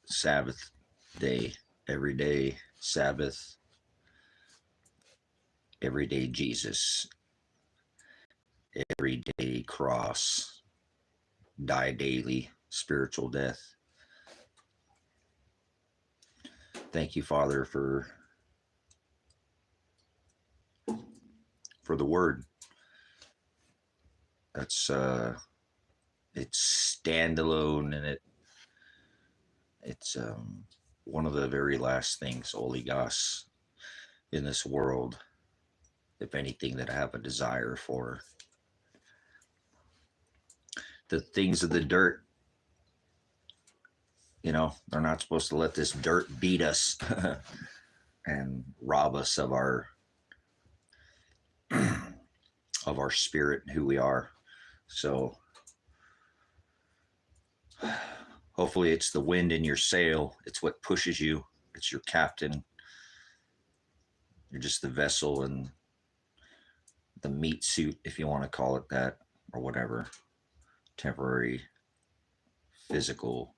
Sabbath day, everyday Sabbath, everyday Jesus, everyday cross, die daily, spiritual death. Thank you, Father, for the word. That's it's standalone, and it's one of the very last things, oligos, in this world, if anything, that I have a desire for. The things of the dirt, you know, they're not supposed to let this dirt beat us and rob us of our spirit and who we are. So hopefully it's the wind in your sail. It's what pushes you. It's your captain. You're just the vessel and the meat suit, if you want to call it that, or whatever. Temporary physical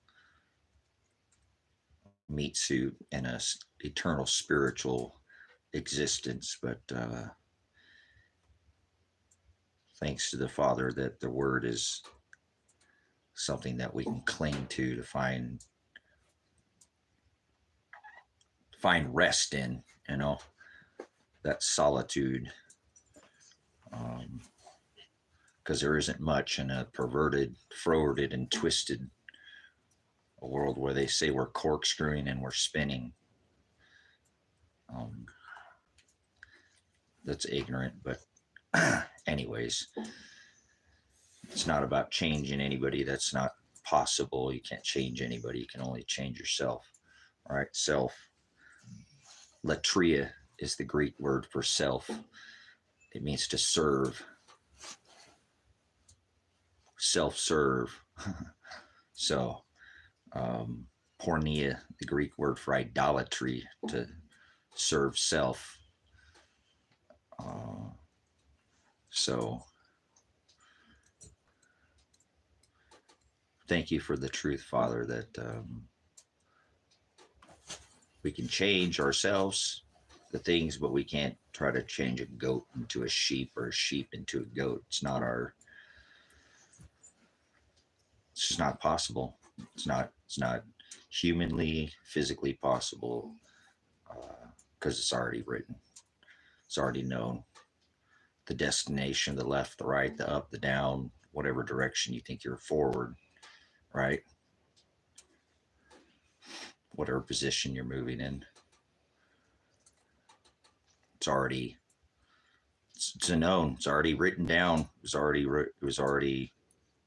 meat suit in a eternal spiritual existence. But thanks to the Father that the word is something that we can cling to find rest in, you know, that solitude, because there isn't much in a perverted, frowarded, and twisted a world where they say we're corkscrewing and we're spinning. That's ignorant, but anyways, it's not about changing anybody. That's not possible. You can't change anybody. You can only change yourself. All right, self. Latria is the Greek word for self. It means to serve. Self-serve. So, porneia, the Greek word for idolatry, to serve self. So, thank you for the truth, Father, that we can change ourselves, the things, but we can't try to change a goat into a sheep or a sheep into a goat. It's just not possible. It's not humanly, physically possible, because it's already written. It's already known. The destination, the left, the right, the up, the down, whatever direction you think you're forward, right? Whatever position you're moving in. It's known. It's already written down. It was already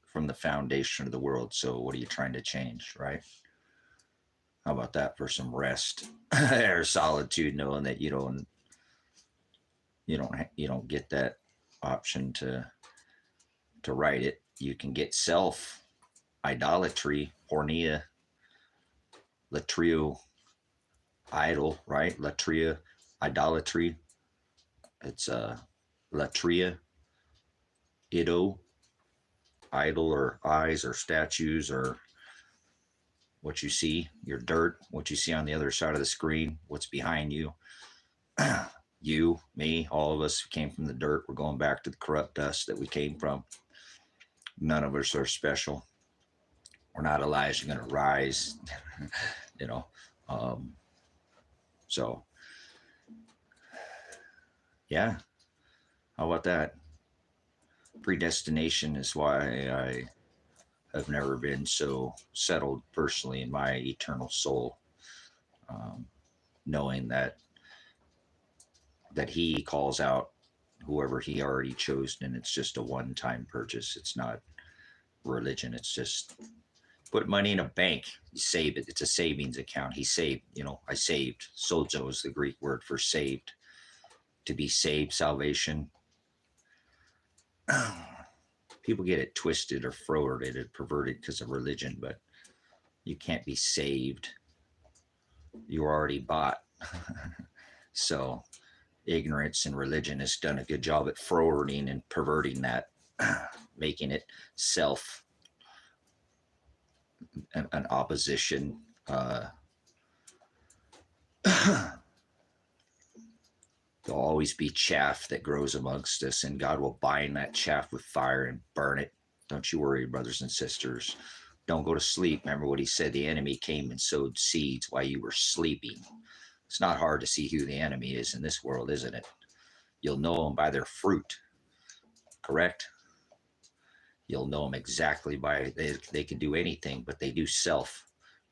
from the foundation of the world. So what are you trying to change, right? How about that for some rest or solitude, knowing that you don't get that option to write it. You can get self, idolatry, porneia, latrio, idol, right? Latria, idolatry. It's latria, ido, idol, or eyes, or statues, or what you see, your dirt, what you see on the other side of the screen, what's behind you. You, me, all of us came from the dirt. We're going back to the corrupt dust that we came from. None of us are special. We're not Elijah going to rise, you know. So, yeah. How about that? Predestination is why I have never been so settled personally in my eternal soul, knowing that he calls out whoever he already chose, and it's just a one-time purchase. It's not religion. It's just put money in a bank, you save it. It's a savings account. He saved, I saved. Sozo is the Greek word for saved. To be saved, salvation. People get it twisted or frowarded or perverted because of religion, but you can't be saved. You're already bought. So ignorance and religion has done a good job at frowarding and perverting that, making it self, an opposition Uh, There'll always be chaff that grows amongst us, and God will bind that chaff with fire and burn it. Don't you worry, brothers and sisters. Don't go to sleep. Remember what he said, the enemy came and sowed seeds while you were sleeping. It's not hard to see who the enemy is in this world, isn't it? You'll know them by their fruit, correct? You'll know them exactly by, they can do anything, but they do self,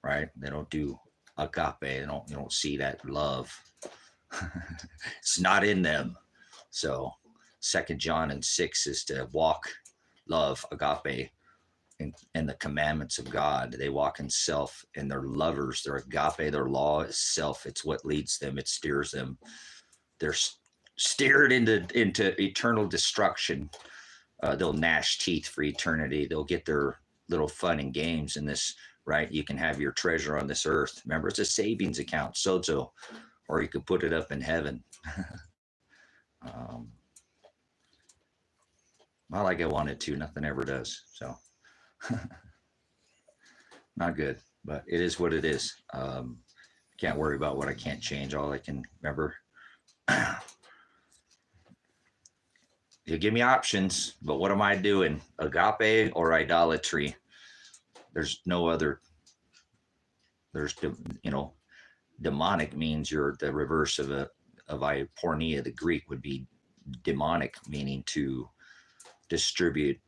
right? They don't do agape. You don't see that love. It's not in them. So 2 John and 6 is to walk, love, agape, and the commandments of God. They walk in self, and they're lovers. Their agape, their law is self. It's what leads them. It steers them. They're steered into eternal destruction. They'll gnash teeth for eternity. They'll get their little fun and games in this, right? You can have your treasure on this earth. Remember, it's a savings account, sozo, or you could put it up in heaven. Not like I wanted to. Nothing ever does. So not good, but it is what it is. Can't worry about what I can't change. All I can remember, you give me options, but what am I doing? Agape or idolatry? There's no other. There's, demonic means you're the reverse of porneia. The Greek would be demonic, meaning to distribute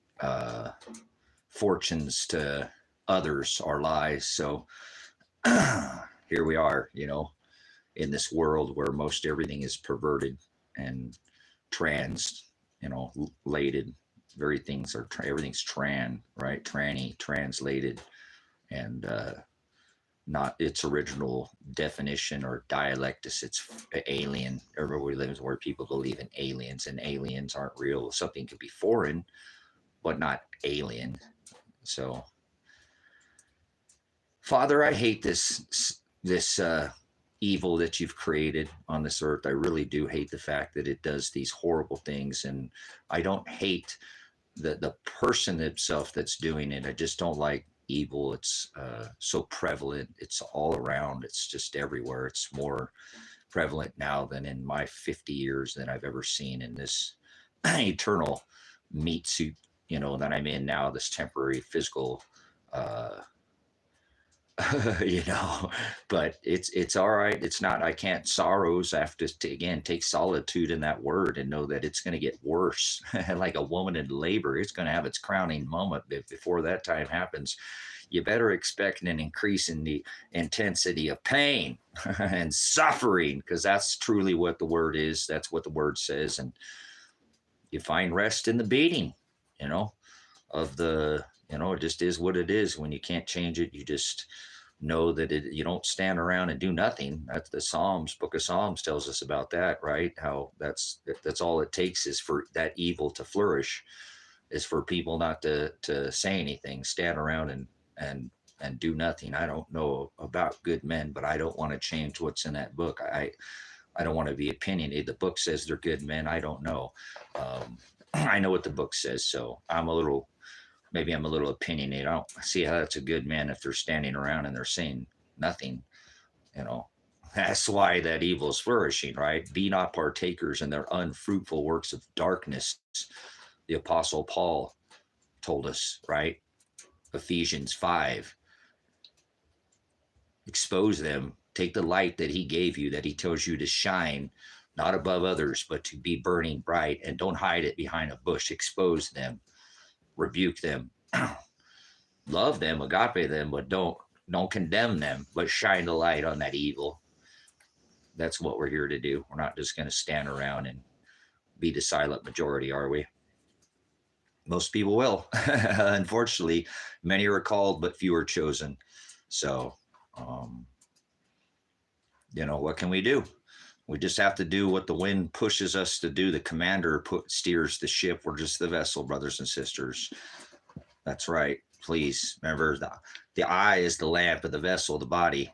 fortunes to others or lies. So here we are, in this world where most everything is perverted and lated. Everything's right? Translated, and not its original definition or dialectus. It's alien. Everybody lives where people believe in aliens, and aliens aren't real. Something could be foreign, but not alien. So, Father, I hate this evil that you've created on this earth. I really do hate the fact that it does these horrible things, and I don't hate the person himself that's doing it. I just don't like evil. It's so prevalent. It's all around. It's just everywhere. It's more prevalent now than in my 50 years that I've ever seen in this eternal meat suit, that I'm in now, this temporary physical, but it's all right. It's not, I can't sorrows. I have to again, take solitude in that word and know that it's going to get worse. Like a woman in labor, it's going to have its crowning moment. But before that time happens, you better expect an increase in the intensity of pain and suffering, because that's truly what the word is. That's what the word says. And you find rest in the beating, of the, it just is what it is. When you can't change it, you just know that you don't stand around and do nothing. That's the book of Psalms tells us about that, right? How that's all it takes is for that evil to flourish, is for people not to say anything, stand around and do nothing. I don't know about good men, but I don't want to change what's in that book. I don't want to be opinionated. The book says they're good men. I don't know. I know what the book says, so maybe I'm a little opinionated. I don't see how that's a good man if they're standing around and they're saying nothing. That's why that evil is flourishing, right? Be not partakers in their unfruitful works of darkness. The Apostle Paul told us, right? Ephesians 5. Expose them. Take the light that he gave you, that he tells you to shine, not above others, but to be burning bright, and don't hide it behind a bush. Expose them. Rebuke them. Love them, agape them, but don't condemn them, but shine the light on that evil. That's what we're here to do. We're not just going to stand around and be the silent majority, are we? Most people will. Unfortunately, many are called, but few are chosen. So, what can we do? We just have to do what the wind pushes us to do. The commander steers the ship. We're just the vessel, brothers and sisters. That's right. Please remember, the eye is the lamp of the vessel, the body.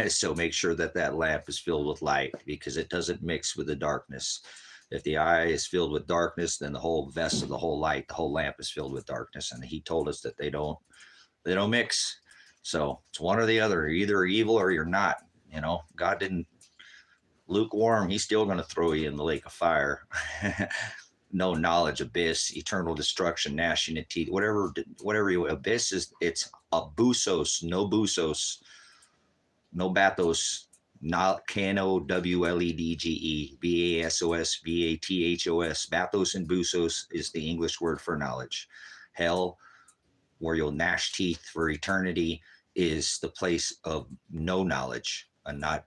So make sure that lamp is filled with light, because it doesn't mix with the darkness. If the eye is filled with darkness, then the whole vessel, the whole light, the whole lamp is filled with darkness. And he told us that they don't mix. So it's one or the other. You're either evil or you're not. You know, God didn't lukewarm. He's still going to throw you in the lake of fire. No knowledge, abyss, eternal destruction, gnashing of teeth, whatever you, abyss is, it's abusos, no busos, no bathos, not KNOWLEDGE, BASOS, BATHOS. Bathos and busos is the English word for knowledge. Hell, where you'll gnash teeth for eternity, is the place of no knowledge and not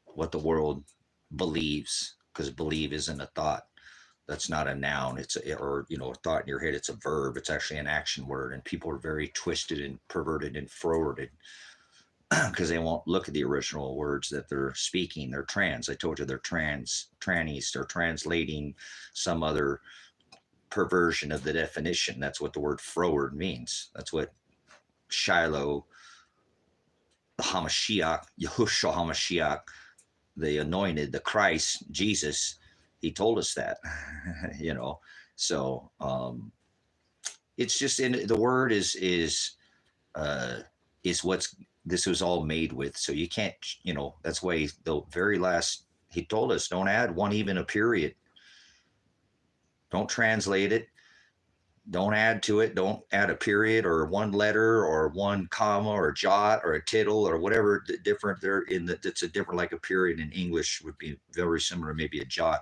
what the world believes, because believe isn't a thought. That's not a noun. It's a thought in your head. It's a verb. It's actually an action word. And people are very twisted and perverted and forwarded because they won't look at the original words that they're speaking. They're trans. I told you they're trannies. They're translating some other perversion of the definition. That's what the word forward means. That's what Shiloh, the Hamashiach, Yahushua Hamashiach, the anointed, the Christ, Jesus, he told us that, so it's just in the word is what's this was all made with. So you can't, that's why the very last, he told us, don't add one, even a period. Don't translate it. Don't add to it. Don't add a period or one letter or one comma or jot or a tittle or whatever different there it's a different, like a period in English would be very similar, maybe a jot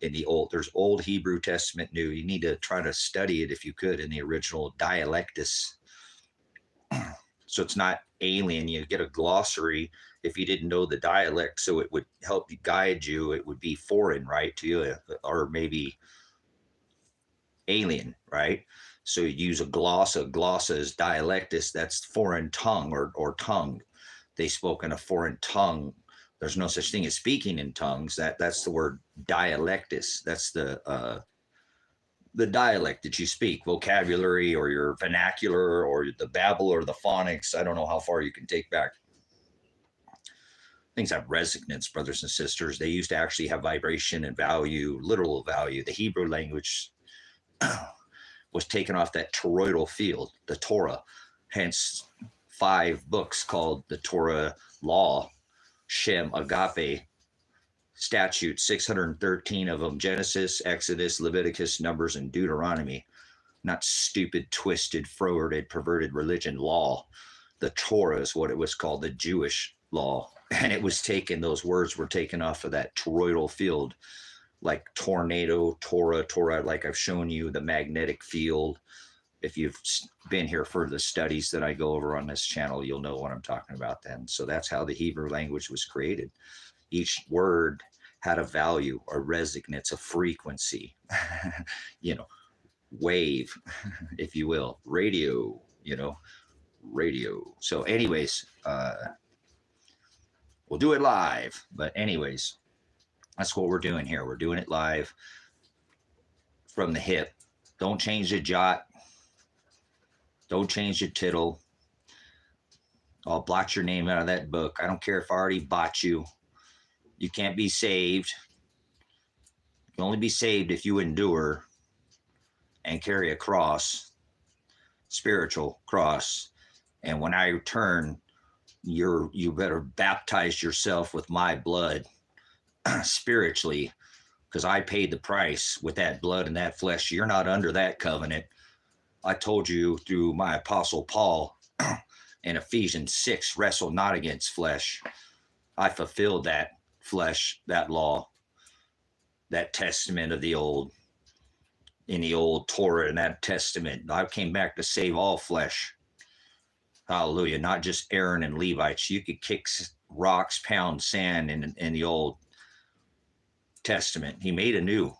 in the there's Old Hebrew Testament, New. You need to try to study it if you could in the original dialectus. So it's not alien. You get a glossary if you didn't know the dialect, so it would help you guide you. It would be foreign, right, to you, or maybe alien, right? So you use a glossa. Glossa is dialectus. That's foreign tongue or tongue. They spoke in a foreign tongue. There's no such thing as speaking in tongues. That's the word dialectus. That's the dialect that you speak, vocabulary or your vernacular or the babble or the phonics. I don't know how far you can take back. Things have resonance, brothers and sisters. They used to actually have vibration and value, literal value. The Hebrew language was taken off that toroidal field, the Torah, hence 5 books called the Torah law, Shem, Agape, statutes, 613 of them, Genesis, Exodus, Leviticus, Numbers, and Deuteronomy. Not stupid, twisted, forwarded, perverted religion law. The Torah is what it was called, the Jewish law. And it was taken, those words were taken off of that toroidal field, like tornado, Torah, like I've shown you, the magnetic field. If you've been here for the studies that I go over on this channel, you'll know what I'm talking about then. So that's how the Hebrew language was created. Each word had a value, a resonance, a frequency, wave, if you will, radio, radio. So anyways, we'll do it live. But anyways, that's what we're doing here. We're doing it live from the hip. Don't change the jot. Don't change the tittle. I'll blot your name out of that book. I don't care if I already bought you. You can't be saved. You can only be saved if you endure and carry a cross, spiritual cross. And when I return, you better baptize yourself with my blood spiritually, because I paid the price with that blood and that flesh. You're not under that covenant. I told you through my apostle Paul in Ephesians 6, wrestle not against flesh. I fulfilled that flesh, that law, that testament of the old, in the old Torah and that testament. I came back to save all flesh. Hallelujah. Not just Aaron and Levites. You could kick rocks, pound sand in the old testament. He made a new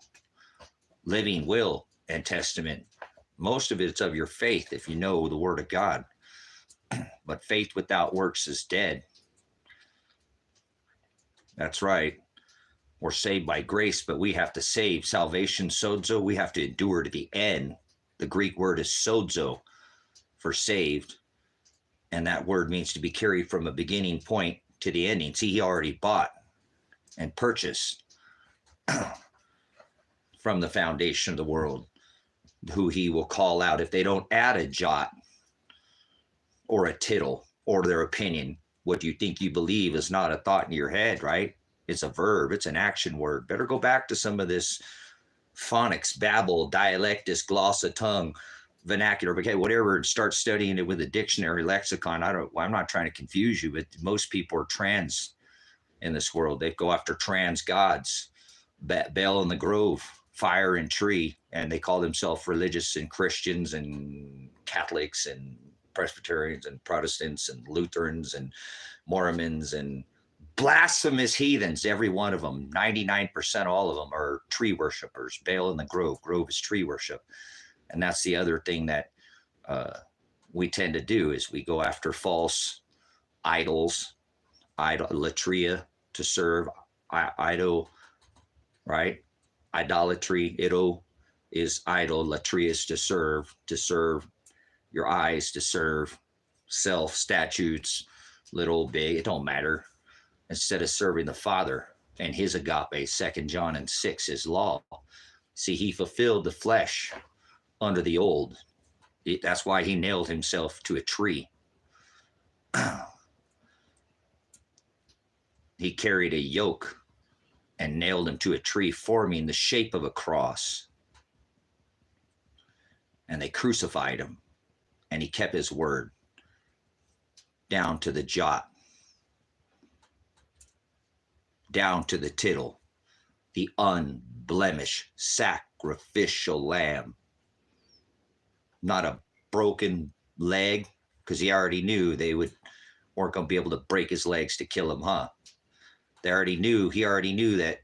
living will and testament. Most of it's of your faith if you know the word of God. But faith without works is dead. That's right. We're saved by grace, but we have to save. Salvation, sozo, we have to endure to the end. The Greek word is sozo for saved. And that word means to be carried from a beginning point to the ending. See, he already bought and purchased from the foundation of the world, who he will call out if they don't add a jot or a tittle or their opinion. What you think you believe is not a thought in your head, right? It's a verb. It's an action word. Better go back to some of this phonics, babble, dialectus, glossa, tongue, vernacular, okay, whatever, and start studying it with a dictionary, lexicon. I'm not trying to confuse you, but most people are trans in this world. They go after trans gods, Bell in the Grove, fire and tree, and they call themselves religious and Christians and Catholics and Presbyterians and Protestants and Lutherans and Mormons and blasphemous heathens. Every one of them, 99%, all of them are tree worshipers. Baal in the Grove. Grove is tree worship. And that's the other thing that we tend to do is we go after false idols, idolatria, to serve idol, right? Idolatry, is idol, latria is to serve your eyes, to serve self, statutes, little, big, it don't matter. Instead of serving the Father and his agape, 2 John and 6, his law. See, he fulfilled the flesh under the old. That's why he nailed himself to a tree. He carried a yoke and nailed him to a tree, forming the shape of a cross. And they crucified him, and he kept his word down to the jot, down to the tittle, the unblemished sacrificial lamb. Not a broken leg, because he already knew they weren't going to be able to break his legs to kill him, huh? He already knew that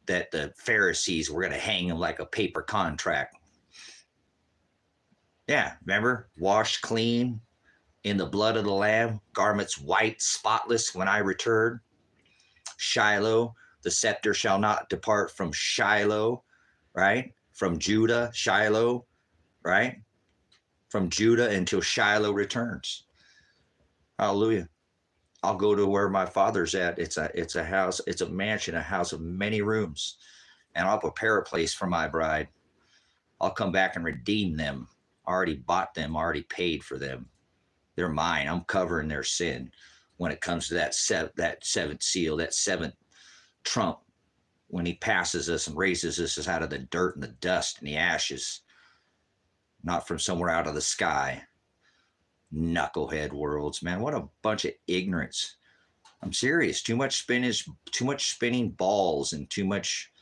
the Pharisees were going to hang him like a paper contract. Yeah, remember? Washed clean in the blood of the Lamb, garments white, spotless when I return. Shiloh, the scepter shall not depart from Shiloh, right? From Judah, Shiloh, right? From Judah until Shiloh returns. Hallelujah. I'll go to where my Father's at. It's a house, it's a mansion, a house of many rooms. And I'll prepare a place for my bride. I'll come back and redeem them. I already bought them, already paid for them. They're mine. I'm covering their sin when it comes to that seventh seal, that seventh trump, when he passes us and raises us out of the dirt and the dust and the ashes, not from somewhere out of the sky. Knucklehead worlds, man. What a bunch of ignorance. I'm serious. Too much spinning balls and too much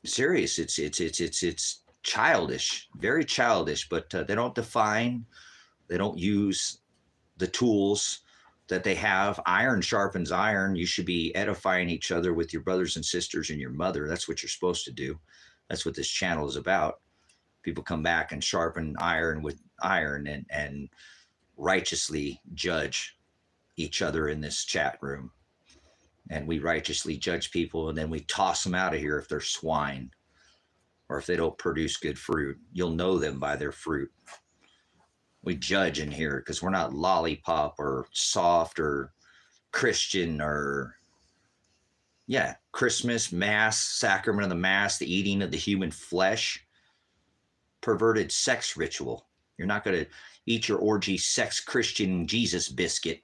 serious. It's childish, very childish, but they don't define, they don't use the tools that they have. Iron sharpens iron. You should be edifying each other with your brothers and sisters and your mother. That's what you're supposed to do. That's what this channel is about. People come back and sharpen iron with iron and righteously judge each other in this chat room. And we righteously judge people, and then we toss them out of here if they're swine or if they don't produce good fruit. You'll know them by their fruit. We judge in here because we're not lollipop or soft or Christian or, yeah, Christmas, Mass, sacrament of the Mass, the eating of the human flesh, perverted sex ritual. You're not going to eat your orgy sex Christian Jesus biscuit.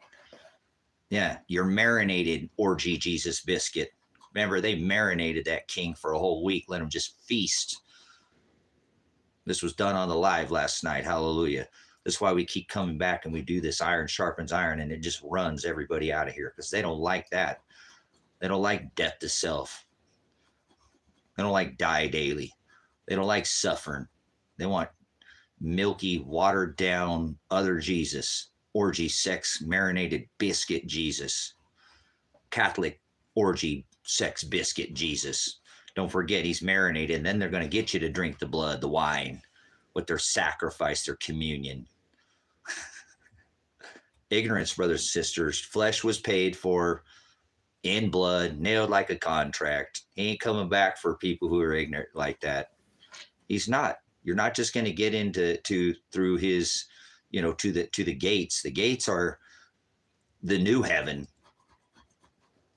Yeah, your marinated orgy Jesus biscuit. Remember, they marinated that king for a whole week. Let him just feast. This was done on the live last night. Hallelujah. That's why we keep coming back and we do this iron sharpens iron, and it just runs everybody out of here because they don't like that. They don't like death to self. They don't like die daily. They don't like suffering. They want milky, watered down other Jesus, orgy, sex, marinated biscuit Jesus, Catholic orgy, sex, biscuit Jesus. Don't forget he's marinated, and then they're going to get you to drink the blood, the wine, with their sacrifice, their communion. Ignorance, brothers and sisters. Flesh was paid for in blood, nailed like a contract. He ain't coming back for people who are ignorant like that. He's not. You're not just going to get through his, to the gates. The gates are the new heaven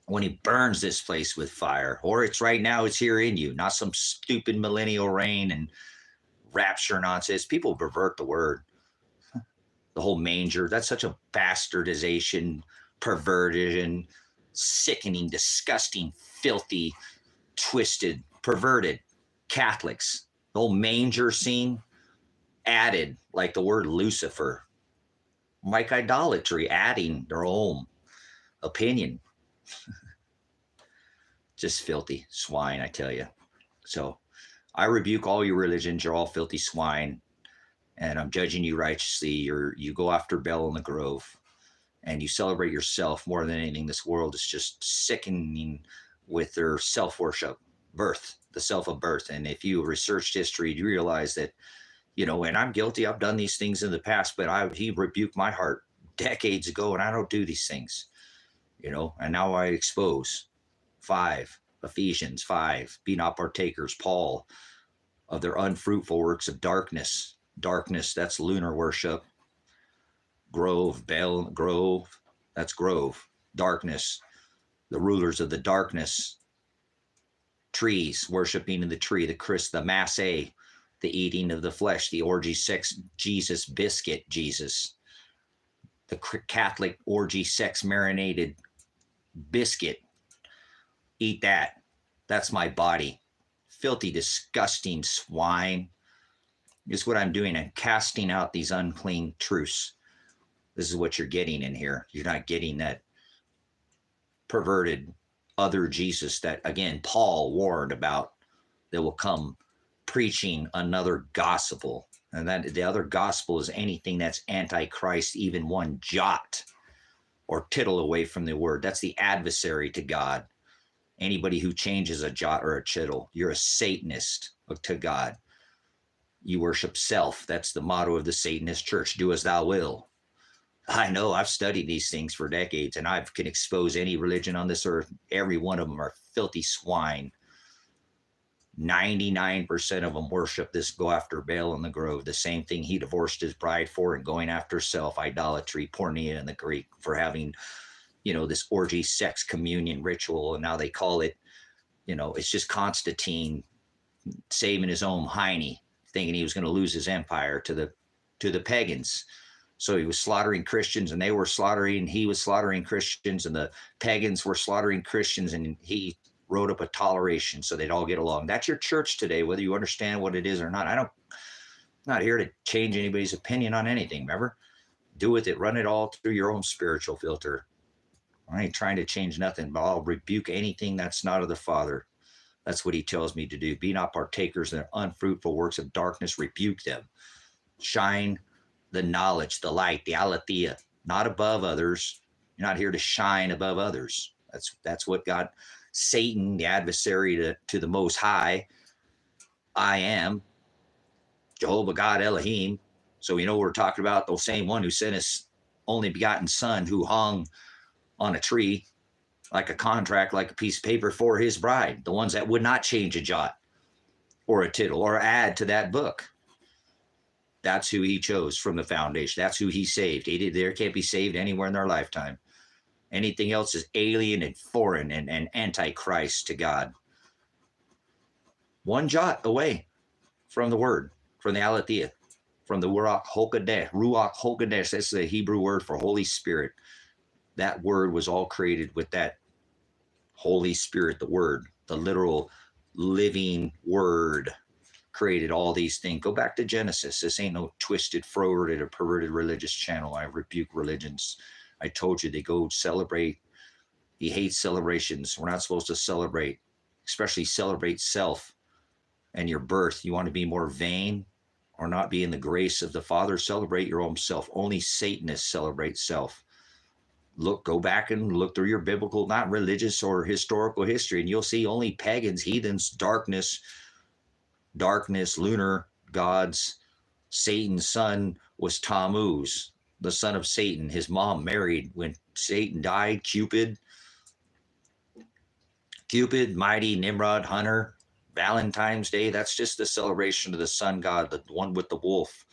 when he burns this place with fire. Or it's right now, it's here in you, not some stupid millennial reign and rapture nonsense. People pervert the word. The The whole manger, that's such a bastardization, perversion, sickening, disgusting, filthy, twisted, perverted Catholics. The whole manger scene added, like the word Lucifer, like idolatry, adding their own opinion. Just filthy swine, I tell you. So I rebuke all your religions. You're all filthy swine, and I'm judging you righteously. You go after Bel in the Grove, and you celebrate yourself more than anything. This world is just sickening with their self-worship, birth, the self of birth. And if you researched history, you realize that, and I'm guilty. I've done these things in the past, but he rebuked my heart decades ago, and I don't do these things, and now I expose. 5, Ephesians 5, be not partakers, Paul, of their unfruitful works of darkness. Darkness, that's lunar worship. Grove, that's grove. Darkness, the rulers of the darkness. Trees, worshiping in the tree, the masse, the eating of the flesh, the orgy, sex, Jesus, biscuit, Jesus. The Catholic orgy, sex, marinated biscuit. Eat that. That's my body. Filthy, disgusting swine is what I'm doing. I'm casting out these unclean truths. This is what you're getting in here. You're not getting that perverted other Jesus that, again, Paul warned about, that will come preaching another gospel. And that the other gospel is anything that's antichrist, even one jot or tittle away from the word. That's the adversary to God. Anybody who changes a jot or a tittle, you're a Satanist to God. You worship self. That's the motto of the Satanist church. Do as thou will. I know, I've studied these things for decades, and I can expose any religion on this earth. Every one of them are filthy swine. 99% of them worship this, go after Baal in the Grove, the same thing he divorced his bride for, and going after self, idolatry, porneia in the Greek, for having this orgy, sex, communion ritual. And now they call it, it's just Constantine saving his own hiney, thinking he was going to lose his empire to the pagans. So he was slaughtering Christians, and he was slaughtering Christians, and the pagans were slaughtering Christians, and he wrote up a toleration so they'd all get along. That's your church today, whether you understand what it is or not. I'm not here to change anybody's opinion on anything, remember? Do with it, run it all through your own spiritual filter. I ain't trying to change nothing, but I'll rebuke anything that's not of the Father. That's what he tells me to do. Be not partakers in their unfruitful works of darkness. Rebuke them. Shine the knowledge, the light, the aletheia, not above others. You're not here to shine above others. That's what got Satan, the adversary to the Most High. I am Jehovah God Elohim. So we're talking about the same one who sent his only begotten son, who hung on a tree like a contract, like a piece of paper for his bride, the ones that would not change a jot or a tittle or add to that book. That's who he chose from the foundation. That's who he saved. They can't be saved anywhere in their lifetime. Anything else is alien and foreign and antichrist to God. One jot away from the word, from the aletheia, from the Ruach HaKodesh. That's the Hebrew word for Holy Spirit. That word was all created with that Holy Spirit, the word, the literal living word, created all these things. Go back to Genesis. This ain't no twisted, forwarded, or perverted religious channel. I rebuke religions. I told you they go celebrate. He hates celebrations. We're not supposed to celebrate, especially celebrate self and your birth. You want to be more vain or not be in the grace of the Father? Celebrate your own self. Only Satanists celebrate self. Go back and look through your biblical, not religious or historical history, and you'll see only pagans, heathens, darkness, lunar gods. Satan's son was Tammuz, the son of Satan. His mom married when Satan died. Cupid, mighty Nimrod, hunter, Valentine's Day. That's just the celebration of the sun god, the one with the wolf,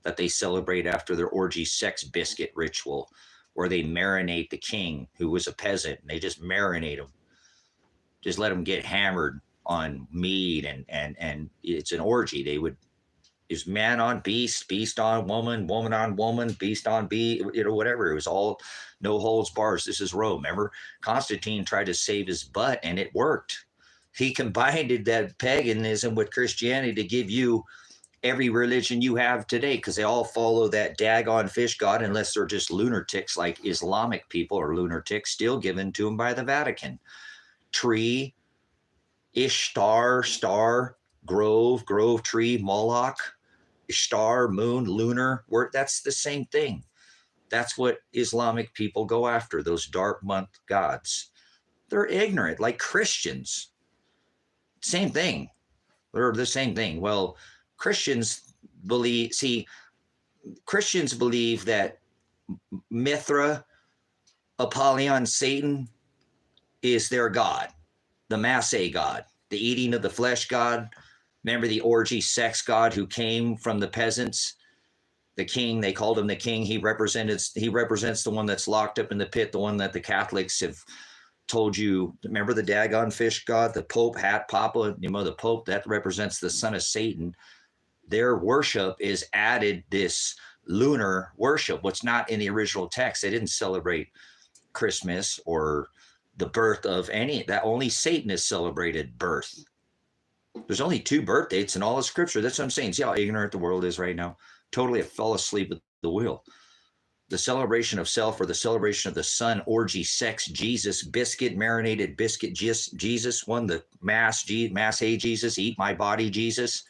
that they celebrate after their orgy sex biscuit ritual, where they marinate the king, who was a peasant, and they just marinate him. Just let him get hammered on mead, and it's an orgy. They would is man on beast, beast on woman, woman on woman, beast on beast, whatever. It was all no holds bars. This is Rome. Remember, Constantine tried to save his butt, and it worked. He combined that paganism with Christianity to give you every religion you have today, because they all follow that daggone fish god, unless they're just lunatics like Islamic people or lunatics still given to them by the Vatican. Tree, Ishtar, star, grove, tree, Moloch, Ishtar, moon, lunar, that's the same thing. That's what Islamic people go after, those dark month gods. They're ignorant, like Christians. Same thing. They're the same thing. Well, Christians believe that Mithra, Apollyon, Satan is their god, the Massé god, the eating of the flesh god. Remember the orgy sex god who came from the peasants? The king, they called him the king. He represents the one that's locked up in the pit, the one that the Catholics have told you. Remember the daggone fish god, the Pope, Papa, the Pope, that represents the son of Satan. Their worship is added this lunar worship, what's not in the original text. They didn't celebrate Christmas or the birth of any, that only Satanists celebrated birth. There's only 2 birth dates in all of Scripture. That's what I'm saying. See how ignorant the world is right now? Totally fell asleep at the wheel. The celebration of self or the celebration of the Son, orgy, sex, Jesus, biscuit, marinated biscuit, Jesus, one, the Massé Jesus, eat my body, Jesus,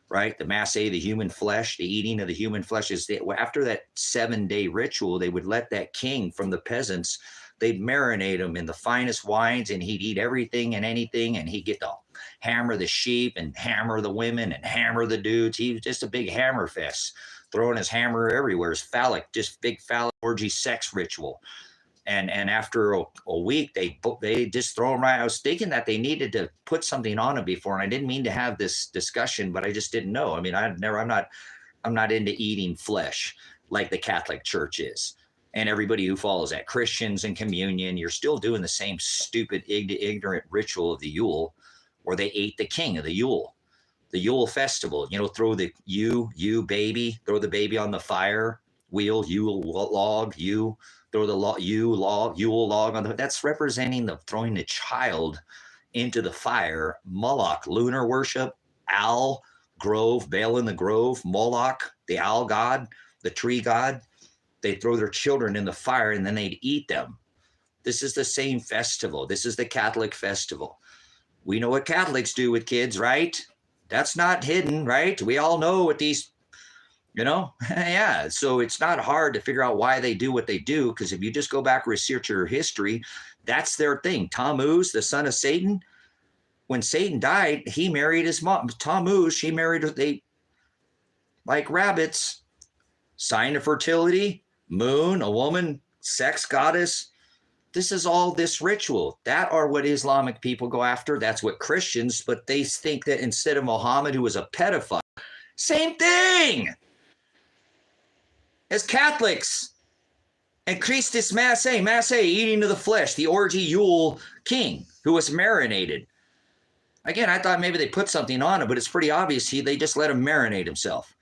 right? The Massé, the human flesh, the eating of the human flesh is after that 7-day ritual, they would let that king from the peasants, they'd marinate him in the finest wines, and he'd eat everything and anything, and he'd get to hammer the sheep and hammer the women and hammer the dudes. He was just a big hammer fest, throwing his hammer everywhere. It's phallic, just big phallic orgy sex ritual. And after a week, they just throw him right. I was thinking that they needed to put something on him before, and I didn't mean to have this discussion, but I just didn't know. I mean, I'm not into eating flesh like the Catholic Church is. And everybody who follows that, Christians and communion, you're still doing the same stupid, ignorant ritual of the Yule, where they ate the king of the Yule festival. Throw the you baby, throw the baby on the fire wheel, Yule log, throw the Yule log on the. That's representing throwing the child into the fire. Moloch, lunar worship, owl, grove, Baal in the grove, Moloch, the owl god, the tree god. They throw their children in the fire and then they'd eat them. This is the same festival. This is the Catholic festival. We know what Catholics do with kids, right? That's not hidden, right? We all know what these, yeah. So it's not hard to figure out why they do what they do, because if you just go back, research your history, that's their thing. Tammuz, the son of Satan, when Satan died, he married his mom. Tammuz, she married, they like rabbits, sign of fertility, moon, a woman, sex goddess. This is all this ritual. That are what Islamic people go after. That's what Christians, but they think that instead of Muhammad, who was a pedophile, same thing as Catholics. And Christus Massé, eating of the flesh, the orgy Yule king, who was marinated. Again, I thought maybe they put something on him, but it's pretty obvious they just let him marinate himself.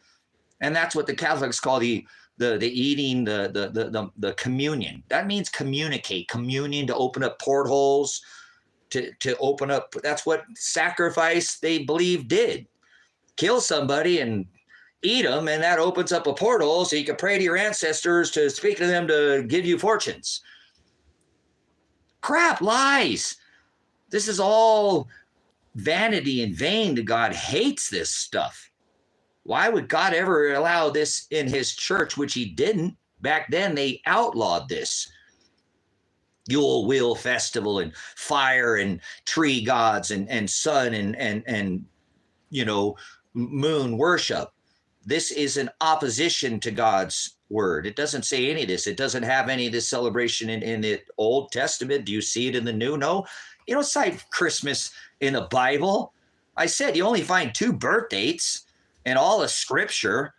And that's what the Catholics call the eating, the communion. That means communicate, communion, to open up portholes, to open up. That's what sacrifice, they believe, did. Kill somebody and eat them, and that opens up a portal so you can pray to your ancestors to speak to them to give you fortunes. Crap, lies. This is all vanity and vain. God hates this stuff. Why would God ever allow this in his church, which he didn't? Back then, they outlawed this. Yule Wheel Festival and fire and tree gods and sun and moon worship. This is an opposition to God's word. It doesn't say any of this. It doesn't have any of this celebration in the Old Testament. Do you see it in the New? No. You don't cite Christmas in the Bible. I said you only find 2 birth dates in all of Scripture.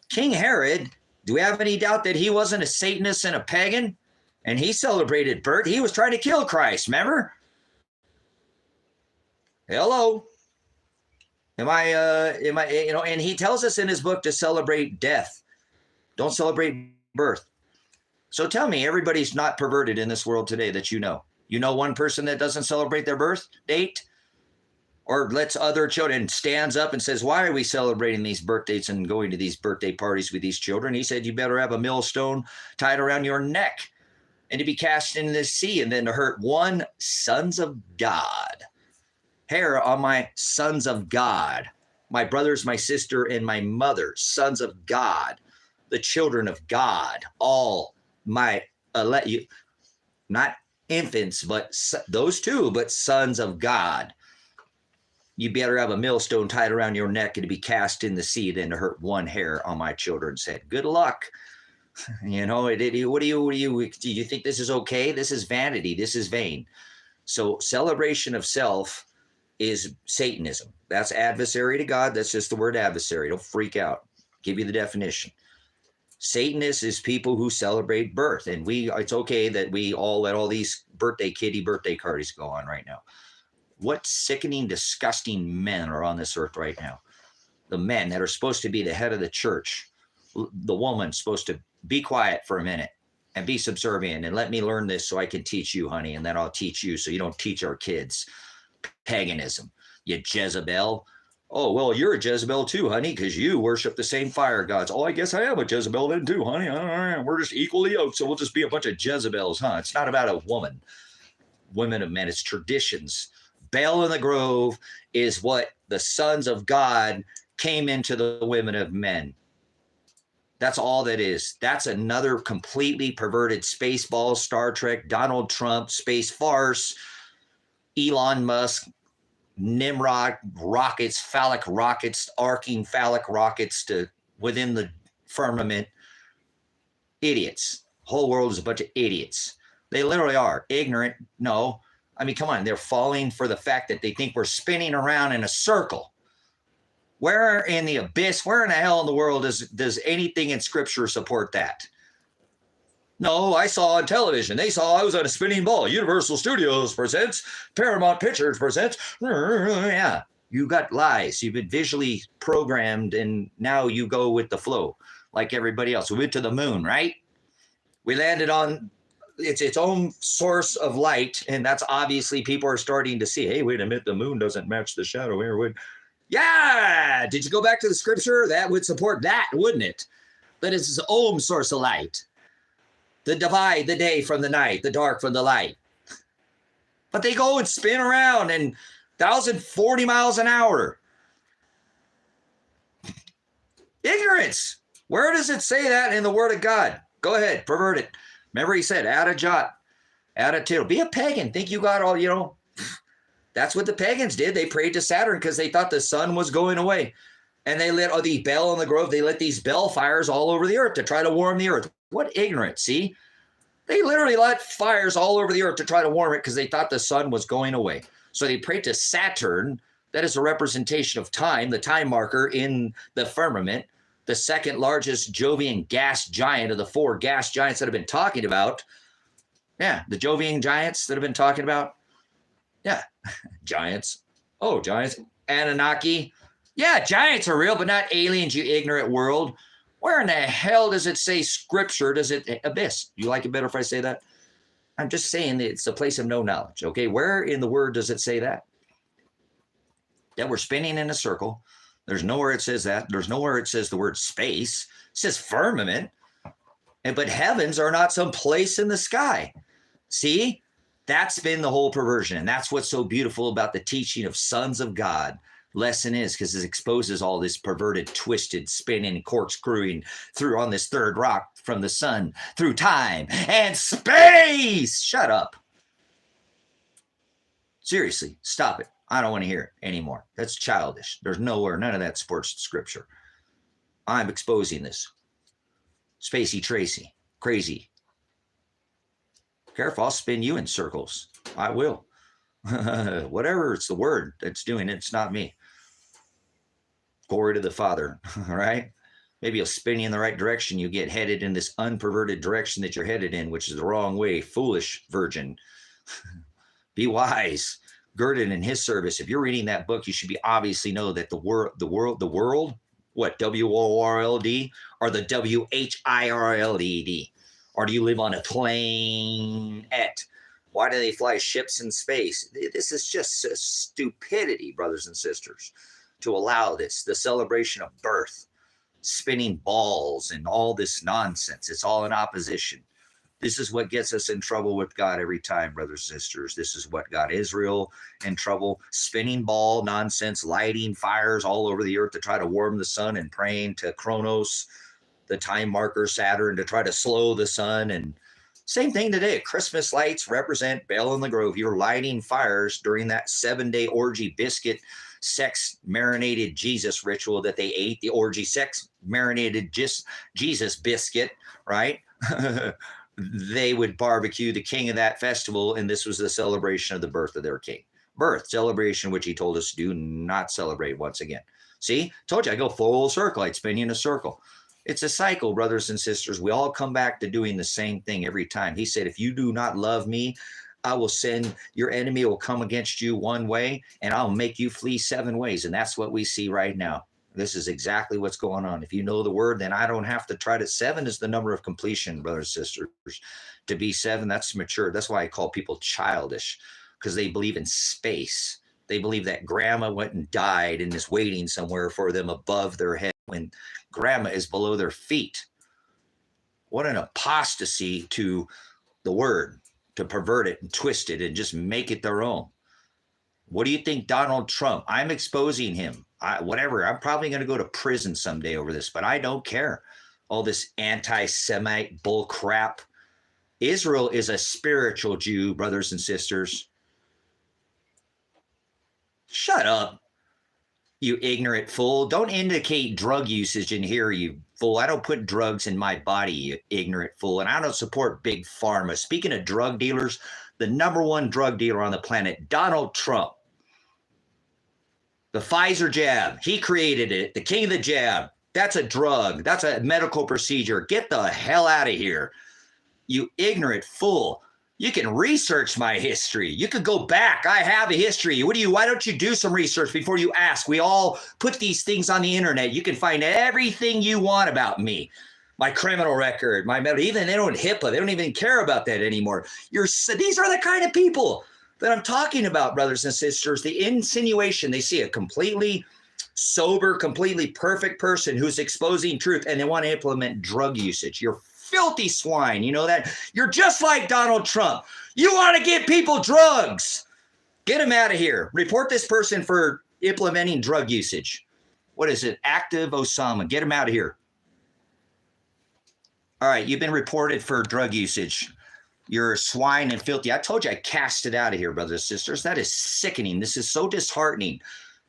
King Herod, do we have any doubt that he wasn't a Satanist and a pagan? And he celebrated birth. He was trying to kill Christ, remember? Hello. And he tells us in his book to celebrate death. Don't celebrate birth. So tell me, everybody's not perverted in this world today that you know. You know one person that doesn't celebrate their birth date or lets other children, stands up and says, why are we celebrating these birthdays and going to these birthday parties with these children? He said, you better have a millstone tied around your neck and to be cast into the sea and then to hurt one, sons of God. Hair on my sons of God, my brothers, my sister, and my mother, sons of God, the children of God, all my, not infants, but those two, but sons of God. You better have a millstone tied around your neck and to be cast in the sea than to hurt one hair on my children's head. Good luck. You know, do you think this is okay? This is vanity. This is vain. So celebration of self is Satanism. That's adversary to God. That's just the word adversary. Don't freak out. Give you the definition. Satanists is people who celebrate birth. And it's okay that we all let all these birthday parties go on right now. What sickening, disgusting men are on this earth right now? The men that are supposed to be the head of the church. The woman's supposed to be quiet for a minute and be subservient and let me learn this so I can teach you, honey, and then I'll teach you so you don't teach our kids. Paganism, you Jezebel. Oh, well, you're a Jezebel too, honey, because you worship the same fire gods. Oh, I guess I am a Jezebel then too, honey. We're just equally yoked, so we'll just be a bunch of Jezebels, huh? It's not about a woman. Women of men, it's traditions. Baal in the Grove is what the sons of God came into the women of men. That's all that is. That's another completely perverted Spaceballs, Star Trek, Donald Trump, space farce, Elon Musk, Nimrod rockets, phallic rockets, arcing phallic rockets to within the firmament. Idiots. Whole world is a bunch of idiots. They literally are. Ignorant. No. I mean, come on. They're falling for the fact that they think we're spinning around in a circle. Where in the abyss, where in the hell in the world does anything in Scripture support that? No, I saw on television. They saw I was on a spinning ball. Universal Studios presents, Paramount Pictures presents. Yeah, you got lies. You've been visually programmed, and now you go with the flow like everybody else. We went to the moon, right? We landed on its own source of light, and that's obviously people are starting to see, hey, wait a minute, the moon doesn't match the shadow here. Yeah, did you go back to the Scripture? That would support that, wouldn't it? That is its own source of light. To divide the day from the night, the dark from the light. But they go and spin around and 1,040 miles an hour. Ignorance. Where does it say that in the Word of God? Go ahead, pervert it. Remember he said, add a jot, add a tittle. Be a pagan. Think you got all, That's what the pagans did. They prayed to Saturn because they thought the sun was going away. And they lit the Bell in the Grove. They lit these bell fires all over the earth to try to warm the earth. What ignorance, see? They literally lit fires all over the earth to try to warm it because they thought the sun was going away. So they prayed to Saturn. That is a representation of time, the time marker in the firmament, the second largest Jovian gas giant of the four gas giants that have been talking about. Yeah, the Jovian giants that have been talking about. Yeah, giants. Oh, giants. Anunnaki. Yeah, giants are real, but not aliens, you ignorant world. Where in the hell does it say Scripture? Does it abyss? You like it better if I say that? I'm just saying that it's a place of no knowledge, okay? Where in the Word does it say that? That we're spinning in a circle. There's nowhere it says that. There's nowhere it says the word space. It says firmament. But heavens are not some place in the sky. See? That's been the whole perversion. And that's what's so beautiful about the teaching of sons of God. Lesson is because it exposes all this perverted, twisted, spinning, corkscrewing through on this third rock from the sun, through time and space. Shut up. Seriously, stop it. I don't want to hear it anymore. That's childish. There's nowhere, none of that supports Scripture. I'm exposing this. Spacey Tracy, crazy. Careful, I'll spin you in circles. I will. Whatever, it's the Word that's doing it. It's not me. Glory to the Father, all right? Maybe he'll spin you in the right direction. You get headed in this unperverted direction that you're headed in, which is the wrong way. Foolish virgin. Be wise. girded in his service. If you're reading that book, you should be obviously know that the world, what, W-O-R-L-D, or the W-H-I-R-L-D-D? Or do you live on a plane-ette? Why do they fly ships in space? This is just a stupidity, brothers and sisters, to allow this, the celebration of birth, spinning balls and all this nonsense. It's all in opposition. This is what gets us in trouble with God every time, brothers and sisters. This is what got Israel in trouble. Spinning ball nonsense, lighting fires all over the earth to try to warm the sun, and praying to Kronos, the time marker Saturn, to try to slow the sun. And same thing today. Christmas lights represent Bel in the Grove. You're lighting fires during that 7-day orgy biscuit sex marinated Jesus ritual that they ate, the orgy sex marinated Jesus biscuit, right? They would barbecue the king of that festival, and this was the celebration of the birth of their king. Birth, celebration, which he told us to do not celebrate once again. See, told you, I go full circle. I'd spin you in a circle. It's a cycle, brothers and sisters. We all come back to doing the same thing every time. He said, if you do not love me, I will send your enemy will come against you one way, and I'll make you flee 7 ways. And that's what we see right now. This is exactly what's going on. If you know the word, then I don't have to try to. 7 is the number of completion, brothers and sisters. To be 7, that's mature. That's why I call people childish, because they believe in space. They believe that grandma went and died and is waiting somewhere for them above their head when grandma is below their feet. What an apostasy to the word, to pervert it and twist it and just make it their own. What do you think, Donald Trump? I'm exposing him. Whatever. I'm probably going to go to prison someday over this, but I don't care. All this anti-Semite bull crap. Israel is a spiritual Jew, brothers and sisters. Shut up, you ignorant fool. Don't indicate drug usage in here, you fool. I don't put drugs in my body, you ignorant fool. And I don't support big pharma. Speaking of drug dealers, the #1 drug dealer on the planet, Donald Trump. The Pfizer jab, he created it. The king of the jab. That's a drug. That's a medical procedure. Get the hell out of here, you ignorant fool. You can research my history. You could go back. I have a history. Why don't you do some research before you ask? We all put these things on the internet. You can find everything you want about me. My criminal record, my medical, even they don't HIPAA. They don't even care about that anymore. These are the kind of people that I'm talking about, brothers and sisters. The insinuation, they see a completely sober, completely perfect person who's exposing truth, and they want to implement drug usage. You're filthy swine. You know that? You're just like Donald Trump. You want to give people drugs. Get him out of here. Report this person for implementing drug usage. What is it? Active Osama. Get him out of here. All right, you've been reported for drug usage. You're a swine and filthy. I told you I cast it out of here, brothers and sisters. That is sickening. This is so disheartening.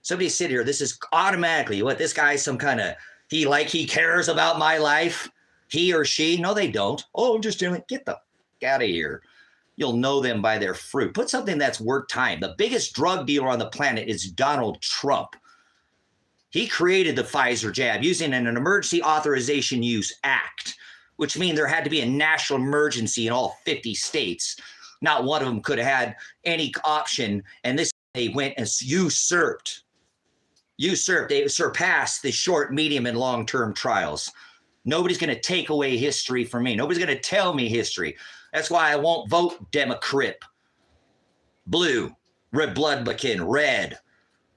Somebody sit here. This is automatically what this guy's some kind of, he cares about my life. He or she. No, they don't. Oh, I'm just doing it. Get the fuck out of here. You'll know them by their fruit. Put something that's worth time. The biggest drug dealer on the planet is Donald Trump. He created the Pfizer jab using an Emergency Authorization Use Act, which means there had to be a national emergency in all 50 states. Not one of them could have had any option. And they went and usurped. They surpassed the short, medium, and long-term trials. Nobody's going to take away history from me. Nobody's going to tell me history. That's why I won't vote Democrat. Blue, Republican, red.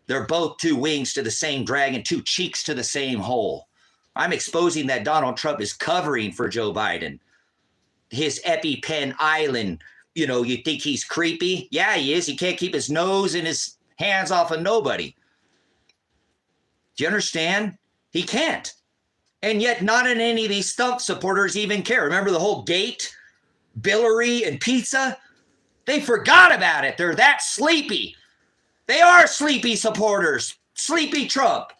They're both 2 wings to the same dragon, 2 cheeks to the same hole. I'm exposing that Donald Trump is covering for Joe Biden. His EpiPen Island, you think he's creepy? Yeah, he is. He can't keep his nose and his hands off of nobody. Do you understand? He can't. And yet not in any of these Stump supporters even care. Remember the whole gate, Billary, and pizza? They forgot about it. They're that sleepy. They are sleepy supporters. Sleepy Trump.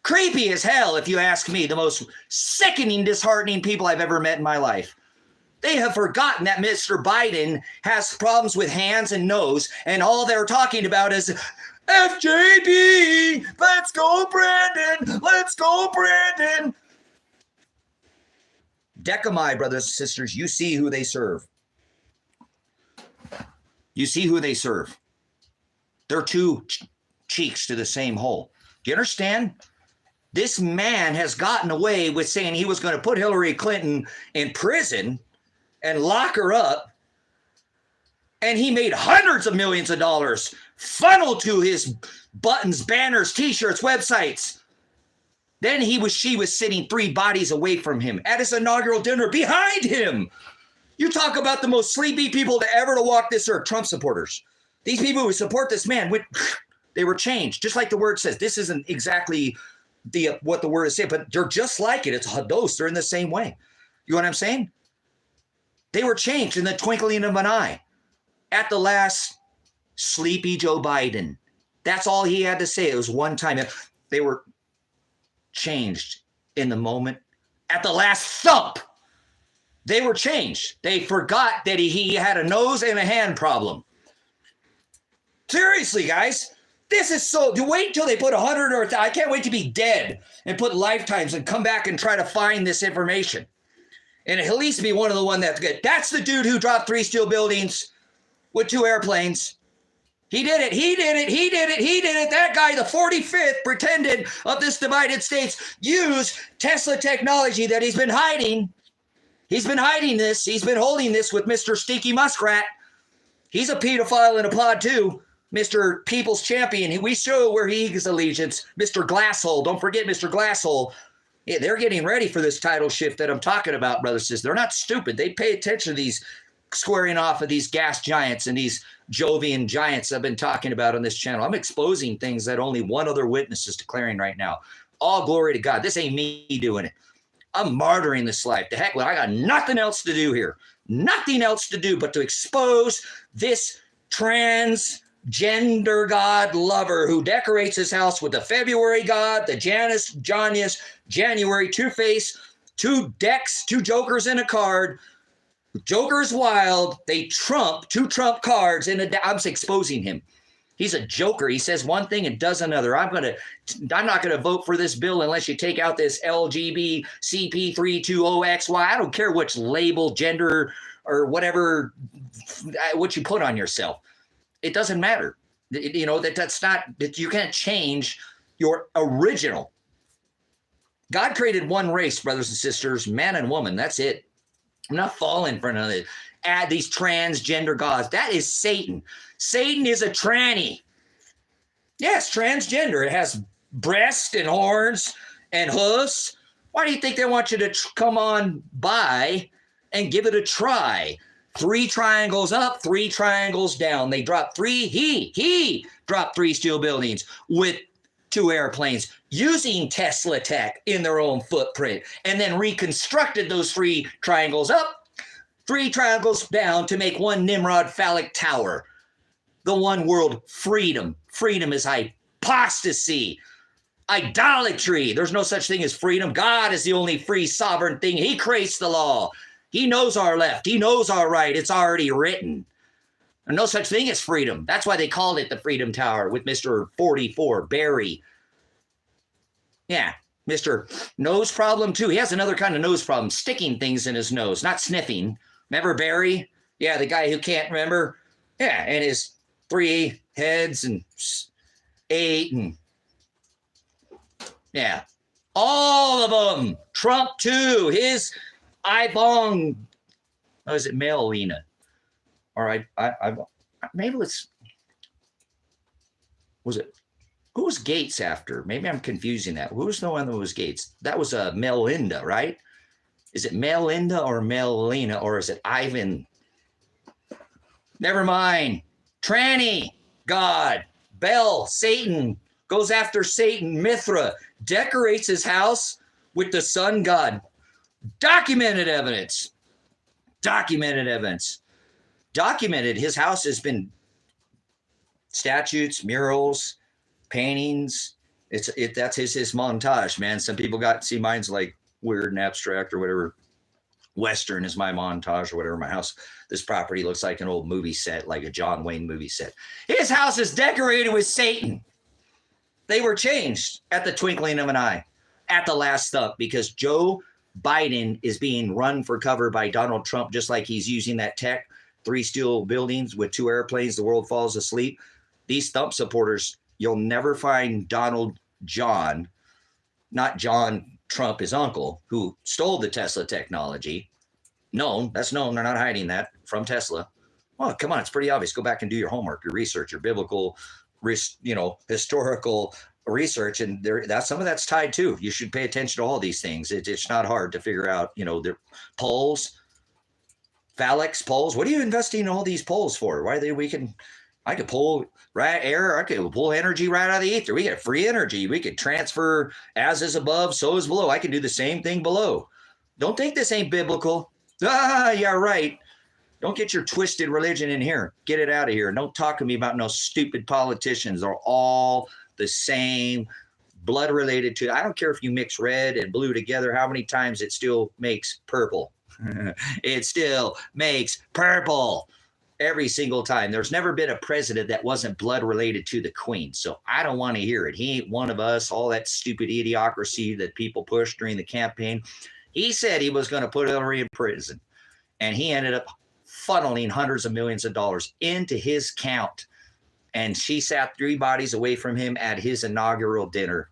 Creepy as hell, if you ask me. The most sickening, disheartening people I've ever met in my life. They have forgotten that Mr. Biden has problems with hands and nose, and all they're talking about is FJB, let's go, Brandon, let's go, Brandon. Decamai, brothers and sisters, you see who they serve. You see who they serve. They're two cheeks to the same hole. Do you understand? This man has gotten away with saying he was going to put Hillary Clinton in prison and lock her up. And he made hundreds of millions of dollars funnel to his buttons, banners, t-shirts, websites. Then she was sitting 3 bodies away from him at his inaugural dinner behind him. You talk about the most sleepy people to ever to walk this earth, Trump supporters. These people who support this man, they were changed, just like the word says. This isn't exactly what the word is saying, but they're just like it. It's hados. They're in the same way. You know what I'm saying? They were changed in the twinkling of an eye. At the last, sleepy Joe Biden. That's all he had to say. It was one time. They were changed in the moment. At the last thump, they were changed. They forgot that he had a nose and a hand problem. Seriously, guys. This is so, you wait until they put 100 or I can't wait to be dead and put lifetimes and come back and try to find this information. And he'll at least be one of the one that's good. That's the dude who dropped 3 steel buildings with 2 airplanes. He did it. He did it. He did it. He did it. That guy, the 45th pretended of this divided states, used Tesla technology that he's been hiding. He's been hiding this. He's been holding this with Mr. Stinky Muskrat. He's a pedophile in a pod too. Mr. People's Champion. We show where he gives allegiance. Mr. Glasshole. Don't forget Mr. Glasshole. Yeah, they're getting ready for this title shift that I'm talking about, brothers and sisters. They're not stupid. They pay attention to these squaring off of these gas giants and these Jovian giants I've been talking about on this channel. I'm exposing things that only one other witness is declaring right now. All glory to God. This ain't me doing it. I'm martyring this life. The heck, I got nothing else to do here. Nothing else to do but to expose this transgender God lover who decorates his house with the February God, the January Two-Face, 2 decks, 2 jokers in a card. Joker's wild. They trump 2 trump cards in I'm exposing him. He's a joker. He says one thing and does another. I'm not gonna vote for this bill unless you take out this LGBTCP320XY. I don't care which label, gender, or whatever what you put on yourself. It doesn't matter. That's not that you can't change your original. God created one race, brothers and sisters, man and woman. That's it. I'm not falling for none of it. Add these transgender gods. That is Satan. Satan is a tranny. Yes, transgender. It has breasts and horns and hooves. Why do you think they want you to come on by and give it a try? 3 triangles up, 3 triangles down. They dropped 3. He dropped 3 steel buildings with 2 airplanes using Tesla tech in their own footprint, and then reconstructed those 3 triangles up, 3 triangles down to make one Nimrod phallic tower. The one world freedom. Freedom is apostasy, idolatry. There's no such thing as freedom. God is the only free sovereign thing. He creates the law. He knows our left. He knows our right. It's already written. There's no such thing as freedom. That's why they called it the Freedom Tower with Mr. 44, Barry. Yeah, Mr. Nose Problem too. He has another kind of nose problem, sticking things in his nose, not sniffing. Remember Barry? Yeah, the guy who can't remember. Yeah, and his 3 heads and 8 and yeah, all of them. Trump too. His iBong. Oh, is it Melina? All right, I maybe let's. Was it? Who was Gates after? Maybe I'm confusing that. Who was the one that was Gates? That was Melinda, right? Is it Melinda or Melina, or is it Ivan? Never mind. Tranny, God, Bel, Satan, goes after Satan. Mithra decorates his house with the sun god. Documented evidence. Documented evidence. Documented. His house has been statues, murals, paintings. That's his montage, man. Some people got see mine's like weird and abstract or whatever. Western is my montage or whatever. My house, this property looks like an old movie set, like a John Wayne movie set. His house is decorated with Satan. They were changed at the twinkling of an eye, at the last thump, because Joe Biden is being run for cover by Donald Trump, just like he's using that tech, 3 steel buildings with 2 airplanes. The world falls asleep. these Thump supporters, you'll never find Donald John, not John Trump, his uncle, who stole the Tesla technology. Known, that's known. They're not hiding that from Tesla. Well, come on, it's pretty obvious. Go back and do your homework, your research, your biblical, historical research, and that some of that's tied too. You should pay attention to all these things. It's not hard to figure out. The polls, phallics polls. What are you investing in all these polls for? Why I could pull air. I could pull energy right out of the ether. We get free energy. We could transfer as is above, so is below. I can do the same thing below. Don't think this ain't biblical. Yeah, right. Don't get your twisted religion in here. Get it out of here. Don't talk to me about no stupid politicians. They're all the same, blood related to. I don't care if you mix red and blue together, how many times it still makes purple. It still makes purple every single time. There's never been a president that wasn't blood related to the queen. So I don't want to hear it. He ain't one of us. All that stupid idiocracy that people pushed during the campaign. He said he was going to put Hillary in prison, and he ended up funneling hundreds of millions of dollars into his account. And she sat 3 bodies away from him at his inaugural dinner.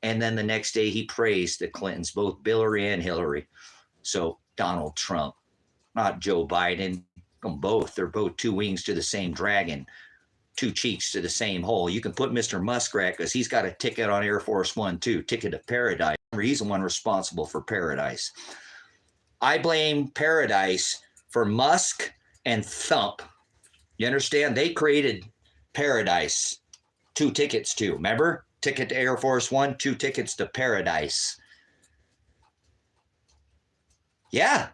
And then the next day he praised the Clintons, both Hillary and Hillary. So Donald Trump, not Joe Biden, them both. They're both 2 wings to the same dragon, 2 cheeks to the same hole. You can put Mr. Muskrat because he's got a ticket on Air Force One too, ticket to paradise. He's the one responsible for paradise. I blame paradise for Musk and Thump. You understand? They created paradise. 2 tickets to, remember? Ticket to Air Force One, 2 tickets to paradise. Yeah.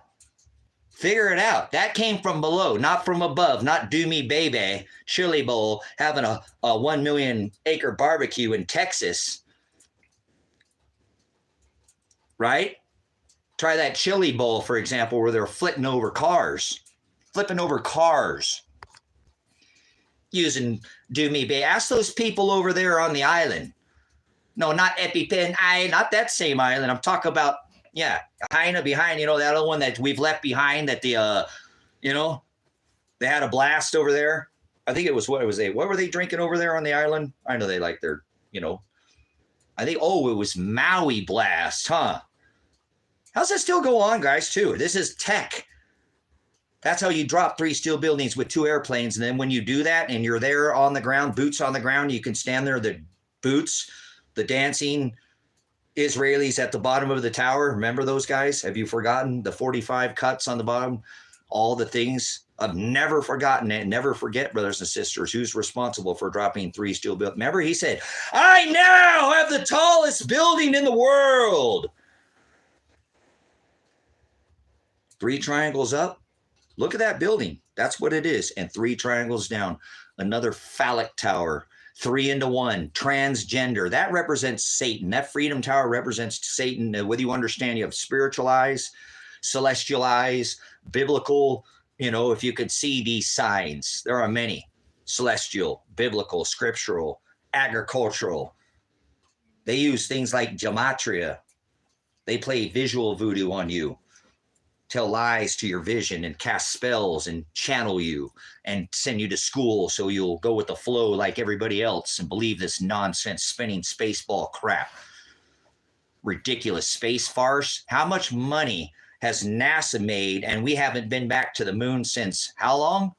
Figure it out. That came from below, not from above, not do me baby, chili bowl, having a 1 million acre barbecue in Texas. Right? Try that chili bowl, for example, where they're flipping over cars. Using do me baby. Ask those people over there on the island. No, not EpiPen, not that same island. I'm talking about, Hyena behind, that other one that we've left behind that they had a blast over there. I think it was, what were they drinking over there on the island? I know they like their, I think, it was Maui Blast, huh? How's that still go on, guys, too? This is tech. That's how you drop 3 steel buildings with 2 airplanes. And then when you do that and you're there on the ground, boots on the ground, you can stand there, the boots, the dancing Israelis at the bottom of the tower. Remember those guys? Have you forgotten the 45 cuts on the bottom? All the things. I've never forgotten it. Never forget, brothers and sisters, who's responsible for dropping 3 steel buildings. Remember, he said, I now have the tallest building in the world. 3 triangles up. Look at that building. That's what it is. And 3 triangles down. Another phallic tower. 3 into 1. Transgender. That represents Satan. That Freedom Tower represents Satan. Whether you understand, you have spiritual eyes, celestial eyes, biblical, if you could see these signs. There are many. Celestial, biblical, scriptural, agricultural. They use things like gematria. They play visual voodoo on you. Tell lies to your vision and cast spells and channel you and send you to school so you'll go with the flow like everybody else and believe this nonsense spinning spaceball crap. Ridiculous space farce. How much money has NASA made and we haven't been back to the moon since how long?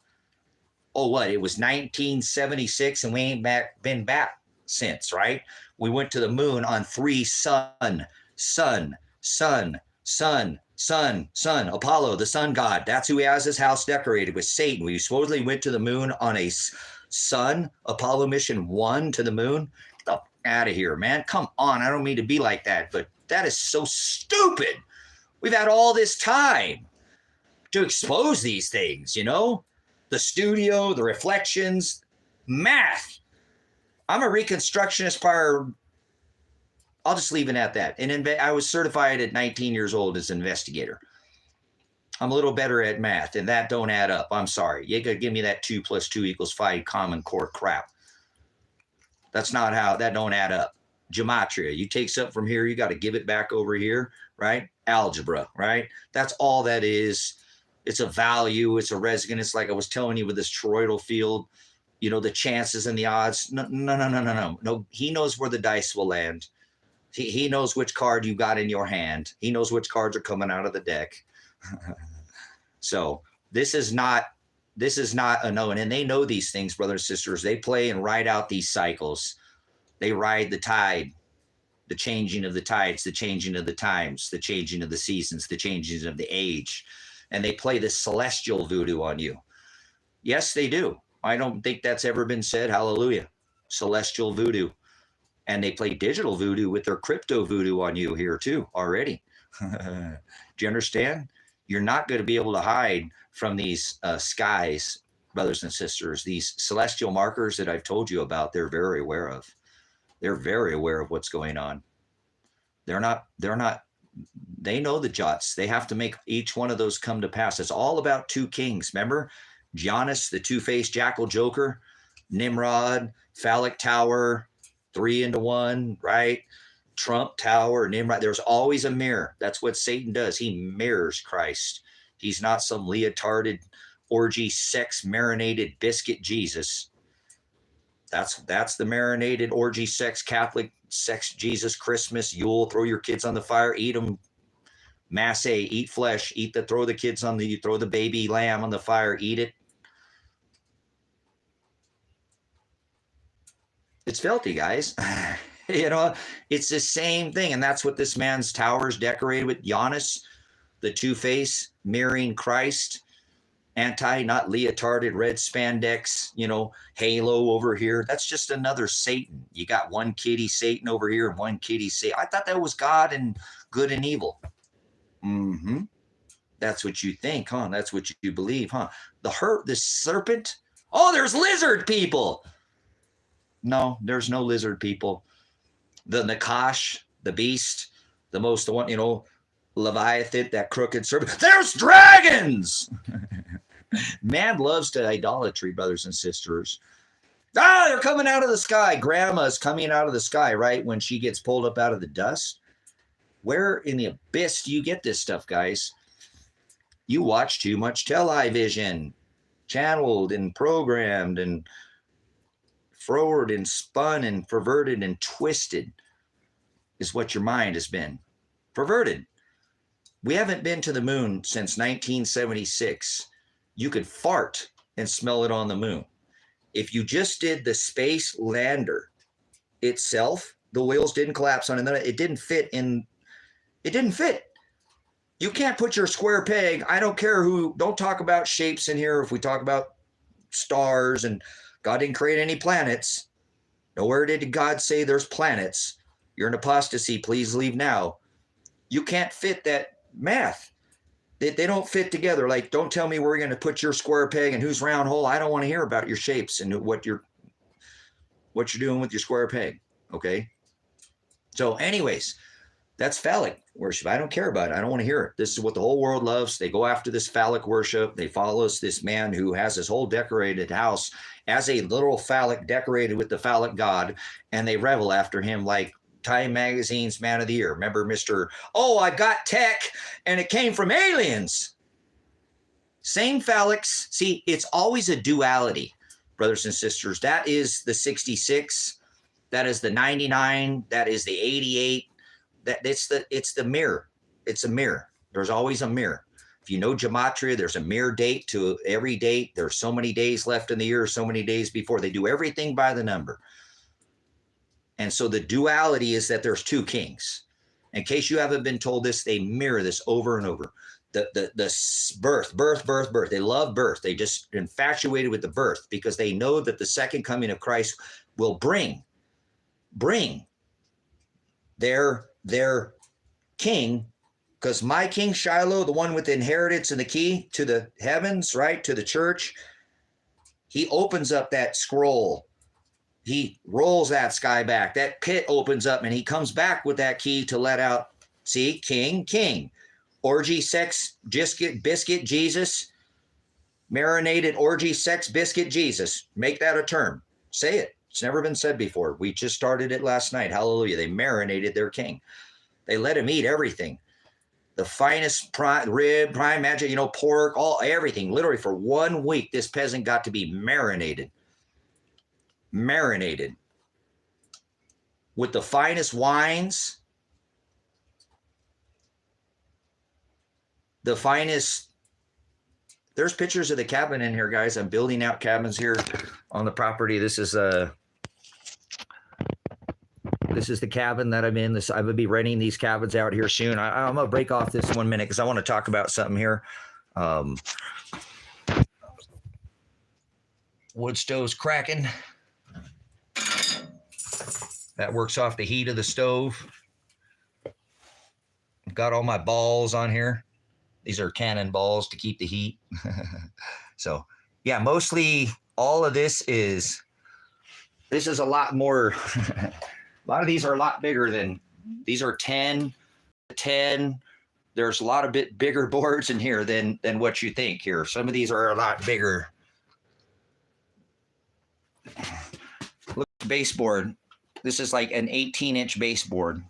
It was 1976 and we ain't been back since, right? We went to the moon on 3 sun, Apollo, the sun god. That's who has his house decorated with Satan. We supposedly went to the moon on a sun, Apollo mission 1 to the moon. Get the f- out of here, man. Come on. I don't mean to be like that, but that is so stupid. We've had all this time to expose these things, the studio, the reflections, math. I'm a reconstructionist prior. I'll just leave it at that. And I was certified at 19 years old as an investigator. I'm a little better at math, and that don't add up. I'm sorry. You could give me that 2 + 2 = 5 common core crap. That's not how, that don't add up. Gematria. You take something from here, you got to give it back over here, right? Algebra, right? That's all that is. It's a value. It's a resonance. Like I was telling you with this toroidal field. the chances and the odds. No, no, no, no, no, no. No, he knows where the dice will land. He knows which card you got in your hand. He knows which cards are coming out of the deck. So this is not a known, and they know these things, brothers and sisters. They play and ride out these cycles. They ride the tide, the changing of the tides, the changing of the times, the changing of the seasons, the changing of the age. And they play this celestial voodoo on you. Yes, they do. I don't think that's ever been said. Hallelujah. Celestial voodoo. And they play digital voodoo with their crypto voodoo on you here too already. Do you understand? You're not going to be able to hide from these skies, brothers and sisters. These celestial markers that I've told you about, they're very aware of. They're very aware of what's going on. They know the jots. They have to make each one of those come to pass. It's all about two kings. Remember? Giannis, the two-faced jackal joker, Nimrod, phallic tower, 3 into 1, right? Trump tower, Nimrod. There's always a mirror. That's what Satan does. He mirrors Christ. He's not some leotarded, orgy, sex, marinated biscuit Jesus. That's the marinated, orgy, sex, Catholic, sex, Jesus, Christmas, Yule, throw your kids on the fire, eat them. Masse, eat flesh, throw the baby lamb on the fire, eat it. It's filthy, guys. It's the same thing. And that's what this man's tower is decorated with. Giannis, the two-face, mirroring Christ, not leotarded, red spandex, halo over here. That's just another Satan. You got one kitty Satan over here and one kitty Satan. I thought that was God and good and evil. Mm-hmm. That's what you think, huh? That's what you believe, huh? The serpent. Oh, there's lizard people. No, there's no lizard people. The Nakash, the beast, the one, Leviathan, that crooked serpent. There's dragons. Man loves to idolatry, brothers and sisters. They're coming out of the sky. Grandma's coming out of the sky, right? When she gets pulled up out of the dust. Where in the abyss do you get this stuff, guys? You watch too much television, channeled and programmed and forward and spun and perverted and twisted is what your mind has been. Perverted. We haven't been to the moon since 1976. You could fart and smell it on the moon. If you just did the space lander itself, the wheels didn't collapse on it. It didn't fit. You can't put your square peg. I don't care don't talk about shapes in here. If we talk about stars and God didn't create any planets. Nowhere did God say there's planets. You're in apostasy. Please leave now. You can't fit that math. They don't fit together. Like, don't tell me where you're going to put your square peg and whose round hole. I don't want to hear about your shapes and what you're doing with your square peg. Okay. So anyways, that's phallic worship. I don't care about it. I don't want to hear it. This is what the whole world loves. They go after this phallic worship. They follow this man who has his whole decorated house as a literal phallic decorated with the phallic God, and they revel after him like Time Magazine's Man of the Year. Remember I got tech and it came from aliens. Same phallics. See, it's always a duality, brothers and sisters. That is the 66. That is the 99. That is the 88. It's the mirror. It's a mirror. There's always a mirror. If you know gematria, there's a mirror date to every date. There's so many days left in the year, so many days before. They do everything by the number. And so the duality is that there's two kings. In case you haven't been told this, they mirror this over and over. The birth. They love birth. They just infatuated with the birth because they know that the second coming of Christ will bring their king, because my king Shiloh, the one with the inheritance and the key to the heavens, right, to the church, he opens up that scroll. He rolls that sky back. That pit opens up and he comes back with that key to let out, see, king, orgy, sex, biscuit, Jesus, marinated orgy, sex, biscuit, Jesus. Make that a term. Say it. It's never been said before. We just started it last night. Hallelujah. They marinated their king. They let him eat everything. The finest rib, prime magic, pork, everything. Literally for 1 week, this peasant got to be marinated. marinated with the finest wines, the finest. There's pictures of the cabin in here, guys. I'm building out cabins here on the property. This is the cabin that I'm in. I will be renting these cabins out here soon. I'm gonna break off this 1 minute because I want to talk about something here. Wood stove's cracking. That works off the heat of the stove. I've got all my balls on here. These are cannon balls to keep the heat. So yeah, mostly all of this is a lot more. A lot of these are a lot bigger than, these are 10. There's a lot of bit bigger boards in here than what you think here. Some of these are a lot bigger. Look at the baseboard. This is like an 18-inch baseboard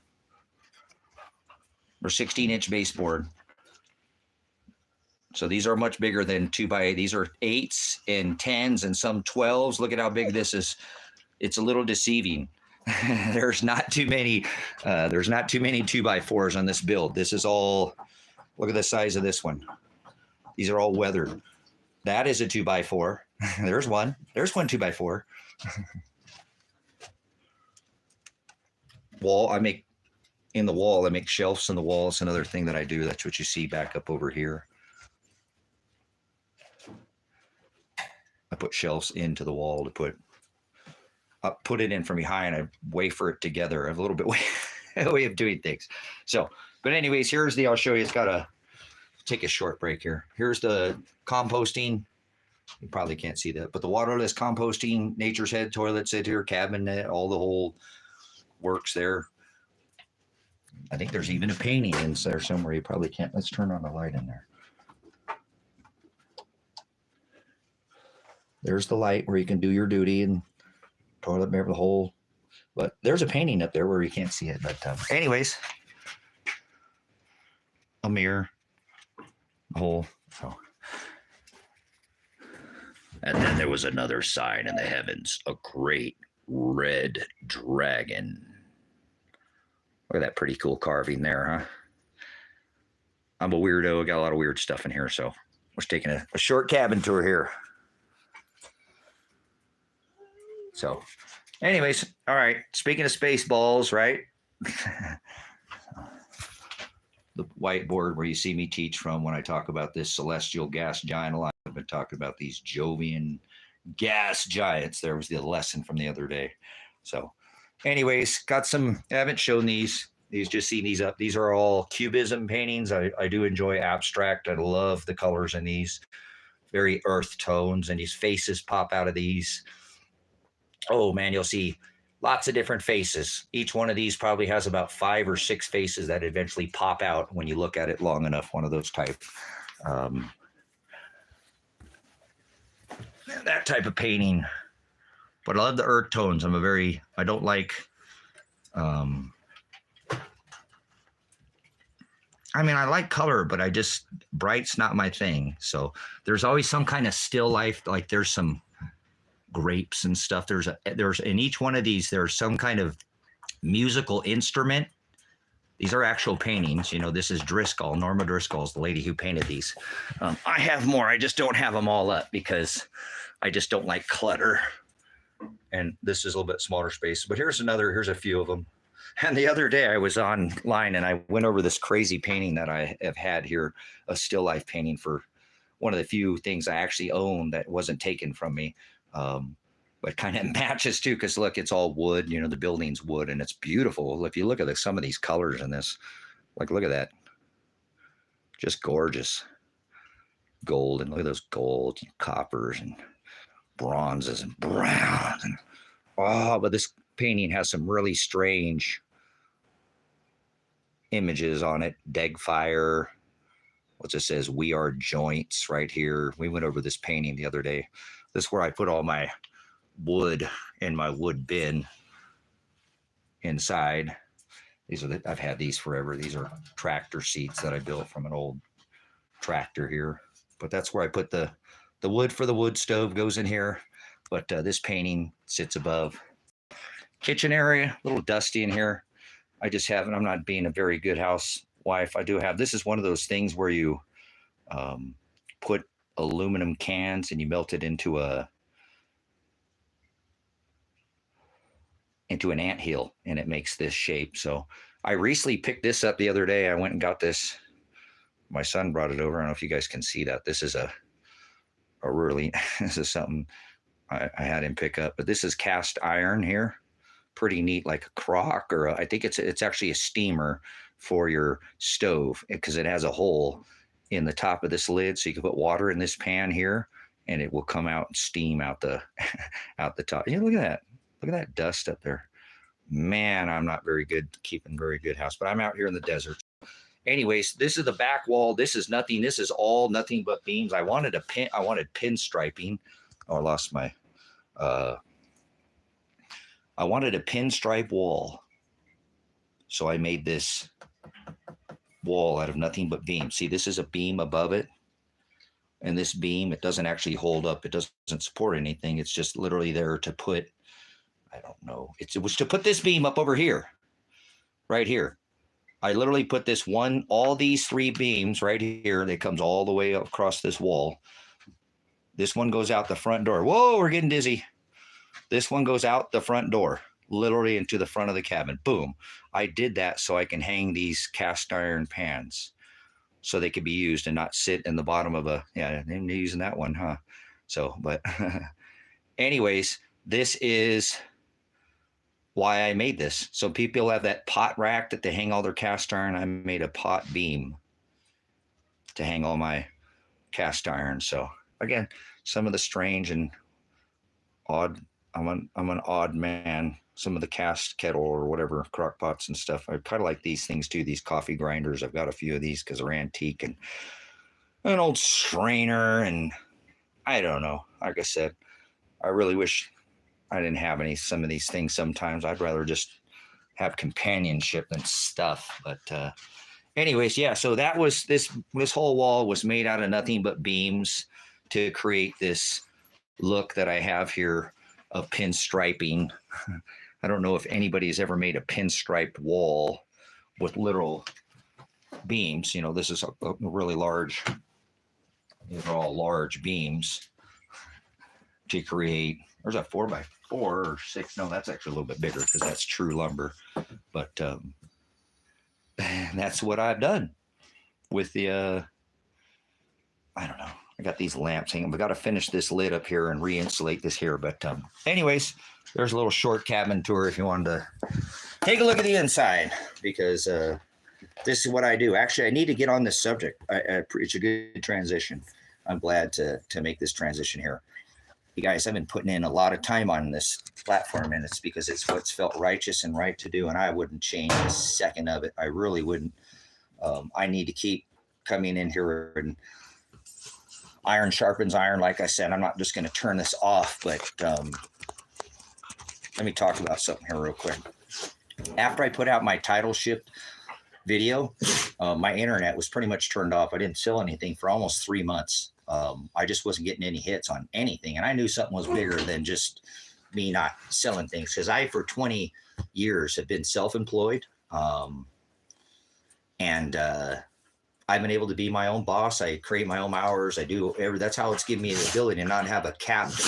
or 16-inch baseboard. So these are much bigger than 2x8. These are 8s and 10s and some 12s. Look at how big this is. It's a little deceiving. There's not too many 2x4s on this build. This is all, look at the size of this one. These are all weathered. That is a 2x4. There's one 2x4. I make shelves in the wall. It's another thing that I do. That's what you see back up over here. I put shelves into the wall to put it in from behind. I wafer it together. I have a little bit way of doing things. So, but anyways, I'll show you. It's got to take a short break here. Here's the composting. You probably can't see that, but the waterless composting, Nature's Head toilet sit here, cabinet, all the whole works there. I think there's even a painting in there somewhere. You probably can't. Let's turn on the light in there. There's the light where you can do your duty and toilet mirror, the whole. But there's a painting up there where you can't see it. But anyways, a mirror, a whole. So. And then there was another sign in the heavens, a great red dragon. Look at that pretty cool carving there, huh? I'm a weirdo. I got a lot of weird stuff in here, so we're taking a short cabin tour here. So, anyways, all right. Speaking of space balls, right? The whiteboard where you see me teach from when I talk about this celestial gas giant a lot. I've been talking about these Jovian gas giants. There was the lesson from the other day. So, anyways, got some. I haven't shown these. Just seen these up. These are all cubism paintings. I do enjoy abstract. I love the colors in these. Very earth tones, and these faces pop out of these. Oh man, you'll see lots of different faces. Each one of these probably has about 5 or 6 faces that eventually pop out when you look at it long enough. One of those type. That type of painting. But I love the earth tones. I don't like, I like color, but bright's not my thing. So there's always some kind of still life. Like there's some grapes and stuff. There's in each one of these, there's some kind of musical instrument. These are actual paintings. You know, this is Driscoll. Norma Driscoll is the lady who painted these. I have more. I just don't have them all up because I just don't like clutter. And this is a little bit smaller space. But here's a few of them. And the other day I was online and I went over this crazy painting that I have had here, a still life painting for one of the few things I actually own that wasn't taken from me. But kind of matches too, because look, it's all wood, you know, the building's wood and it's beautiful. If you look at some of these colors in this, like, look at that. Just gorgeous. Gold, and look at those gold, coppers and bronzes and browns. And, but this painting has some really strange images on it. Deg fire. What it says, we are joints right here. We went over this painting the other day. This is where I put all my wood in my wood bin inside. I've had these forever. These are tractor seats that I built from an old tractor here. But that's where I put the wood for the wood stove goes in here. But this painting sits above. Kitchen area, a little dusty in here. I'm not being a very good housewife. This is one of those things where you put aluminum cans and you melt it into an anthill, and it makes this shape. So I recently picked this up the other day. I went and got this. My son brought it over. I don't know if you guys can see that. This is this is something I had him pick up, but this is cast iron here. Pretty neat, like a crock, or I think it's actually a steamer for your stove, because it has a hole in the top of this lid, so you can put water in this pan here, and it will come out and steam out the top. Yeah, look at that dust up there. Man, I'm not very good keeping very good house, but I'm out here in the desert. Anyways, this is the back wall. This is nothing. This is all nothing but beams. I wanted pinstriping. Oh, I lost my. I wanted a pinstripe wall, so I made this wall out of nothing but beams. See, this is a beam above it, and this beam, it doesn't actually hold up. It doesn't support anything. It's just literally there to put, I don't know. It was to put this beam up over here, right here. I literally put all these 3 beams right here. That comes all the way across this wall. This one goes out the front door. Whoa, we're getting dizzy. This one goes out the front door, literally into the front of the cabin. Boom. I did that so I can hang these cast iron pans so they could be used and not sit in the bottom of they're using that one, huh? So, but anyways, this is why I made this. So people have that pot rack that they hang all their cast iron. I made a pot beam to hang all my cast iron. So again, some of the strange and odd. I'm an odd man. Some of the cast kettle or whatever, crock pots and stuff. I kind of like these things too. These coffee grinders. I've got a few of these because they're antique, and an old strainer, and I don't know. Like I said, I really wish I didn't have some of these things. Sometimes I'd rather just have companionship than stuff. But anyways, yeah. So that was this whole wall was made out of nothing but beams to create this look that I have here of pinstriping. I don't know if anybody's ever made a pinstriped wall with literal beams. You know, this is a really large, these are all large beams to create. There's a 4x4 or 6. No, that's actually a little bit bigger because that's true lumber. But that's what I've done with the, I don't know. I got these lamps hanging. We got to finish this lid up here and re-insulate this here. But anyways, there's a little short cabin tour if you wanted to take a look at the inside, because this is what I do. Actually, I need to get on this subject. It's a good transition. I'm glad to make this transition here. You guys, I've been putting in a lot of time on this platform, and it's because it's what's felt righteous and right to do, and I wouldn't change a second of it. I really wouldn't. I need to keep coming in here, and iron sharpens iron. Like I said, I'm not just going to turn this off, but let me talk about something here real quick. After I put out my title shift video, my internet was pretty much turned off. I didn't sell anything for almost 3 months. I just wasn't getting any hits on anything. And I knew something was bigger than just me not selling things, because I, for 20 years, have been self-employed. And I've been able to be my own boss. I create my own hours. I do whatever. That's how it's given me the ability to not have a capped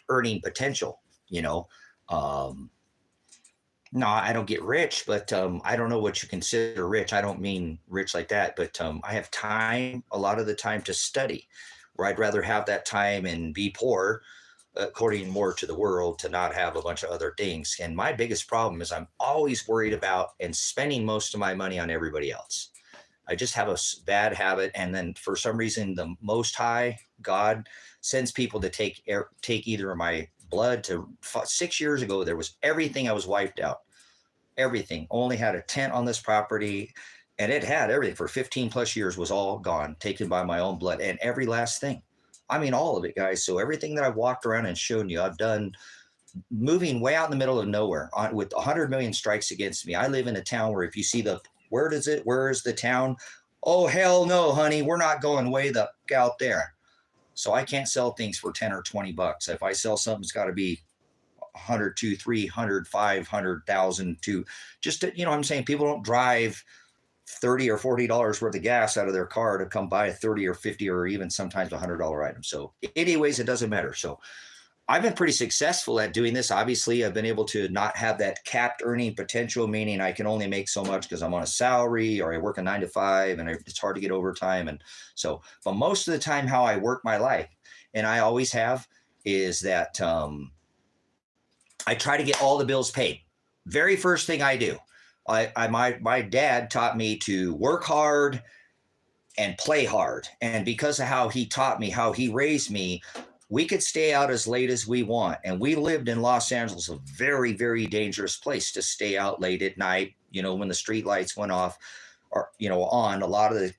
earning potential, you know. No, I don't get rich, but I don't know what you consider rich. I don't mean rich like that, but I have time, a lot of the time, to study, where I'd rather have that time and be poor, according more to the world, to not have a bunch of other things. And my biggest problem is I'm always worried about and spending most of my money on everybody else. I just have a bad habit. And then for some reason, the Most High, God, sends people to take either of my blood. 6 years ago, there was everything. I was wiped out. Everything. Only had a tent on this property, and it had everything for 15 plus years, was all gone, taken by my own blood, and every last thing. I mean, all of it, guys. So everything that I've walked around and shown you, I've done moving way out in the middle of nowhere with 100 million strikes against me. I live in a town where if you see where is the town? Oh, hell no, honey. We're not going way out there. So I can't sell things for 10 or 20 bucks. If I sell something, it's got to be 100 to 300, 500,000 to just to, you know what I'm saying? People don't drive $30 or $40 worth of gas out of their car to come buy a 30 or 50 or even sometimes $100 item. So anyways, it doesn't matter. So I've been pretty successful at doing this. Obviously, I've been able to not have that capped earning potential, meaning I can only make so much because I'm on a salary or I work a 9 to 5 and it's hard to get overtime. And so, but most of the time, how I work my life, and I always have, is that I try to get all the bills paid. Very first thing I do. My dad taught me to work hard and play hard. And because of how he taught me, how he raised me, we could stay out as late as we want. And we lived in Los Angeles, a very, very dangerous place to stay out late at night, you know, when the street lights went off or, you know, on. A lot of the,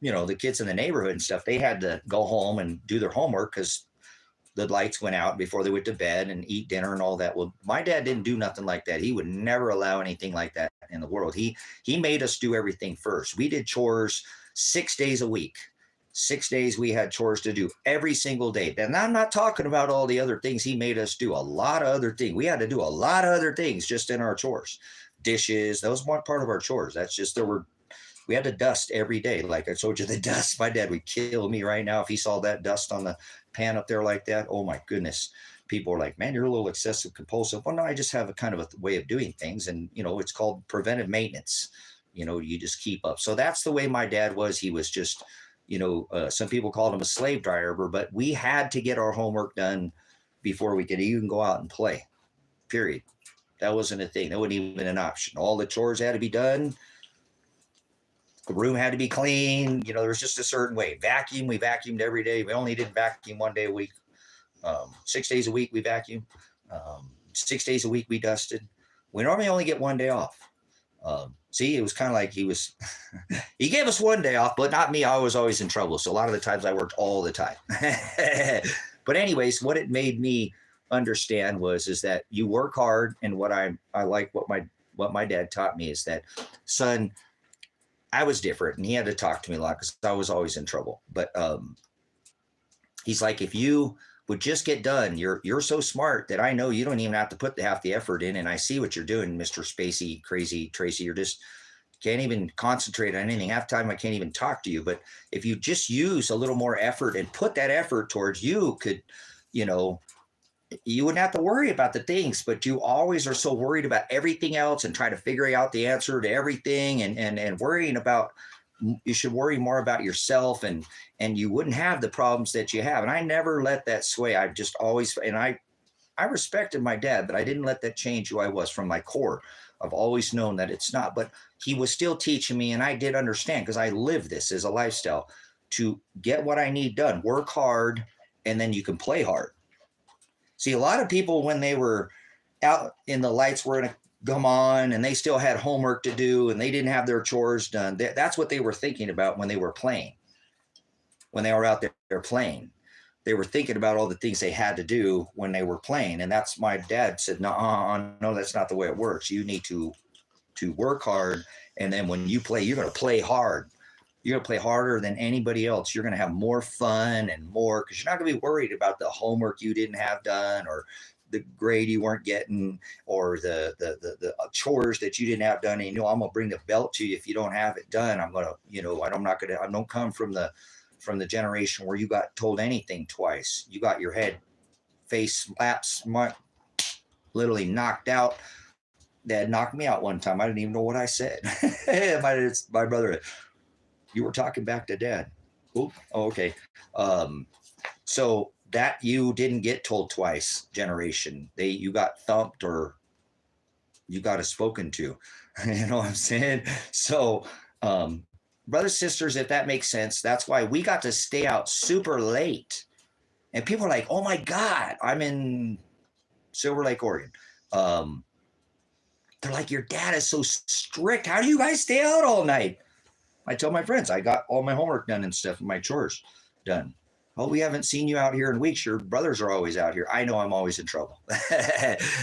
you know, the kids in the neighborhood and stuff, they had to go home and do their homework because the lights went out before they went to bed and eat dinner and all that. Well, my dad didn't do nothing like that. He would never allow anything like that in the world. He made us do everything first. We did chores 6 days a week. 6 days we had chores to do every single day. And I'm not talking about all the other things he made us do. A lot of other things. We had to do a lot of other things just in our chores. Dishes, that was one part of our chores. That's just, we had to dust every day. Like I told you, the dust, my dad would kill me right now if he saw that dust on the pan up there like that. Oh my goodness. People are like, man, you're a little excessive compulsive. Well, no, I just have a kind of a way of doing things. And, you know, it's called preventive maintenance. You know, you just keep up. So that's the way my dad was. He was just, you know, some people called him a slave driver, but we had to get our homework done before we could even go out and play, period. That wasn't a thing. That wasn't even an option. All the chores had to be done. The room had to be clean. You know, there was just a certain way. Vacuum, we vacuumed every day. We only did vacuum 1 day a week. 6 days a week we vacuumed. 6 days a week we dusted. We normally only get 1 day off. See, it was kind of like he gave us 1 day off, but not me. I was always in trouble. So a lot of the times I worked all the time. But anyways, what it made me understand is that you work hard. And what I like, what my dad taught me is that, son, I was different and he had to talk to me a lot because I was always in trouble. But he's like, if you would just get done, you're so smart that I know you don't even have to put half the effort in. And I see what you're doing, Mr. Spacey, crazy Tracy. You're just can't even concentrate on anything. Half the time I can't even talk to you. But if you just use a little more effort and put that effort towards, you could, you know, you wouldn't have to worry about the things, but you always are so worried about everything else and try to figure out the answer to everything and worrying about, you should worry more about yourself and you wouldn't have the problems that you have. And I never let that sway. I just always, and I respected my dad, but I didn't let that change who I was from my core. I've always known that it's not, but he was still teaching me. And I did understand because I live this as a lifestyle to get what I need done, work hard, and then you can play hard. See, a lot of people, when they were out in the lights were going to come on and they still had homework to do and they didn't have their chores done. That's what they were thinking about when they were playing. When they were out there playing, they were thinking about all the things they had to do when they were playing. And that's, my dad said, no, that's not the way it works. You need to work hard. And then when you play, you're going to play hard. You're going to play harder than anybody else. You're going to have more fun and more, because you're not going to be worried about the homework you didn't have done or the grade you weren't getting or the chores that you didn't have done. And, you know, I'm going to bring the belt to you if you don't have it done. I'm going to, you know, I don't come from the generation where you got told anything twice. You got your head, face slapped, literally knocked out. Dad knocked me out one time. I didn't even know what I said. my brother, you were talking back to Dad. Oh, okay. So that you didn't get told twice generation. You got thumped or you got spoken to. You know what I'm saying? So, brothers, sisters, if that makes sense, that's why we got to stay out super late. And people are like, oh my God, I'm in Silver Lake, Oregon. They're like, your dad is so strict. How do you guys stay out all night? I tell my friends, I got all my homework done and stuff and my chores done. Oh, we haven't seen you out here in weeks. Your brothers are always out here. I know I'm always in trouble.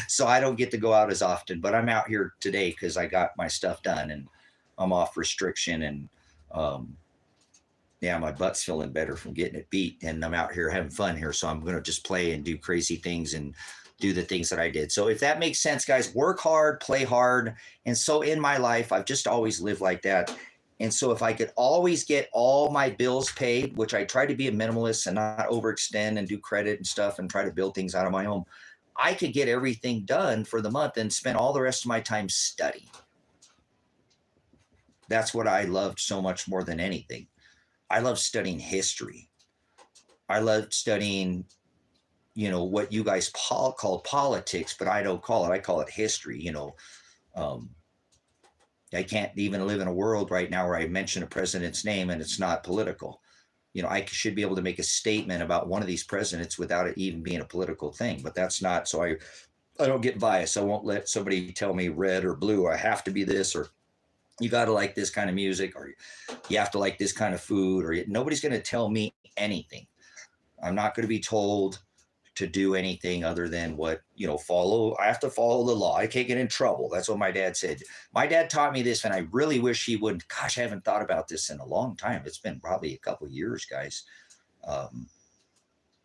So I don't get to go out as often, but I'm out here today because I got my stuff done and I'm off restriction. And Yeah, my butt's feeling better from getting it beat, and I'm out here having fun here. So I'm going to just play and do crazy things and do the things that I did. So if that makes sense, guys, work hard, play hard. And so in my life, I've just always lived like that. And so if I could always get all my bills paid, which I try to be a minimalist and not overextend and do credit and stuff and try to build things out of my own, I could get everything done for the month and spend all the rest of my time studying. That's what I loved so much more than anything. I love studying history. I love studying, what you guys call politics, but I don't call it. I call it history. I can't even live in a world right now where I mention a president's name and it's not political. I should be able to make a statement about one of these presidents without it even being a political thing, but that's not. So I don't get biased. I won't let somebody tell me red or blue, or I have to be this, or you got to like this kind of music, or you have to like this kind of food, or nobody's going to tell me anything. I'm not going to be told to do anything other than what, I have to follow the law. I can't get in trouble. That's what my dad said. My dad taught me this, and I really wish he wouldn't. Gosh, I haven't thought about this in a long time. It's been probably a couple of years, guys,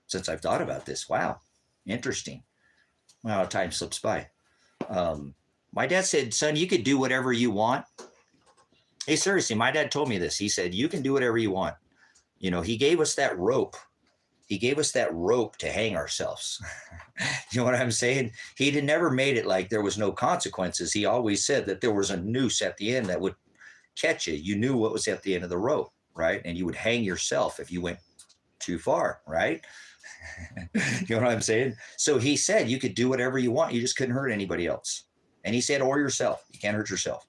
since I've thought about this. Wow. Interesting. Well, time slips by. My dad said, son, you could do whatever you want. Hey, seriously, my dad told me this. He said, you can do whatever you want. He gave us that rope. He gave us that rope to hang ourselves. You know what I'm saying? He never made it like there was no consequences. He always said that there was a noose at the end that would catch you. You knew what was at the end of the rope, right? And you would hang yourself if you went too far, right? You know what I'm saying? So he said you could do whatever you want. You just couldn't hurt anybody else. And he said, or yourself. You can't hurt yourself.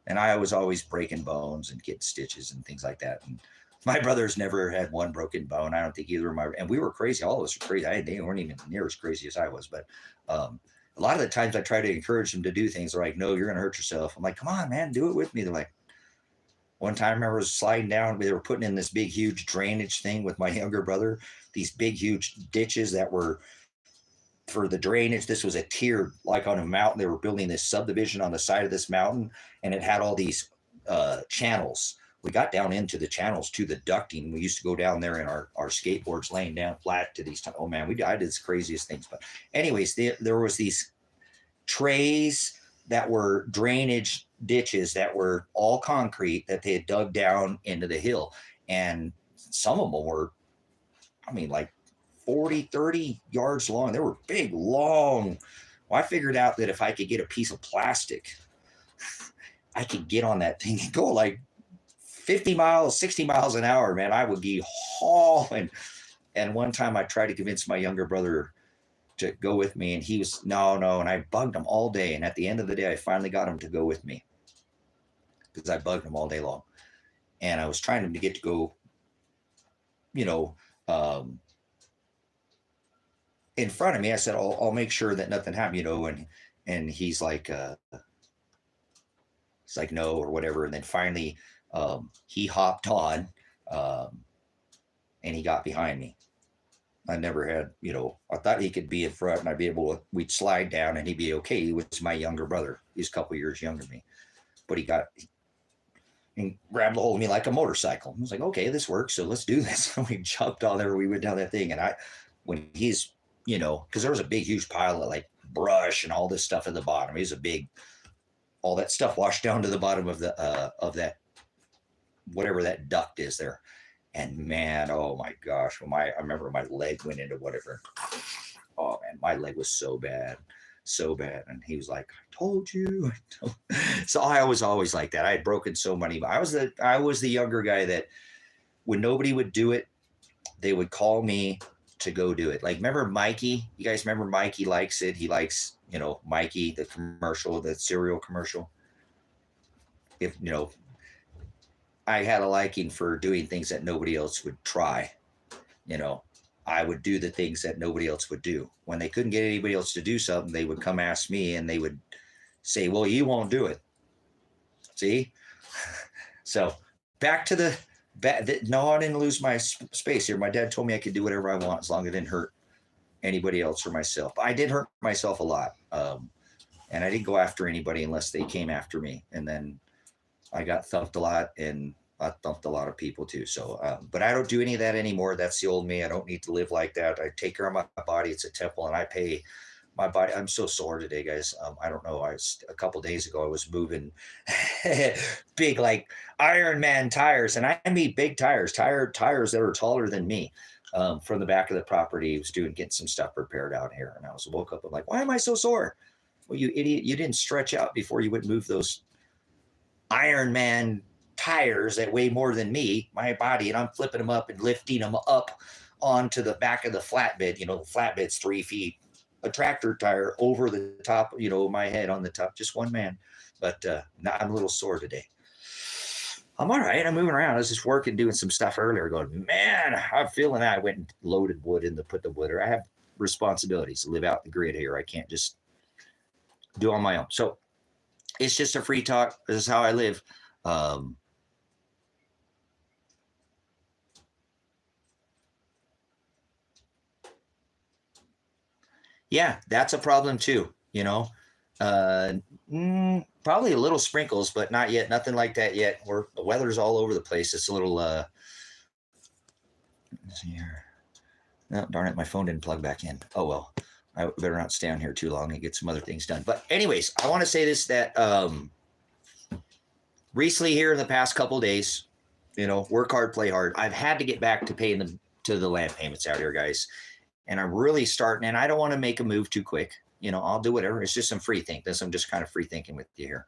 And I was always breaking bones and getting stitches and things like that. And my brothers never had one broken bone. I don't think either of and we were crazy. All of us were crazy. They weren't even near as crazy as I was. But a lot of the times I try to encourage them to do things. They're like, no, you're going to hurt yourself. I'm like, come on, man, do it with me. They're like, one time I remember I was sliding down. They were putting in this big, huge drainage thing with my younger brother, these big, huge ditches that were for the drainage. This was a tier, like on a mountain. They were building this subdivision on the side of this mountain, and it had all these channels. We got down into the channels to the ducting. We used to go down there in our skateboards laying down flat to these. Oh man, I did the craziest things. But anyways, there was these trays that were drainage ditches that were all concrete that they had dug down into the hill. And some of them were, like 40, 30 yards long. They were big, long. Well, I figured out that if I could get a piece of plastic, I could get on that thing and go like 50 miles, 60 miles an hour, man. I would be hauling. And one time I tried to convince my younger brother to go with me, and he was, no. And I bugged him all day. And at the end of the day, I finally got him to go with me because I bugged him all day long. And I was trying him to get to go, in front of me. I said, I'll make sure that nothing happened, and he's like, no, or whatever. And then finally, he hopped on, and he got behind me. I never had, I thought he could be in front and I'd be able to, we'd slide down and he'd be okay. He was my younger brother. He's a couple years younger than me, but he grabbed a hold of me like a motorcycle. I was like, okay, this works. So let's do this. And we jumped on there. We went down that thing. And when he's, cause there was a big, huge pile of like brush and all this stuff at the bottom. He's all that stuff washed down to the bottom of that, whatever that duct is there. And man, oh my gosh, I remember my leg went into whatever. Oh man, my leg was so bad. And he was like, I told you. So I was always like that. I had broken so many, but I was the younger guy that when nobody would do it, they would call me to go do it. Like, remember Mikey? You guys remember Mikey likes it? He likes, Mikey, the commercial, the cereal commercial. If, I had a liking for doing things that nobody else would try. I would do the things that nobody else would do. When they couldn't get anybody else to do something, they would come ask me and they would say, well, you won't do it. See? So back to no, I didn't lose my space here. My dad told me I could do whatever I want as long as it didn't hurt anybody else or myself. I did hurt myself a lot. And I didn't go after anybody unless they came after me. And then I got thumped a lot, and I thumped a lot of people too. So, but I don't do any of that anymore. That's the old me. I don't need to live like that. I take care of my body. It's a temple, and I pay my body. I'm so sore today, guys. I don't know. A couple days ago, I was moving big, like Iron Man tires, and I mean big tires that are taller than me. From the back of the property, I was getting some stuff prepared out here, and I woke up. I'm like, why am I so sore? Well, you idiot! You didn't stretch out before you would move those Iron Man tires that weigh more than me, my body, and I'm flipping them up and lifting them up onto the back of the flatbed. The flatbed's 3 feet. A tractor tire over the top, my head on the top, just one man. But now I'm a little sore today. I'm all right. I'm moving around. I was just working, doing some stuff earlier, going, man, I'm feeling that. I went and loaded wood in to put the wood. I have responsibilities to live out the grid here. I can't just do on my own. So it's just a free talk. This is how I live. Yeah, that's a problem too. Probably a little sprinkles, but not yet. Nothing like that yet. The weather's all over the place. It's a little. Let's see here. No, darn it, my phone didn't plug back in. Oh well, I better not stay on here too long and get some other things done. But anyways, I want to say this, that recently here in the past couple of days, work hard, play hard. I've had to get back to paying the land payments out here, guys. And I'm really starting, and I don't want to make a move too quick. I'll do whatever. It's just some free thinking. I'm just kind of free thinking with you here.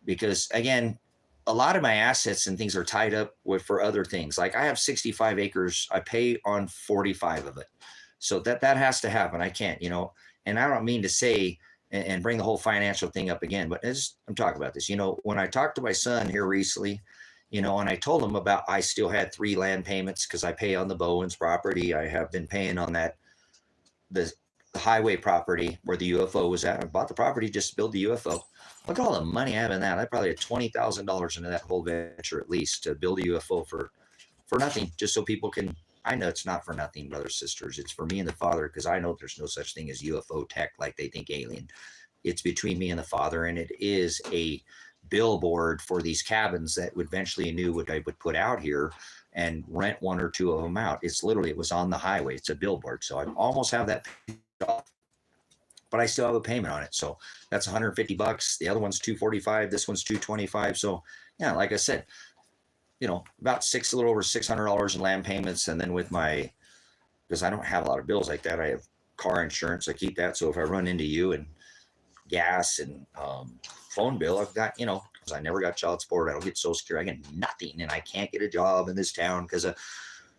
Because again, a lot of my assets and things are tied up for other things. Like I have 65 acres. I pay on 45 of it. So that has to happen. I can't, and I don't mean to say and bring the whole financial thing up again, but I'm talking about this. When I talked to my son here recently, and I told him about, I still had 3 land payments because I pay on the Bowens property. I have been paying on the highway property where the UFO was at. I bought the property just to build the UFO. Look at all the money I have in that. I probably had $20,000 into that whole venture at least to build a UFO for nothing, just so people can. I know it's not for nothing, brothers, sisters. It's for me and the Father, because I know there's no such thing as UFO tech like they think alien. It's between me and the Father, and it is a billboard for these cabins that would eventually knew what I would put out here and rent 1 or 2 of them out. It was on the highway. It's a billboard. So I almost have that paid off, but I still have a payment on it. So that's $150. The other one's $245. This one's $225. So yeah, like I said, about a little over $600 in land payments. And then because I don't have a lot of bills like that, I have car insurance. I keep that. So if I run into you and gas and phone bill, I've got, because I never got child support. I don't get Social Security. I get nothing, and I can't get a job in this town because of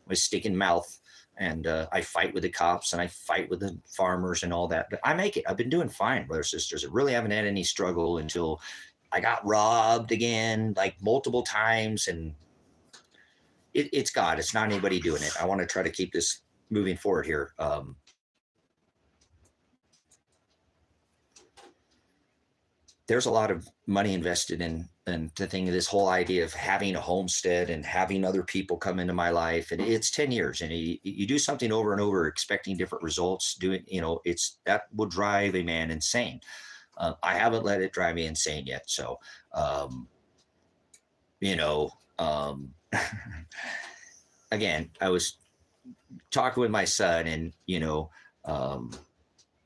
my stinking mouth. And I fight with the cops and I fight with the farmers and all that. But I make it. I've been doing fine, brothers and sisters. I really haven't had any struggle until I got robbed again, like multiple times. And it's God. It's not anybody doing it. I want to try to keep this moving forward here. There's a lot of money invested in the thing, this whole idea of having a homestead and having other people come into my life. And it's 10 years, and you do something over and over, expecting different results, that will drive a man insane. I haven't let it drive me insane yet. So, again, I was talking with my son, and,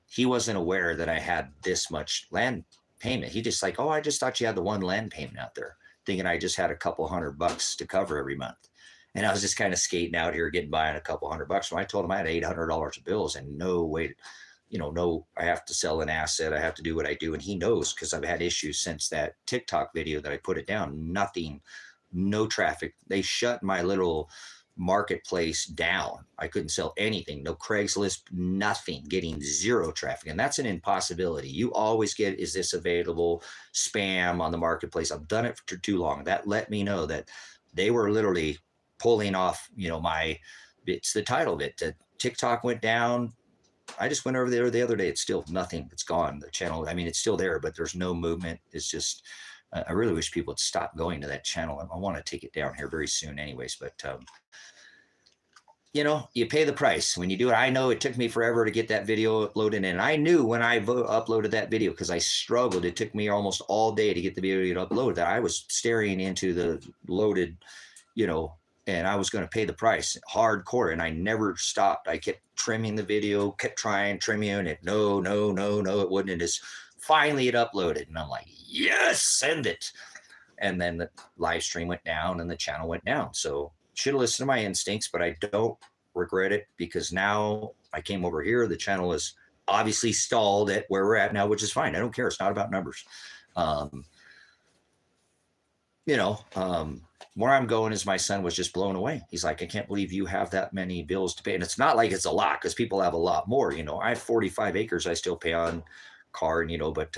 he wasn't aware that I had this much land payment. He just like, oh, I just thought you had the one land payment out there, thinking I just had a couple $100 to cover every month. And I was just kind of skating out here, getting by on a couple $100. When I told him I had $800 of bills, and no way, I have to sell an asset. I have to do what I do. And he knows, because I've had issues since that TikTok video that I put it down. Nothing, no traffic. They shut my little marketplace down. I couldn't sell anything, no Craigslist, nothing, getting 0 traffic. And that's an impossibility. You always get, is this available, spam on the marketplace. I've done it for too long. That let me know that they were literally pulling off, it's the title of it. TikTok went down. I just went over there the other day. It's still nothing. It's gone. The channel, it's still there, but there's no movement. It's just, I really wish people would stop going to that channel. I want to take it down here very soon anyways, but you pay the price when you do it. I know it took me forever to get that video uploaded, and I knew when I uploaded that video, because I struggled. It took me almost all day to get the video uploaded, that I was staring into the loaded and I was going to pay the price hardcore, and I never stopped. I kept trimming the video, kept trying, trimming it. No, it wouldn't. And just finally it uploaded, and I'm like, yes, send it. And then the live stream went down and the channel went down. So should have listened to my instincts, but I don't regret it, because now I came over here. The channel is obviously stalled at where we're at now, which is fine. I don't care. It's not about numbers. Where I'm going is my son was just blown away. He's like, I can't believe you have that many bills to pay. And it's not like it's a lot, because people have a lot more. I have 45 acres I still pay on car, but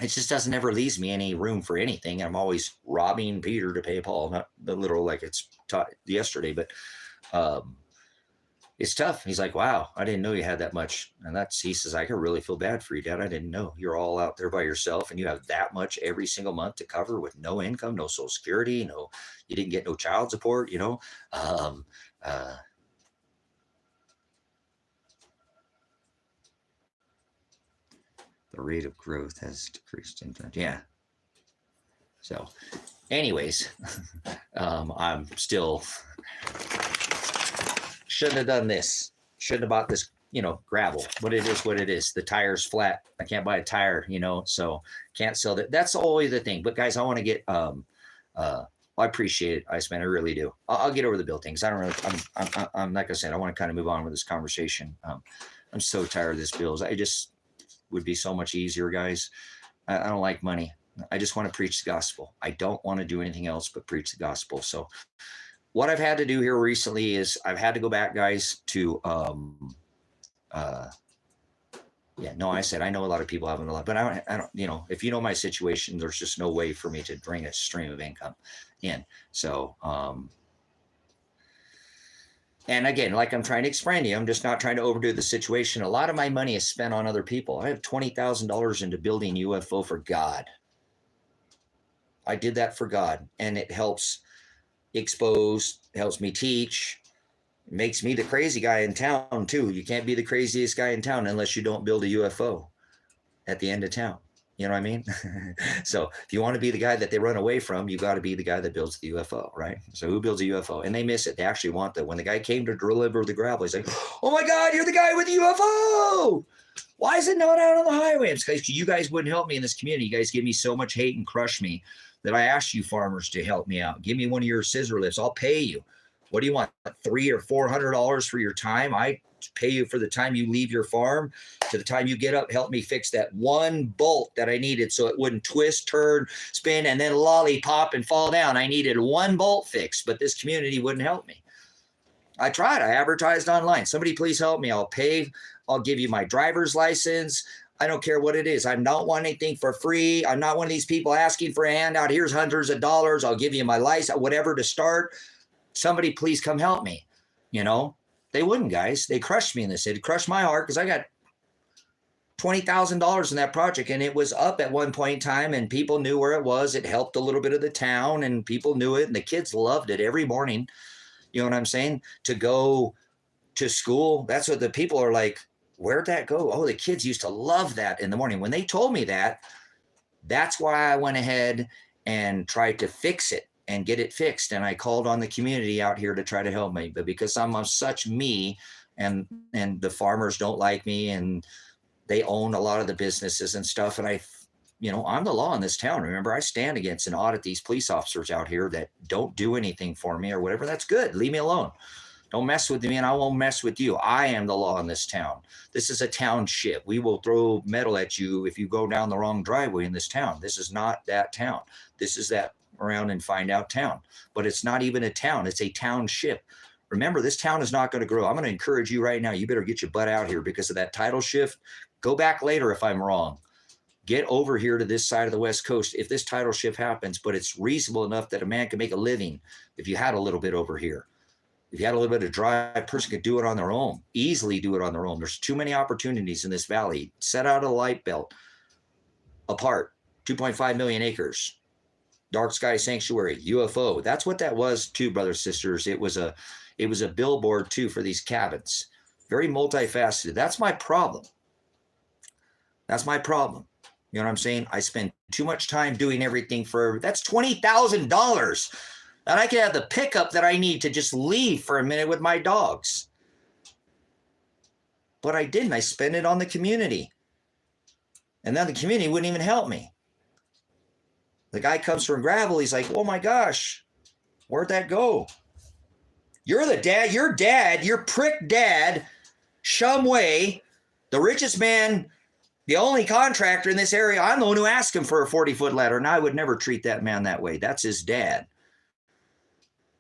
it just doesn't ever leaves me any room for anything. I'm always robbing Peter to pay Paul, not the literal like it's taught yesterday, but it's tough. He's like, wow, I didn't know you had that much. And he says, I can really feel bad for you, Dad. I didn't know you're all out there by yourself and you have that much every single month to cover with no income, no Social Security, you didn't get no child support, The rate of growth has decreased in time. Yeah. So anyways, I'm still shouldn't have done this. Shouldn't have bought this, gravel. But it is what it is. The tire's flat. I can't buy a tire, so can't sell that. That's always the thing. But guys, I want to get, I appreciate it. I really do. I'll get over the bill things. I don't really, I'm like I said, I want to kind of move on with this conversation. I'm so tired of this bills. I just would be so much easier, guys. I don't like money. I just want to preach the gospel. I don't want to do anything else but preach the gospel. So what I've had to do here recently is I've had to go back, guys, to, I said, I know a lot of people haven't a lot, but I don't, if you know my situation, there's just no way for me to bring a stream of income in. So, and again, like I'm trying to explain to you, I'm just not trying to overdo the situation. A lot of my money is spent on other people. I have $20,000 into building UFO for God. I did that for God, and it helps expose, helps me teach, makes me the crazy guy in town too. You can't be the craziest guy in town unless you don't build a UFO at the end of town. You know what I mean? So if you want to be the guy that they run away from, you got to be the guy that builds the UFO, right? So who builds a UFO? And they miss it. They actually want that. When the guy came to deliver the gravel, he's like, oh my God, you're the guy with the UFO. Why is it not out on the highway? It's because you guys wouldn't help me in this community. You guys give me so much hate and crush me that I asked you farmers to help me out. Give me one of your scissor lifts. I'll pay you. What do you want? $300 or $400 for your time? I pay you for the time you leave your farm to the time you get up. Help me fix that one bolt that I needed so it wouldn't twist, turn, spin, and then lollipop and fall down. I needed one bolt fixed, but this community wouldn't help me. I tried. I advertised online. Somebody please help me. I'll pay. I'll give you my driver's license. I don't care what it is. I don't want anything for free. I'm not one of these people asking for a handout. Here's hundreds of dollars. I'll give you my license, whatever to start. Somebody please come help me. They wouldn't, guys. They crushed me in this. It crushed my heart because I got $20,000 in that project, and it was up at one point in time, and people knew where it was. It helped a little bit of the town, and people knew it, and the kids loved it every morning. You know what I'm saying? To go to school. That's what the people are like. Where'd that go? Oh, the kids used to love that in the morning. When they told me that, that's why I went ahead and tried to fix it and get it fixed. And I called on the community out here to try to help me. But because I'm such me, and the farmers don't like me, and they own a lot of the businesses and stuff, and I'm the law in this town. Remember, I stand against and audit these police officers out here that don't do anything for me or whatever. That's good. Leave me alone. Don't mess with me, and I won't mess with you. I am the law in this town. This is a township. We will throw metal at you if you go down the wrong driveway in this town. This is not that town. This is that around and find out town. But it's not even a town. It's a township. Remember, this town is not going to grow. I'm going to encourage you right now. You better get your butt out here because of that title shift. Go back later if I'm wrong. Get over here to this side of the West Coast if this title shift happens, but it's reasonable enough that a man can make a living if you had a little bit over here. If you had a little bit of drive, a person could do it on their own, easily do it on their own. There's too many opportunities in this valley. Set out a light belt apart, 2.5 million acres, dark sky sanctuary, UFO. That's what that was too, brothers, sisters. It was a billboard too for these cabins. Very multifaceted. That's my problem. That's my problem. You know what I'm saying? I spend too much time doing everything that's $20,000. And I could have the pickup that I need to just leave for a minute with my dogs. But I didn't. I spent it on the community. And then the community wouldn't even help me. The guy comes from gravel. He's like, oh my gosh, where'd that go? You're the dad, your prick dad, Shumway, the richest man, the only contractor in this area. I'm the one who asked him for a 40-foot ladder, and I would never treat that man that way. That's his dad,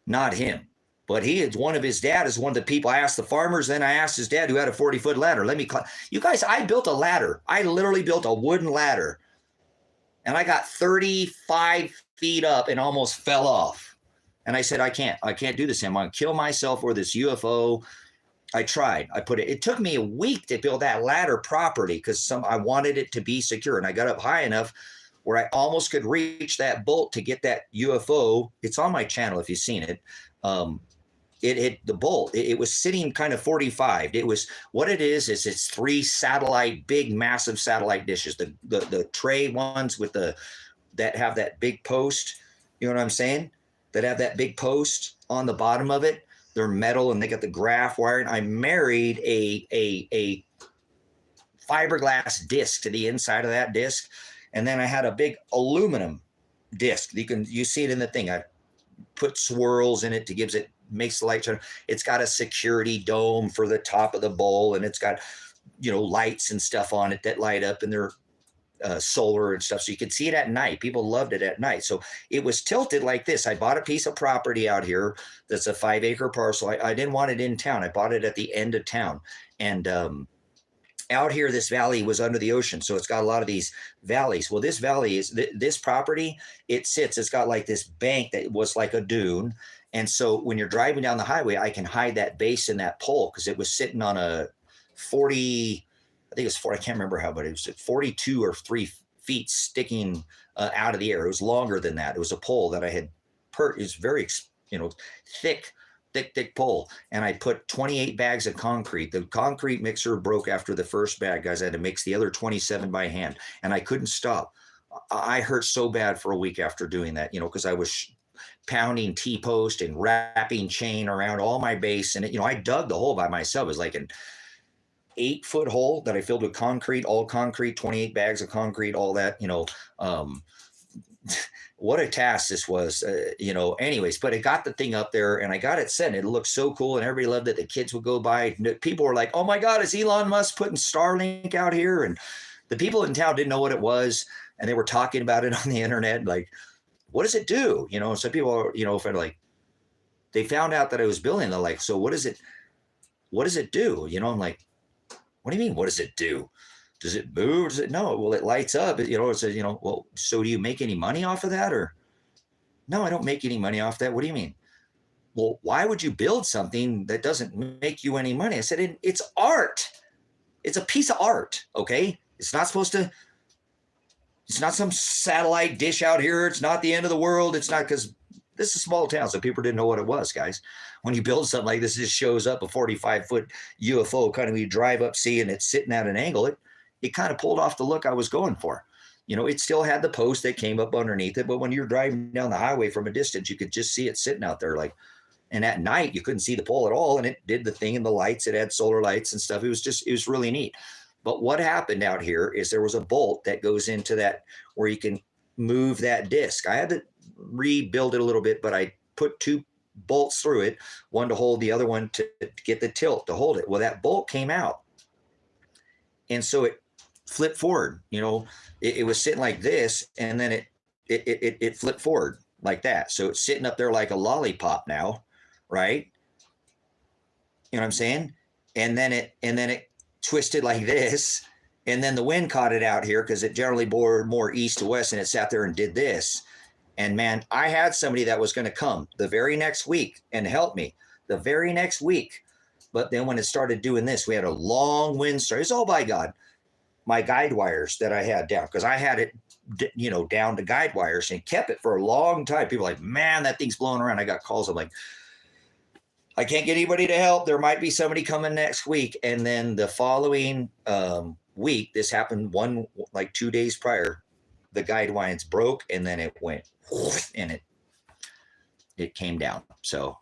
not him. But he is one of his dad is one of the people. I asked the farmers, then I asked his dad who had a 40-foot ladder. You guys, I built a ladder. I literally built a wooden ladder. And I got 35 feet up and almost fell off. And I said, I can't do this. I'm going to kill myself or this UFO. I tried. It took me a week to build that ladder properly because I wanted it to be secure. And I got up high enough where I almost could reach that bolt to get that UFO. It's on my channel if you've seen it. It hit the bolt. It was sitting kind of 45. It was what it is it's 3 satellite, big, massive satellite dishes. The tray ones with that have that big post. You know what I'm saying? That have that big post on the bottom of it. They're metal and they got the graph wiring. I married a fiberglass disc to the inside of that disc, and then I had a big aluminum disc. You see it in the thing. I put swirls in it makes the light shine. It's got a security dome for the top of the bowl, and it's got, lights and stuff on it that light up, and they're solar and stuff. So you can see it at night. People loved it at night. So it was tilted like this. I bought a piece of property out here that's a 5-acre parcel. I didn't want it in town. I bought it at the end of town. And out here, this valley was under the ocean. So it's got a lot of these valleys. Well, this valley is this property. It's got like this bank that was like a dune. And so when you're driving down the highway, I can hide that base in that pole because it was sitting on a 40, I think it was 40, I can't remember how, but it was 42 or 3 feet sticking out of the air. It was longer than that. It was a pole that I had it was very, thick pole. And I put 28 bags of concrete. The concrete mixer broke after the first bag, guys. I had to mix the other 27 by hand, and I couldn't stop. I hurt so bad for a week after doing that, because I was pounding T-post and wrapping chain around all my base. And I dug the hole by myself. It was like an 8-foot hole that I filled with concrete, all concrete, 28 bags of concrete, all that, what a task this was, anyways, but it got the thing up there and I got it set. And it looked so cool and everybody loved it. The kids would go by. People were like, oh my God, is Elon Musk putting Starlink out here? And the people in town didn't know what it was. And they were talking about it on the internet. Like, what does it do? Some people, if like, they found out that I was building, they're like, so what does it do? I'm like, what do you mean? What does it do? Does it move? Does it? No. Well, it lights up. It says, well, so do you make any money off of that? Or no, I don't make any money off that. What do you mean? Well, why would you build something that doesn't make you any money? I said, it's art. It's a piece of art. Okay. It's not some satellite dish out here. It's not the end of the world. It's not, because this is a small town, so people didn't know what it was, guys. When you build something like this, it just shows up a 45-foot UFO, kind of, you drive up, see, and it's sitting at an angle. It kind of pulled off the look I was going for. It still had the post that came up underneath it, but when you're driving down the highway from a distance, you could just see it sitting out there, and at night you couldn't see the pole at all, and it did the thing in the lights. It had solar lights and stuff. It was really neat. But what happened out here is there was a bolt that goes into that where you can move that disc. I had to rebuild it a little bit, but I put 2 bolts through it, one to hold, the other one to get the tilt to hold it. Well, that bolt came out. And so it flipped forward. It was sitting like this, and then it flipped forward like that. So it's sitting up there like a lollipop now, right? You know what I'm saying? And then it twisted like this, and then the wind caught it out here because it generally bore more east to west, and it sat there and did this. And man, I had somebody that was going to come the very next week and help me the very next week. But then when it started doing this, we had a long wind storm. It's all by God. My guide wires that I had down, because I had it, down to guide wires, and kept it for a long time. People were like, man, that thing's blowing around. I got calls. I'm like, I can't get anybody to help. There might be somebody coming next week. And then the following week, this happened 2 days prior, the guide wires broke, and then it went, and it came down. So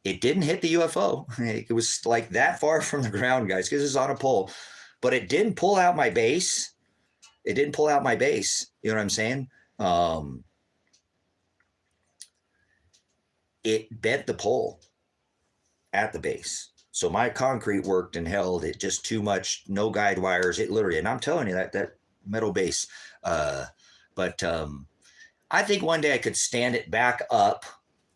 it didn't hit the UFO. It was like that far from the ground, guys, because it's on a pole. But it didn't pull out my base. It didn't pull out my base. You know what I'm saying? It bent the pole at the base. So my concrete worked and held it just too much, no guide wires. It literally, and I'm telling you that metal base. But I think one day I could stand it back up,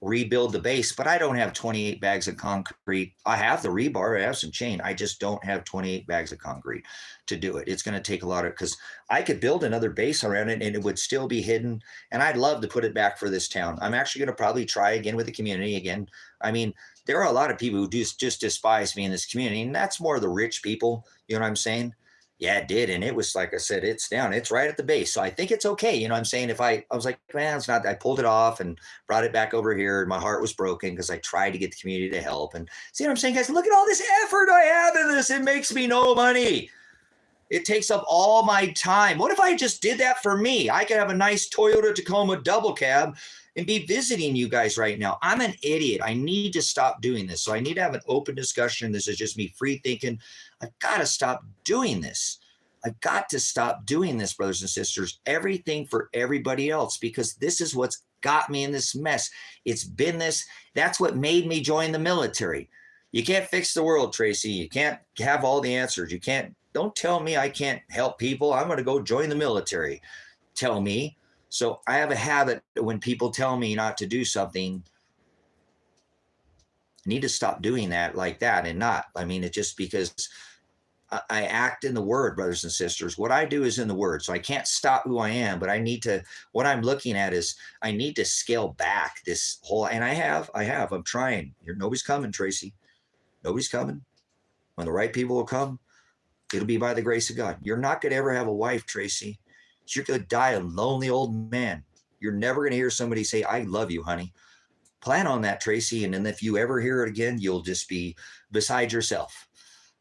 rebuild the base, but I don't have 28 bags of concrete. I have the rebar, I have some chain. I just don't have 28 bags of concrete to do it. It's going to take a lot of, because I could build another base around it and it would still be hidden. And I'd love to put it back for this town. I'm actually going to probably try again with the community again. I mean, there are a lot of people who just despise me in this community, and that's more the rich people. You know what I'm saying? Yeah, it did. And it was, like I said, it's down. It's right at the base. So I think it's okay. You know what I'm saying? If I was like, man, it's not, I pulled it off and brought it back over here. And my heart was broken because I tried to get the community to help. And see what I'm saying, guys? Look at all this effort I have in this. It makes me no money. It takes up all my time. What if I just did that for me? I could have a nice Toyota Tacoma double cab and be visiting you guys right now. I'm an idiot. I need to stop doing this. So I need to have an open discussion. This is just me free thinking. I've got to stop doing this. I've got to stop doing this, brothers and sisters. Everything for everybody else, because this is what's got me in this mess. It's been this. That's what made me join the military. You can't fix the world, Tracy. You can't have all the answers. You can't. Don't tell me I can't help people. I'm going to go join the military. Tell me. So I have a habit that when people tell me not to do something, I need to stop doing that like that and not. I mean, it's just because I act in the word, brothers and sisters. What I do is in the word. So I can't stop who I am, but I need to, what I'm looking at is I need to scale back this whole, and I'm trying. Nobody's coming, Tracy. Nobody's coming. When the right people will come, it'll be by the grace of God. You're not going to ever have a wife, Tracy. You're going to die a lonely old man. You're never going to hear somebody say, I love you, honey. Plan on that, Tracy. And then if you ever hear it again, you'll just be beside yourself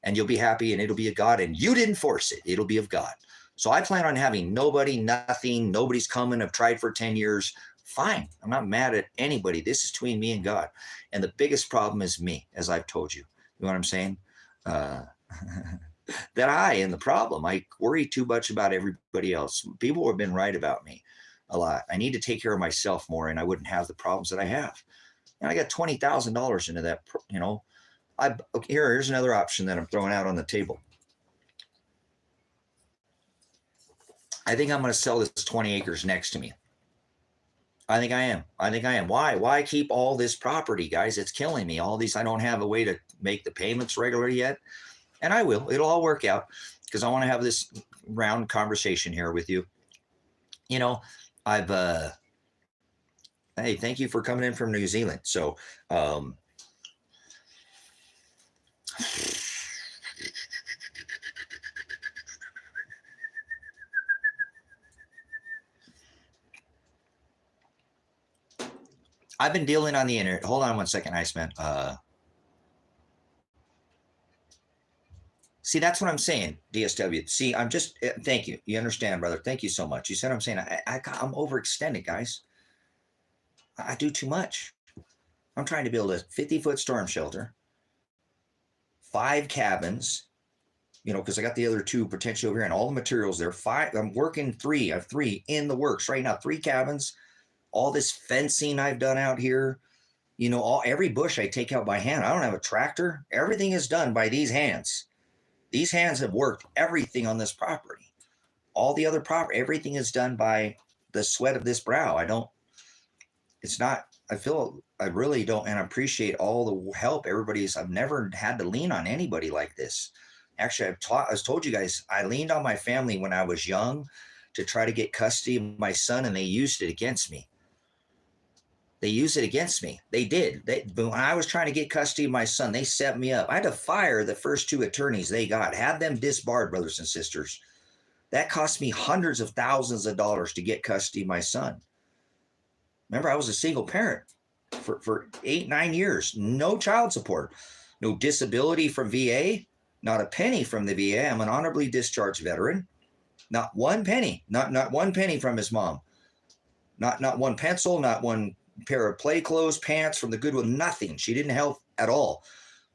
and you'll be happy and it'll be of God. And you didn't force it. It'll be of God. So I plan on having nobody, nothing. Nobody's coming. I've tried for 10 years. Fine. I'm not mad at anybody. This is between me and God. And the biggest problem is me, as I've told you. You know what I'm saying? That I am the problem. I worry too much about everybody else. People have been right about me a lot. I need to take care of myself more and I wouldn't have the problems that I have. And I got $20,000 into that, you know. Here's another option that I'm throwing out on the table. I think I'm going to sell this 20 acres next to me. I think I am. Why keep all this property, guys? It's killing me. All these, I don't have a way to make the payments regularly yet. And I will. It'll all work out because I want to have this round conversation here with you. You know, hey, thank you for coming in from New Zealand. So, I've been dealing on the internet. Hold on one second, Iceman. See, that's what I'm saying, DSW. See, I'm just, thank you. You understand, brother. Thank you so much. You said I'm saying I'm overextended, guys. I do too much. I'm trying to build a 50-foot storm shelter, 5 cabins, you know, because I got the other 2 potentially over here and all the materials there. 5, I'm working 3. I have 3 in the works right now, 3 cabins, all this fencing I've done out here. You know, every bush I take out by hand. I don't have a tractor. Everything is done by these hands. These hands have worked everything on this property. All the other property, everything is done by the sweat of this brow. I really don't, and I appreciate all the help I've never had to lean on anybody like this. Actually, I told you guys, I leaned on my family when I was young to try to get custody of my son, and they used it against me. They used it against me. They did. But when I was trying to get custody of my son, they set me up. I had to fire the first 2 attorneys they got, have them disbarred, brothers and sisters. That cost me hundreds of thousands of dollars to get custody of my son. Remember, I was a single parent for 8-9 years. No child support, no disability from VA, not a penny from the VA. I'm an honorably discharged veteran. Not one penny, not one penny from his mom. Not one pencil, not one pair of play clothes, pants from the Goodwill, nothing. She didn't help at all.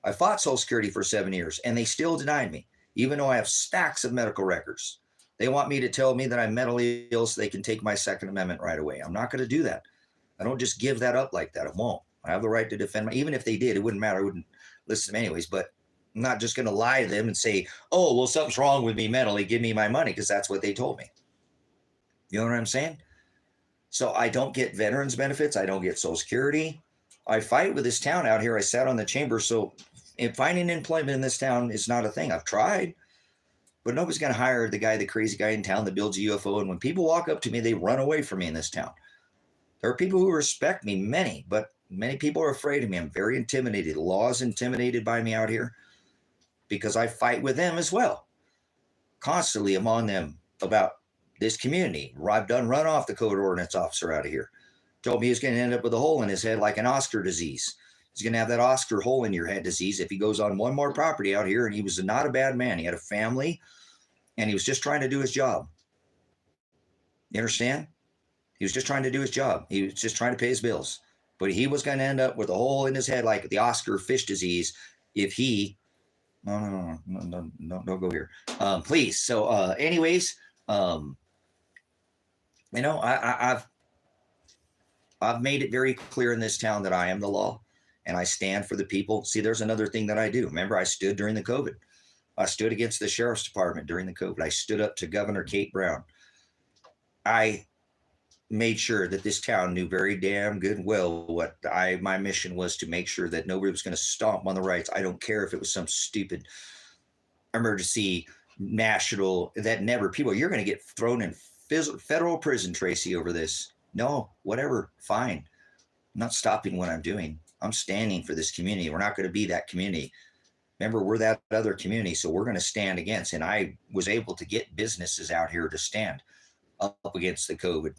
I fought Social Security for 7 years, and they still denied me, even though I have stacks of medical records. They want me to tell me that I'm mentally ill so they can take my Second Amendment right away. I'm not going to do that. I don't just give that up like that. I won't. I have the right to defend my, even if they did, it wouldn't matter. I wouldn't listen to them anyways, but I'm not just going to lie to them and say, oh, well, something's wrong with me mentally. Give me my money, because that's what they told me. You know what I'm saying? So I don't get veterans benefits. I don't get Social Security. I fight with this town out here. I sat on the chamber. So finding employment in this town is not a thing. I've tried, but nobody's going to hire the crazy guy in town that builds a UFO. And when people walk up to me, they run away from me in this town. There are people who respect me, many, but many people are afraid of me. I'm very intimidated. The law is intimidated by me out here because I fight with them as well. Constantly, I'm on them about this community. I've done run off the code ordinance officer out of here. Told me he's going to end up with a hole in his head like an Oscar disease. He's going to have that Oscar hole in your head disease if he goes on one more property out here. And he was not a bad man. He had a family, and he was just trying to do his job. You understand? He was just trying to do his job. He was just trying to pay his bills. But he was going to end up with a hole in his head like the Oscar fish disease if he... No, don't go here. Please. So anyways, you know, I've made it very clear in this town that I am the law and I stand for the people. See, there's another thing that I do. Remember, I stood during the COVID. I stood against the sheriff's department during the COVID. I stood up to Governor Kate Brown. I made sure that this town knew very damn good well what my mission was, to make sure that nobody was going to stomp on the rights. I don't care if it was some stupid emergency national that never people. You're going to get thrown in federal prison, Tracy, over this. No, whatever, fine. I'm not stopping what I'm doing. I'm standing for this community. We're not going to be that community. Remember, we're that other community, so we're going to stand against. And I was able to get businesses out here to stand up against the COVID.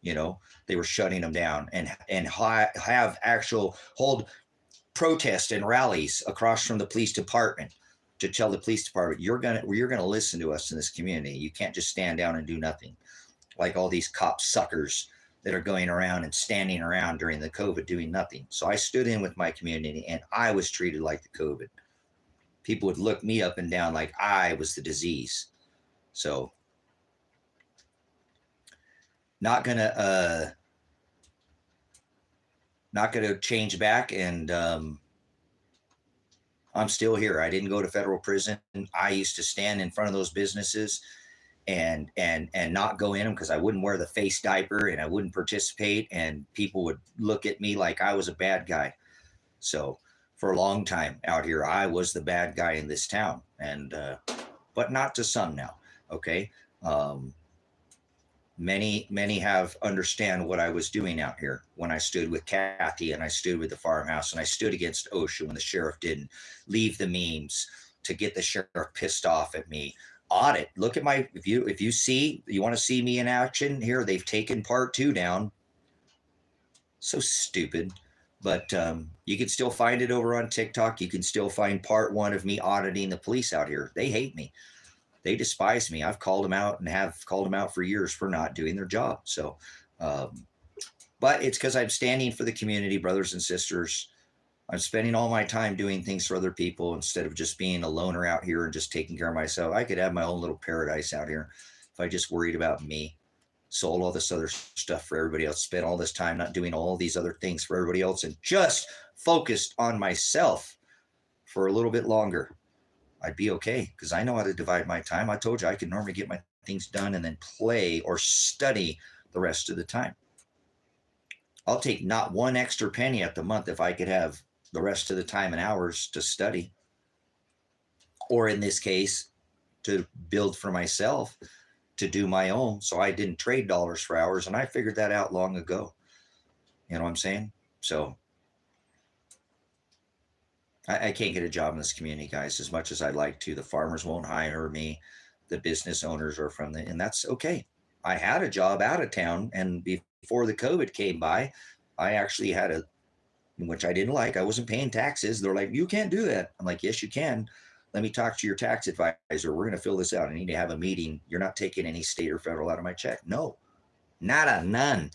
You know, they were shutting them down and have actual hold protests and rallies across from the police department to tell the police department, you're gonna listen to us in this community. You can't just stand down and do nothing, like all these cop suckers that are going around and standing around during the COVID doing nothing. So I stood in with my community, and I was treated like the COVID. People would look me up and down like I was the disease. So not gonna change back, and I'm still here. I didn't go to federal prison. I used to stand in front of those businesses and not go in them because I wouldn't wear the face diaper and I wouldn't participate, and people would look at me like I was a bad guy. So for a long time out here, I was the bad guy in this town, and but not to some now. Okay. Many have understand what I was doing out here when I stood with Kathy and I stood with the farmhouse and I stood against OSHA when the sheriff didn't leave the memes to get the sheriff pissed off at me. Audit. Look at my, if you want to see me in action here, they've taken part 2 down. So stupid. But you can still find it over on TikTok. You can still find part 1 of me auditing the police out here. They hate me. They despise me. I've called them out and have called them out for years for not doing their job. So, but it's because I'm standing for the community, brothers and sisters. I'm spending all my time doing things for other people instead of just being a loner out here and just taking care of myself. I could have my own little paradise out here if I just worried about me, sold all this other stuff for everybody else, spent all this time not doing all these other things for everybody else, and just focused on myself for a little bit longer. I'd be okay because I know how to divide my time. I told you I could normally get my things done and then play or study the rest of the time. I'll take not one extra penny at the month if I could have the rest of the time and hours to study, or in this case, to build for myself, to do my own. So I didn't trade dollars for hours, and I figured that out long ago. You know what I'm saying? So I can't get a job in this community, guys, as much as I'd like to. The farmers won't hire me. The business owners are and that's okay. I had a job out of town, and before the COVID came by, I actually had which I didn't like. I wasn't paying taxes. They're like, you can't do that. I'm like, yes, you can. Let me talk to your tax advisor. We're going to fill this out. I need to have a meeting. You're not taking any state or federal out of my check. No, nada, none.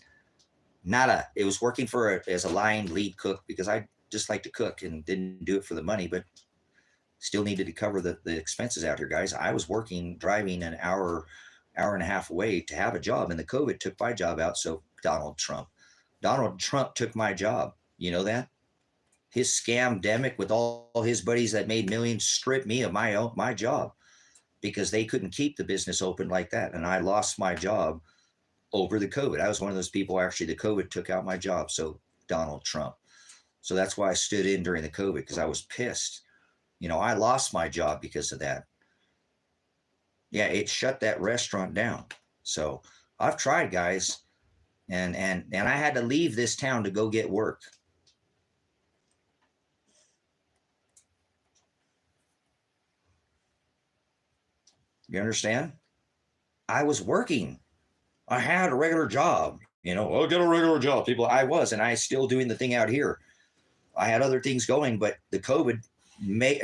It was working as a line lead cook because I just like to cook and didn't do it for the money, but still needed to cover the expenses out here, guys. I was driving an hour and a half away to have a job, and the COVID took my job out. So Donald Trump took my job. You know that? His scamdemic with all his buddies that made millions stripped me of my job because they couldn't keep the business open like that. And I lost my job over the COVID. I was one of those people, actually, the COVID took out my job. So Donald Trump. So that's why I stood in during the COVID, because I was pissed. You know, I lost my job because of that. Yeah, it shut that restaurant down. So I've tried, guys, and I had to leave this town to go get work. You understand? I was working. I had a regular job. You know, I'll get a regular job. People, I was, and I still doing the thing out here. I had other things going, but the COVID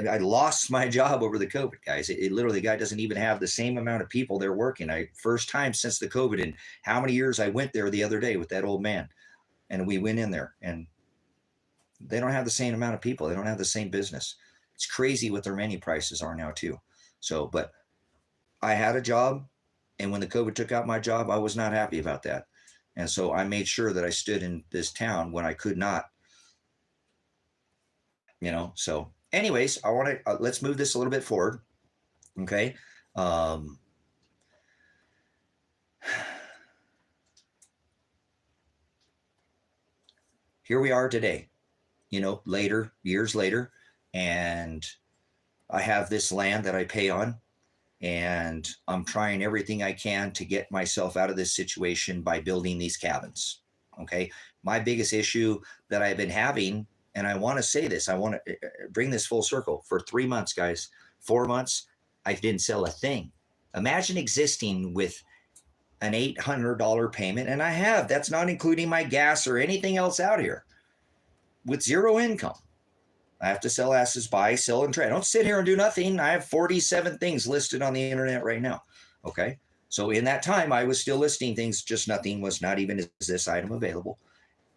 I lost my job over the COVID, guys. It literally, the guy doesn't even have the same amount of people there working. First time since the COVID, and how many years I went there the other day with that old man, and we went in there, and they don't have the same amount of people. They don't have the same business. It's crazy what their menu prices are now too. So, but I had a job, and when the COVID took out my job, I was not happy about that. And so I made sure that I stood in this town when I could not, you know. So anyways, I want to, let's move this a little bit forward. Okay. Here we are today, you know, years later, and I have this land that I pay on, and I'm trying everything I can to get myself out of this situation by building these cabins. Okay. My biggest issue that I've been having, and I want to say this, I want to bring this full circle. For 3 months, guys, 4 months, I didn't sell a thing. Imagine existing with an $800 payment, and I have, that's not including my gas or anything else out here, with zero income. I have to sell assets, buy, sell, and trade. I don't sit here and do nothing. I have 47 things listed on the internet right now. Okay. So in that time, I was still listing things, just nothing was, not even is this item available.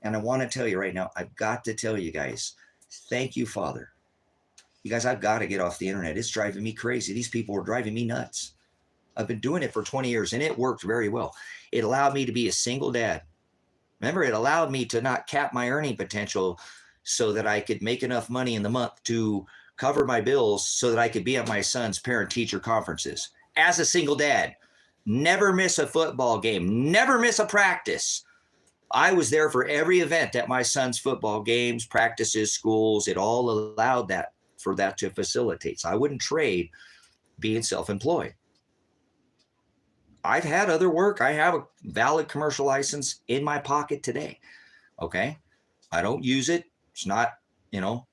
And I want to tell you right now, I've got to tell you guys, thank you, Father. You guys, I've got to get off the internet. It's driving me crazy. These people are driving me nuts. I've been doing it for 20 years, and it worked very well. It allowed me to be a single dad. Remember, it allowed me to not cap my earning potential so that I could make enough money in the month to cover my bills so that I could be at my son's parent-teacher conferences. As a single dad, never miss a football game, never miss a practice. I was there for every event at my son's football games, practices, schools. It all allowed that, for that to facilitate. So I wouldn't trade being self-employed. I've had other work. I have a valid commercial license in my pocket today. Okay. I don't use it. It's not, you know,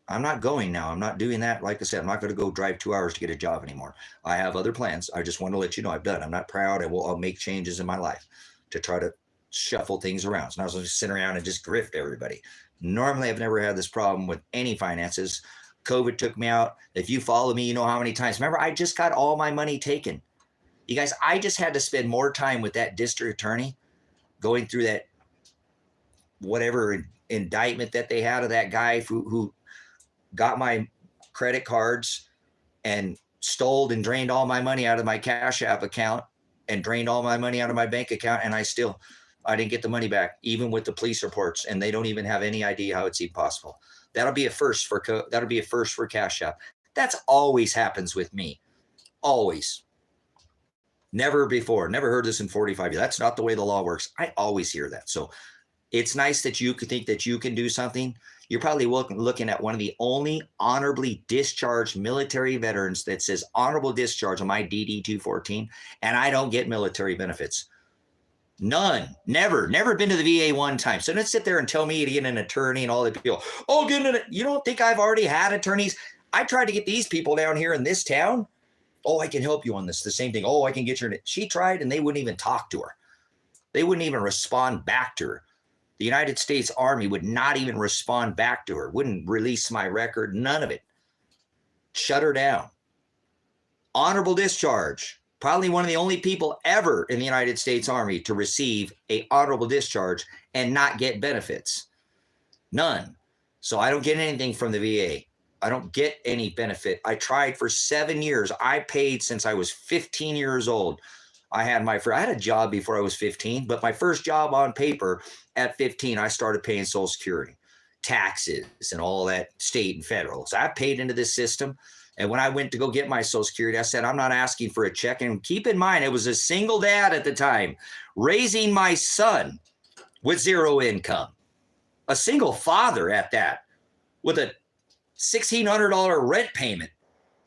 I'm not going now. I'm not doing that. Like I said, I'm not going to go drive 2 hours to get a job anymore. I have other plans. I just want to let you know I've done. I'm not proud. I'll make changes in my life to try to shuffle things around. So now I was just sit around and just grift everybody. Normally, I've never had this problem with any finances. COVID took me out. If you follow me, you know how many times. Remember, I just got all my money taken. You guys, I just had to spend more time with that district attorney going through that whatever indictment that they had of that guy who got my credit cards and stole and drained all my money out of my CashApp account and drained all my money out of my bank account. And I didn't get the money back, even with the police reports. And they don't even have any idea how it's even possible. That'll be a first for CashApp. That's always happens with me. Always. Never before. Never heard this in 45 years. That's not the way the law works. I always hear that. So it's nice that you could think that you can do something. You're probably looking at one of the only honorably discharged military veterans that says honorable discharge on my DD-214, and I don't get military benefits. None. Never been to the VA one time. So don't sit there and tell me to get an attorney and all that people. Oh, you don't think I've already had attorneys? I tried to get these people down here in this town. Oh, I can help you on this. The same thing. Oh, I can get your. She tried, and they wouldn't even talk to her. They wouldn't even respond back to her. The United States Army would not even respond back to her. Wouldn't release my record. None of it. Shut her down. Honorable discharge. Probably one of the only people ever in the United States Army to receive a honorable discharge and not get benefits. None. So I don't get anything from the VA. I don't get any benefit. I tried for 7 years. I paid since I was 15 years old. I had a job before I was 15, but my first job on paper at 15, I started paying Social Security, taxes, and all that state and federal. So I paid into this system. And when I went to go get my Social Security, I said, I'm not asking for a check. And keep in mind, it was a single dad at the time, raising my son with zero income. A single father at that, with a $1,600 rent payment.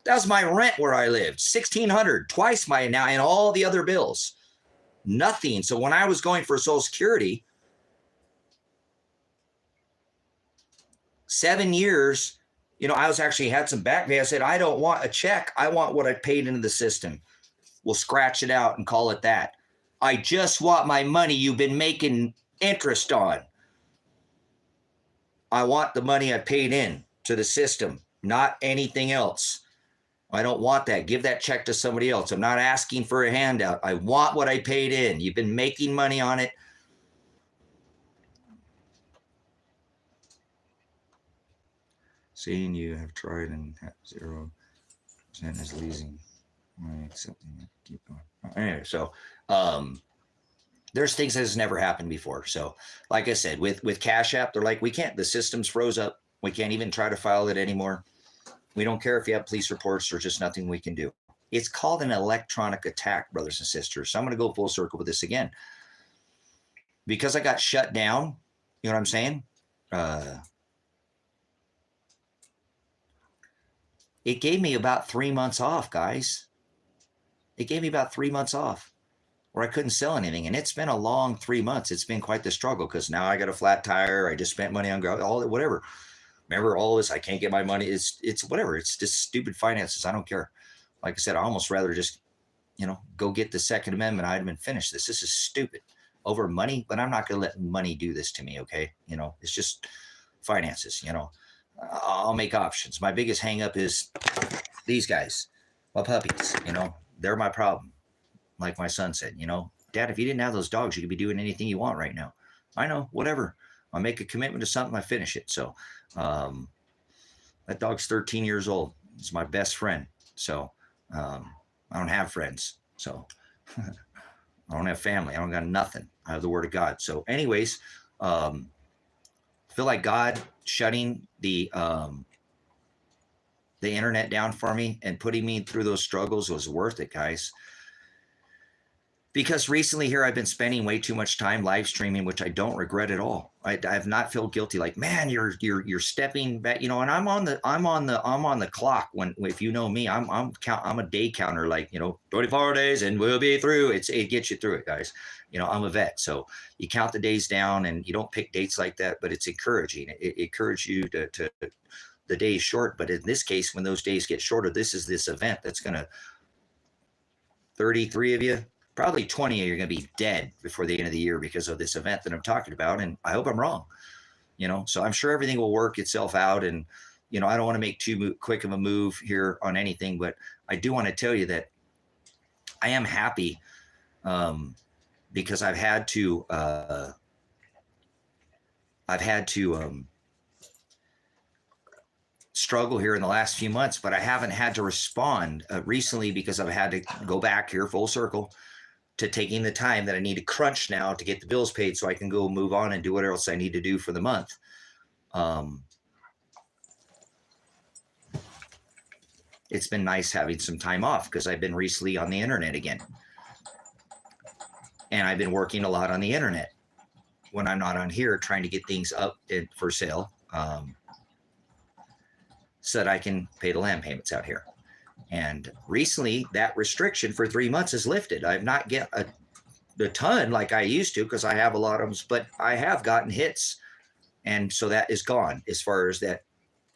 That was my rent where I lived, $1,600, twice my now, and all the other bills. Nothing. So when I was going for Social Security, 7 years, I was actually had some back pay. I said, I don't want a check. I want what I paid into the system. We'll scratch it out and call it that. I just want my money you've been making interest on. I want the money I paid in to the system, not anything else. I don't want that. Give that check to somebody else. I'm not asking for a handout. I want what I paid in. You've been making money on it. Seeing you have tried and have 0% is leasing. Accepting it. Keep going. Anyway, so there's things that has never happened before. So like I said, with CashApp, they're like, we can't, the system's froze up. We can't even try to file it anymore. We don't care if you have police reports. There's just nothing we can do. It's called an electronic attack, brothers and sisters. So I'm going to go full circle with this again. Because I got shut down, you know what I'm saying? It gave me about 3 months off, guys. It gave me about 3 months off where I couldn't sell anything. And it's been a long 3 months. It's been quite the struggle because now I got a flat tire. I just spent money on all whatever. Remember all this, I can't get my money. It's whatever. It's just stupid finances. I don't care. Like I said, I almost rather just, go get the Second Amendment item and finish this. This is stupid over money, but I'm not going to let money do this to me. Okay. It's just finances, I'll make options. My biggest hang up is these guys, my puppies, they're my problem. Like my son said, Dad, if you didn't have those dogs, you could be doing anything you want right now. I know, whatever. I make a commitment to something, I finish it. So that dog's 13 years old. He's my best friend. So I don't have friends. So I don't have family. I don't got nothing. I have the word of God. So anyways, I feel like God shutting the internet down for me and putting me through those struggles was worth it, guys. Because recently here I've been spending way too much time live streaming, which I don't regret at all. I have not felt guilty. Like, man, you're stepping back, and I'm on the clock. When, if you know me, I'm a day counter, like 24 days and we'll be through. It gets you through it, guys. I'm a vet, so you count the days down, and you don't pick dates like that. But it's encouraging. It encourages you to the days short. But in this case, when those days get shorter, this event that's gonna 33 of you. Probably 20 of you are going to be dead before the end of the year because of this event that I'm talking about. And I hope I'm wrong, so I'm sure everything will work itself out. And, I don't want to make too quick of a move here on anything, but I do want to tell you that I am happy because I've had to struggle here in the last few months, but I haven't had to respond recently because I've had to go back here full circle to taking the time that I need to crunch now to get the bills paid so I can go move on and do whatever else I need to do for the month. It's been nice having some time off because I've been recently on the internet again. And I've been working a lot on the internet when I'm not on here, trying to get things up for sale so that I can pay the land payments out here. And recently, that restriction for 3 months is lifted. I've not get a ton like I used to because I have a lot of them, but I have gotten hits. And so that is gone as far as that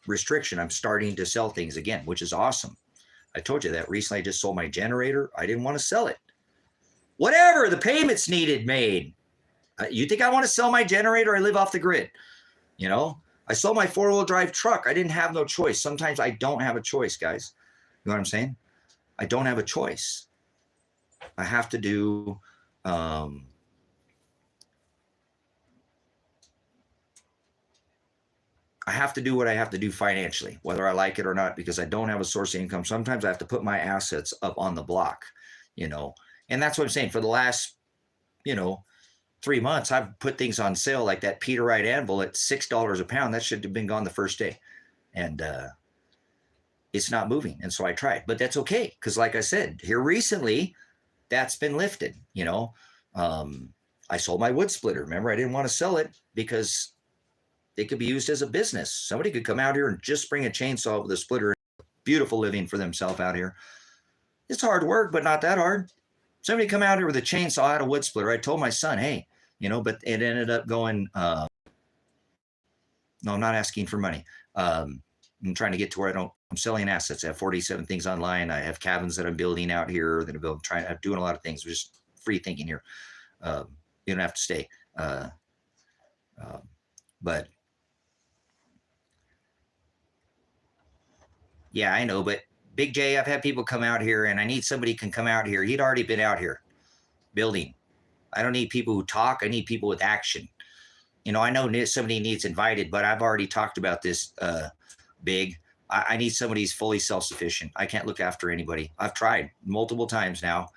restriction. I'm starting to sell things again, which is awesome. I told you that recently. I just sold my generator. I didn't want to sell it. Whatever, the payments needed made. You think I want to sell my generator? I live off the grid. I sold my 4-wheel drive truck. I didn't have no choice. Sometimes I don't have a choice, guys. You know what I'm saying? I don't have a choice. I have to do, I have to do what I have to do financially, whether I like it or not, because I don't have a source of income. Sometimes I have to put my assets up on the block, you know, and that's what I'm saying. For the last, you know, 3 months, I've put things on sale like that Peterite anvil at $6 a pound. That should have been gone the first day. And it's not moving. And so I tried, but that's okay. Because like I said, here recently, that's been lifted, you know. I sold my wood splitter. Remember, I didn't want to sell it because it could be used as a business. Somebody could come out here and just bring a chainsaw with a splitter. Beautiful living for themselves out here. It's hard work, but not that hard. Somebody come out here with a chainsaw out of wood splitter. I told my son, hey, you know, but it ended up going, no, I'm not asking for money. I'm trying to get to where I'm selling assets. I have 47 things online. I have cabins that I'm building out here that I'm doing a lot of things. Just free thinking here. You don't have to stay. But yeah, I know, but Big J, I've had people come out here and I need somebody who can come out here. He'd already been out here building. I don't need people who talk. I need people with action. You know, I know somebody needs invited, but I've already talked about this, Big. I need somebody who's fully self-sufficient. I can't look after anybody. I've tried multiple times now.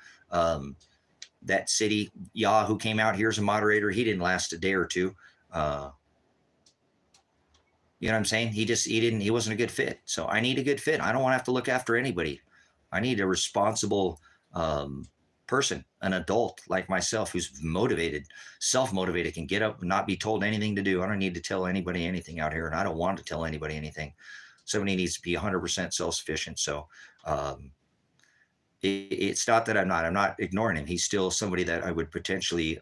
That city, who came out here as a moderator, he didn't last a day or two. You know what I'm saying? He wasn't a good fit. So I need a good fit. I don't want to have to look after anybody. I need a responsible person, an adult like myself who's motivated, self-motivated, can get up and not be told anything to do. I don't need to tell anybody anything out here, and I don't want to tell anybody anything. Somebody needs to be 100% self-sufficient. So it's not that I'm not ignoring him. He's still somebody that I would potentially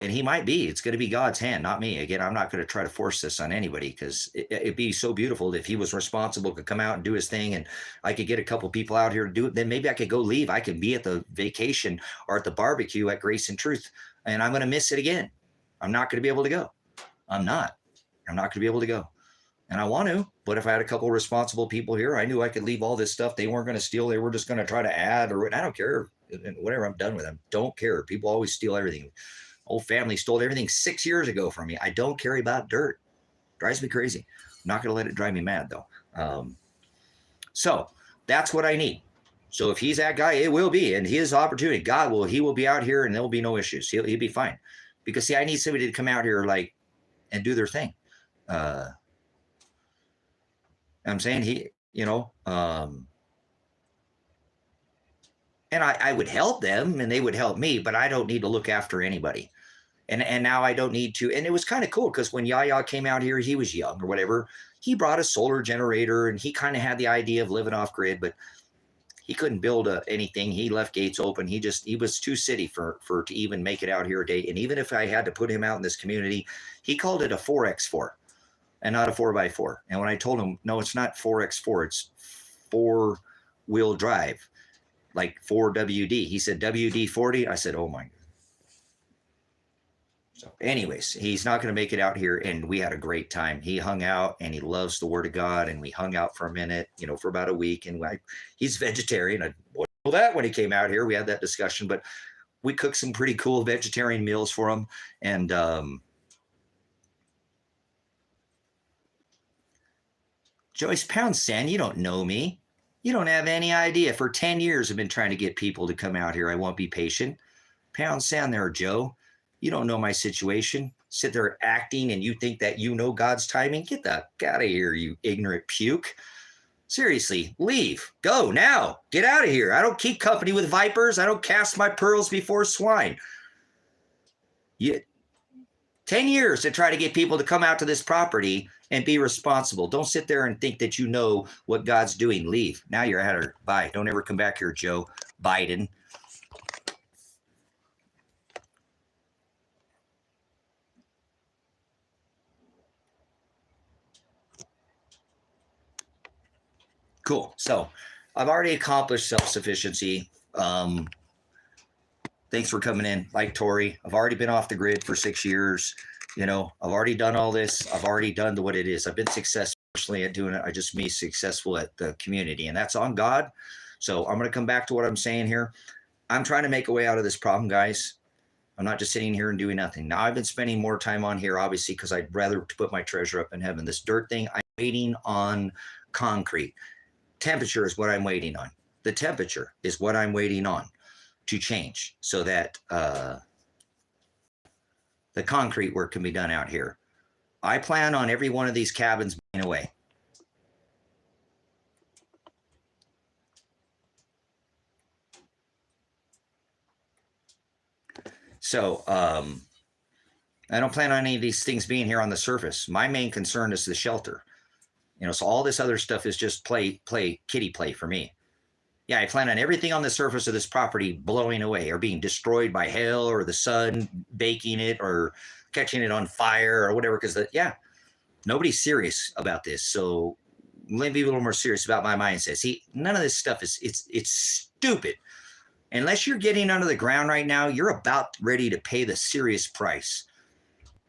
and he might be. It's going to be God's hand, not me. Again, I'm not going to try to force this on anybody, because it'd be so beautiful if he was responsible, could come out and do his thing, and I could get a couple people out here to do it. Then maybe I could go leave. I could be at the vacation or at the barbecue at Grace and Truth, and I'm going to miss it again. I'm not going to be able to go. I'm not going to be able to go. And I want to, but if I had a couple responsible people here, I knew I could leave all this stuff. They weren't going to steal. They were just going to try to add, or I don't care. Whatever, I'm done with them. Don't care. People always steal everything. Whole family stole everything 6 years ago from me. I don't care about dirt. Drives me crazy. I'm not going to let it drive me mad, though. So that's what I need. So if he's that guy, it will be. And his opportunity, he will be out here and there'll be no issues. He'll be fine. Because, see, I need somebody to come out here and do their thing. I'm saying and I would help them and they would help me, but I don't need to look after anybody. And now I don't need to. And it was kind of cool because when Yaya came out here, he was young or whatever. He brought a solar generator and he kind of had the idea of living off grid, but he couldn't build anything. He left gates open. He was too city for to even make it out here a day. And even if I had to put him out in this community, he called it a 4x4 and not a 4x4. And when I told him, no, it's not 4x4, it's 4-wheel drive, like 4WD. He said, WD-40. I said, oh my God. So anyways, he's not going to make it out here. And we had a great time. He hung out and he loves the word of God. And we hung out for a minute, for about a week. And he's vegetarian. I know that when he came out here, we had that discussion, but we cooked some pretty cool vegetarian meals for him. And, Joyce Pound-Sand, you don't know me. You don't have any idea. For 10 years, I've been trying to get people to come out here. I won't be patient. Pound-Sand there, Joe. You don't know my situation. Sit there acting and you think that you know God's timing? Get the out of here, you ignorant puke. Seriously, leave. Go now. Get out of here. I don't keep company with vipers. I don't cast my pearls before swine. 10 years to try to get people to come out to this property and be responsible. Don't sit there and think that you know what God's doing. Leave. Now you're at her. Bye. Don't ever come back here, Joe Biden. Cool. So I've already accomplished self-sufficiency. Thanks for coming in. Like Tori, I've already been off the grid for 6 years. I've already done all this. I've already done what it is. I've been successful at doing it. I just be successful at the community, and that's on God. So I'm going to come back to what I'm saying here. I'm trying to make a way out of this problem, guys. I'm not just sitting here and doing nothing. Now, I've been spending more time on here, obviously, because I'd rather put my treasure up in heaven. This dirt thing, I'm waiting on concrete. Temperature is what I'm waiting on. The temperature is what I'm waiting on to change so that the concrete work can be done out here. I plan on every one of these cabins being away. So I don't plan on any of these things being here on the surface. My main concern is the shelter. You know, so all this other stuff is just kiddie play for me. Yeah, I plan on everything on the surface of this property blowing away or being destroyed by hell or the sun baking it or catching it on fire or whatever. Because nobody's serious about this. So let me be a little more serious about my mindset. See, none of this stuff it's stupid. Unless you're getting under the ground right now, you're about ready to pay the serious price.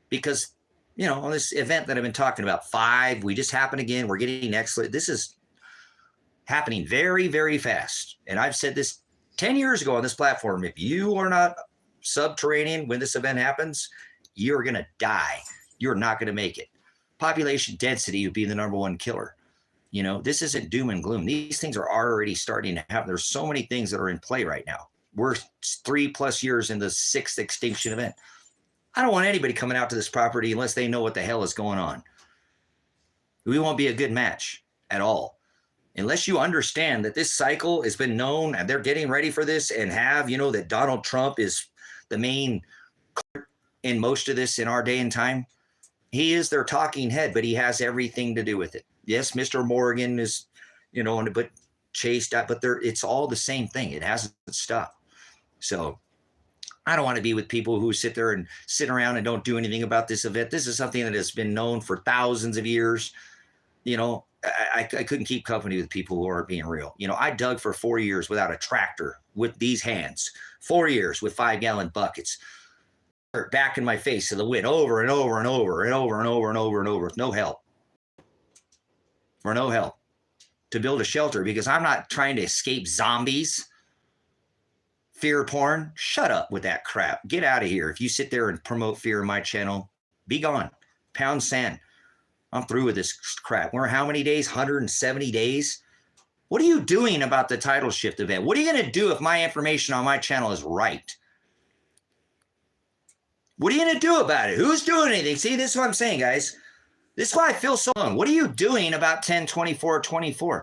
Because, you know, on this event that I've been talking about, 5, we just happened again. We're getting excellent. This is happening very, very fast. And I've said this 10 years ago on this platform. If you are not subterranean when this event happens, you're going to die. You're not going to make it. Population density would be the #1 killer. You know, this isn't doom and gloom. These things are already starting to happen. There's so many things that are in play right now. We're 3+ years in the 6th extinction event. I don't want anybody coming out to this property unless they know what the hell is going on. We won't be a good match at all. Unless you understand that this cycle has been known and they're getting ready for this and have, you know, that Donald Trump is the main in most of this in our day and time. He is their talking head, but he has everything to do with it. Yes, Mr. Morgan is, you know, but chased out, but it's all the same thing. It hasn't stopped. So I don't want to be with people who sit there and sit around and don't do anything about this event. This is something that has been known for thousands of years. You know, I couldn't keep company with people who aren't being real. You know, I dug for 4 years without a tractor with these hands, 4 years with 5-gallon buckets, back in my face of the wind over and over and over and over and over and over and over with no help. For no help to build a shelter because I'm not trying to escape zombies. Fear porn, shut up with that crap. Get out of here. If you sit there and promote fear in my channel, be gone. Pound sand. I'm through with this crap. We're how many days? 170 days? What are you doing about the title shift event? What are you going to do if my information on my channel is right? What are you going to do about it? Who's doing anything? See, this is what I'm saying, guys. This is why I feel so alone. What are you doing about 10/24/24?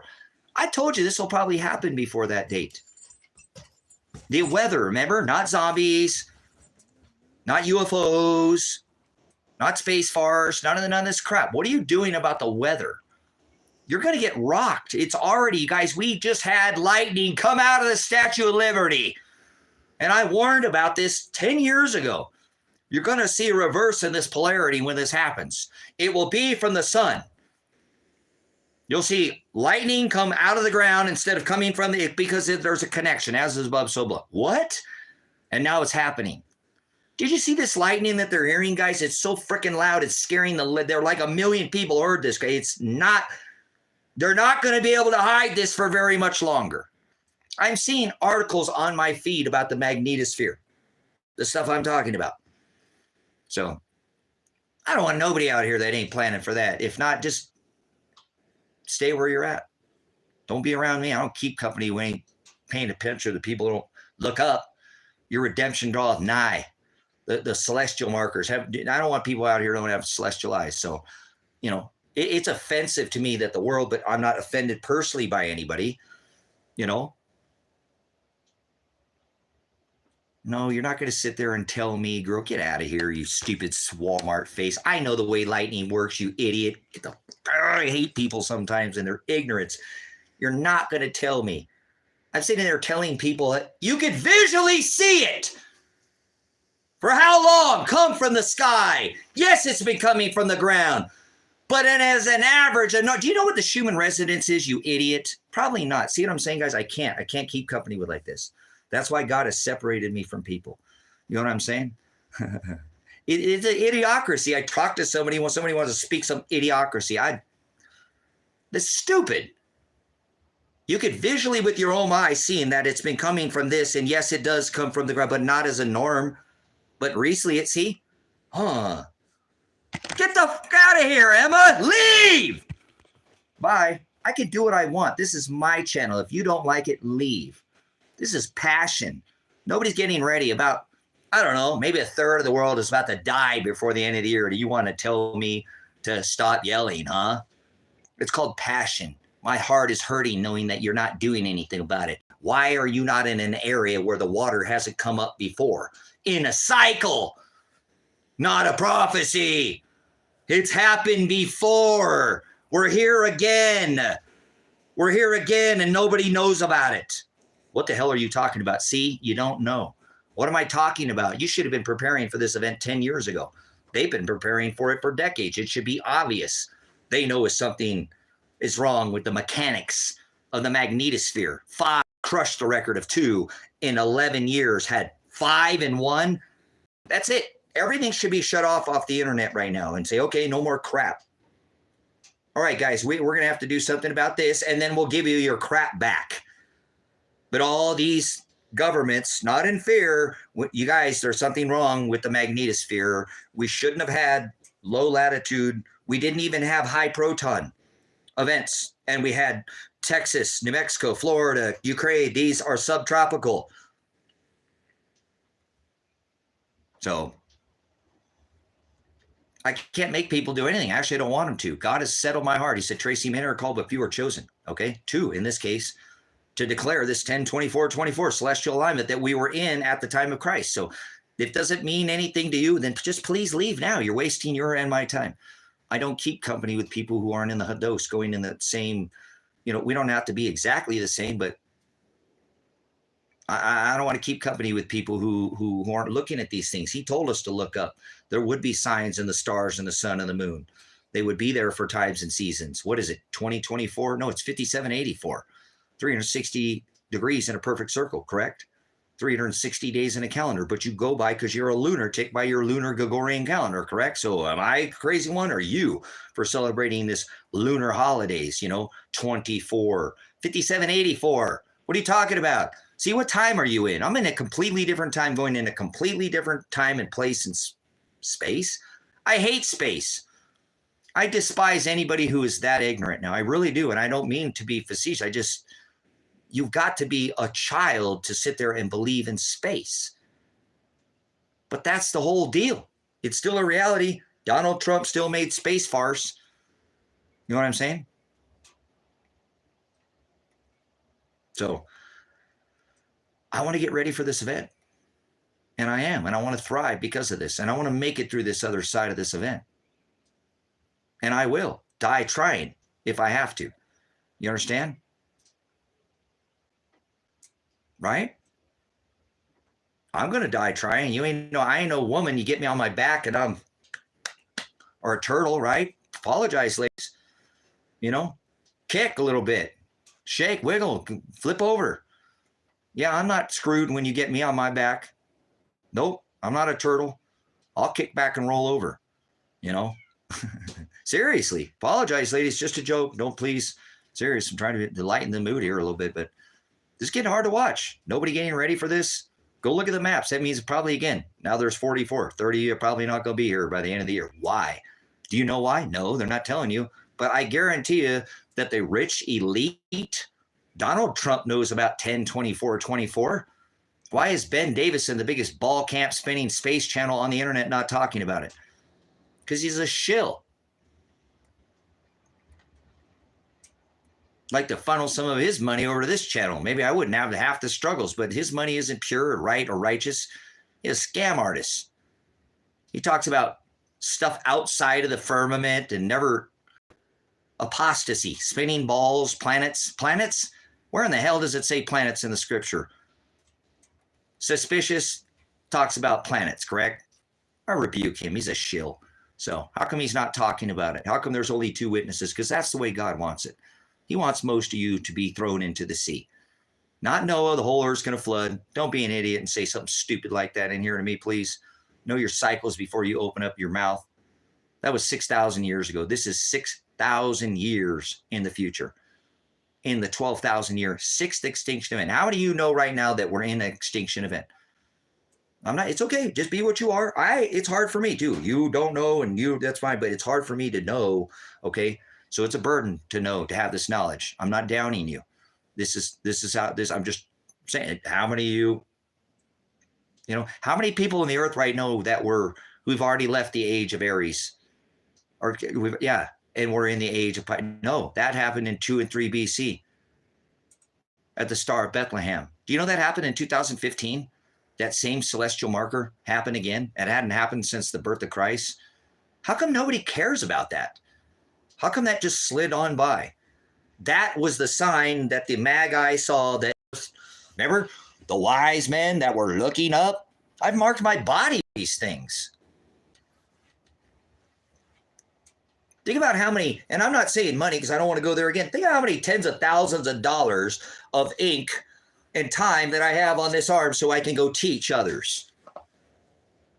I told you this will probably happen before that date. The weather, remember? Not zombies, not UFOs, not space farce, none of this crap. What are you doing about the weather? You're going to get rocked. It's already, guys, we just had lightning come out of the Statue of Liberty. And I warned about this 10 years ago. You're going to see a reverse in this polarity when this happens. It will be from the sun. You'll see lightning come out of the ground instead of coming from because there's a connection, as is above, so below. What? And now it's happening. Did you see this lightning that they're hearing, guys? It's so freaking loud. It's scaring they're like 1 million people heard this. They're not going to be able to hide this for very much longer. I'm seeing articles on my feed about the magnetosphere, the stuff I'm talking about. So I don't want nobody out here that ain't planning for that. If not, just stay where you're at. Don't be around me. I don't keep company who ain't paying attention to the people who don't look up. Your redemption draweth nigh. The celestial markers. I don't want people out here who don't have celestial eyes. So, you know, it's offensive to me that the world, but I'm not offended personally by anybody, you know. No, you're not going to sit there and tell me, girl, get out of here, you stupid Walmart face. I know the way lightning works, you idiot. I hate people sometimes and their ignorance. You're not going to tell me. I'm sitting there telling people that you could visually see it. For how long? Come from the sky. Yes, it's been coming from the ground. But then as an average, do you know what the Schumann resonance is, you idiot? Probably not. See what I'm saying, guys? I can't keep company with like this. That's why God has separated me from people. You know what I'm saying? It's an idiocracy. I talk to somebody when somebody wants to speak some idiocracy. That's stupid. You could visually with your own eyes seeing that it's been coming from this, and yes, it does come from the ground, but not as a norm. But recently get the fuck out of here, Emma. Leave. Bye. I can do what I want. This is my channel. If you don't like it, leave. This is passion. Nobody's getting ready about, I don't know, maybe a third of the world is about to die before the end of the year. Do you want to tell me to stop yelling, huh? It's called passion. My heart is hurting knowing that you're not doing anything about it. Why are you not in an area where the water hasn't come up before? In a cycle, not a prophecy. It's happened before. We're here again. We're here again and nobody knows about it. What the hell are you talking about? See, you don't know. What am I talking about? You should have been preparing for this event 10 years ago. They've been preparing for it for decades. It should be obvious. They know if something is wrong with the mechanics of the magnetosphere. 5 crushed the record of 2 in 11 years, had 5 in 1. That's it. Everything should be shut off the internet right now and say, okay, no more crap. All right, guys, we're going to have to do something about this, and then we'll give you your crap back. But all these governments, not in fear, you guys, there's something wrong with the magnetosphere. We shouldn't have had low latitude. We didn't even have high proton events. And we had Texas, New Mexico, Florida, Ukraine. These are subtropical. So I can't make people do anything. Actually, I don't want them to. God has settled my heart. He said, Tracy, many are called, but few are chosen. Okay, 2 in this case, to declare this 10-24-24 celestial alignment that we were in at the time of Christ. So if it doesn't mean anything to you, then just please leave now. You're wasting your and my time. I don't keep company with people who aren't in the Hados, going in the same, we don't have to be exactly the same, but I don't want to keep company with people who aren't looking at these things. He told us to look up. There would be signs in the stars and the sun and the moon. They would be there for times and seasons. What is it, 2024? No, it's 5784. 360 degrees in a perfect circle, correct? 360 days in a calendar, but you go by because you're a lunatic by your lunar Gregorian calendar, correct? So am I a crazy one or you for celebrating this lunar holidays, 5784? What are you talking about? See, what time are you in? I'm in a completely different time, going in a completely different time and place and space. I hate space. I despise anybody who is that ignorant now. I really do. And I don't mean to be facetious. You've got to be a child to sit there and believe in space. But that's the whole deal. It's still a reality. Donald Trump still made space farce. You know what I'm saying? So I want to get ready for this event. And I am. And I want to thrive because of this. And I want to make it through this other side of this event. And I will die trying if I have to. You understand? Right? I'm going to die trying. I ain't no woman. You get me on my back and or a turtle, right? Apologize, ladies. Kick a little bit. Shake, wiggle, flip over. Yeah, I'm not screwed when you get me on my back. Nope, I'm not a turtle. I'll kick back and roll over, Seriously, apologize, ladies. Just a joke. Don't please. Serious. I'm trying to lighten the mood here a little bit, but this is getting hard to watch. Nobody getting ready for this. Go look at the maps. That means probably, again, now there's 44. 30 are probably not going to be here by the end of the year. Why? Do you know why? No, they're not telling you. But I guarantee you that the rich elite, Donald Trump knows about 10-24-24. Why is Ben Davison, the biggest ball camp spinning space channel on the internet, not talking about it? Because he's a shill. Like to funnel some of his money over to this channel. Maybe I wouldn't have half the struggles, but his money isn't pure or right or righteous. He's a scam artist. He talks about stuff outside of the firmament and never apostasy, spinning balls, planets. Planets? Where in the hell does it say planets in the scripture? Suspicious talks about planets, correct? I rebuke him. He's a shill. So how come he's not talking about it? How come there's only 2 witnesses? Because that's the way God wants it. He wants most of you to be thrown into the sea. Not Noah, the whole earth's going to flood. Don't be an idiot and say something stupid like that in here to me, please. Know your cycles before you open up your mouth. That was 6,000 years ago. This is 6,000 years in the future. in the 12,000 year sixth extinction event. How many of you know right now that we're in an extinction event? I'm not, it's okay. Just be what you are. It's hard for me too. You don't know and that's fine, but it's hard for me to know. Okay. So it's a burden to know, to have this knowledge. I'm not downing you. This is how this, I'm just saying, how many of you, how many people in the earth right now that who've already left the age of Aries? Or yeah. And we're in the age of, no, that happened in 2 and 3 BC at the Star of Bethlehem. Do you know that happened in 2015? That same celestial marker happened again. It hadn't happened since the birth of Christ. How come nobody cares about that? How come that just slid on by? That was the sign that the Magi saw. That, remember, the wise men that were looking up? I've marked my body these things. Think about how many, and I'm not saying money because I don't want to go there again. Think of how many tens of thousands of dollars of ink and time that I have on this arm so I can go teach others.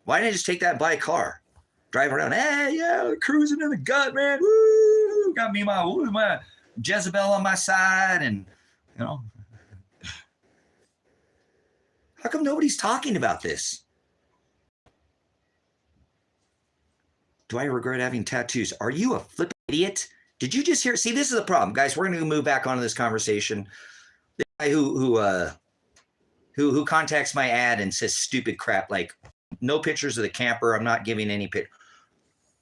Why didn't I just take that and buy a car? Drive around, hey, yeah, cruising in the gut, man. Woo, got me my Jezebel on my side, and how come nobody's talking about this? Do I regret having tattoos? Are you a flipping idiot? Did you just hear? See, this is the problem, guys. We're going to move back onto this conversation. The guy who contacts my ad and says stupid crap like no pictures of the camper. I'm not giving any pic.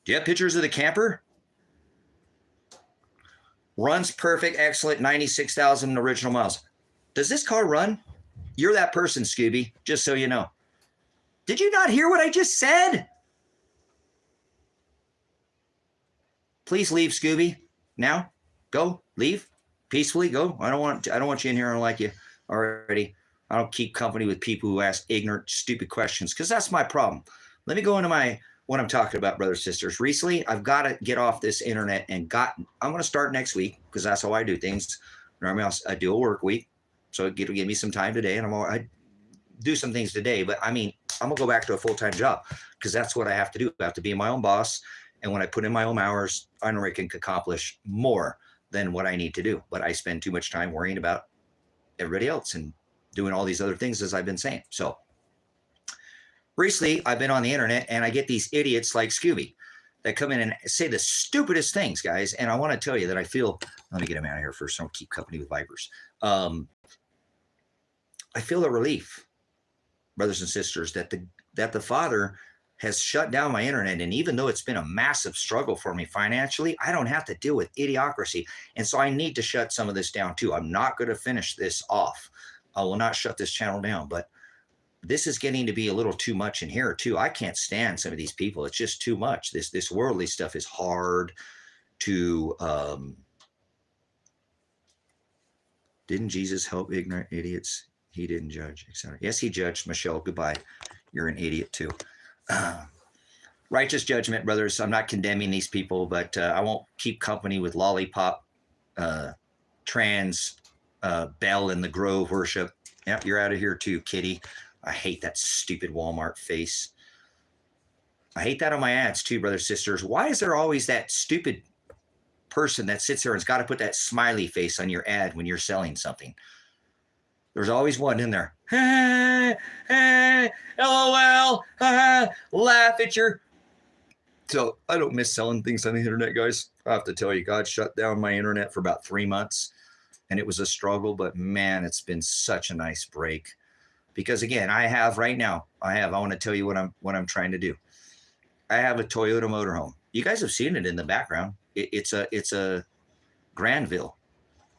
Do you have pictures of the camper? Runs perfect, excellent, 96,000 original miles. Does this car run? You're that person, Scooby, just so you know. Did you not hear what I just said? Please leave, Scooby. Now, go, leave, peacefully, go. I don't want you in here. I don't like you already. I don't keep company with people who ask ignorant, stupid questions because that's my problem. Let me go into what I'm talking about, brothers and sisters. Recently, I've got to get off this internet I'm going to start next week because that's how I do things. Normally, I do a work week, so it'll give me some time today, and I do some things today. But I mean, I'm gonna go back to a full-time job because that's what I have to do. I have to be my own boss. And when I put in my own hours, I know I can accomplish more than what I need to do. But I spend too much time worrying about everybody else and doing all these other things, as I've been saying. So recently, I've been on the internet and I get these idiots like Scooby that come in and say the stupidest things, guys. And I want to tell you that I feel, let me get him out of here first. I don't keep company with vipers. I feel a relief, brothers and sisters, that the Father has shut down my internet. And even though it's been a massive struggle for me financially, I don't have to deal with idiocracy. And so I need to shut some of this down too. I'm not going to finish this off. I will not shut this channel down, but this is getting to be a little too much in here too. I can't stand some of these people. It's just too much. This worldly stuff is hard to, didn't Jesus help ignorant idiots? He didn't judge, etc. Yes, he judged. Michelle, goodbye. You're an idiot too. Righteous judgment, brothers. I'm not condemning these people, but I won't keep company with lollipop, trans, Bell in the Grove worship. Yep, you're out of here too, kitty. I hate that stupid Walmart face. I hate that on my ads too, brothers, sisters. Why is there always that stupid person that sits there and's got to put that smiley face on your ad when you're selling something? There's always one in there. Hey, hey, LOL, laugh at your. So I don't miss selling things on the internet, guys. I have to tell you, God shut down my internet for about 3 months, and it was a struggle. But man, it's been such a nice break. Because again, I want to tell you what I'm trying to do. I have a Toyota motorhome. You guys have seen it in the background. It's a Granville.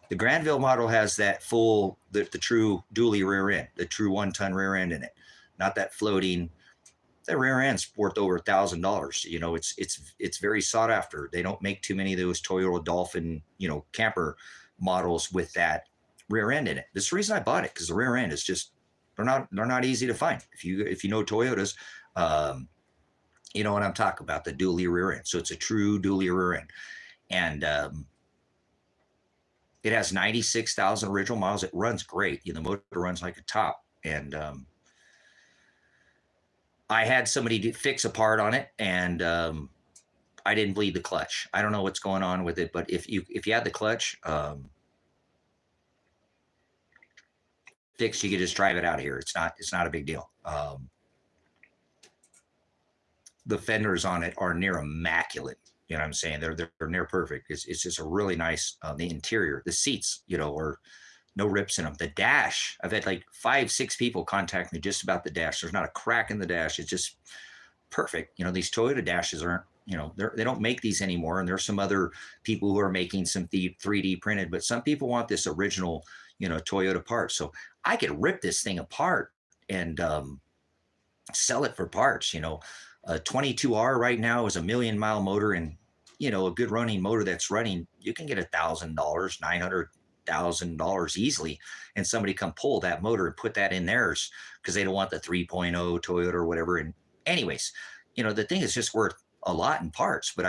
The Granville model has that full, the true dually rear end, the true 1-ton rear end in it, not that floating. That rear end's worth over $1,000. You know, it's very sought after. They don't make too many of those Toyota Dolphin, camper models with that rear end in it. That's the reason I bought it, because the rear end is just they're not easy to find. If you know Toyotas, you know what I'm talking about, the dually rear end. So it's a true dually rear end, and it has 96,000 original miles. It runs great. The motor runs like a top. And I had somebody fix a part on it, and I didn't bleed the clutch. I don't know what's going on with it, but if you had the clutch, fixed. You can just drive it out of here. It's not a big deal. The fenders on it are near immaculate. You know what I'm saying? They're near perfect. It's just a really nice, the interior, the seats, are no rips in them. The dash, I've had like 5-6 people contact me just about the dash. There's not a crack in the dash. It's just perfect. These Toyota dashes aren't, they don't make these anymore. And there's some other people who are making some 3D printed, but some people want this original, Toyota part. So I could rip this thing apart and sell it for parts. A 22R right now is a 1,000,000-mile motor, and a good running motor that's running, you can get $1,000, $900,000 easily, and somebody come pull that motor and put that in theirs because they don't want the 3.0 Toyota or whatever. And anyways, the thing is just worth a lot in parts. But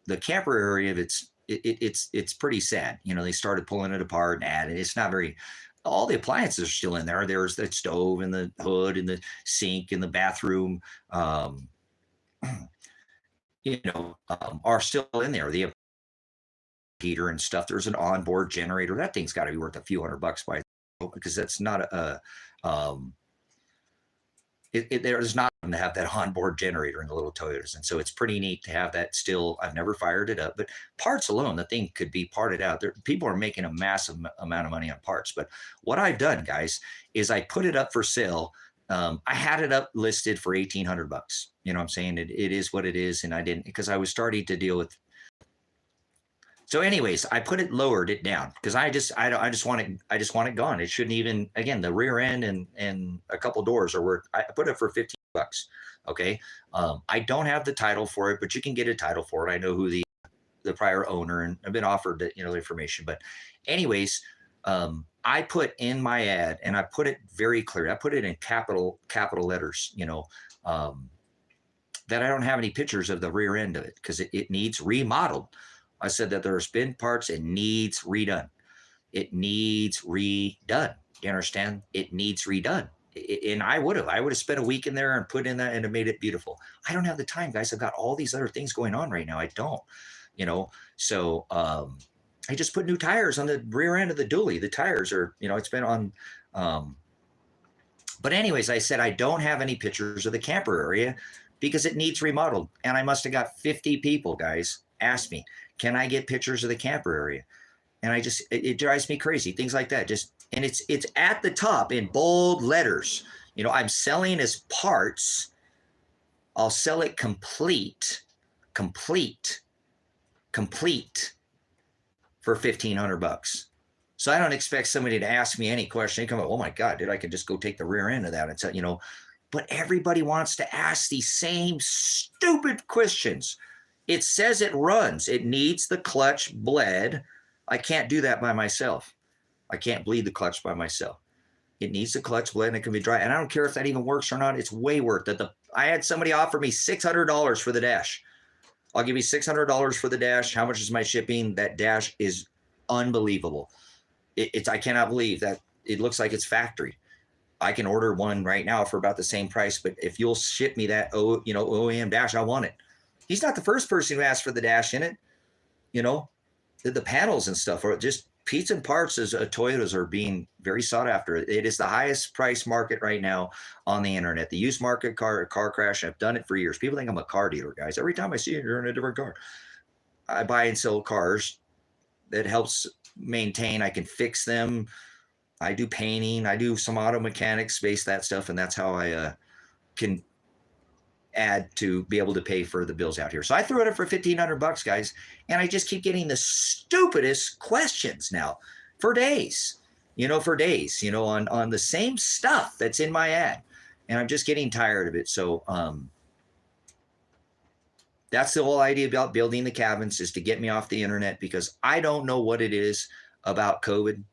the camper area of it's pretty sad. They started pulling it apart and adding. It's not very. All the appliances are still in there. There's the stove and the hood and the sink and the bathroom. Are still in there. The heater and stuff. There's an onboard generator. That thing's got to be worth a few $100 by itself, because that's not there's not to have that onboard generator in the little Toyotas. And so it's pretty neat to have that still. I've never fired it up, but parts alone, the thing could be parted out. People are making a massive amount of money on parts. But what I've done, guys, is I put it up for sale. I had it up listed for $1,800. You know what I'm saying? It is what it is. And I didn't, because I was starting to deal with. So anyways, I lowered it down because I just want it gone. It shouldn't even, again, the rear end and a couple doors are worth, I put it for $15. Okay. I don't have the title for it, but you can get a title for it. I know who the prior owner, and I've been offered the information, but anyways, I put in my ad, and I put it very clear. I put it in capital letters, that I don't have any pictures of the rear end of it because it needs remodeled. I said that there's been parts, it needs redone. It needs redone. You understand? It needs redone. And I would have spent a week in there and put in that and have made it beautiful. I don't have the time, guys. I've got all these other things going on right now. I don't, so I just put new tires on the rear end of the dually. The tires are, it's been on. But anyways, I said I don't have any pictures of the camper area because it needs remodeled. And I must have got 50 people, guys, ask me, can I get pictures of the camper area? And it drives me crazy. Things like that. And it's at the top in bold letters. I'm selling as parts. I'll sell it complete for $1,500. So I don't expect somebody to ask me any question. They come up, oh my God, dude, I could just go take the rear end of that and tell, but everybody wants to ask these same stupid questions. It says it runs. It needs the clutch bled. I can't do that by myself. I can't bleed the clutch by myself. It needs the clutch bled, and it can be dry. And I don't care if that even works or not. It's way worth it. I had somebody offer me $600 for the dash. I'll give you $600 for the dash. How much is my shipping? That dash is unbelievable. I cannot believe that it looks like it's factory. I can order one right now for about the same price, but if you'll ship me that OEM dash, I want it. He's not the first person who asked for the dash in it. The panels and stuff are just Pizza and parts as Toyotas are being very sought after. It is the highest price market right now on the internet. The used market car crash. I've done it for years. People think I'm a car dealer, guys. Every time I see you, you're in a different car. I buy and sell cars. That helps maintain. I can fix them. I do painting. I do some auto mechanics, space that stuff, and that's how I can add to be able to pay for the bills out here. So I threw it up for $1,500, guys, and I just keep getting the stupidest questions now for days, on the same stuff that's in my ad, and I'm just getting tired of it. So that's the whole idea about building the cabins, is to get me off the internet, because I don't know what it is about COVID,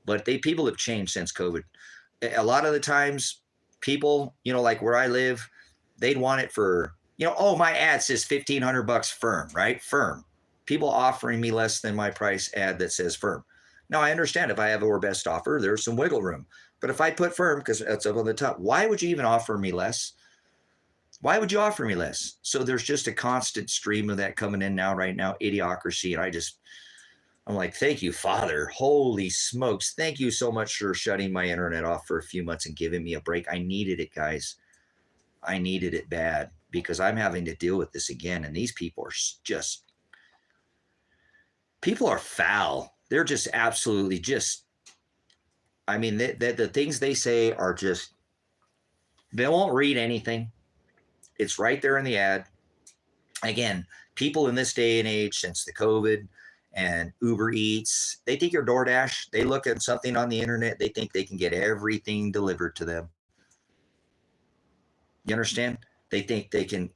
but people have changed since COVID. A lot of the times people, like where I live, they'd want it for, oh, my ad says $1,500 firm, right? Firm. People offering me less than my price ad that says firm. Now, I understand if I have our best offer, there's some wiggle room. But if I put firm, because that's up on the top, why would you even offer me less? Why would you offer me less? So there's just a constant stream of that coming in now, right now, idiocracy. And I'm like, thank you, Father. Holy smokes. Thank you so much for shutting my internet off for a few months and giving me a break. I needed it, guys. I needed it bad because I'm having to deal with this again. And these people are just, people are foul. They're just absolutely just, I mean, the things they say are just, they won't read anything. It's right there in the ad. Again, people in this day and age, since the COVID and Uber Eats, they think you're DoorDash. They look at something on the internet. They think they can get everything delivered to them. You understand? They think they can,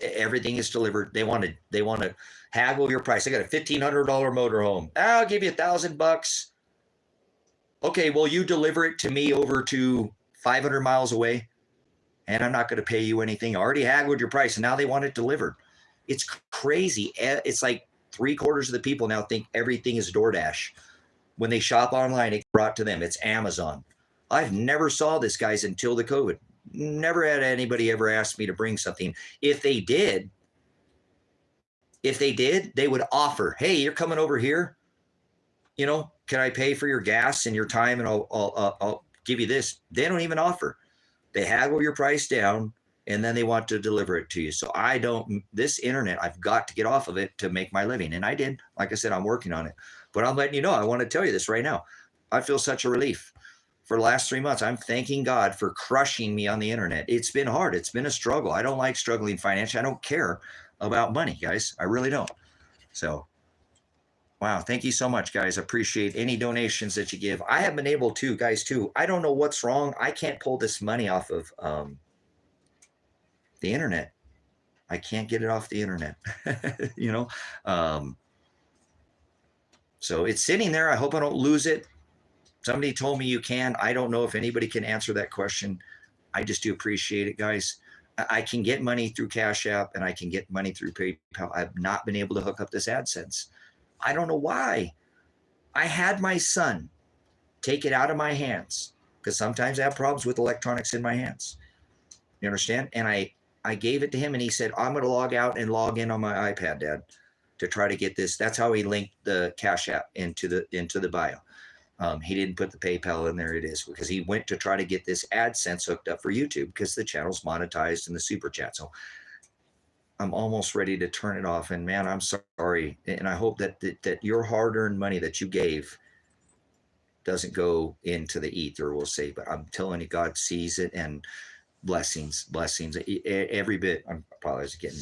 everything is delivered. They want to haggle your price. I got a $1,500 motorhome. I'll give you $1,000. Okay, well, you deliver it to me over to 500 miles away, and I'm not going to pay you anything. I already haggled your price, and now they want it delivered. It's crazy. It's like 3/4 of the people now think everything is DoorDash. When they shop online, it's brought to them. It's Amazon. I've never saw this, guys, until the COVID. Never had anybody ever ask me to bring something. If they did, they would offer, hey, you're coming over here. You know, can I pay for your gas and your time, and I'll give you this. They don't even offer. They haggle your price down, and then they want to deliver it to you. So I don't, this internet, I've got to get off of it to make my living. And I did. Like I said, I'm working on it. But I'm letting you know, I want to tell you this right now. I feel such a relief. For the last 3 months, I'm thanking God for crushing me on the internet. It's been hard. It's been a struggle. I don't like struggling financially. I don't care about money, guys. I really don't. So, wow. Thank you so much, guys. I appreciate any donations that you give. I have been able to, guys, too. I don't know what's wrong. I can't pull this money off of the internet. I can't get it off the internet, you know? So it's sitting there. I hope I don't lose it. Somebody told me you can. I don't know if anybody can answer that question. I just do appreciate it, guys. I can get money through Cash App, and I can get money through PayPal. I've not been able to hook up this AdSense. I don't know why. I had my son take it out of my hands because sometimes I have problems with electronics in my hands. You understand? And I gave it to him, and he said, I'm going to log out and log in on my iPad, Dad, to try to get this. That's how he linked the Cash App into the bio. He didn't put the PayPal in there. It is because he went to try to get this AdSense hooked up for YouTube because the channel's monetized in the super chat. So I'm almost ready to turn it off. And man, I'm sorry. And I hope that your hard-earned money that you gave doesn't go into the ether, we'll say. But I'm telling you, God sees it, and blessings. Every bit. I'm probably getting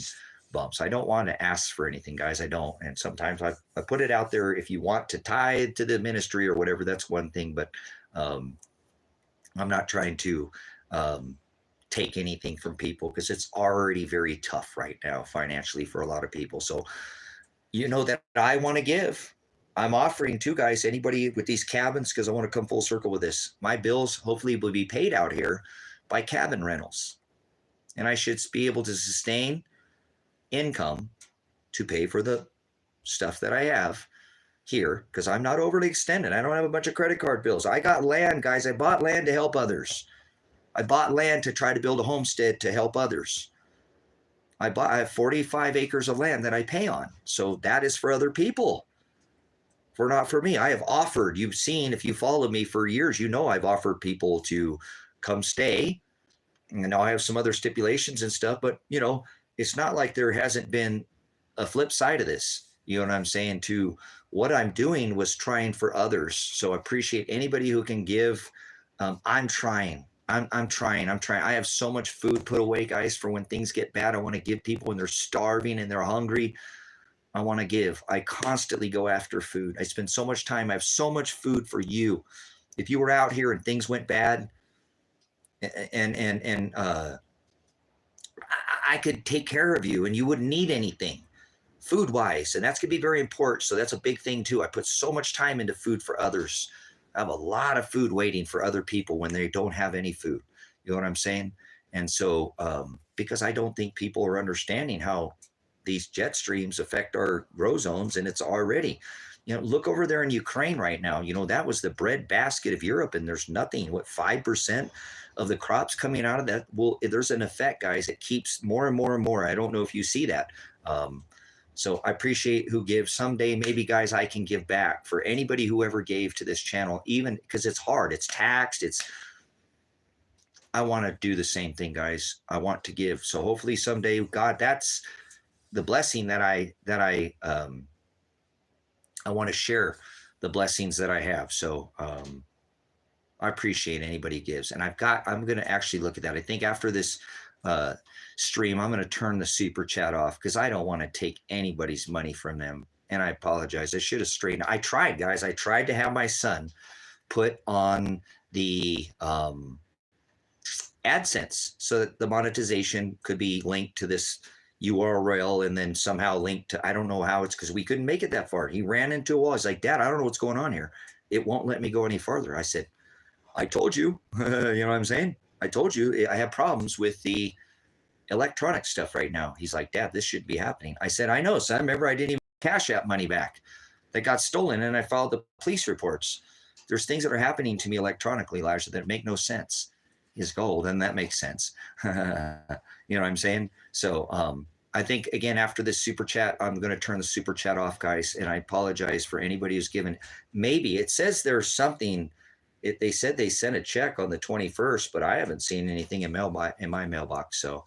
bumps. I don't want to ask for anything, guys. I don't. And sometimes I put it out there. If you want to tithe to the ministry or whatever, that's one thing. But I'm not trying to take anything from people because it's already very tough right now financially for a lot of people. So you know that I want to give. I'm offering to, guys, anybody with these cabins, because I want to come full circle with this. My bills hopefully will be paid out here by cabin rentals. And I should be able to sustain income to pay for the stuff that I have here, because I'm not overly extended. I don't have a bunch of credit card bills. I got land, guys. I bought land to help others. I bought land to try to build a homestead to help others. I have 45 acres of land that I pay on. So that is for other people, for not for me. I have offered, you've seen, if you followed me for years, you know I've offered people to come stay. And now I have some other stipulations and stuff, but you know, it's not like there hasn't been a flip side of this. You know what I'm saying? To what I'm doing was trying for others. So I appreciate anybody who can give. I'm trying. I'm trying. I have so much food put away, guys, for when things get bad. I want to give people when they're starving and they're hungry. I want to give. I constantly go after food. I spend so much time. I have so much food for you. If you were out here and things went bad, and I could take care of you and you wouldn't need anything food wise. And that's going to be very important. So that's a big thing too. I put so much time into food for others. I have a lot of food waiting for other people when they don't have any food. You know what I'm saying? And so, because I don't think people are understanding how these jet streams affect our grow zones, and it's already, you know, look over there in Ukraine right now. You know, that was the bread basket of Europe, and there's nothing, 5% of the crops coming out of that. Well, there's an effect, guys. It keeps more and more and more. I don't know if you see that. So I appreciate who gives. Someday, maybe, guys, I can give back for anybody who ever gave to this channel, even because it's hard. It's taxed. I want to do the same thing, guys. I want to give. So hopefully someday, God, that's the blessing that I want to share the blessings that I have. So I appreciate anybody gives. And I'm going to actually look at that. I think after this stream, I'm going to turn the super chat off because I don't want to take anybody's money from them. And I apologize. I should have straightened. I tried, guys. I tried to have my son put on the AdSense so that the monetization could be linked to this URL and then somehow linked to, I don't know how, it's because we couldn't make it that far. He ran into a wall. He's like, Dad, I don't know what's going on here. It won't let me go any further. I said, I told you, you know what I'm saying? I told you I have problems with the electronic stuff right now. He's like, Dad, this should be happening. I said, I know, son. Remember, I didn't even cash out money back that got stolen, and I filed the police reports. There's things that are happening to me electronically, Elijah, that make no sense. Is gold, and that makes sense. You know what I'm saying? So I think, again, after this super chat, I'm going to turn the super chat off, guys, and I apologize for anybody who's given. Maybe it says there's something. They said they sent a check on the 21st, but I haven't seen anything in my mailbox. So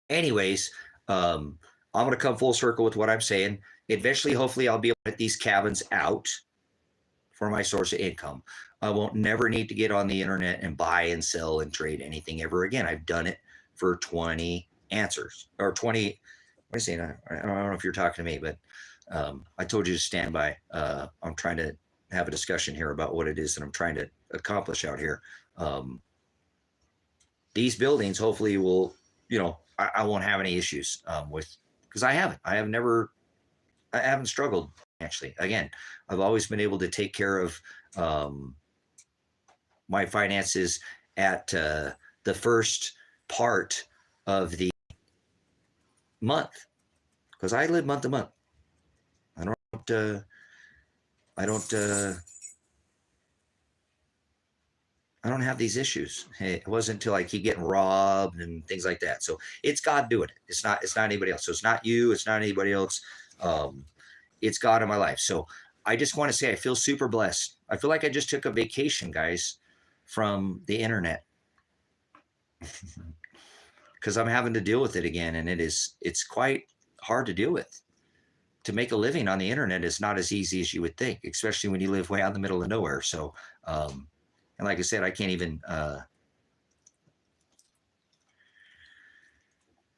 anyways, I'm going to come full circle with what I'm saying. Eventually, hopefully, I'll be able to get these cabins out for my source of income. I won't never need to get on the internet and buy and sell and trade anything ever again. I've done it for 20 answers or 20. What is it? I don't know if you're talking to me, but I told you to stand by. I'm trying to have a discussion here about what it is that I'm trying to accomplish out here. These buildings hopefully will, I won't have any issues with, because I haven't struggled. Actually, again, I've always been able to take care of my finances at the first part of the month, because I live month to month. I don't have these issues. Hey, it wasn't until I keep getting robbed and things like that. So it's God doing it. It's not anybody else. So it's not you. It's not anybody else. It's God in my life. So I just want to say I feel super blessed. I feel like I just took a vacation, guys, from the internet because I'm having to deal with it again. And it's quite hard to deal with. To make a living on the internet is not as easy as you would think, especially when you live way out in the middle of nowhere. So, and like I said, I can't even,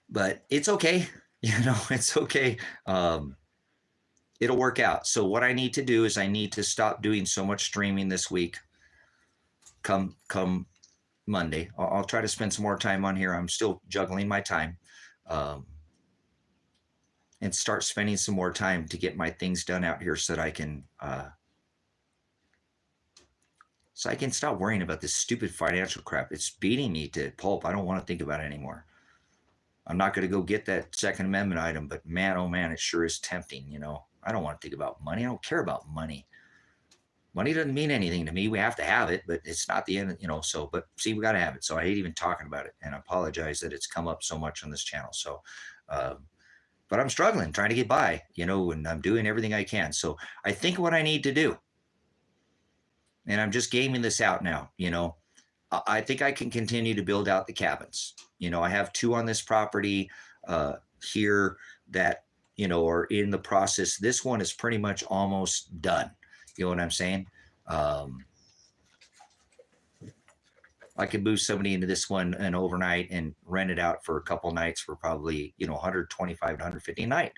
but it's okay. It's okay. It'll work out. So what I need to do is I need to stop doing so much streaming this week. Come Monday, I'll try to spend some more time on here. I'm still juggling my time, and start spending some more time to get my things done out here so that I can stop worrying about this stupid financial crap. It's beating me to pulp. I don't want to think about it anymore. I'm not going to go get that Second Amendment item, but man, oh man, it sure is tempting. I don't want to think about money. I don't care about money. Money doesn't mean anything to me. We have to have it, but it's not the end, so, but see, we got to have it. So I hate even talking about it, and I apologize that it's come up so much on this channel. So, but I'm struggling, trying to get by, and I'm doing everything I can. So I think what I need to do, and I'm just gaming this out now, I think I can continue to build out the cabins. I have 2 on this property here that, are in the process. This one is pretty much almost done. You know what I'm saying? I could move somebody into this one and overnight and rent it out for a couple nights for probably, $125 to $150 a night.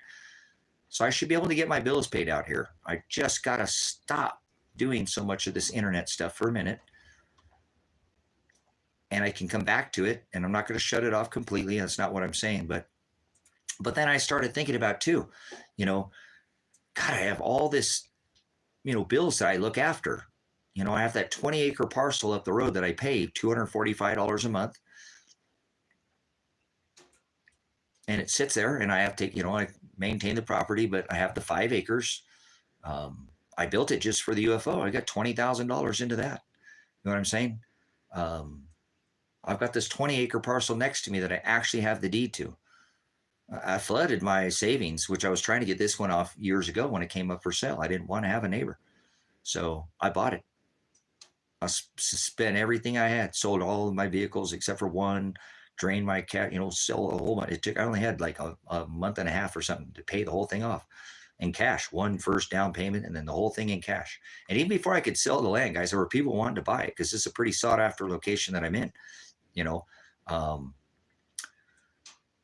So I should be able to get my bills paid out here. I just got to stop doing so much of this internet stuff for a minute. And I can come back to it, and I'm not going to shut it off completely. That's not what I'm saying. But then I started thinking about too, God, I have all this, bills that I look after. I have that 20-acre parcel up the road that I pay $245 a month. And it sits there, and I have to, I maintain the property, but I have the 5 acres. I built it just for the UFO. I got $20,000 into that. You know what I'm saying? I've got this 20-acre parcel next to me that I actually have the deed to. I flooded my savings, which I was trying to get this one off years ago when it came up for sale. I didn't want to have a neighbor. So I bought it. I spent everything I had, sold all of my vehicles except for one, drained my cat, sell a whole bunch. I only had like a month and a half or something to pay the whole thing off in cash, one first down payment, and then the whole thing in cash. And even before I could sell the land, guys, there were people wanting to buy it because this is a pretty sought after location that I'm in.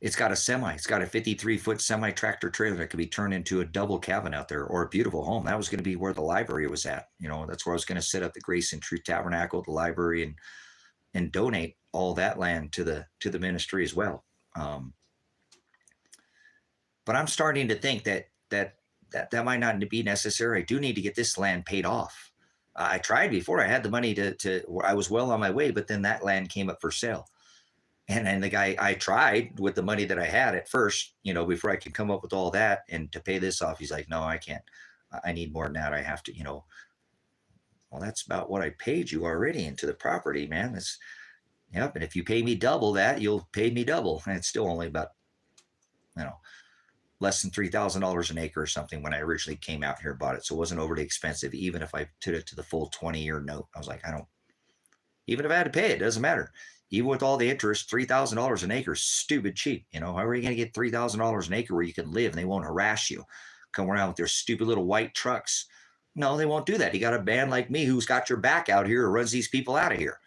It's got a semi. It's got a 53-foot semi tractor trailer that could be turned into a double cabin out there, or a beautiful home. That was going to be where the library was at. That's where I was going to set up the Grace and Truth Tabernacle, the library, and donate all that land to the ministry as well. But I'm starting to think that might not be necessary. I do need to get this land paid off. I tried before. I had the money I was well on my way, but then that land came up for sale. And the guy, I tried with the money that I had at first, before I could come up with all that and to pay this off. He's like, no, I can't. I need more than that. I have to, well, that's about what I paid you already into the property, man. Yep. And if you pay me double that, you'll pay me double. And it's still only about, less than $3,000 an acre or something when I originally came out here and bought it. So it wasn't overly expensive. Even if I took it to the full 20-year note, I was like, even if I had to pay it, doesn't matter. Even with all the interest, $3,000 an acre is stupid cheap. How are you going to get $3,000 an acre where you can live and they won't harass you, come around with their stupid little white trucks? No, they won't do that. You got a band like me who's got your back out here, who runs these people out of here.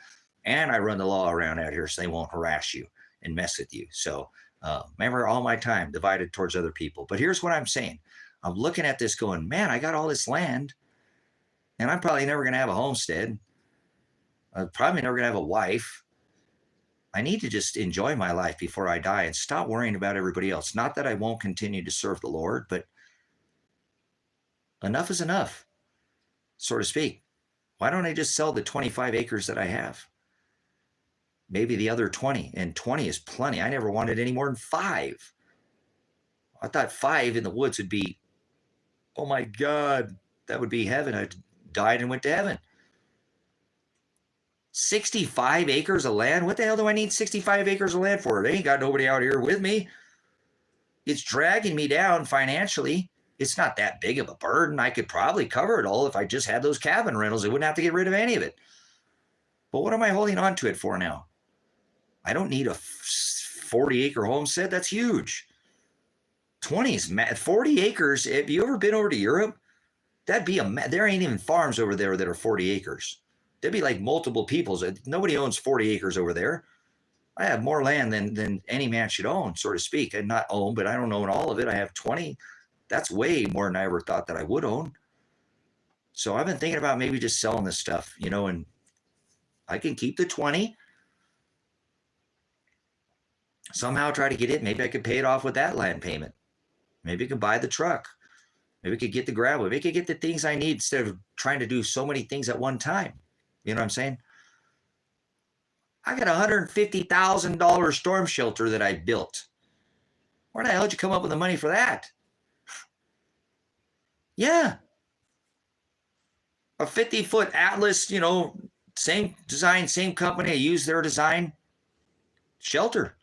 And I run the law around out here so they won't harass you and mess with you. So remember, all my time divided towards other people. But here's what I'm saying. I'm looking at this going, man, I got all this land and I'm probably never going to have a homestead. I'm probably never going to have a wife. I need to just enjoy my life before I die and stop worrying about everybody else. Not that I won't continue to serve the Lord, but enough is enough, so to speak. Why don't I just sell the 25 acres that I have? Maybe the other 20, and 20 is plenty. I never wanted any more than 5. I thought 5 in the woods would be, oh my God, that would be heaven. I died and went to heaven. 65 acres of land? What the hell do I need 65 acres of land for? They ain't got nobody out here with me. It's dragging me down financially. It's not that big of a burden. I could probably cover it all if I just had those cabin rentals. I wouldn't have to get rid of any of it. But what am I holding on to it for now? I don't need a 40-acre homestead. That's huge. 40 acres. Have you ever been over to Europe? There ain't even farms over there that are 40 acres. There'd be like multiple peoples. Nobody owns 40 acres over there. I have more land than any man should own, so to speak. And not own, but I don't own all of it. I have 20. That's way more than I ever thought that I would own. So I've been thinking about maybe just selling this stuff, and I can keep the 20. Somehow try to get it. Maybe I could pay it off with that land payment. Maybe I could buy the truck. Maybe I could get the gravel. Maybe I could get the things I need instead of trying to do so many things at one time. You know what I'm saying? I got a $150,000 storm shelter that I built. Where the hell did you come up with the money for that? Yeah. A 50-foot Atlas, same design, same company. I use their design. Shelter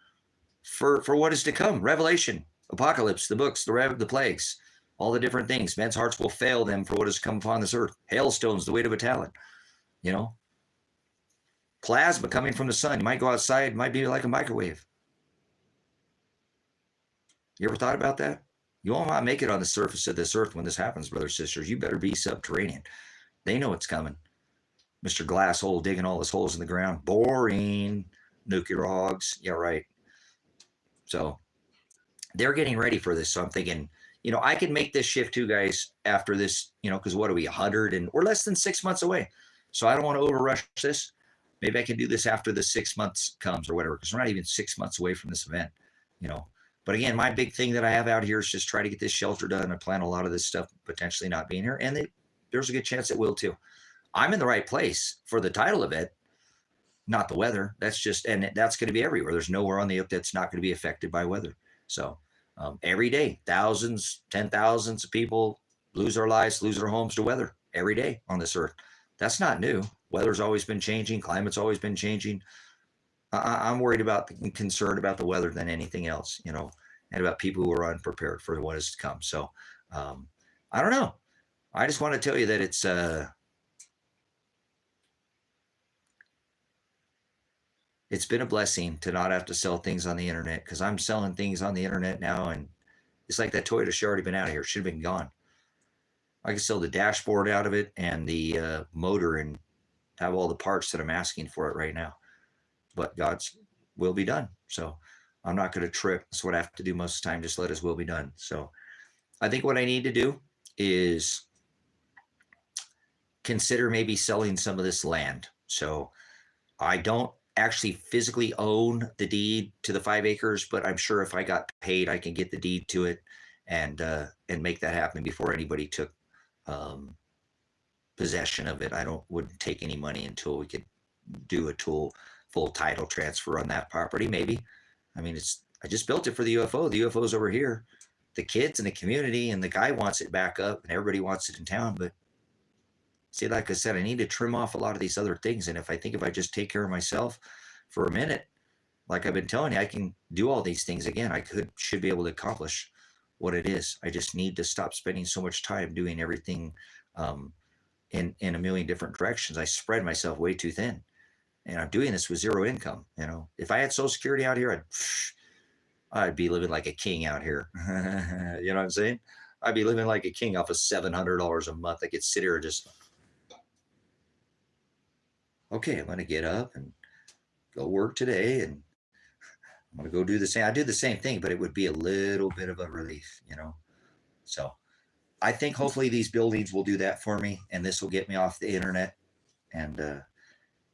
for what is to come. Revelation, Apocalypse, the books, the plagues, all the different things. Men's hearts will fail them for what has come upon this earth. Hailstones, the weight of a talent. Plasma coming from the sun. You might go outside, it might be like a microwave. You ever thought about that? You will not make it on the surface of this earth when this happens, brothers and sisters. You better be subterranean. They know it's coming. Mr. Glasshole digging all his holes in the ground. Boring. Nuclear hogs. Yeah, right. So they're getting ready for this. So I'm thinking, I can make this shift too, guys, after this, because what are we, 100 we're less than 6 months away. So I don't want to overrush this. Maybe I can do this after the 6 months comes or whatever, because we're not even 6 months away from this event, But again, my big thing that I have out here is just try to get this shelter done. I plan a lot of this stuff potentially not being here, and there's a good chance it will too. I'm in the right place for the title of it, not the weather. That's going to be everywhere. There's nowhere on the earth that's not going to be affected by weather. So every day, thousands, 10,000s of people lose their lives, lose their homes to weather every day on this earth. That's not new. Weather's always been changing. Climate's always been changing. I'm worried about concerned about the weather than anything else, you know, and about people who are unprepared for what is to come. So I don't know. I just want to tell you that it's been a blessing to not have to sell things on the internet, because I'm selling things on the internet now, and it's like that Toyota should already been out of here. Should have been gone. I can sell the dashboard out of it and the motor and have all the parts that I'm asking for it right now. But God's will be done. So I'm not going to trip. That's what I have to do most of the time. Just let his will be done. So I think what I need to do is consider maybe selling some of this land. So I don't actually physically own the deed to the 5 acres, but I'm sure if I got paid, I can get the deed to it and make that happen before anybody took possession of it. Wouldn't take any money until we could do a full title transfer on that property. Maybe. I mean, I just built it for the UFO. The UFO's over here. The kids and the community and the guy wants it back up, and everybody wants it in town. But see, like I said, I need to trim off a lot of these other things. And if I just take care of myself for a minute, like I've been telling you, I can do all these things again. Should be able to accomplish what it is. I just need to stop spending so much time doing everything in a million different directions. I spread myself way too thin, and I'm doing this with zero income. You know, if I had Social Security out here, I'd be living like a king out here. You know what I'm saying? I'd be living like a king off of $700 a month. I could sit here and just, okay, I'm going to get up and go work today, and I'm going to go do the same. I do the same thing, but it would be a little bit of a relief, you know? So I think hopefully these buildings will do that for me, and this will get me off the internet. And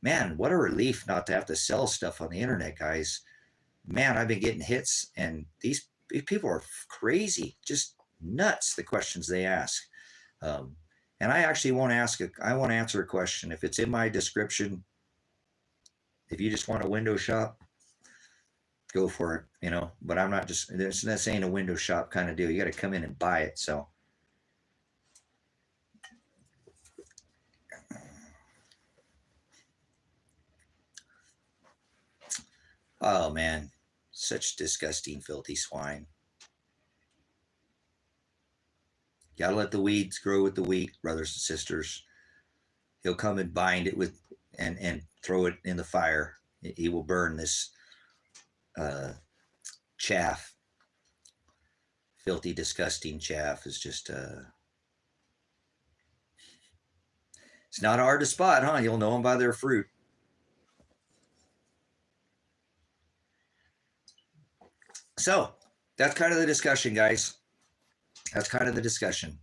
man, what a relief not to have to sell stuff on the internet, guys. Man, I've been getting hits, and these people are crazy, just nuts, the questions they ask. And I actually won't I won't answer a question. If it's in my description, if you just want a window shop, go for it, you know. But I'm not just, this ain't a window shop kind of deal. You got to come in and buy it. So oh man, such disgusting, filthy swine. Gotta let the weeds grow with the wheat, brothers and sisters. He'll come and bind it with and throw it in the fire. He will burn this chaff. Filthy, disgusting chaff is just it's not hard to spot, huh? You'll know them by their fruit. So that's kind of the discussion, guys. That's kind of the discussion.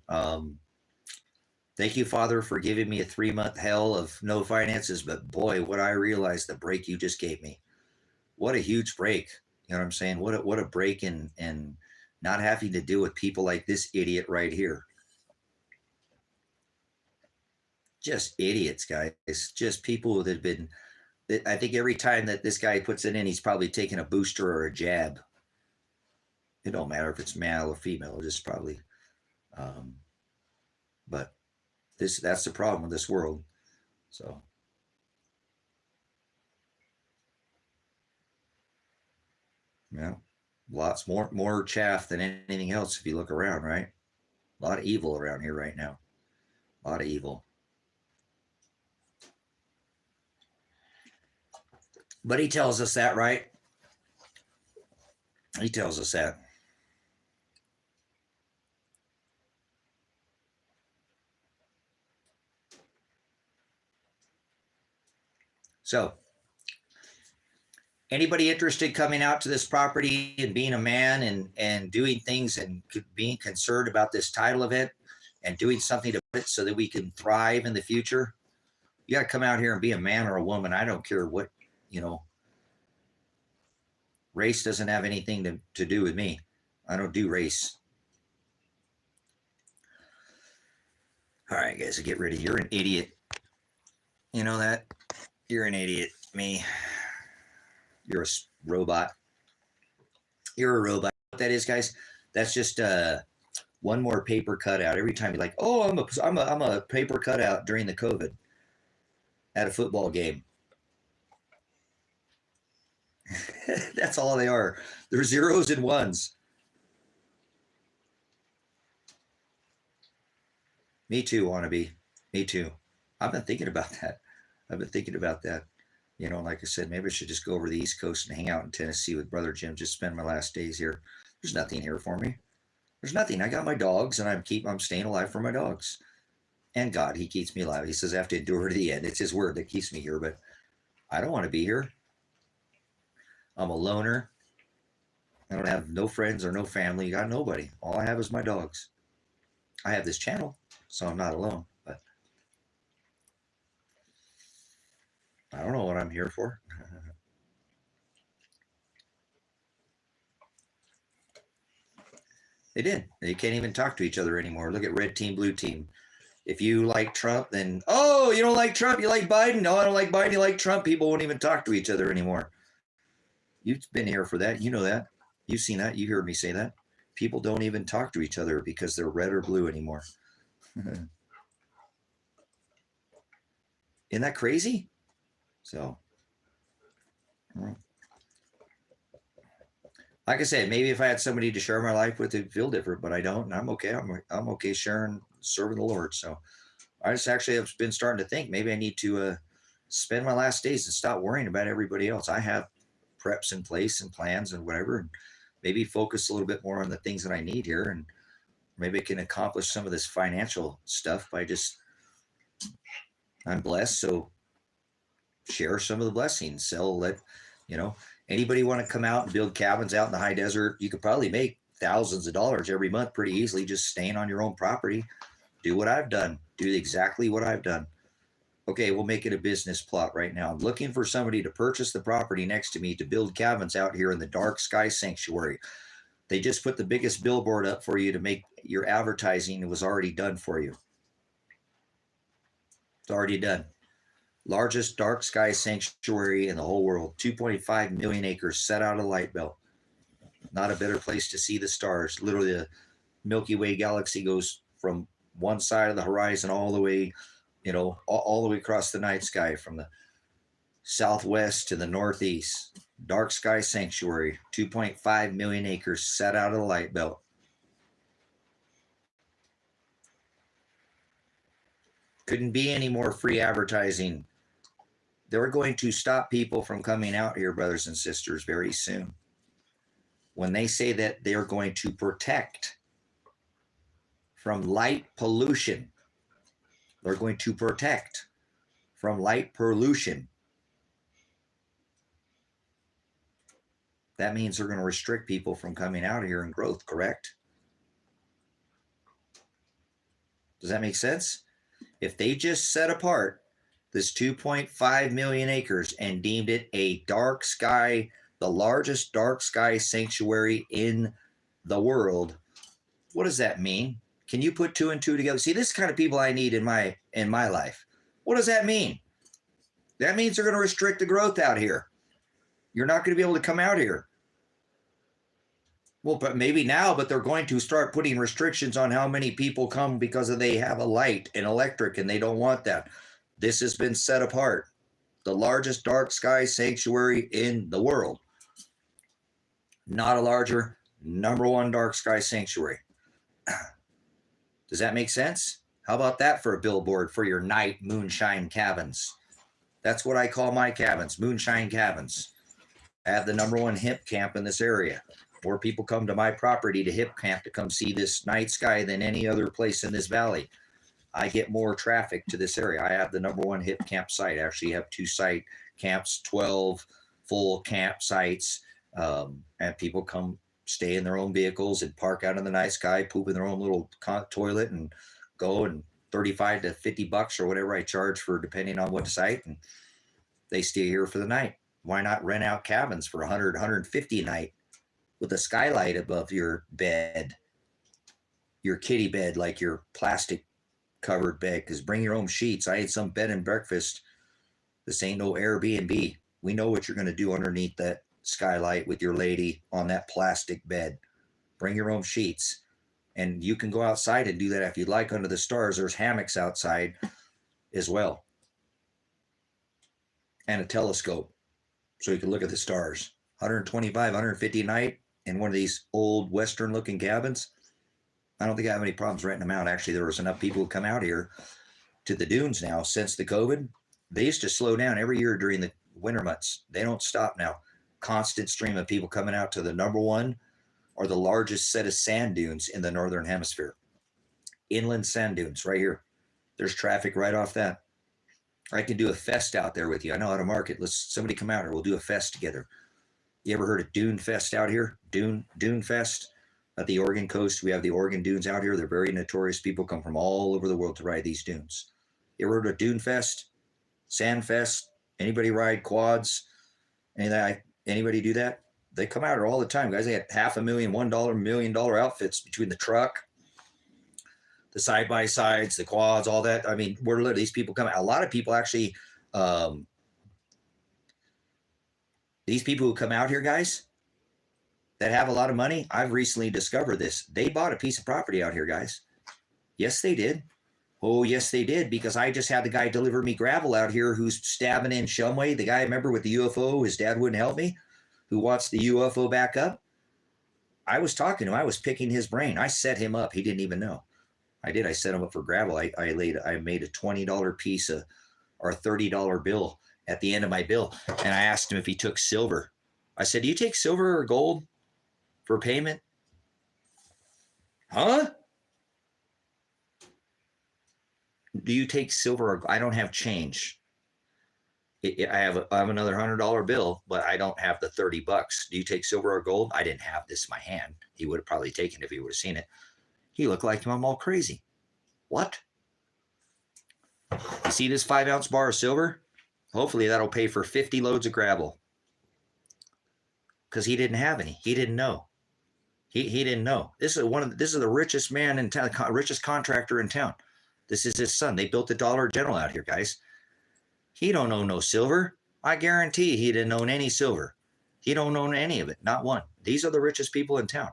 Thank you, Father, for giving me a 3-month hell of no finances. But boy, what I realized, the break you just gave me. What a huge break. You know what I'm saying? What a break in not having to deal with people like this idiot right here. Just idiots, guys. Just people that have been, I think every time that this guy puts it in, he's probably taking a booster or a jab. It don't matter if it's male or female. It's just probably, but that's the problem with this world. So, yeah, lots more chaff than anything else if you look around, right? A lot of evil around here right now. A lot of evil. But he tells us that, right? He tells us that. So, anybody interested coming out to this property and being a man and doing things and being concerned about this title event and doing something about it so that we can thrive in the future? You got to come out here and be a man or a woman. I don't care what, you know. Race doesn't have anything to do with me. I don't do race. All right, guys, get ready. You're an idiot. You know that? You're an idiot. Me. You're a robot. You're a robot. What that is, guys, that's just one more paper cutout. Every time you're like, oh, I'm a paper cutout during the COVID at a football game. That's all they are. They're zeros and ones. Me too, wannabe. Me too. I've been thinking about that. I've been thinking about that. You know, like I said, maybe I should just go over to the East Coast and hang out in Tennessee with Brother Jim, just spend my last days here. There's nothing here for me. There's nothing. I got my dogs and I'm staying alive for my dogs. And God, he keeps me alive. He says I have to endure to the end. It's his word that keeps me here, but I don't want to be here. I'm a loner. I don't have no friends or no family. Got nobody. All I have is my dogs. I have this channel, so I'm not alone. But I don't know what I'm here for. They did. They can't even talk to each other anymore. Look at red team, blue team. If you like Trump, then, oh, you don't like Trump, you like Biden. No, I don't like Biden, you like Trump. People won't even talk to each other anymore. You've been here for that. You know that. You've seen that. You heard me say that. People don't even talk to each other because they're red or blue anymore. Isn't that crazy? So, like I said, maybe if I had somebody to share my life with, it'd feel different, but I don't, and I'm okay. I'm okay sharing, serving the Lord. So I just actually have been starting to think maybe I need to spend my last days and stop worrying about everybody else. I have preps in place and plans and whatever, and maybe focus a little bit more on the things that I need here, and maybe I can accomplish some of this financial stuff by just, I'm blessed, so share some of the blessings. Anybody want to come out and build cabins out in the high desert? You could probably make thousands of dollars every month pretty easily just staying on your own property. Do what I've done. Do exactly what I've done. Okay, we'll make it a business plot right now. I'm looking for somebody to purchase the property next to me to build cabins out here in the dark sky sanctuary. They just put the biggest billboard up for you to make your advertising. It was already done for you. It's already done. Largest dark sky sanctuary in the whole world. 2.5 million acres set out of the light belt. Not a better place to see the stars. Literally, the Milky Way galaxy goes from one side of the horizon all the way, all the way across the night sky from the southwest to the northeast. Dark sky sanctuary, 2.5 million acres set out of the light belt. Couldn't be any more free advertising. They're going to stop people from coming out here, brothers and sisters, very soon. When they say that they're going to protect from light pollution, they're going to protect from light pollution. That means they're going to restrict people from coming out here and growth, correct? Does that make sense? If they just set apart this 2.5 million acres and deemed it a dark sky, the largest dark sky sanctuary in the world, what does that mean? Can you put two and two together? See, this is the kind of people I need in my life. What does that mean? That means they're going to restrict the growth out here. You're not going to be able to come out here. Well, but maybe now, but they're going to start putting restrictions on how many people come because they have a light and electric, and they don't want that. This has been set apart. The largest dark sky sanctuary in the world. Not a larger, number one dark sky sanctuary. Does that make sense? How about that for a billboard for your night moonshine cabins? That's what I call my cabins, moonshine cabins. I have the number one hip camp in this area. More people come to my property to hip camp to come see this night sky than any other place in this valley. I get more traffic to this area. I have the number one hip campsite. I actually have 2 site camps, 12 full campsites, and people come stay in their own vehicles and park out in the night sky, poop in their own little toilet, and go, and 35 to 50 bucks or whatever I charge for, depending on what site, and they stay here for the night. Why not rent out cabins for 100, 150 a night with a skylight above your bed, your kitty bed, like your plastic covered bed? Because bring your own sheets. I had some bed and breakfast. This ain't no Airbnb. We know what you're going to do underneath that skylight with your lady on that plastic bed. Bring your own sheets. And you can go outside and do that if you'd like under the stars. There's hammocks outside as well. And a telescope so you can look at the stars. 125, 150 a night in one of these old Western looking cabins. I don't think I have any problems renting them out. Actually, there was enough people who come out here to the dunes now since the COVID. They used to slow down every year during the winter months. They don't stop now. Constant stream of people coming out to the number one or the largest set of sand dunes in the Northern Hemisphere. Inland sand dunes right here. There's traffic right off that. I can do a fest out there with you. I know how to market. Let's somebody come out here. We'll do a fest together. You ever heard of Dune Fest out here? Dune Fest at the Oregon coast. We have the Oregon dunes out here. They're very notorious. People come from all over the world to ride these dunes. You ever heard of Dune Fest? Sand Fest? Anybody ride quads? Anybody do that? They come out here all the time, guys. They had $500,000, $1 million outfits between the truck, the side-by-sides, the quads, all that. I mean, where do these people come out? A lot of people actually, these people who come out here, guys, that have a lot of money, I've recently discovered this. They bought a piece of property out here, guys. Yes, they did. Oh, yes, they did, because I just had the guy deliver me gravel out here who's stabbing in Shumway. The guy, I remember with the UFO, his dad wouldn't help me, who wants the UFO back up. I was talking to him. I was picking his brain. I set him up. He didn't even know. I did. I set him up for gravel. I made a $20 piece or a $30 bill at the end of my bill. And I asked him if he took silver. I said, do you take silver or gold for payment? Huh? Do you take silver or I don't have change. I have another $100 bill, but I don't have the $30. Do you take silver or gold? I didn't have this in my hand. He would have probably taken it if he would have seen it. He looked like I'm all crazy. What? You see this 5-ounce bar of silver? Hopefully that'll pay for 50 loads of gravel. Because he didn't have any. He didn't know. He didn't know. This is the richest man in town, richest contractor in town. This is his son. They built the Dollar General out here, guys. He don't own no silver. I guarantee he didn't own any silver. He don't own any of it, not one. These are the richest people in town.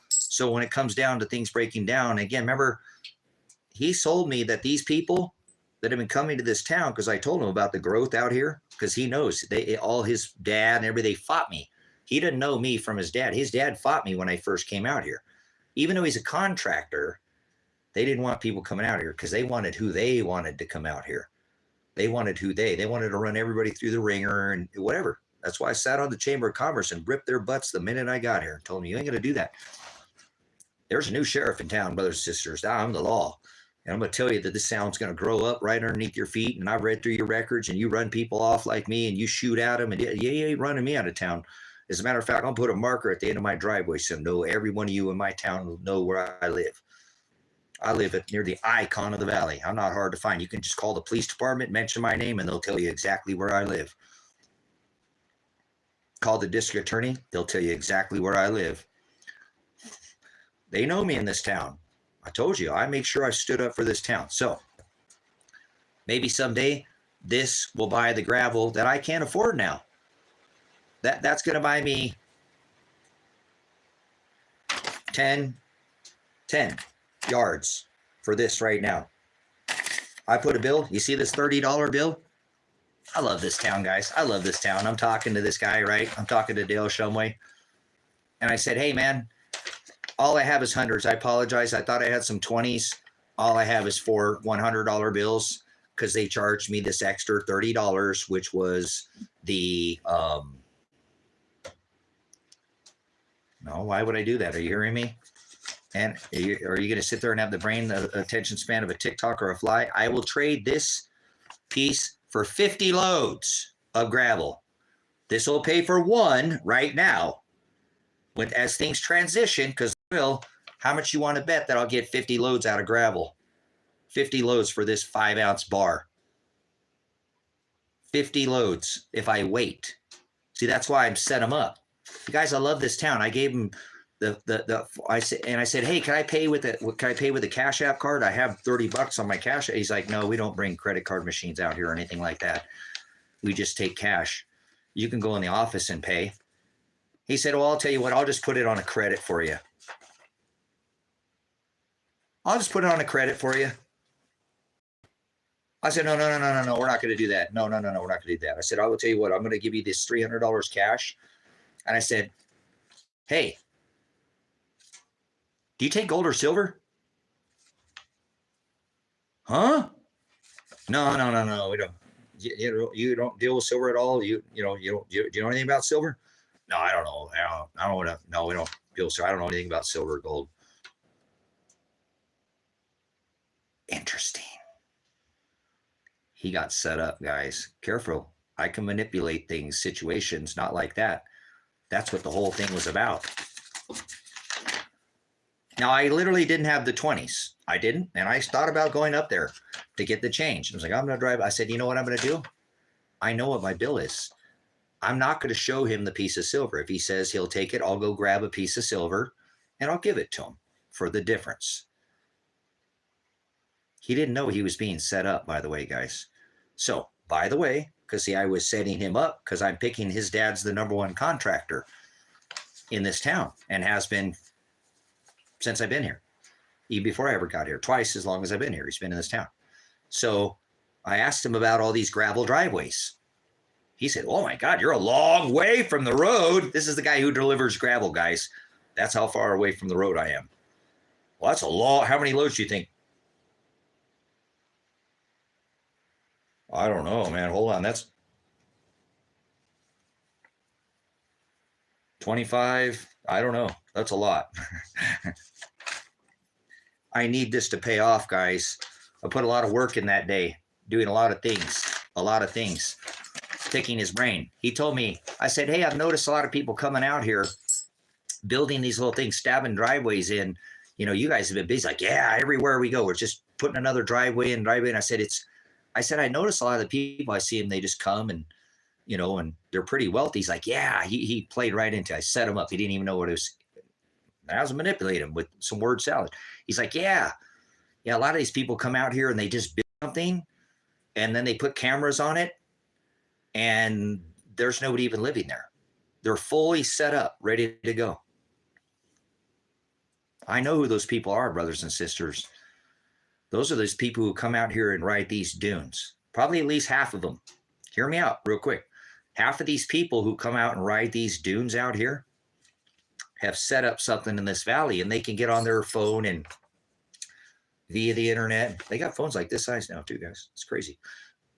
So when it comes down to things breaking down, again, remember, he sold me that these people that have been coming to this town, because I told him about the growth out here, because he knows all his dad and everybody fought me. He didn't know me from his dad. His dad fought me when I first came out here. Even though he's a contractor, they didn't want people coming out here because they wanted who they wanted to come out here. They wanted they wanted to run everybody through the ringer and whatever. That's why I sat on the Chamber of Commerce and ripped their butts the minute I got here and told them, you ain't going to do that. There's a new sheriff in town, brothers and sisters. I'm the law. And I'm going to tell you that this sound's going to grow up right underneath your feet. And I've read through your records and you run people off like me and you shoot at them. And you ain't running me out of town. As a matter of fact, I'll put a marker at the end of my driveway so every one of you in my town will know where I live. I live near the icon of the valley. I'm not hard to find. You can just call the police department, mention my name, and they'll tell you exactly where I live. Call the district attorney. They'll tell you exactly where I live. They know me in this town. I told you, I make sure I stood up for this town. So maybe someday this will buy the gravel that I can't afford now. That's going to buy me 10 yards for this right now. I put a bill. You see this $30 bill? I love this town, guys. I love this town. I'm talking to this guy, right? I'm talking to Dale Shumway. And I said, hey, man, all I have is hundreds. I apologize. I thought I had some 20s. All I have is 4 $100 bills because they charged me this extra $30, which was the no, why would I do that? Are you hearing me? And are you going to sit there and have the attention span of a TikTok or a fly? I will trade this piece for 50 loads of gravel. This will pay for one right now. As things transition, because how much you want to bet that I'll get 50 loads out of gravel? 50 loads for this 5-ounce bar. 50 loads if I wait. See, that's why I'm set them up. You guys, I love this town. I gave him I said, hey, can I pay with a Cash App card? I have $30 on my Cash App. He's like, no, we don't bring credit card machines out here or anything like that. We just take cash. You can go in the office and pay. He said, well, I'll tell you what, I'll just put it on a credit for you. I'll just put it on a credit for you. I said, no, we're not going to do that. No, we're not going to do that. I said, I will tell you what, I'm going to give you this $300 cash. And I said, hey, do you take gold or silver? Huh? No. We don't. You don't deal with silver at all. Do you know anything about silver? No, I don't know. I don't know. No, we don't deal with silver. I don't know anything about silver or gold. Interesting. He got set up, guys. Careful. I can manipulate things, situations, not like that. That's what the whole thing was about. Now, I literally didn't have the 20s. I didn't. And I thought about going up there to get the change. I was like, I'm going to drive. I said, you know what I'm going to do? I know what my bill is. I'm not going to show him the piece of silver. If he says he'll take it, I'll go grab a piece of silver and I'll give it to him for the difference. He didn't know he was being set up, by the way, guys. So, by the way, because see, I was setting him up because I'm picking his dad's the #1 contractor in this town and has been since I've been here. Even before I ever got here, twice as long as I've been here, he's been in this town. So I asked him about all these gravel driveways. He said, oh my God, you're a long way from the road. This is the guy who delivers gravel, guys. That's how far away from the road I am. Well, that's a long, how many loads do you think? I don't know, man. Hold on. That's 25. I don't know. That's a lot. I need this to pay off, guys. I put a lot of work in that day, doing a lot of things, picking his brain. He told me, I said, hey, I've noticed a lot of people coming out here, building these little things, stabbing driveways in. You know, you guys have been busy. Like, yeah, everywhere we go, we're just putting another driveway in. I said, I notice a lot of the people I see them, they just come and, you know, and they're pretty wealthy. He's like, yeah, he played right into it. I set him up. He didn't even know what it was. I was manipulating him with some word salad. He's like, yeah, a lot of these people come out here and they just build something and then they put cameras on it and there's nobody even living there. They're fully set up, ready to go. I know who those people are, brothers and sisters. Those are those people who come out here and ride these dunes. Probably at least half of them. Hear me out real quick. Half of these people who come out and ride these dunes out here have set up something in this valley and they can get on their phone and via the internet. They got phones like this size now too, guys. It's crazy.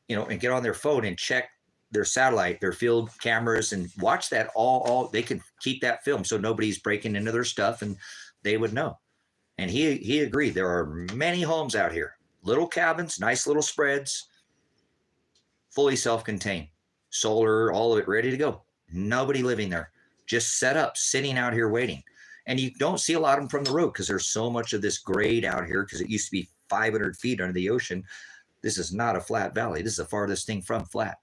You know, and get on their phone and check their satellite, their field cameras and watch that all they can keep that film so nobody's breaking into their stuff and they would know. And he agreed. There are many homes out here, little cabins, nice little spreads, fully self-contained, solar, all of it ready to go. Nobody living there, just set up, sitting out here waiting. And you don't see a lot of them from the road because there's so much of this grade out here because it used to be 500 feet under the ocean. This is not a flat valley. This is the farthest thing from flat.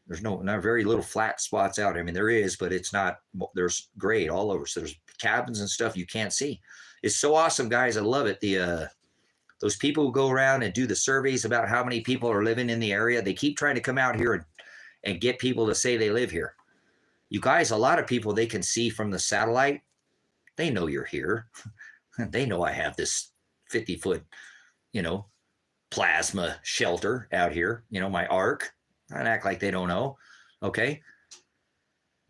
There's not very little flat spots out. I mean, there is, but it's not, there's grade all over. So there's cabins and stuff you can't see. It's so awesome, guys. I love it. Those people who go around and do the surveys about how many people are living in the area, they keep trying to come out here and get people to say they live here. You guys, a lot of people they can see from the satellite, they know you're here. They know I have this 50-foot, you know, plasma shelter out here, you know, my ark. Don't act like they don't know. Okay.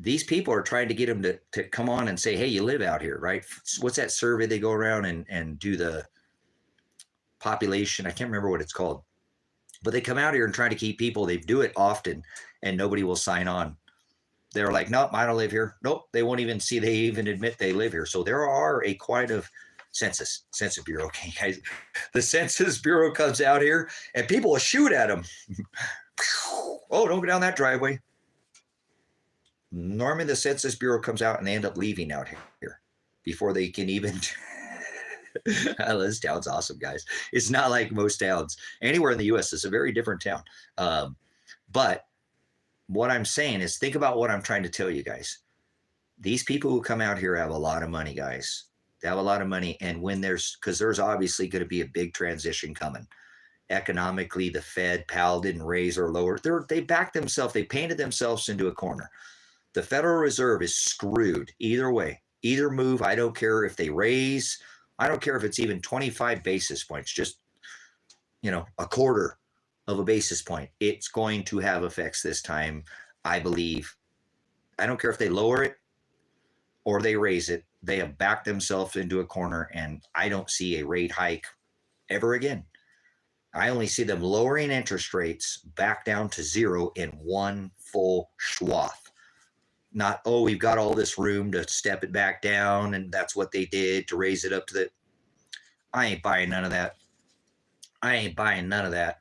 These people are trying to get them to come on and say, hey, you live out here, right? What's that survey they go around and do the population? I can't remember what it's called. But they come out here and try to keep people. They do it often and nobody will sign on. They're like, nope, I don't live here. Nope, they won't even see, they even admit they live here. So there are quite a Census Bureau. Okay, guys, the Census Bureau comes out here and people will shoot at them. Oh, don't go down that driveway. Normally the Census Bureau comes out and they end up leaving out here before they can even. This town's awesome, guys. It's not like most towns. Anywhere in the U.S., it's a very different town. But what I'm saying is think about what I'm trying to tell you guys. These people who come out here have a lot of money, guys. They have a lot of money. And when because there's obviously going to be a big transition coming. Economically, the Fed, Powell didn't raise or lower. They backed themselves. They painted themselves into a corner. The Federal Reserve is screwed either way. Either move, I don't care if they raise. I don't care if it's even 25 basis points, just, you know, a quarter of a basis point. It's going to have effects this time, I believe. I don't care if they lower it or they raise it. They have backed themselves into a corner, and I don't see a rate hike ever again. I only see them lowering interest rates back down to zero in one full swath. Not, oh, we've got all this room to step it back down, and that's what they did to raise it up to the. I ain't buying none of that. I ain't buying none of that.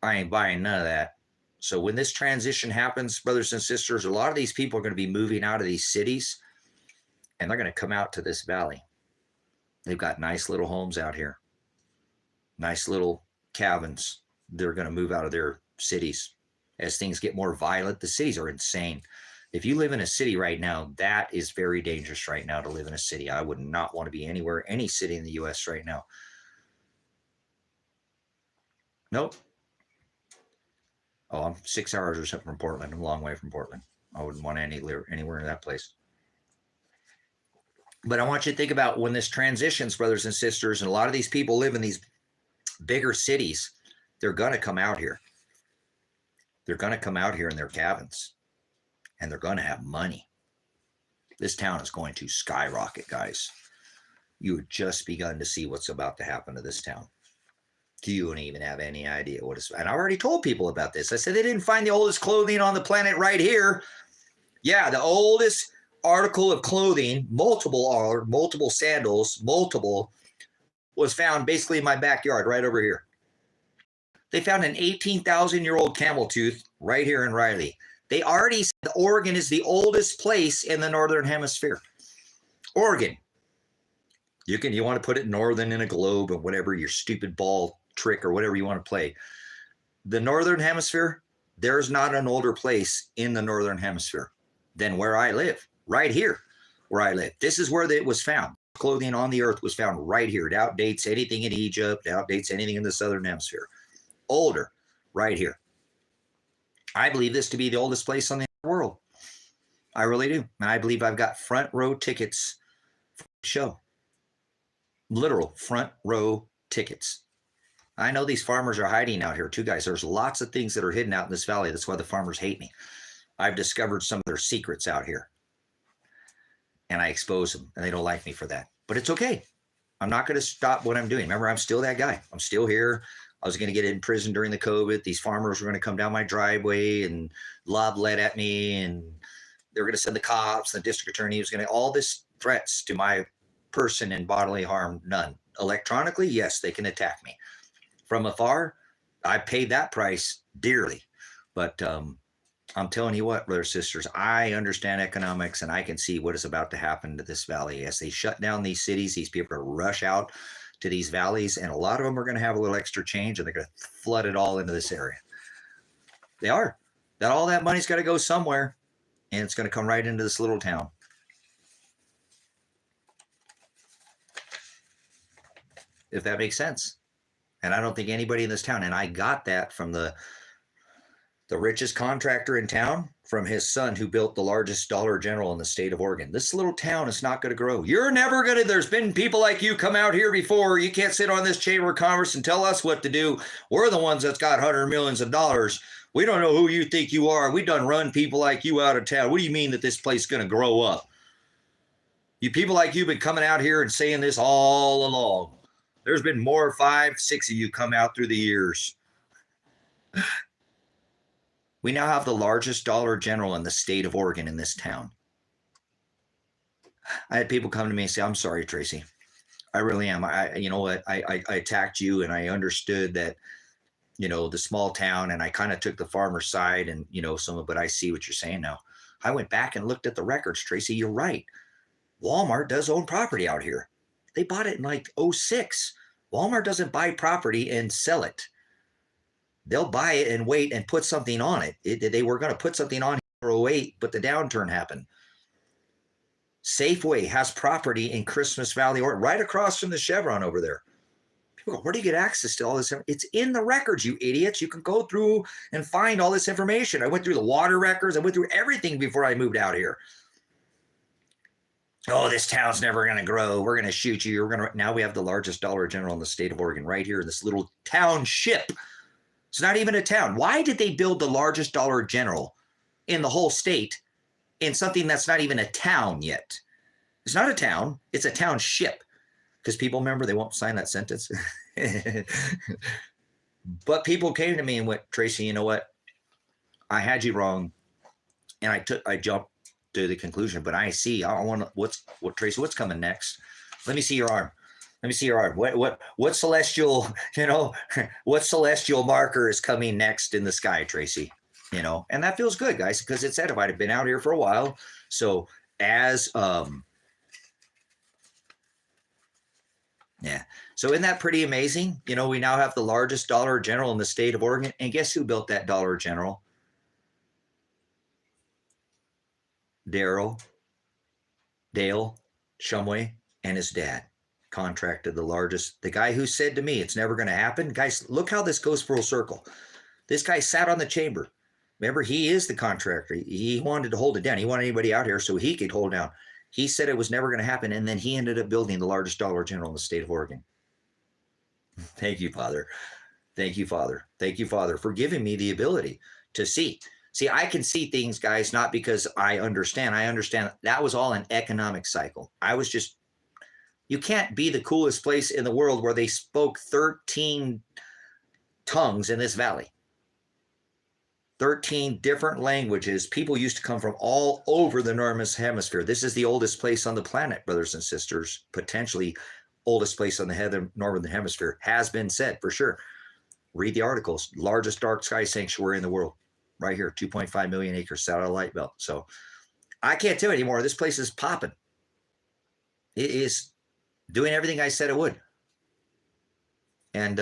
I ain't buying none of that. So when this transition happens, brothers and sisters, a lot of these people are going to be moving out of these cities, and they're going to come out to this valley. They've got nice little homes out here, nice little cabins. They're going to move out of their cities as things get more violent. The cities are insane. If you live in a city right now, that is very dangerous right now to live in a city. I would not want to be anywhere, any city in the U.S. right now. Nope. Oh, I'm 6 hours or something from Portland. I'm a long way from Portland. I wouldn't want to anywhere in that place. But I want you to think about when this transitions, brothers and sisters, and a lot of these people live in these bigger cities, they're going to come out here. They're going to come out here in their cabins, and they're going to have money. This town is going to skyrocket, guys. You have just begun to see what's about to happen to this town. You don't even have any idea what it's. And I already told people about this. I said they didn't find the oldest clothing on the planet right here. Yeah, the oldest article of clothing, multiple sandals, was found basically in my backyard right over here. They found an 18,000-year-old camel tooth right here in Riley. They already said Oregon is the oldest place in the Northern Hemisphere. Oregon. You want to put it northern in a globe or whatever, your stupid ball trick or whatever you want to play. The Northern Hemisphere, there's not an older place in the Northern Hemisphere than where I live, right here where I live. This is where it was found. Clothing on the earth was found right here. It outdates anything in Egypt. It outdates anything in the Southern Hemisphere. Older, right here. I believe this to be the oldest place on the world. I really do. And I believe I've got front row tickets for the show. Literal front row tickets. I know these farmers are hiding out here too, guys. There's lots of things that are hidden out in this valley. That's why the farmers hate me. I've discovered some of their secrets out here, and I expose them, and they don't like me for that. But it's okay. I'm not going to stop what I'm doing. Remember, I'm still that guy. I'm still here. I was going to get in prison during the COVID. These farmers were going to come down my driveway and lob lead at me, and they were going to send the cops. The district attorney was going to, all this threats to my person and bodily harm, none. Electronically, yes, they can attack me. From afar, I paid that price dearly. But I'm telling you what, brothers and sisters, I understand economics, and I can see what is about to happen to this valley. As they shut down these cities, these people are rush out to these valleys, and a lot of them are going to have a little extra change, and they're going to flood it all into this area. They are. All that money's got to go somewhere, and it's going to come right into this little town. If that makes sense. And I don't think anybody in this town, and I got that from the richest contractor in town, from his son who built the largest Dollar General in the state of Oregon. This little town is not going to grow. You're never going to, there's been people like you come out here before. You can't sit on this chamber of commerce and tell us what to do. We're the ones that's got hundreds of millions of dollars. We don't know who you think you are. We done run people like you out of town. What do you mean that this place is going to grow up? You people like you been coming out here and saying this all along. There's been more, 5, 6 of you come out through the years. We now have the largest Dollar General in the state of Oregon in this town. I had people come to me and say, I'm sorry, Tracy. I really am. You know what? I attacked you, and I understood that, you know, the small town, and I kind of took the farmer's side, and, you know, but I see what you're saying now. I went back and looked at the records, Tracy. You're right. Walmart does own property out here. They bought it in like 2006. Walmart doesn't buy property and sell it. They'll buy it and wait and put something on it. They were going to put something on for 2008, but the downturn happened. Safeway has property in Christmas Valley, or right across from the Chevron over there. People go, where do you get access to all this? It's in the records, you idiots. You can go through and find all this information. I went through the water records. I went through everything before I moved out here. Oh, this town's never going to grow. We're going to shoot you. Now we have the largest Dollar General in the state of Oregon right here in this little township. It's not even a town. Why did they build the largest Dollar General in the whole state in something that's not even a town yet. It's not a town, it's a township. Because people, remember, they won't sign that sentence. But people came to me and went, Tracy, you know what? I had you wrong. And I jumped to the conclusion, but I want Tracy, what's coming next? Let me see your arm. Let me see your arm. What celestial, what celestial marker is coming next in the sky, Tracy? And that feels good, guys, because it's edified. I've been out here for a while. So as, yeah. So isn't that pretty amazing? We now have the largest Dollar General in the state of Oregon. And guess who built that Dollar General? Dale Shumway and his dad contracted the guy who said to me, it's never going to happen. Guys, look how this goes full circle. This guy sat on the chamber. Remember, he is the contractor. He wanted to hold it down. He wanted anybody out here so he could hold down. He said it was never going to happen. And then he ended up building the largest Dollar General in the state of Oregon. Thank you, Father. Thank you, Father. Thank you, Father, for giving me the ability to see. See, I can see things, guys, not because I understand. I understand that was all an economic cycle. You can't be the coolest place in the world where they spoke 13 tongues in this valley. 13 different languages. People used to come from all over the northern hemisphere. This is the oldest place on the planet, brothers and sisters. Potentially oldest place on the northern hemisphere. Has been said, for sure. Read the articles. Largest dark sky sanctuary in the world. Right here, 2.5 million acres, satellite belt. So I can't tell you anymore. This place is popping. It is doing everything I said it would. And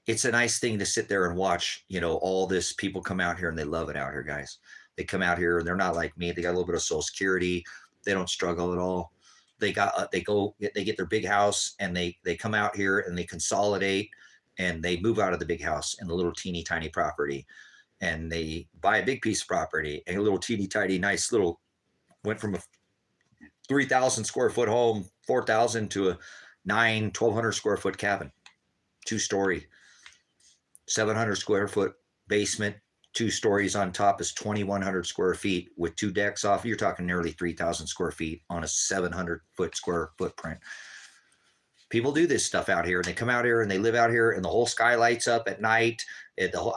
it's a nice thing to sit there and watch, all this people come out here and they love it out here, guys. They come out here and they're not like me. They got a little bit of Social Security. They don't struggle at all. They get their big house and they come out here and they consolidate and they move out of the big house and the little teeny tiny property. And they buy a big piece of property and a little teeny tiny, nice little, went from a 3,000 square foot home, 4,000 to a 1,200 square foot cabin, 2-story, 700 square foot basement, 2 stories on top is 2,100 square feet with 2 decks off. You're talking nearly 3,000 square feet on a 700 square footprint. People do this stuff out here and they come out here and they live out here and the whole sky lights up at night.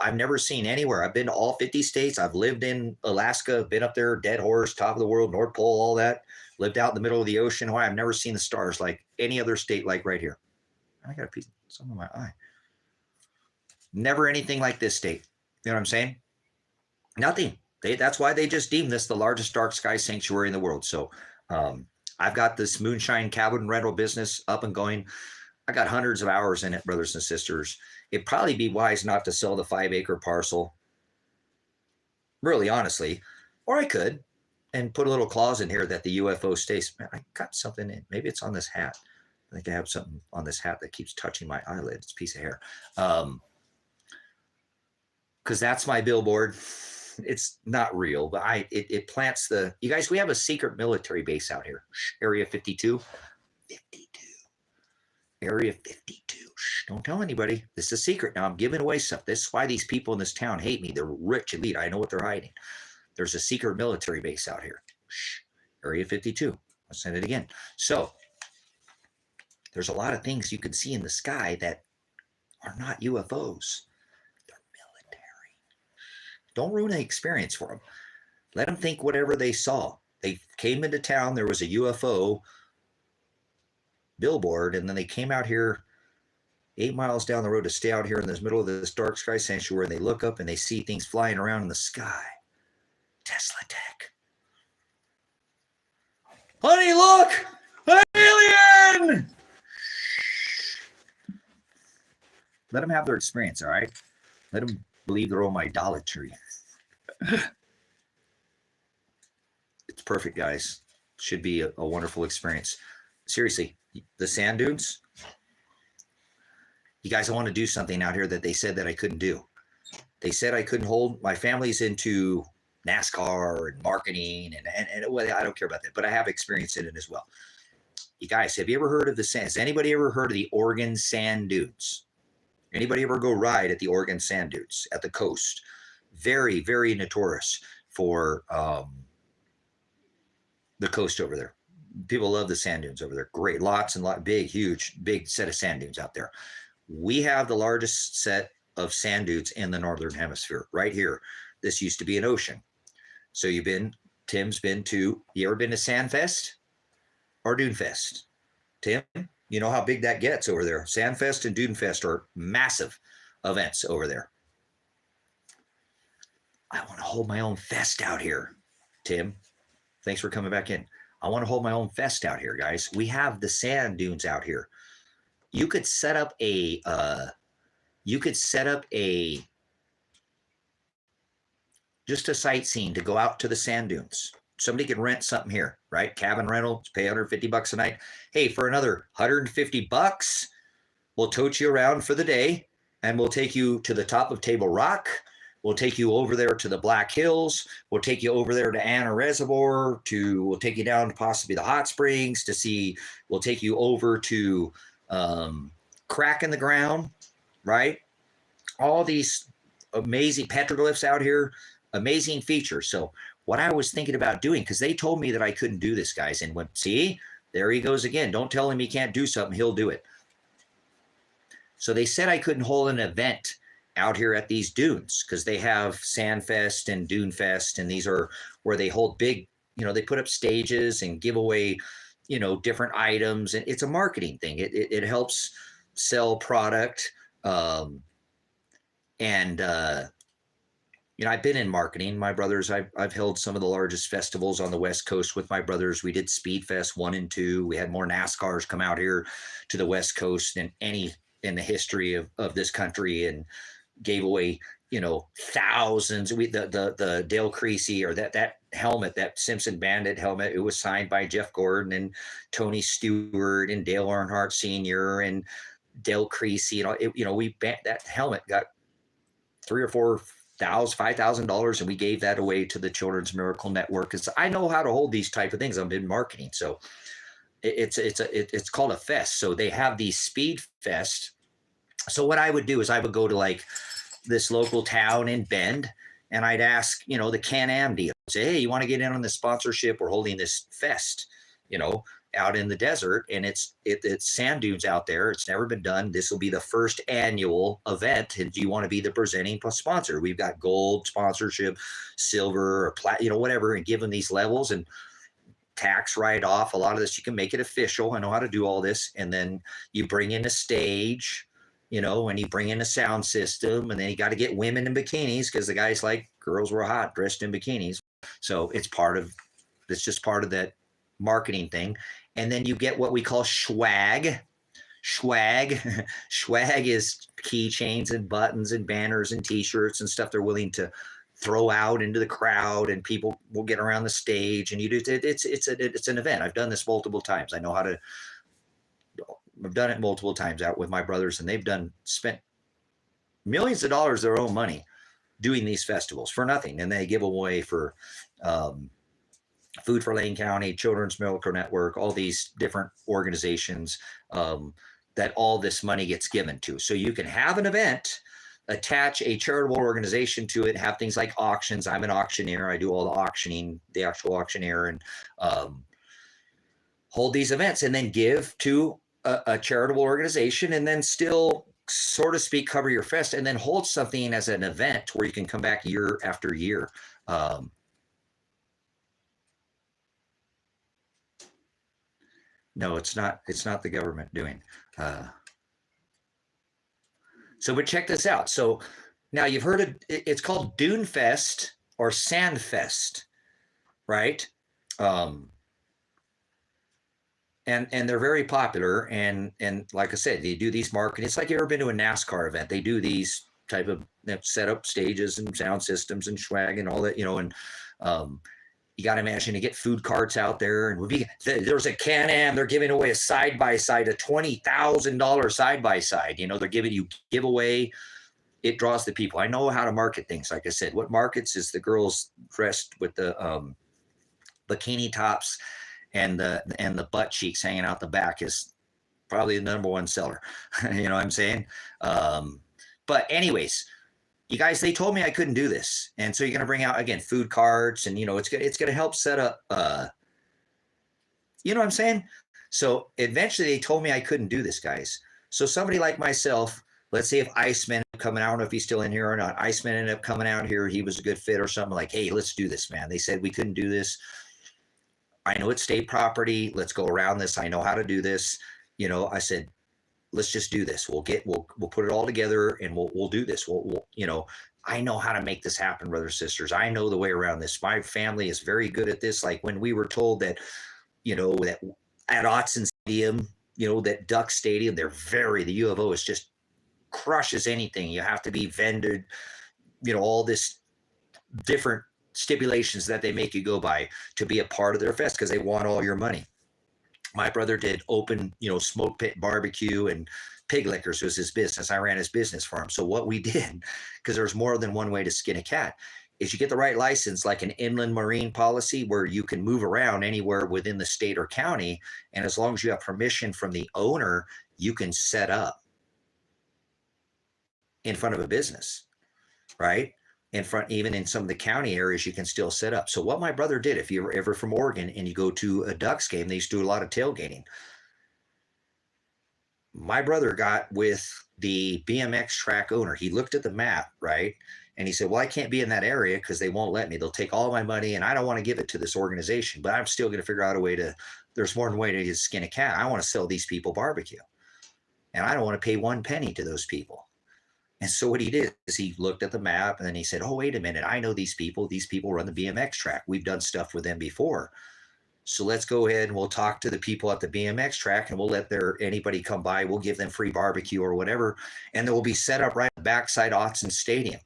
I've never seen anywhere. I've been to all 50 states. I've lived in Alaska, been up there, dead horse, top of the world, North Pole, all that. Lived out in the middle of the ocean. I've never seen the stars like any other state like right here. I got a piece, some of my eye. Never anything like this state. You know what I'm saying? Nothing. That's why they just deemed this the largest dark sky sanctuary in the world. So I've got this moonshine cabin rental business up and going. I got hundreds of hours in it, brothers and sisters. It'd probably be wise not to sell the 5-acre parcel, really, honestly. Or I could, and put a little clause in here that the UFO stays. Man, I got something in. Maybe it's on this hat. I think I have something on this hat that keeps touching my eyelid. It's a piece of hair. Because that's my billboard. It's not real, but it plants the, you guys, we have a secret military base out here. Area 52. 52. Area 52. Shh, don't tell anybody. This is a secret. Now I'm giving away stuff. This is why these people in this town hate me. They're rich elite. I know what they're hiding. There's a secret military base out here. Shh. Area 52. I'll send it again. So there's a lot of things you can see in the sky that are not UFOs. Don't ruin the experience for them. Let them think whatever they saw. They came into town, there was a UFO billboard, and then they came out here 8 miles down the road to stay out here in the middle of this dark sky sanctuary, and they look up and they see things flying around in the sky. Tesla tech. Honey, look! An alien! Let them have their experience, all right? Let them believe their own idolatry. It's perfect, guys. Should be a wonderful experience. Seriously, the sand dunes. You guys, I want to do something out here that they said that I couldn't do. They said I couldn't hold. My family's into NASCAR and marketing, and well, I don't care about that, but I have experience in it as well. You guys, have you ever heard of the sand? Has anybody ever heard of the Oregon sand dunes? Anybody ever go ride at the Oregon sand dunes at the coast? Very, very notorious for the coast over there. People love the sand dunes over there. Great, lots and big, huge, big set of sand dunes out there. We have the largest set of sand dunes in the Northern Hemisphere right here. This used to be an ocean. So Tim's been to, you ever been to Sandfest or Dunefest? Tim, you know how big that gets over there. Sandfest and Dunefest are massive events over there. I want to hold my own fest out here, Tim. Thanks for coming back in. I want to hold my own fest out here, guys. We have the sand dunes out here. You could set up a, just a sightseeing to go out to the sand dunes. Somebody can rent something here, right? Cabin rental, pay $150 a night. Hey, for another $150, we'll tote you around for the day, and we'll take you to the top of Table Rock. We'll take you over there to the Black Hills. We'll take you over there to Anna Reservoir. We'll take you down to possibly the hot springs to see. We'll take you over to Crack in the Ground, right? All these amazing petroglyphs out here, amazing features. So what I was thinking about doing, because they told me that I couldn't do this, guys, and see, there he goes again. Don't tell him he can't do something. He'll do it. So they said I couldn't hold an event out here at these dunes because they have Sandfest and Dunefest, and these are where they hold big, they put up stages and give away, different items, and it's a marketing thing. It helps sell product. I've been in marketing. My brothers, I've held some of the largest festivals on the West Coast with my brothers. We did Speed Fest 1 and 2. We had more NASCARs come out here to the West Coast than any in the history of this country, and gave away, thousands. The Dale Creasy, or that helmet, that Simpson Bandit helmet, it was signed by Jeff Gordon and Tony Stewart and Dale Earnhardt Sr. and Dale Creasy. That helmet got $3,000 or $5,000, and we gave that away to the Children's Miracle Network. Because I know how to hold these type of things. I've been marketing, so it's called a fest. So they have these Speed Fest. So what I would do is I would go to like this local town in Bend, and I'd ask, the Can-Am deal. Say, hey, you want to get in on the sponsorship? We're holding this fest, out in the desert, and it's sand dunes out there. It's never been done. This will be the first annual event, and do you want to be the presenting sponsor? We've got gold sponsorship, silver, or whatever, and give them these levels and tax write-off. A lot of this, you can make it official. I know how to do all this. And then you bring in a stage, and you bring in a sound system, and then you got to get women in bikinis because the guys like girls were hot dressed in bikinis. So it's just part of that marketing thing. And then you get what we call swag. Swag is keychains and buttons and banners and t-shirts and stuff they're willing to throw out into the crowd, and people will get around the stage, and it's an event. I've done this multiple times. I've done it multiple times out with my brothers, and they've spent millions of dollars of their own money doing these festivals for nothing. And they give away for Food for Lane County, Children's Miracle Network, all these different organizations that all this money gets given to. So you can have an event, attach a charitable organization to it, have things like auctions. I'm an auctioneer. I do all the auctioning, the actual auctioneer, and hold these events, and then give to a charitable organization, and then still, so to speak, cover your fest, and then hold something as an event where you can come back year after year. No, it's not the government doing. But check this out. So now you've heard of it's called Dune Fest or Sand Fest, right? And they're very popular. And like I said, they do these marketing. It's like you ever been to a NASCAR event. They do these type of set up stages and sound systems and swag and all that, and you got to imagine to get food carts out there. And there's a Can-Am. They're giving away a side-by-side, a $20,000 side-by-side. They're giving you giveaway. It draws the people. I know how to market things. Like I said, what markets is the girls dressed with the bikini tops and the butt cheeks hanging out the back is probably the number one seller. You know what I'm saying? But anyways, you guys, they told me I couldn't do this. And so you're going to bring out, again, food carts, and, it's going to help set up You know what I'm saying? So eventually they told me I couldn't do this, guys. So somebody like myself, let's say if Iceman ended up coming out, I don't know if he's still in here or not. Iceman ended up coming out here. He was a good fit or something, like, hey, let's do this, man. They said we couldn't do this. I know it's state property. Let's go around this. I know how to do this. You know, I said, let's just do this. We'll put it all together and we'll do this. We'll you know, I know how to make this happen, brothers and sisters. I know the way around this. My family is very good at this. Like when we were told that, you know, that at Autzen Stadium, you know, that Duck Stadium, the U of O is just crushes anything. You have to be vended, you know, all this different stipulations that they make you go by to be a part of their fest because they want all your money. My brother did open, you know, smoke pit barbecue and pig lickers was his business. I ran his business for him. So what we did, because there's more than one way to skin a cat, is you get the right license, like an inland marine policy where you can move around anywhere within the state or county. And as long as you have permission from the owner, you can set up in front of a business, right? In front, even in some of the county areas, you can still set up. So what my brother did, if you're ever from Oregon and you go to a Ducks game, they used to do a lot of tailgating. My brother got with the BMX track owner. He looked at the map, right? And he said, well, I can't be in that area because they won't let me. They'll take all my money and I don't want to give it to this organization, but I'm still going to figure out a way to, there's more than a way to skin a cat. I want to sell these people barbecue and I don't want to pay one penny to those people. And so what he did is he looked at the map and then he said, oh, wait a minute. I know these people. These people run the BMX track. We've done stuff with them before. So let's go ahead and we'll talk to the people at the BMX track and we'll let anybody come by. We'll give them free barbecue or whatever. And they will be set up right at the backside Autzen Stadium.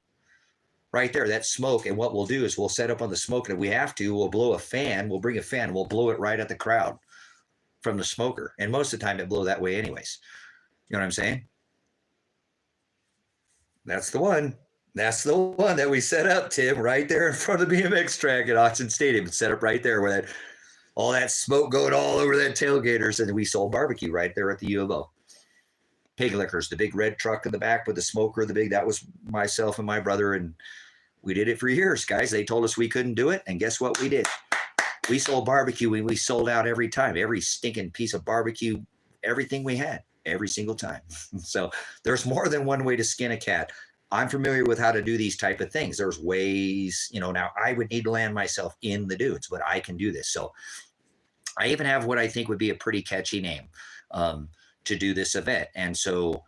Right there, that smoke. And what we'll do is we'll set up on the smoke. And if we have to, we'll blow a fan. We'll bring a fan. We'll blow it right at the crowd from the smoker. And most of the time it blow that way anyways. You know what I'm saying? That's the one. That's the one that we set up, Tim, right there in front of the BMX track at Autzen Stadium. It's set up right there where all that smoke going all over that tailgaters. And we sold barbecue right there at the U of O. Pig lickers, the big red truck in the back with the smoker, that was myself and my brother. And we did it for years, guys. They told us we couldn't do it. And guess what we did? We sold barbecue. We sold out every time, every stinking piece of barbecue, everything we had. Every single time. So there's more than one way to skin a cat. I'm familiar with how to do these type of things. There's ways, you know, now I would need to land myself in the dudes, but I can do this. So I even have what I think would be a pretty catchy name to do this event. And so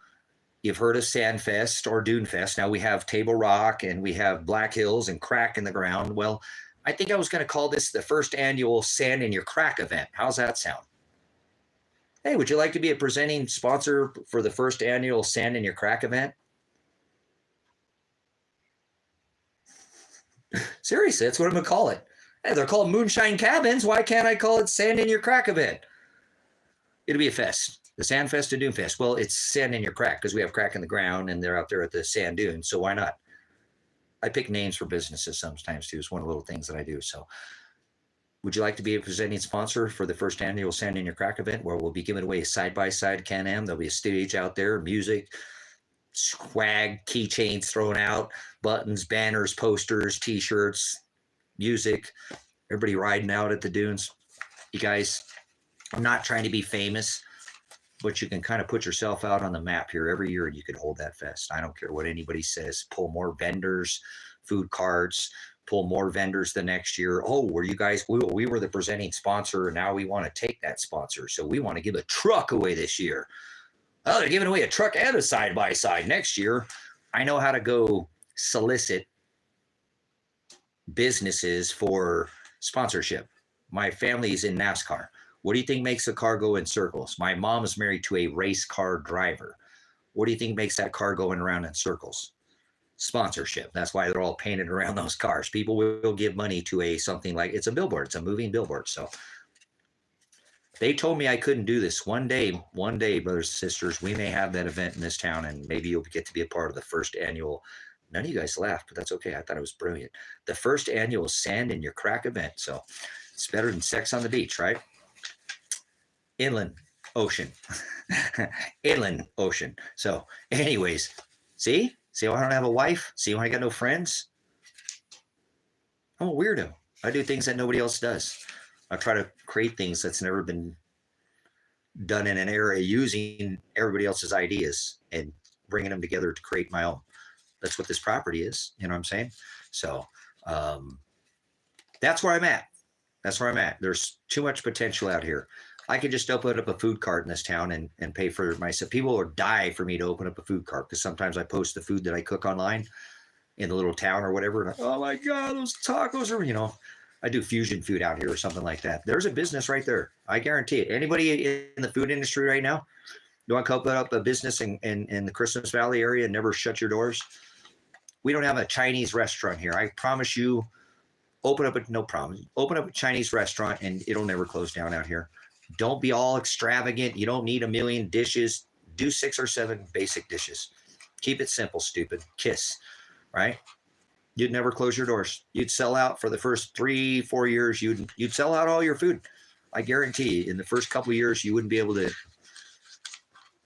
you've heard of Sandfest or Dunefest. Now we have Table Rock and we have Black Hills and Crack in the Ground. Well, I think I was going to call this the first annual Sand in Your Crack event. How's that sound? Hey, would you like to be a presenting sponsor for the first annual Sand in Your Crack event? Seriously, that's what I'm going to call it. Hey, they're called Moonshine Cabins. Why can't I call it Sand in Your Crack event? It'll be a fest. The Sand Fest and Dune Fest. Well, it's Sand in Your Crack because we have crack in the ground and they're out there at the sand dunes. So why not? I pick names for businesses sometimes too. It's one of the little things that I do. So would you like to be a presenting sponsor for the first annual Sand in Your Crack event where we'll be giving away a side-by-side Can-Am? There'll be a stage out there, music, swag, keychains thrown out, buttons, banners, posters, T-shirts, music, everybody riding out at the dunes. You guys, I'm not trying to be famous, but you can kind of put yourself out on the map here every year and you can hold that fest. I don't care what anybody says. Pull more vendors, food carts, pull more vendors the next year. Oh, were you guys, we were the presenting sponsor and now we want to take that sponsor. So we want to give a truck away this year. Oh, they're giving away a truck and a side-by-side next year. I know how to go solicit businesses for sponsorship. My family is in NASCAR. What do you think makes a car go in circles? My mom is married to a race car driver. What do you think makes that car going around in circles? Sponsorship. That's why they're all painted around those cars. People will give money to something like, it's a billboard. It's a moving billboard. So they told me I couldn't do this. One day, brothers and sisters, we may have that event in this town and maybe you'll get to be a part of the first annual. None of you guys laughed, but that's okay. I thought it was brilliant. The first annual Sand in Your Crack event. So it's better than sex on the beach, right? Inland ocean. Inland ocean. So anyways, see why I don't have a wife? See why I got no friends? I'm a weirdo. I do things that nobody else does. I try to create things that's never been done in an area using everybody else's ideas and bringing them together to create my own. That's what this property is. You know what I'm saying? So that's where I'm at. That's where I'm at. There's too much potential out here. I could just open up a food cart in this town and pay for myself. People will die for me to open up a food cart because sometimes I post the food that I cook online in the little town or whatever. And oh my God, those tacos are, I do fusion food out here or something like that. There's a business right there. I guarantee it. Anybody in the food industry right now, you want to open up a business in the Christmas Valley area and never shut your doors? We don't have a Chinese restaurant here. I promise you, open up a Chinese restaurant and it'll never close down out here. Don't be all extravagant. You don't need a million dishes. Do 6 or 7 basic dishes. Keep it simple, stupid. Kiss, right? You'd never close your doors. You'd sell out for the first 3-4 years. You'd sell out all your food. I guarantee you, in the first couple of years, you wouldn't be able to.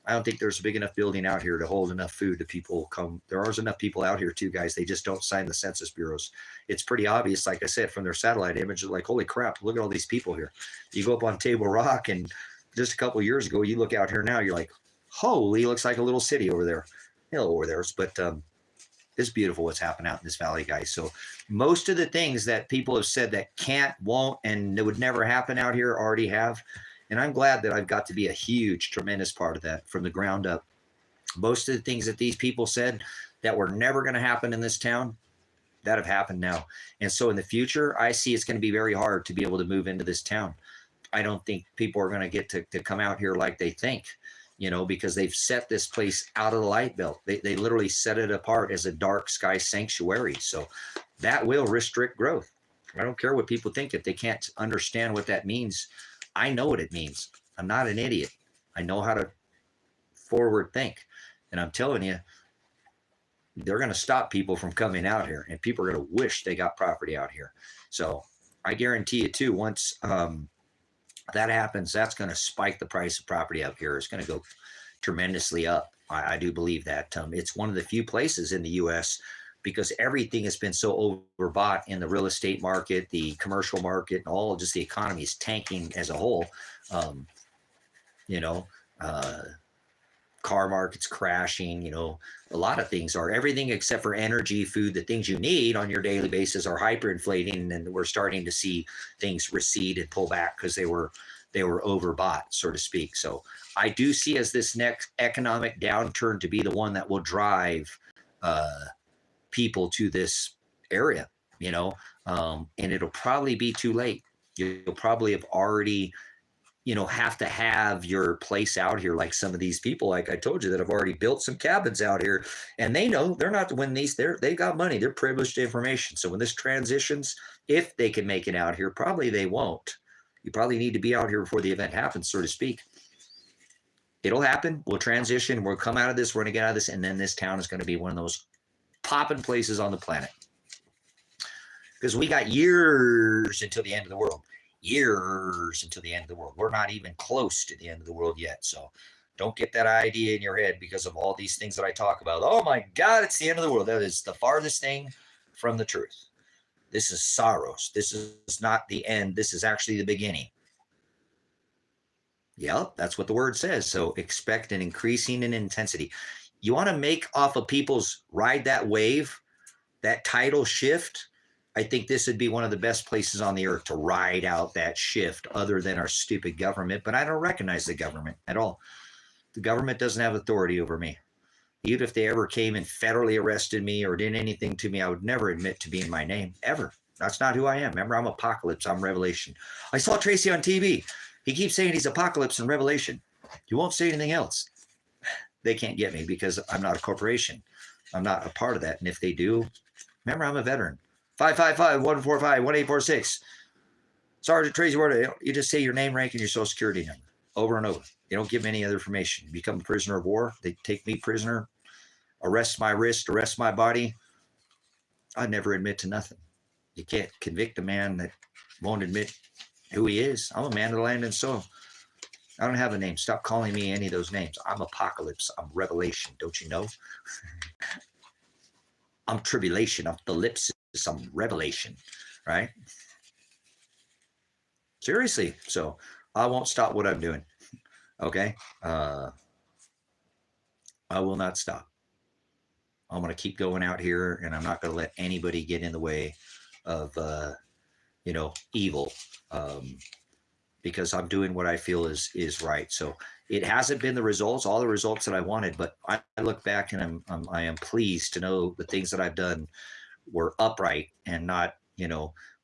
I don't think there's a big enough building out here to hold enough food to people come. There are enough people out here too, guys. They just don't sign the census bureaus. It's pretty obvious, like I said, from their satellite images, like, holy crap, look at all these people here. You go up on Table Rock and just a couple of years ago, you look out here now, you're like, holy, looks like a little city over there. Over there. But it's beautiful what's happening out in this valley, guys. So most of the things that people have said that can't, won't, and it would never happen out here already have. And I'm glad that I've got to be a huge, tremendous part of that from the ground up. Most of the things that these people said that were never going to happen in this town, that have happened now. And so in the future, I see it's going to be very hard to be able to move into this town. I don't think people are going to get to come out here like they think, because they've set this place out of the light belt. They literally set it apart as a dark sky sanctuary. So that will restrict growth. I don't care what people think. If they can't understand what that means, I know what it means. I'm not an idiot. I know how to forward think. And I'm telling you, they're going to stop people from coming out here, and people are going to wish they got property out here. So I guarantee you too, once that happens, that's going to spike the price of property up here. It's going to go tremendously up. I do believe that. It's one of the few places in the U.S. because everything has been so overbought in the real estate market, the commercial market, and all just the economy is tanking as a whole. Car market's crashing, a lot of things are. Everything except for energy, food, the things you need on your daily basis are hyperinflating, and we're starting to see things recede and pull back because they were overbought, so to speak. So I do see as this next economic downturn to be the one that will drive people to this area, and it'll probably be too late. You'll probably have already have to have your place out here, like some of these people, like I told you, that have already built some cabins out here, and they know they're not, when they got money, they're privileged information. So when this transitions, if they can make it out here, probably they won't. You probably need to be out here before the event happens, so to speak. It'll happen. We'll transition. We'll come out of this. We're going to get out of this. And then this town is going to be one of those popping places on the planet. Because we got years until the end of the world. Years until the end of the world. We're not even close to the end of the world yet. So don't get that idea in your head because of all these things that I talk about. Oh my God, it's the end of the world. That is the farthest thing from the truth. This is sorrows. This is not the end. This is actually the beginning. Yep, that's what the word says. So expect an increasing in intensity. You want to make off of people's ride that wave, that tidal shift. I think this would be one of the best places on the earth to ride out that shift, other than our stupid government. But I don't recognize the government at all. The government doesn't have authority over me. Even if they ever came and federally arrested me or did anything to me, I would never admit to being my name, ever. That's not who I am. Remember, I'm Apocalypse. I'm Revelation. I saw Tracy on TV. He keeps saying he's Apocalypse and Revelation. He won't say anything else. They can't get me because I'm not a corporation. I'm not a part of that. And if they do, remember, I'm a veteran. 555-145-1846. Sergeant Tracy Ward. You just say your name, rank, and your social security number over and over. You don't give me any other information. You become a prisoner of war. They take me prisoner, arrest my wrist, arrest my body. I'd never admit to nothing. You can't convict a man that won't admit who he is. I'm a man of the land and soil. I don't have a name. Stop calling me any of those names. I'm Apocalypse. I'm Revelation. Don't you know? I'm Tribulation. I'm Thalipsis. I'm Revelation. Right? Seriously. So I won't stop what I'm doing. Okay. I will not stop. I'm going to keep going out here, and I'm not going to let anybody get in the way of, evil, because I'm doing what I feel is right. So it hasn't been the results, all the results that I wanted, but I look back and I am pleased to know the things that I've done were upright and not,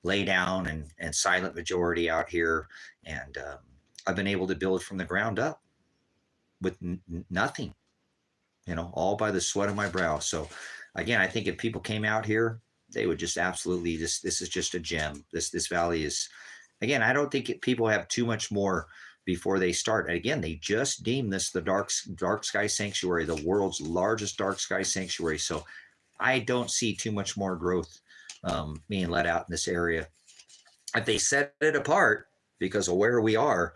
lay down and silent majority out here. And I've been able to build from the ground up with nothing, all by the sweat of my brow. So again, I think if people came out here, they would just absolutely, this is just a gem. This valley is, again, I don't think people have too much more before they start. And again, they just deemed this the dark sky sanctuary, the world's largest dark sky sanctuary. So I don't see too much more growth being let out in this area. If they set it apart because of where we are,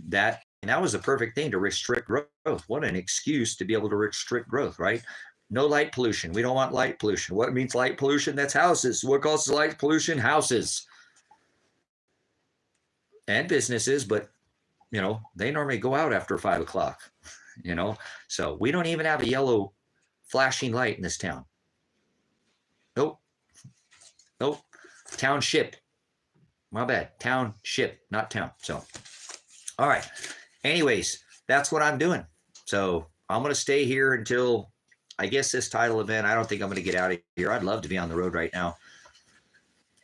that was the perfect thing to restrict growth. What an excuse to be able to restrict growth, right? No light pollution. We don't want light pollution. What means light pollution? That's houses. What causes light pollution? Houses and businesses, but they normally go out after 5 o'clock, so we don't even have a yellow flashing light in this town. Nope. Township. My bad. Township, not town. So, all right. Anyways, that's what I'm doing. So I'm going to stay here until, I guess, this title event. I don't think I'm going to get out of here. I'd love to be on the road right now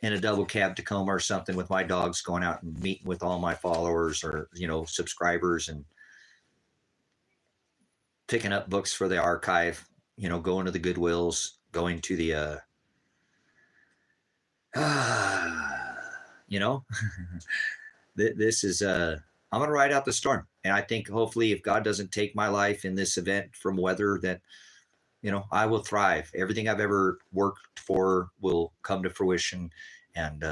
in a double cab Tacoma or something with my dogs, going out and meeting with all my followers or, subscribers, and picking up books for the archive, going to the Goodwills, going to the, this is, I'm going to ride out the storm. And I think hopefully if God doesn't take my life in this event from weather, that, I will thrive. Everything I've ever worked for will come to fruition. And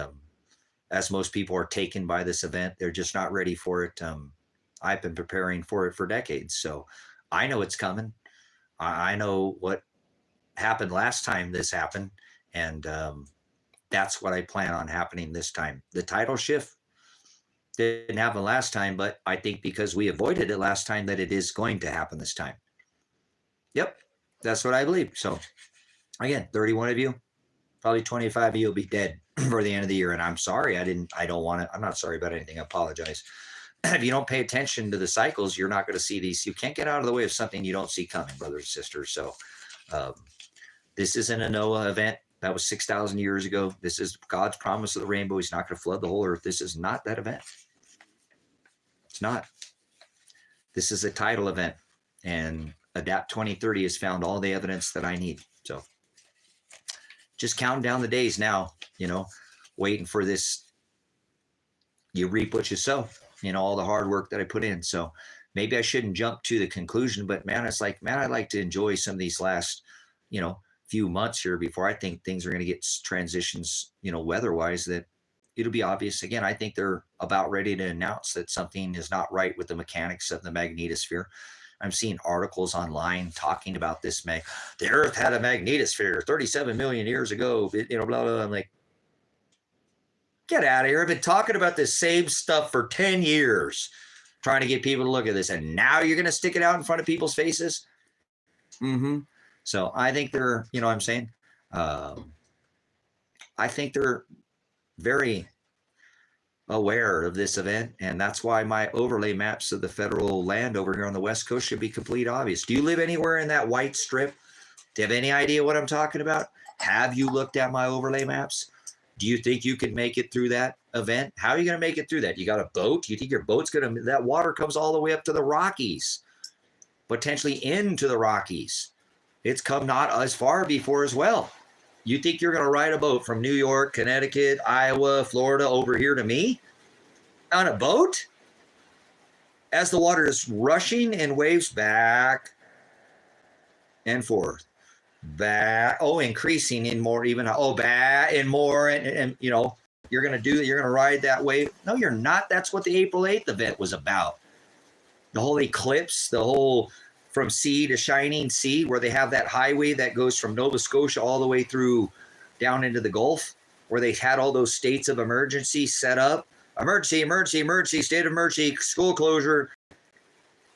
as most people are taken by this event, they're just not ready for it. I've been preparing for it for decades. So I know it's coming. I know what happened last time this happened. And that's what I plan on happening this time. The title shift didn't happen last time, but I think because we avoided it last time, that it is going to happen this time. Yep. That's what I believe. So again, 31 of you, probably 25 of you will be dead for the end of the year. And I'm sorry. I don't want to, I'm not sorry about anything. I apologize. If you don't pay attention to the cycles, you're not going to see these. You can't get out of the way of something you don't see coming, brothers and sisters. So this isn't a Noah event. That was 6,000 years ago. This is God's promise of the rainbow. He's not going to flood the whole earth. This is not that event. It's not. This is a tidal event. And Adapt 2030 has found all the evidence that I need. So just counting down the days now, waiting for this. You reap what you sow, all the hard work that I put in. So maybe I shouldn't jump to the conclusion, but man, it's like, I'd like to enjoy some of these last, few months here before I think things are going to get transitions, weather-wise, that it'll be obvious. Again, I think they're about ready to announce that something is not right with the mechanics of the magnetosphere. I'm seeing articles online talking about this. The Earth had a magnetosphere 37 million years ago, blah, blah. I'm like, get out of here. I've been talking about this same stuff for 10 years, trying to get people to look at this. And now you're going to stick it out in front of people's faces? Mm-hmm. So I think they're, I'm saying, I think they're very aware of this event, and that's why my overlay maps of the federal land over here on the West Coast should be complete obvious. Do you live anywhere in that white strip? Do you have any idea what I'm talking about? Have you looked at my overlay maps? Do you think you can make it through that event? How are you going to make it through that? You got a boat? Do you think your boat's going to, that water comes all the way up to the Rockies, potentially into the Rockies. It's come not as far before as well. You think you're going to ride a boat from New York, Connecticut, Iowa, Florida over here to me on a boat as the water is rushing in waves back and forth, back, increasing in more, even, back and more, and you're going to do that. You're going to ride that wave. No, you're not. That's what the April 8th event was about. The whole eclipse, the whole from sea to shining sea, where they have that highway that goes from Nova Scotia all the way through down into the Gulf. where they had all those states of emergency set up. Emergency, emergency, emergency, state of emergency, school closure.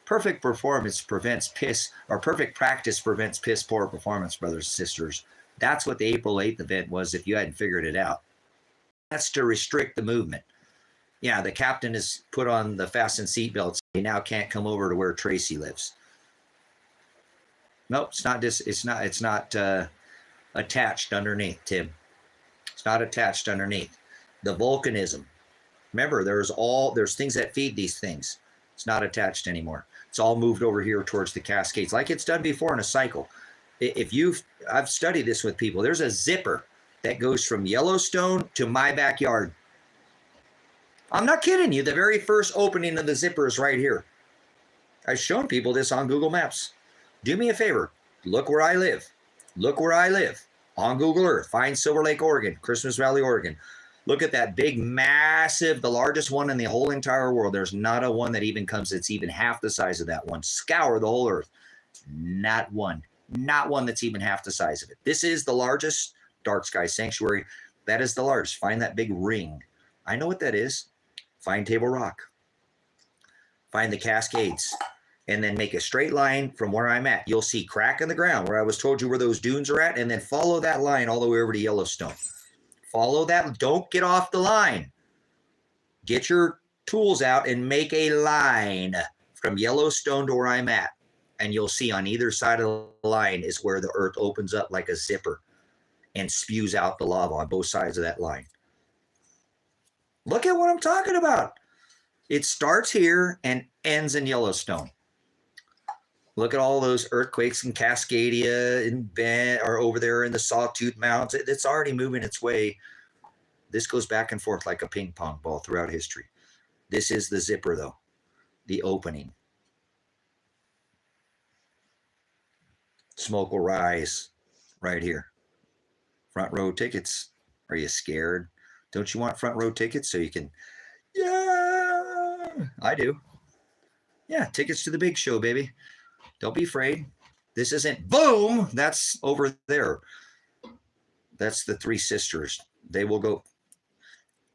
Perfect performance prevents piss, or perfect practice prevents piss poor performance, brothers and sisters. That's what the April 8th event was, if you hadn't figured it out. That's to restrict the movement. Yeah, the captain has put on the fasten seatbelts. He now can't come over to where Tracy lives. Nope, it's not attached underneath, Tim. It's not attached underneath. The volcanism. Remember, there's things that feed these things. It's not attached anymore. It's all moved over here towards the Cascades, like it's done before in a cycle. I've studied this with people. There's a zipper that goes from Yellowstone to my backyard. I'm not kidding you. The very first opening of the zipper is right here. I've shown people this on Google Maps. Do me a favor. Look where I live. Look where I live on Google Earth. Find Silver Lake, Oregon, Christmas Valley, Oregon. Look at that big, massive, the largest one in the whole entire world. There's not a one that even comes that's even half the size of that one. Scour the whole Earth. Not one. Not one that's even half the size of it. This is the largest dark sky sanctuary. That is the largest. Find that big ring. I know what that is. Find Table Rock. Find the Cascades. And then make a straight line from where I'm at. You'll see crack in the ground where I was told you where those dunes are at, and then follow that line all the way over to Yellowstone. Follow that. Don't get off the line. Get your tools out and make a line from Yellowstone to where I'm at. And you'll see on either side of the line is where the earth opens up like a zipper and spews out the lava on both sides of that line. Look at what I'm talking about. It starts here and ends in Yellowstone. Look at all those earthquakes in Cascadia and Bend, or over there in the Sawtooth Mountains. It's already moving its way. This goes back and forth like a ping pong ball throughout history. This is the zipper, though, the opening. Smoke will rise right here. Front row tickets. Are you scared? Don't you want front row tickets so you can? Yeah, I do. Yeah, tickets to the big show, baby. Don't be afraid. This isn't boom. That's over there. That's the Three Sisters. They will go.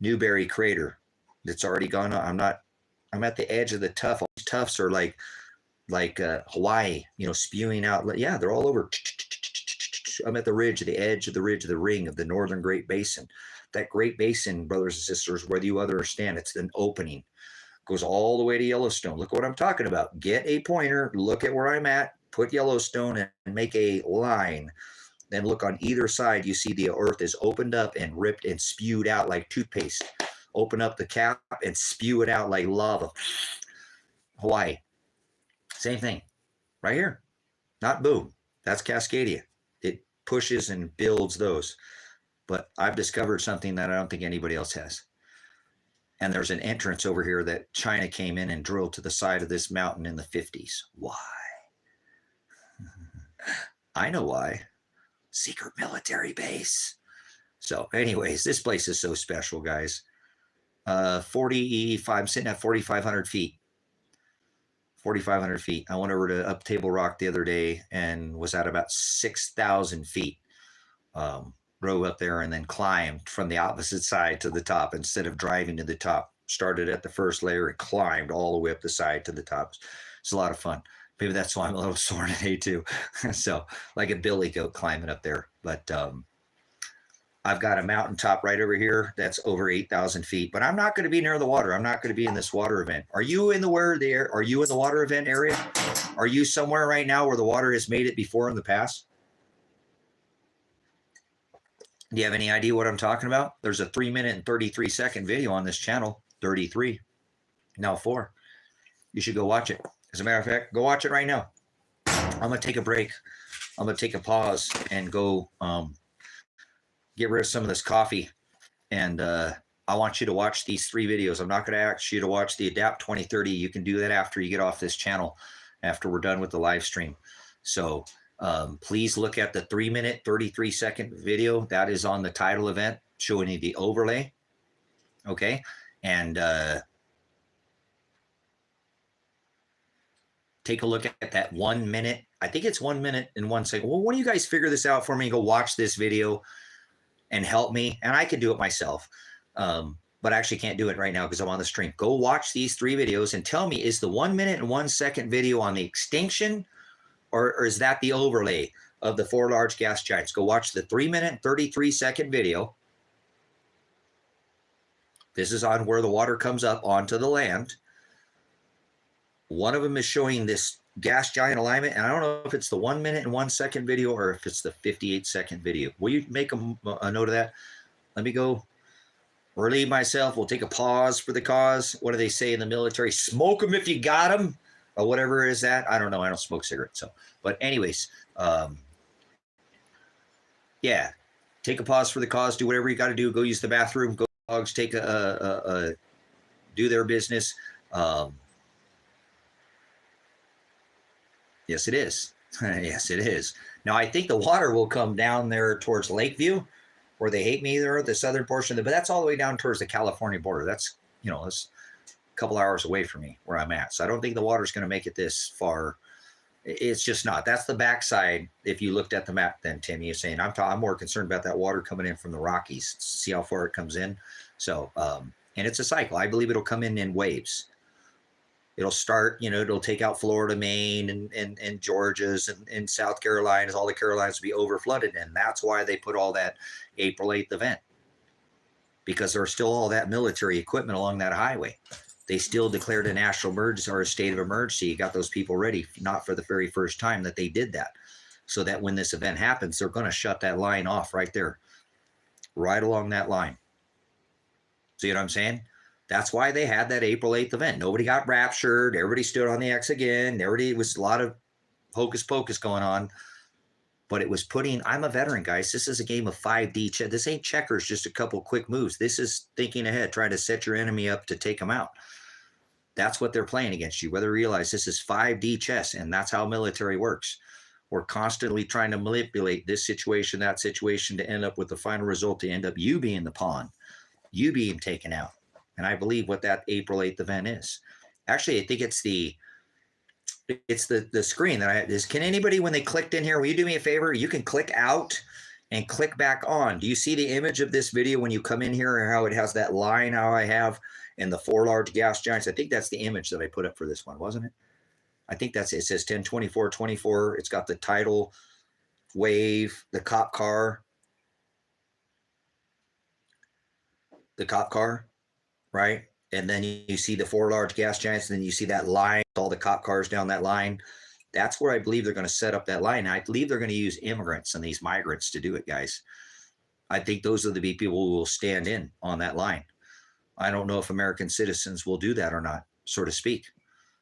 Newberry Crater. That's already gone on. I'm at the edge of the tuff. All these tuffs are like Hawaii, spewing out. Yeah, they're all over. I'm at the ridge, the edge of the ridge, the ring of the Northern Great Basin. That Great Basin, brothers and sisters, whether you understand, it's an opening. Goes all the way to Yellowstone. Look what I'm talking about. Get a pointer, look at where I'm at, put Yellowstone and make a line. Then look on either side. You see the earth is opened up and ripped and spewed out like toothpaste. Open up the cap and spew it out like lava. Hawaii. Same thing. Right here. Not boom. That's Cascadia. It pushes and builds those. But I've discovered something that I don't think anybody else has. And there's an entrance over here that China came in and drilled to the side of this mountain in the 50s. Why? I know why. Secret military base. So anyways, this place is so special, guys. I'm sitting at 4,500 feet. 4,500 feet. I went over to Up Table Rock the other day and was at about 6,000 feet. Drove up there and then climbed from the opposite side to the top instead of driving to the top. Started at the first layer and climbed all the way up the side to the top. It's a lot of fun. Maybe that's why I'm a little sore today too. So like a billy goat climbing up there. But I've got a mountaintop right over here that's over 8,000 feet. But I'm not going to be near the water. I'm not going to be in this water event. Are you in the water event area? Are you somewhere right now where the water has made it before in the past? Do you have any idea what I'm talking about? There's a 3-minute and 33-second video on this channel. 33. Now 4. You should go watch it. As a matter of fact, go watch it right now. I'm going to take a break. I'm going to take a pause and go get rid of some of this coffee. And I want you to watch these 3 videos. I'm not going to ask you to watch the Adapt 2030. You can do that after you get off this channel, after we're done with the live stream. So please look at the 3-minute, 33-second video. That is on the title event, showing you the overlay. Okay. And take a look at that 1 minute. I think it's 1 minute and 1 second. Well, why don't you guys figure this out for me? Go watch this video and help me. And I can do it myself. But I actually can't do it right now because I'm on the stream. Go watch these 3 videos and tell me, is the 1 minute and 1 second video on the extinction, or is that the overlay of the 4 large gas giants? Go watch the 3 minute and 33 second video. This is on where the water comes up onto the land. One of them is showing this gas giant alignment, and I don't know if it's the 1 minute and 1 second video or if it's the 58 second video. Will you make a note of that? Let me go relieve myself. We'll take a pause for the cause. What do they say in the military? Smoke them if you got them, or whatever is that. I don't know. I don't smoke cigarettes. So, but anyways, yeah, take a pause for the cause. Do whatever you got to do. Go use the bathroom. Go dogs. Take do their business. Yes, it is. Yes, it is. Now, I think the water will come down there towards Lakeview, where they hate me there, the southern portion, but that's all the way down towards the California border. That's, you know, it's a couple hours away from me where I'm at. So I don't think the water's going to make it this far. It's just not. That's the backside. If you looked at the map then, Tim, you're saying, I'm more concerned about that water coming in from the Rockies. See how far it comes in. So, and it's a cycle. I believe it'll come in waves. It'll start, you know, it'll take out Florida, Maine, and Georgia's and South Carolinas. All the Carolinas will be over flooded. And that's why they put all that April 8th event, because there's still all that military equipment along that highway. They still declared a national emergency or a state of emergency. You got those people ready, not for the very first time that they did that. So that when this event happens, they're going to shut that line off right there, right along that line. See what I'm saying? That's why they had that April 8th event. Nobody got raptured. Everybody stood on the X again. Everybody, it was a lot of hocus pocus going on. But it was putting, I'm a veteran, guys. This is a game of 5D. This ain't checkers, just a couple quick moves. This is thinking ahead, trying to set your enemy up to take them out. That's what they're playing against you. Whether you realize this is 5D chess, and that's how military works. We're constantly trying to manipulate this situation, that situation, to end up with the final result, to end up you being the pawn, you being taken out. And I believe what that April 8th event is. Actually, I think it's the screen that I had. Can anybody, when they clicked in here, will you do me a favor? You can click out and click back on. Do you see the image of this video when you come in here, and how it has that line, how I have, and the 4 large gas giants? I think that's the image that I put up for this one, wasn't it? I think that's it. It says 10/24/24. It's got the title, wave, the cop car, right? And then you see the 4 large gas giants, and then you see that line, all the cop cars down that line. That's where I believe they're going to set up that line. I believe they're going to use immigrants and these migrants to do it, guys. I think those are the people who will stand in on that line. I don't know if American citizens will do that or not, so to speak.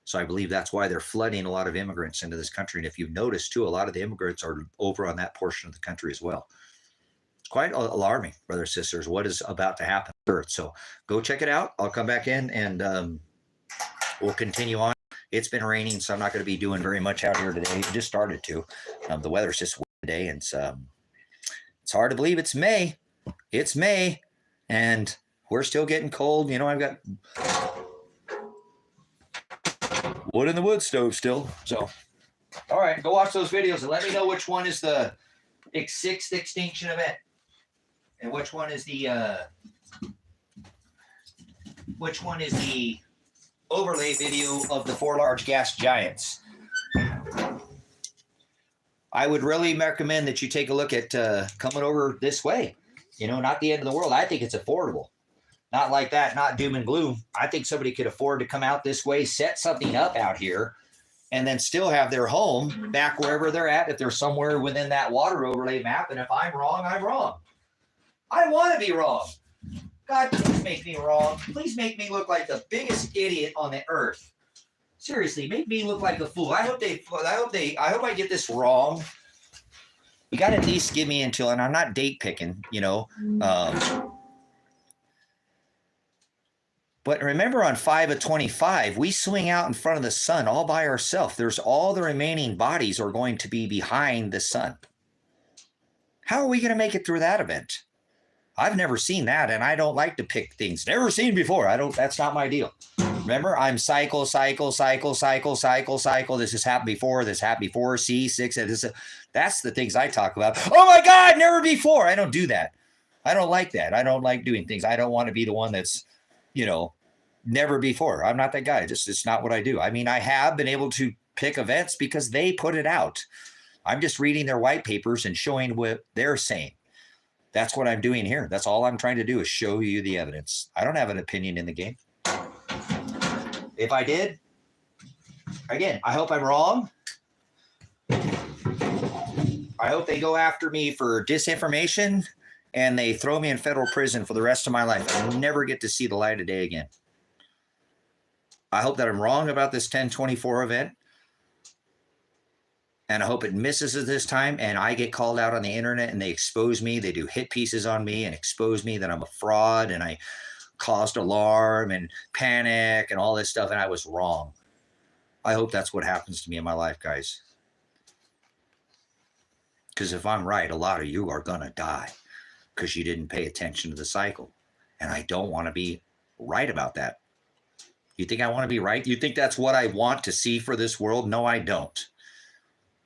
So I believe that's why they're flooding a lot of immigrants into this country. And if you've noticed too, a lot of the immigrants are over on that portion of the country as well. It's quite alarming, brothers and sisters, what is about to happen on Earth. So go check it out. I'll come back in and we'll continue on. It's been raining, so I'm not going to be doing very much out here today. It just started to. The weather's just wet today, and it's hard to believe it's May. It's May, and we're still getting cold. You know, I've got wood in the wood stove still. So, all right, go watch those videos and let me know which one is the 6th extinction event, and which one is the overlay video of the 4 large gas giants. I would really recommend that you take a look at coming over this way. You know, not the end of the world. I think it's affordable. Not like that, not doom and gloom. I think somebody could afford to come out this way, set something up out here, and then still have their home back wherever they're at, if they're somewhere within that water overlay map. And if I'm wrong, I'm wrong. I want to be wrong. God, please make me wrong. Please make me look like the biggest idiot on the earth. Seriously, make me look like a fool. I hope I get this wrong. You got to at least give me until, and I'm not date picking, you know. But remember, on 5 of 25, we swing out in front of the sun all by ourselves. There's all the remaining bodies are going to be behind the sun. How are we going to make it through that event? I've never seen that, and I don't like to pick things never seen before. That's not my deal. Remember, I'm cycle. This has happened before. This happened before. C6. That's the things I talk about. Oh my God, never before. I don't do that. I don't like that. I don't like doing things. I don't want to be the one that's, never before. I'm not that guy. It's not what I do. I mean, I have been able to pick events because they put it out. I'm just reading their white papers and showing what they're saying. That's what I'm doing here. That's all I'm trying to do is show you the evidence. I don't have an opinion in the game. If I did, again, I hope I'm wrong. I hope they go after me for disinformation and they throw me in federal prison for the rest of my life. I'll never get to see the light of day again. I hope that I'm wrong about this 1024 event. And I hope it misses it this time and I get called out on the internet and they expose me. They do hit pieces on me and expose me that I'm a fraud and I caused alarm and panic and all this stuff and I was wrong. I hope that's what happens to me in my life, guys. Because if I'm right, a lot of you are going to die because you didn't pay attention to the cycle. And I don't want to be right about that. You think I want to be right? You think that's what I want to see for this world? No, I don't.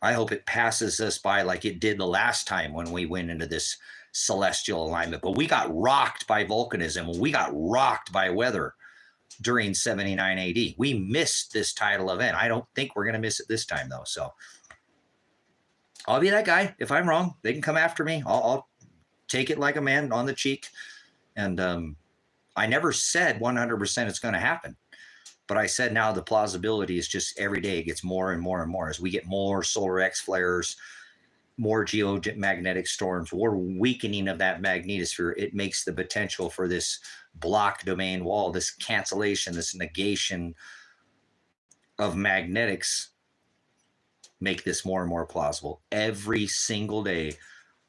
I hope it passes us by like it did the last time when we went into this celestial alignment. But we got rocked by volcanism. We got rocked by weather during 79 AD. We missed this tidal event. I don't think we're going to miss it this time, though. So I'll be that guy. If I'm wrong, they can come after me. I'll take it like a man on the cheek. And I never said 100% it's going to happen. But I said now the plausibility is just every day it gets more and more and more as we get more solar X flares, more geomagnetic storms, more weakening of that magnetosphere. It makes the potential for this block domain wall, this cancellation, this negation of magnetics make this more and more plausible every single day.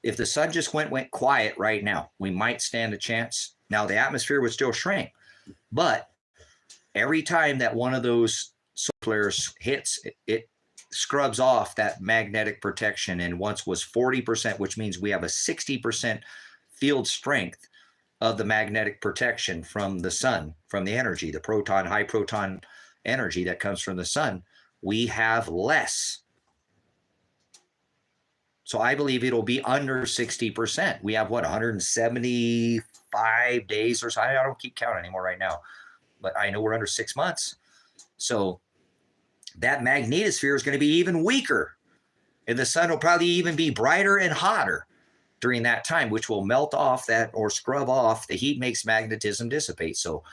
If the sun just went quiet right now, we might stand a chance. Now the atmosphere would still shrink, but every time that one of those solar flares hits, it scrubs off that magnetic protection. And once was 40%, which means we have a 60% field strength of the magnetic protection from the sun, from the energy, the proton, high proton energy that comes from the sun. We have less. So I believe it'll be under 60%. We have what, 175 days or so. I don't keep count anymore right now. But I know we're under 6 months. So that magnetosphere is going to be even weaker. And the sun will probably even be brighter and hotter during that time, which will melt off that or scrub off. The heat makes magnetism dissipate. So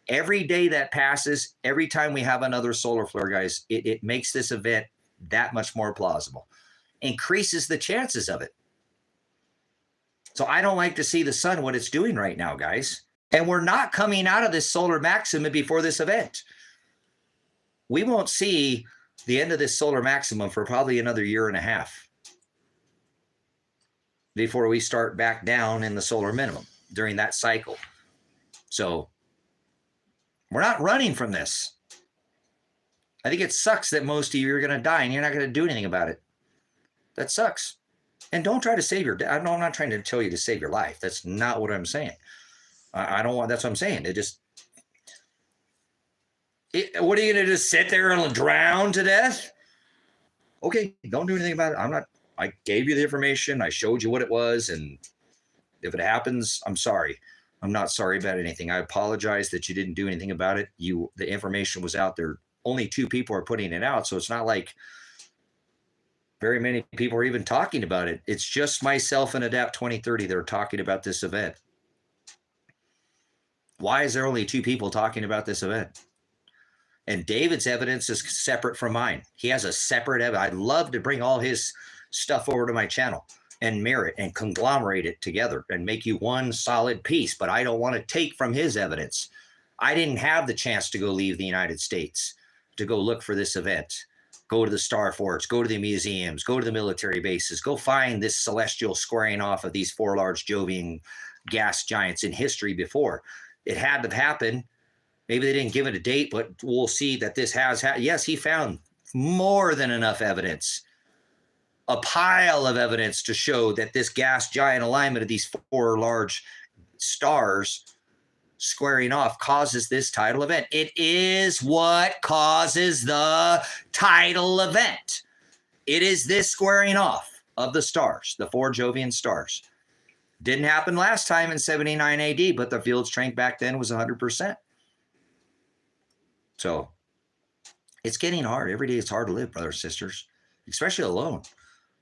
every day that passes, every time we have another solar flare, guys, it makes this event that much more plausible. Increases the chances of it. So I don't like to see the sun, what it's doing right now, guys. And we're not coming out of this solar maximum before this event. We won't see the end of this solar maximum for probably another year and a half before we start back down in the solar minimum during that cycle. So we're not running from this. I think it sucks that most of you are going to die and you're not going to do anything about it. That sucks. And don't try to save your, I'm not trying to tell you to save your life. That's not what I'm saying. I don't want, that's what I'm saying. What are you going to just sit there and drown to death? Okay, don't do anything about it. I gave you the information. I showed you what it was. And if it happens, I'm sorry. I'm not sorry about anything. I apologize that you didn't do anything about it. The information was out there. Only 2 people are putting it out. So it's not like very many people are even talking about it. It's just myself and Adapt 2030 that are talking about this event. Why is there only 2 people talking about this event? And David's evidence is separate from mine. He has a separate evidence. I'd love to bring all his stuff over to my channel and mirror it and conglomerate it together and make you one solid piece, but I don't want to take from his evidence. I didn't have the chance to go leave the United States to go look for this event. Go to the star forts, go to the museums, go to the military bases, go find this celestial squaring off of these 4 large Jovian gas giants in history before. It had to happen. Maybe they didn't give it a date, but we'll see that this has happened. Yes, he found more than enough evidence, a pile of evidence to show that this gas giant alignment of these 4 large stars squaring off causes this tidal event. It is what causes the tidal event. It is this squaring off of the stars, the 4 Jovian stars. Didn't happen last time in 79 AD, but the field strength back then was 100%. So it's getting hard. Every day it's hard to live, brothers and sisters, especially alone.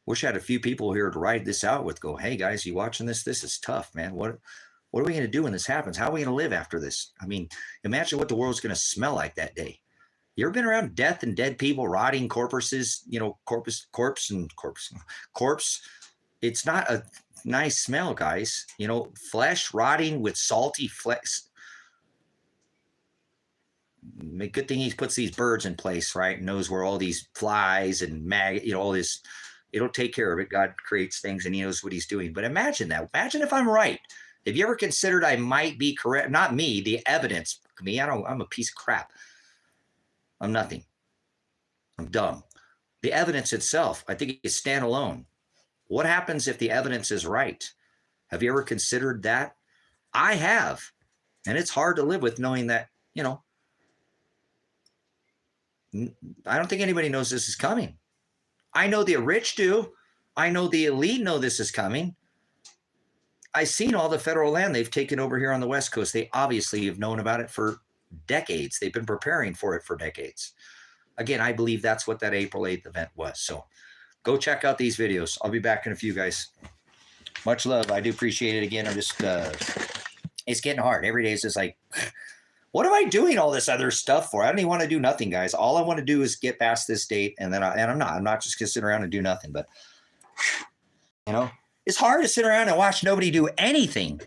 Wish I had a few people here to ride this out with, go, hey guys, you watching this? This is tough, man. What are we going to do when this happens? How are we going to live after this? I mean, imagine what the world's going to smell like that day. You ever been around death and dead people, rotting corpses, corpse. It's not a nice smell, guys. Flesh rotting with salty flesh. Good thing he puts these birds in place, right? Knows where all these flies and all this, it'll take care of it. God creates things and he knows what he's doing. But imagine that. Imagine if I'm right. Have you ever considered I might be correct? Not me, the evidence. I'm a piece of crap. I'm nothing. I'm dumb. The evidence itself, I think, is standalone. What happens if the evidence is right? Have you ever considered that? I have. And it's hard to live with knowing that, I don't think anybody knows this is coming. I know the rich do. I know the elite know this is coming. I've seen all the federal land they've taken over here on the West Coast. They obviously have known about it for decades. They've been preparing for it for decades. Again, I believe that's what that April 8th event was. So go check out these videos. I'll be back in a few, guys. Much love. I do appreciate it. Again, I'm just, it's getting hard. Every day is just like, what am I doing all this other stuff for? I don't even want to do nothing, guys. All I want to do is get past this date. And then I'm not just going to sit around and do nothing, but it's hard to sit around and watch nobody do anything.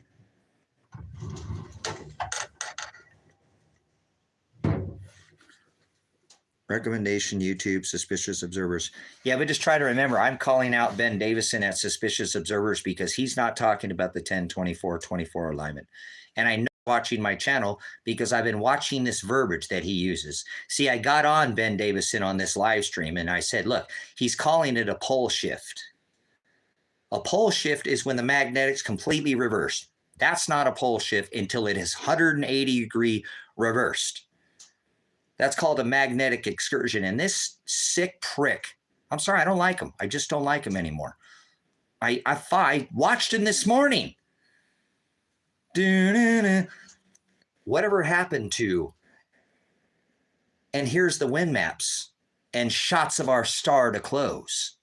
Recommendation, YouTube, suspicious observers. Yeah, but just try to remember, I'm calling out Ben Davison at suspicious observers because he's not talking about the 10-24-24 alignment. And I know watching my channel because I've been watching this verbiage that he uses. See, I got on Ben Davison on this live stream and I said, look, he's calling it a pole shift. A pole shift is when the magnetic's completely reversed. That's not a pole shift until it is 180 degree reversed. That's called a magnetic excursion. And this sick prick, I'm sorry, I don't like him. I just don't like him anymore. I watched him this morning. Whatever happened to, and here's the wind maps and shots of our star to close.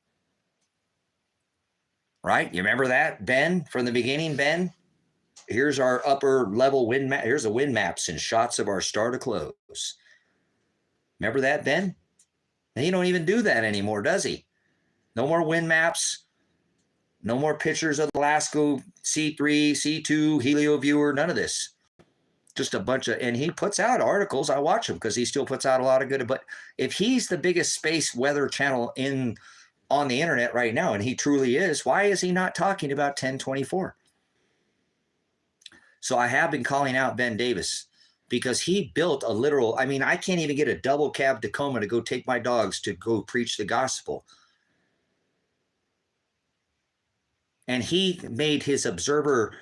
Right? You remember that, Ben, from the beginning, Ben? Here's our upper level wind map. Here's the wind maps and shots of our star to close. Remember that, Ben? He don't even do that anymore, does he? No more wind maps. No more pictures of the LASCO C3, C2, Helio viewer, none of this. Just a bunch of, and he puts out articles. I watch him because he still puts out a lot of good. But if he's the biggest space weather channel on the internet right now, and he truly is, why is he not talking about 1024? So I have been calling out Ben Davis because he built a literal, I can't even get a double cab Tacoma to go take my dogs to go preach the gospel. And he made his observer,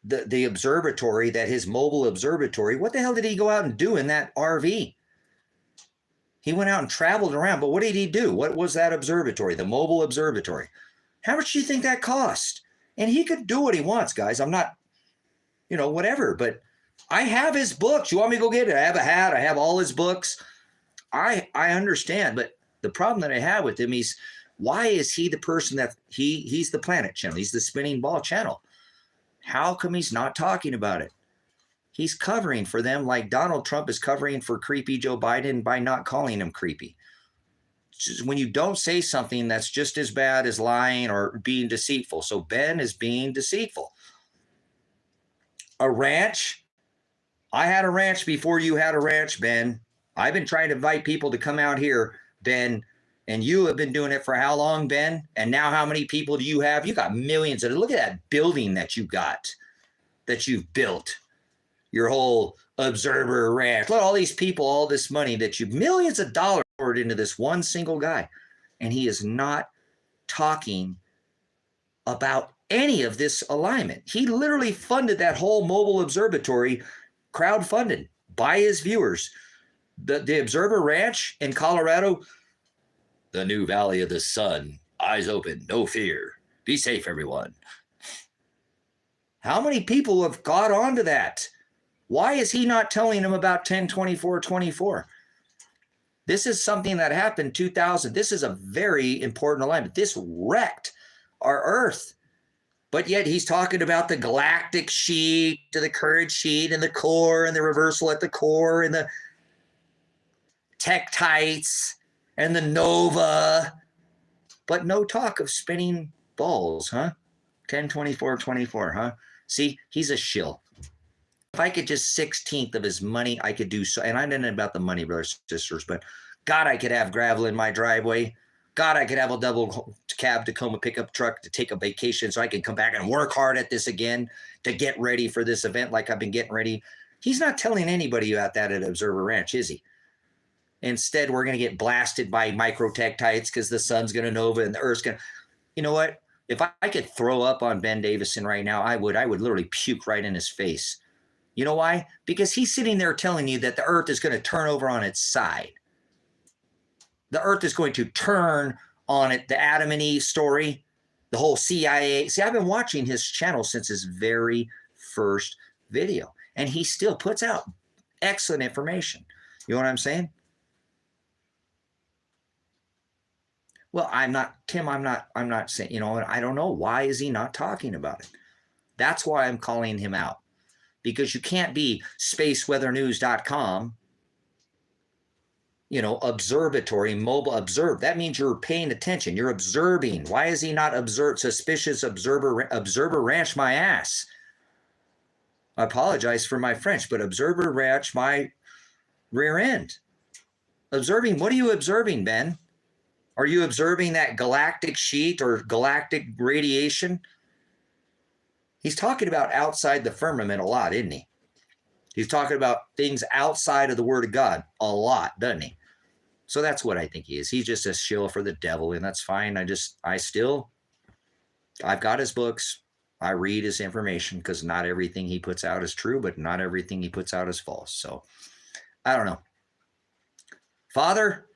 the observatory, that his mobile observatory. What the hell did he go out and do in that RV? He went out and traveled around, but what did he do? What was that observatory, the mobile observatory? How much do you think that cost? And he could do what he wants, guys. I'm not, whatever, but I have his books. You want me to go get it? I have a hat. I have all his books. I understand, but the problem that I have with him is, why is he the person that he's the planet channel? He's the spinning ball channel. How come he's not talking about it? He's covering for them like Donald Trump is covering for creepy Joe Biden by not calling him creepy. When you don't say something that's just as bad as lying or being deceitful. So Ben is being deceitful. A ranch. I had a ranch before you had a ranch, Ben. I've been trying to invite people to come out here, Ben. And you have been doing it for how long, Ben? And now how many people do you have? You got millions of it. Look at that building that you got, that you've built. Your whole observer ranch. Look at all these people, all this money that you've millions of dollars poured into this one single guy. And he is not talking about any of this alignment. He literally funded that whole mobile observatory, crowdfunded by his viewers. The Observer Ranch in Colorado, the new Valley of the Sun, eyes open, no fear. Be safe, everyone. How many people have got onto that? Why is he not telling them about 10-24-24? This is something that happened 2000. This is a very important alignment. This wrecked our earth. But yet he's talking about the galactic sheet, to the courage sheet, and the core, and the reversal at the core, and the tektites, and the nova. But no talk of spinning balls, huh? 10-24-24, huh? See, he's a shill. If I could just 16th of his money, I could do so. And I don't know about the money, brothers and sisters, but God, I could have gravel in my driveway. God, I could have a double cab Tacoma pickup truck to take a vacation so I can come back and work hard at this again to get ready for this event like I've been getting ready. He's not telling anybody about that at Observer Ranch, is he? Instead, we're going to get blasted by microtektites because the sun's going to nova and the earth's going to... You know what? If I could throw up on Ben Davison right now, I would literally puke right in his face. You know why? Because he's sitting there telling you that the earth is going to turn over on its side. The earth is going to turn on it. The Adam and Eve story, the whole CIA. See, I've been watching his channel since his very first video, and he still puts out excellent information. You know what I'm saying? Well, I'm not saying, you know, I don't know. Why is he not talking about it? That's why I'm calling him out. Because you can't be spaceweathernews.com, you know, observatory, mobile observe. That means you're paying attention. You're observing. Why is he not suspicious observer ranch my ass? I apologize for my French, but observer ranch my rear end. Observing, what are you observing, Ben? Are you observing that galactic sheet or galactic radiation? He's talking about outside the firmament a lot, isn't he? He's talking about things outside of the Word of God a lot, doesn't he? So that's what I think he is. He's just a shill for the devil, and that's fine. I've got his books. I read his information because not everything he puts out is true, but not everything he puts out is false. So I don't know. Father,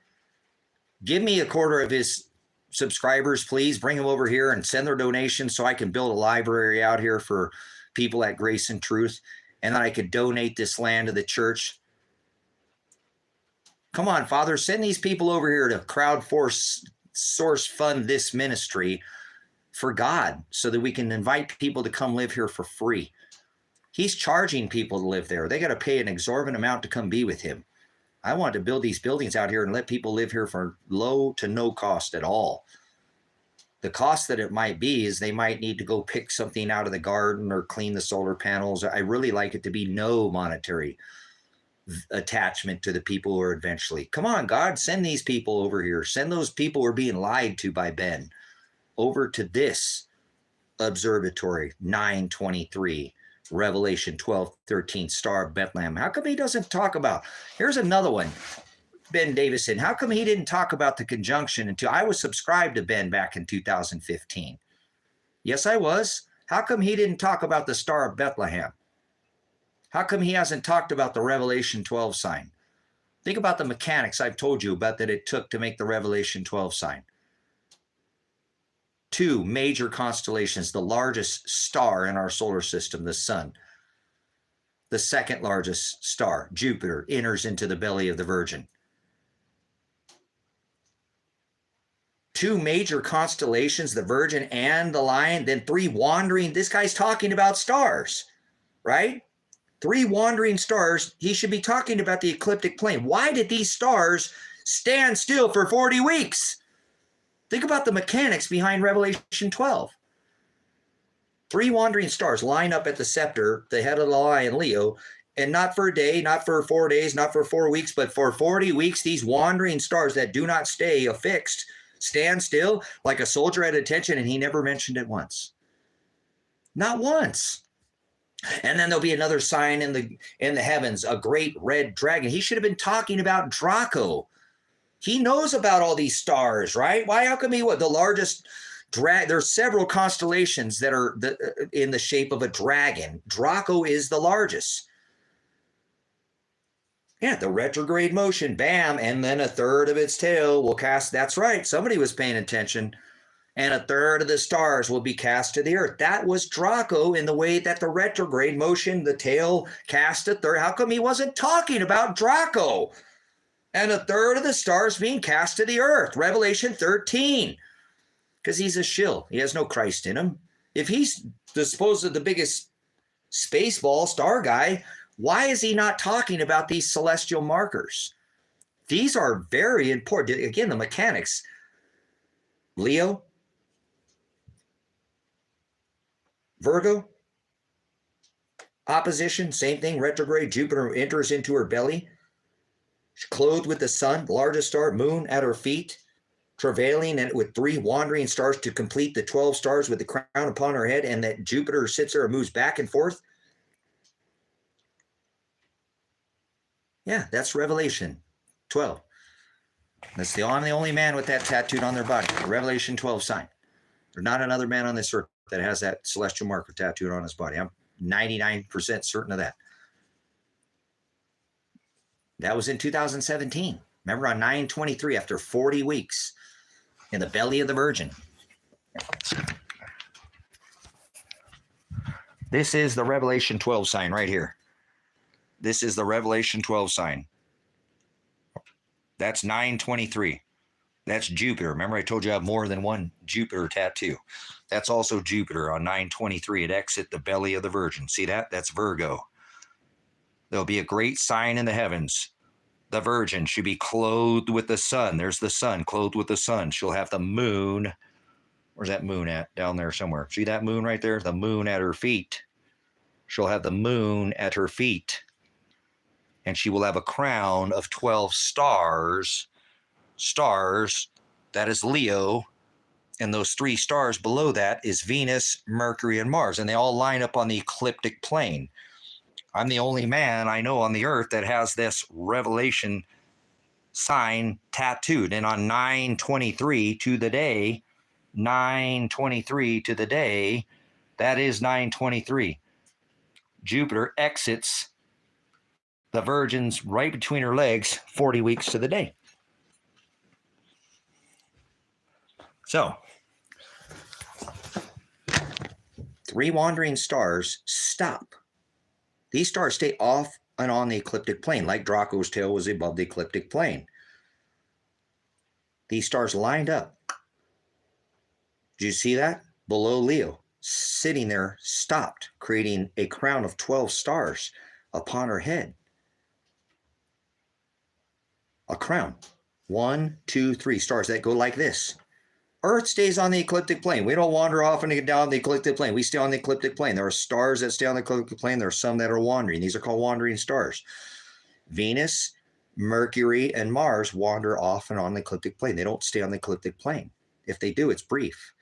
give me a quarter of his subscribers, please. Bring them over here and send their donations so I can build a library out here for people at Grace and Truth, and then I could donate this land to the church. Come on, Father, send these people over here to source fund this ministry for God so that we can invite people to come live here for free. He's charging people to live there. They got to pay an exorbitant amount to come be with him. I want to build these buildings out here and let people live here for low to no cost at all. The cost that it might be is they might need to go pick something out of the garden or clean the solar panels. I really like it to be no monetary attachment to the people who are eventually. Come on, God, send these people over here. Send those people who are being lied to by Ben over to this observatory, 923. Revelation 12:13, Star of Bethlehem. How come he doesn't talk about? Here's another one. Ben Davison. How come he didn't talk about the conjunction until I was subscribed to Ben back in 2015? Yes, I was. How come he didn't talk about the Star of Bethlehem? How come he hasn't talked about the Revelation 12 sign? Think about the mechanics I've told you about that it took to make the Revelation 12 sign. 2 major constellations, the largest star in our solar system, the sun. The second largest star, Jupiter, enters into the belly of the Virgin. 2 major constellations, the Virgin and the Lion, then 3 wandering. This guy's talking about stars, right? 3 wandering stars. He should be talking about the ecliptic plane. Why did these stars stand still for 40 weeks? Think about the mechanics behind Revelation 12. 3 wandering stars line up at the scepter, the head of the lion, Leo, and not for a day, not for 4 days, not for 4 weeks, but for 40 weeks, these wandering stars that do not stay affixed stand still like a soldier at attention, and he never mentioned it once. Not once. And then there'll be another sign in the heavens, a great red dragon. He should have been talking about Draco. He knows about all these stars, right? Why? How come the largest there's several constellations that are in the shape of a dragon. Draco is the largest. Yeah, the retrograde motion, bam, and then a third of its tail will cast. That's right. Somebody was paying attention. and a third of the stars will be cast to the earth. That was Draco in the way that the retrograde motion, the tail cast a third. How come he wasn't talking about Draco? And a third of the stars being cast to the earth. Revelation 13. Because he's a shill. He has no Christ in him. If he's disposed of the biggest spaceball star guy, why is he not talking about these celestial markers? These are very important. Again, the mechanics. Leo, Virgo, opposition, same thing, retrograde. Jupiter enters into her belly. She's clothed with the sun, largest star, moon at her feet, travailing and with 3 wandering stars to complete the 12 stars with the crown upon her head, and that Jupiter sits there and moves back and forth. Yeah, that's Revelation 12. That's I'm the only man with that tattooed on their body. The Revelation 12 sign. There's not another man on this earth that has that celestial marker tattooed on his body. I'm 99% certain of that. That was in 2017. Remember on 9/23, after 40 weeks in the belly of the Virgin. This is the Revelation 12 sign right here. This is the Revelation 12 sign. That's 9/23. That's Jupiter. Remember I told you I have more than one Jupiter tattoo. That's also Jupiter on 9/23. It exits the belly of the Virgin. See that? That's Virgo. There'll be a great sign in the heavens. The Virgin should be clothed with the sun. There's the sun, clothed with the sun. She'll have the moon. Where's that moon at? Down there somewhere. See that moon right there? The moon at her feet. She'll have the moon at her feet. And she will have a crown of 12 stars. Stars, that is Leo. And those 3 stars below that is Venus, Mercury, and Mars. And they all line up on the ecliptic plane. I'm the only man I know on the earth that has this Revelation sign tattooed. And on 9/23 to the day, 9/23 to the day, that is 9/23. Jupiter exits the Virgin's right between her legs 40 weeks to the day. So, 3 wandering stars stop. These stars stay off and on the ecliptic plane, like Draco's tail was above the ecliptic plane. These stars lined up. Did you see that? Below Leo, sitting there, stopped, creating a crown of 12 stars upon her head. A crown. 1, 2, 3 stars that go like this. Earth stays on the ecliptic plane. We don't wander off and get down the ecliptic plane. We stay on the ecliptic plane. There are stars that stay on the ecliptic plane. There are some that are wandering. These are called wandering stars. Venus, Mercury, and Mars wander off and on the ecliptic plane. They don't stay on the ecliptic plane. If they do, it's brief.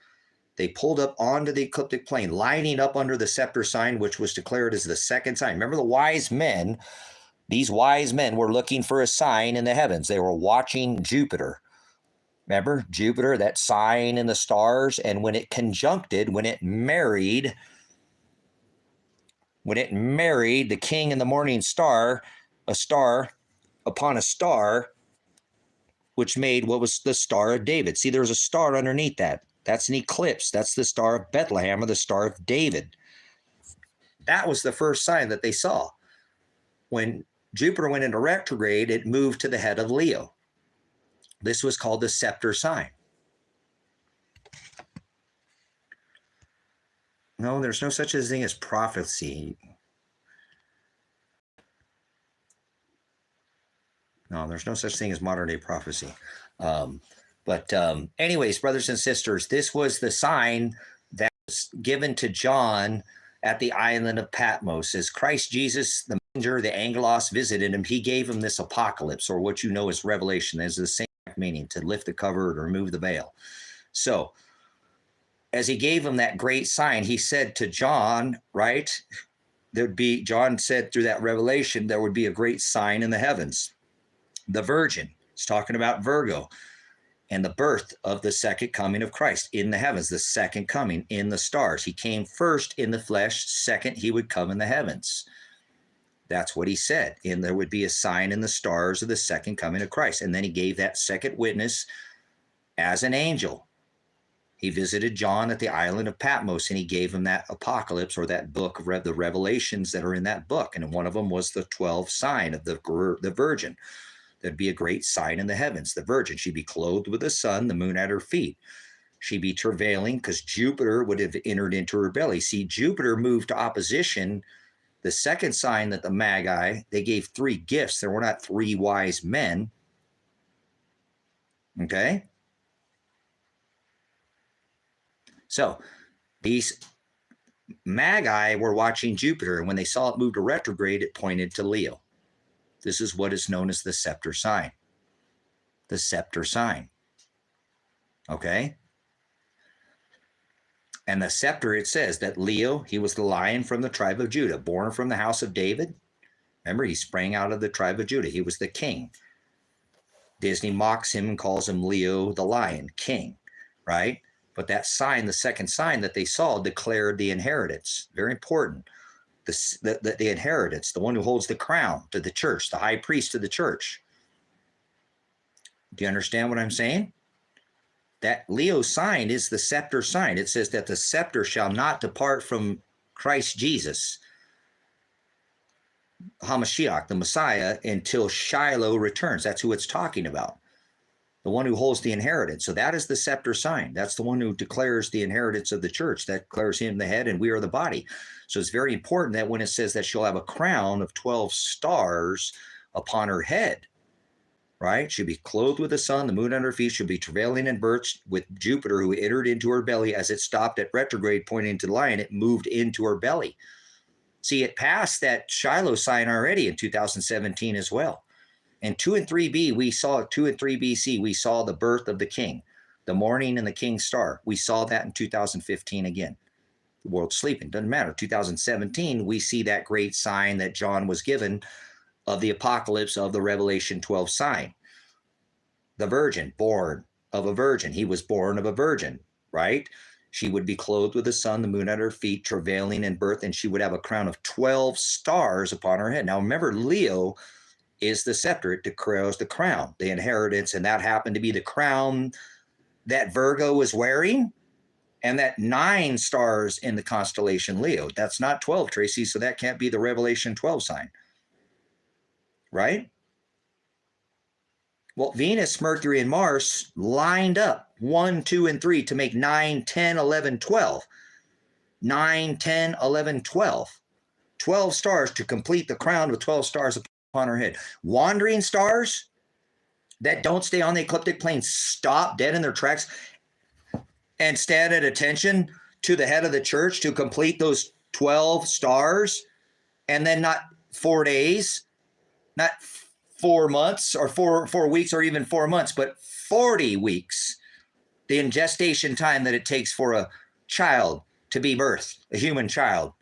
They pulled up onto the ecliptic plane, lining up under the scepter sign, which was declared as the second sign. Remember the wise men? These wise men were looking for a sign in the heavens. They were watching Jupiter. Remember, Jupiter, that sign in the stars, and when it conjuncted, when it married the king in the morning star, a star upon a star, which made what was the Star of David. See, there's a star underneath that. That's an eclipse. That's the Star of Bethlehem, or the Star of David. That was the first sign that they saw. When Jupiter went into retrograde, it moved to the head of Leo. This was called the scepter sign. No, there's no such a thing as prophecy. No, there's no such thing as modern day prophecy. Anyways, brothers and sisters, this was the sign that was given to John at the island of Patmos. As Christ Jesus, the messenger, the angelos, visited him, he gave him this apocalypse, or what you know as Revelation. There's the same meaning, to lift the cover or remove the veil. So, as he gave him that great sign, he said to John, right? John said through that revelation, there would be a great sign in the heavens. The Virgin, he's talking about Virgo, and the birth of the second coming of Christ in the heavens, the second coming in the stars. He came first in the flesh, second he would come in the heavens. That's what he said. And there would be a sign in the stars of the second coming of Christ. And then he gave that second witness as an angel. He visited John at the island of Patmos, and he gave him that apocalypse, or that book of the revelations that are in that book. And one of them was the 12th sign of the virgin. There'd be a great sign in the heavens. The virgin, she'd be clothed with the sun, the moon at her feet. She'd be travailing because Jupiter would have entered into her belly. See, Jupiter moved to opposition. The second sign that the Magi, they gave 3 gifts. There were not 3 wise men. Okay? So these Magi were watching Jupiter, and when they saw it move to retrograde, it pointed to Leo. This is what is known as the scepter sign. The scepter sign. Okay? And the scepter, it says that Leo, he was the lion from the tribe of Judah, born from the house of David. Remember, he sprang out of the tribe of Judah. He was the king. Disney mocks him and calls him Leo the lion, king, right? But that sign, the second sign that they saw, declared the inheritance. Very important. The inheritance, the one who holds the crown to the church, the high priest of the church. Do you understand what I'm saying? That Leo sign is the scepter sign. It says that the scepter shall not depart from Christ Jesus, HaMashiach, the Messiah, until Shiloh returns. That's who it's talking about. The one who holds the inheritance. So that is the scepter sign. That's the one who declares the inheritance of the church. That declares him the head and we are the body. So it's very important that when it says that she'll have a crown of 12 stars upon her head, right? She'll be clothed with the sun, the moon under her feet. She'll be travailing in birth with Jupiter, who entered into her belly. As it stopped at retrograde, pointing to the lion, it moved into her belly. See, it passed that Shiloh sign already in 2017 as well. In 2 and 3b, we saw 2 and 3 BC, we saw the birth of the king, the morning and the king's star. We saw that in 2015 again. The world's sleeping, doesn't matter. 2017, we see that great sign that John was given of the apocalypse of the Revelation 12 sign. The virgin, born of a virgin. He was born of a virgin, right? She would be clothed with the sun, the moon at her feet, travailing in birth, and she would have a crown of 12 stars upon her head. Now remember, Leo is the scepter. It declares the crown, the inheritance, and that happened to be the crown that Virgo was wearing, and that 9 stars in the constellation Leo. That's not 12, Tracy, so that can't be the Revelation 12 sign, right? Well, Venus, Mercury, and Mars lined up 1, 2, and 3 to make 9, 10, 11, 12. 9, 10, 11, 12. 12 stars to complete the crown with 12 stars upon her head. Wandering stars that don't stay on the ecliptic plane stop dead in their tracks and stand at attention to the head of the church to complete those 12 stars, and then not 4 days, not 4 months or 4 weeks or even 4 months, but 40 weeks, the gestation time that it takes for a child to be birthed, a human child.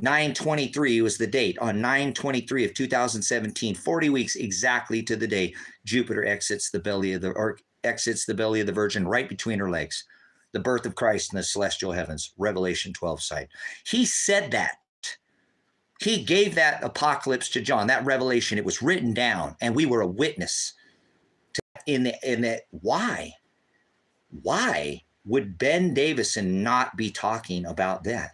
9/23 was the date. On 9/23 of 2017, 40 weeks exactly to the day, Jupiter exits the belly of the Virgin right between her legs. The birth of Christ in the celestial heavens, Revelation 12 site. He said that. He gave that apocalypse to John, that revelation. It was written down, and we were a witness to in that. Why? Why would Ben Davison not be talking about that?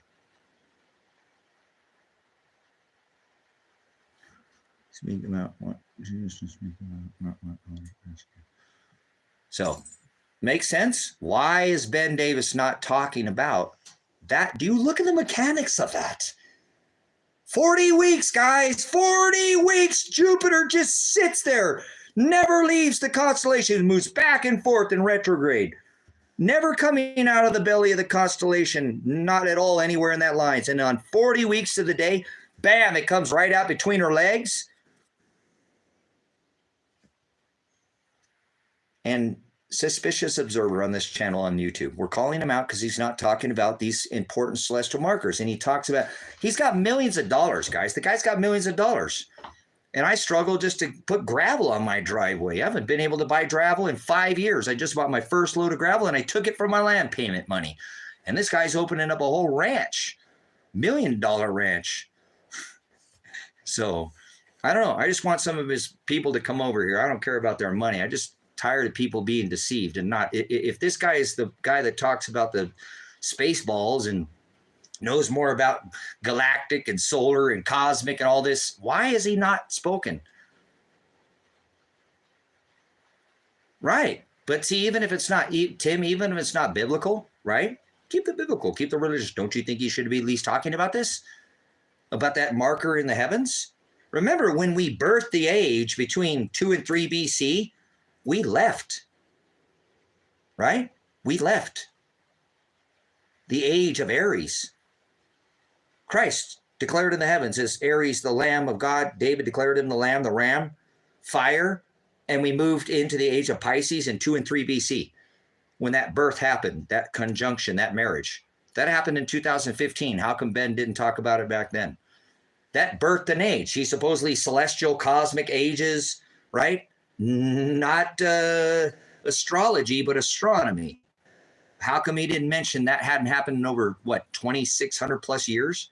Speak about what Jesus to speak about, not So, makes sense? Why is Ben Davis not talking about that? Do you look at the mechanics of that? 40 weeks, guys, 40 weeks. Jupiter just sits there, never leaves the constellation, moves back and forth in retrograde, never coming out of the belly of the constellation, not at all anywhere in that line. And on 40 weeks of the day, bam, it comes right out between her legs. And Suspicious Observer on this channel on YouTube, we're calling him out because he's not talking about these important celestial markers. And he talks about, he's got millions of dollars, guys. The guy's got millions of dollars. And I struggle just to put gravel on my driveway. I haven't been able to buy gravel in 5 years. I just bought my first load of gravel and I took it from my land payment money. And this guy's opening up a whole ranch, $1 million ranch. So I don't know. I just want some of his people to come over here. I don't care about their money. I just tired of people being deceived and not. If this guy is the guy that talks about the space balls and knows more about galactic and solar and cosmic and all this, why is he not spoken? Right. But see, even if it's not, Tim, even if it's not biblical, right? Keep the biblical, keep the religious. Don't you think you should be at least talking about this? About that marker in the heavens? Remember, when we birthed the age between 2 and 3 BC, we left. Right? We left the age of Aries. Christ declared in the heavens as Aries, the Lamb of God. David declared him the Lamb, the Ram, fire. And we moved into the age of Pisces in 2 and 3 BC. When that birth happened, that conjunction, that marriage, that happened in 2015. How come Ben didn't talk about it back then? That birthed an age. He's supposedly celestial, cosmic ages, right? Not astrology, but astronomy. How come he didn't mention that hadn't happened in over, what, 2,600 plus years?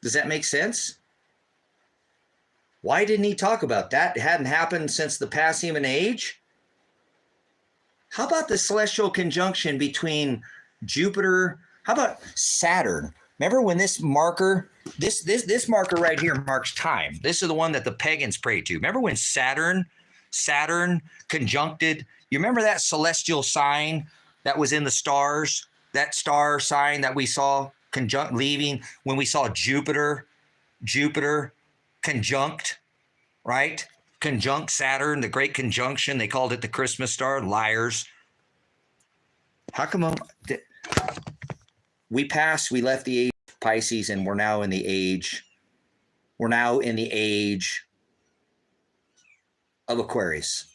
Does that make sense? Why didn't he talk about that? It hadn't happened since the past human age. How about the celestial conjunction between Jupiter? How about Saturn? Remember when this marker, this marker right here marks time. This is the one that the pagans pray to. Remember when Saturn conjuncted? You remember that celestial sign that was in the stars? That star sign that we saw leaving when we saw Jupiter conjunct, right? Conjunct Saturn, the great conjunction. They called it the Christmas star. Liars. How come we left the age of Pisces and we're now in the age of Aquarius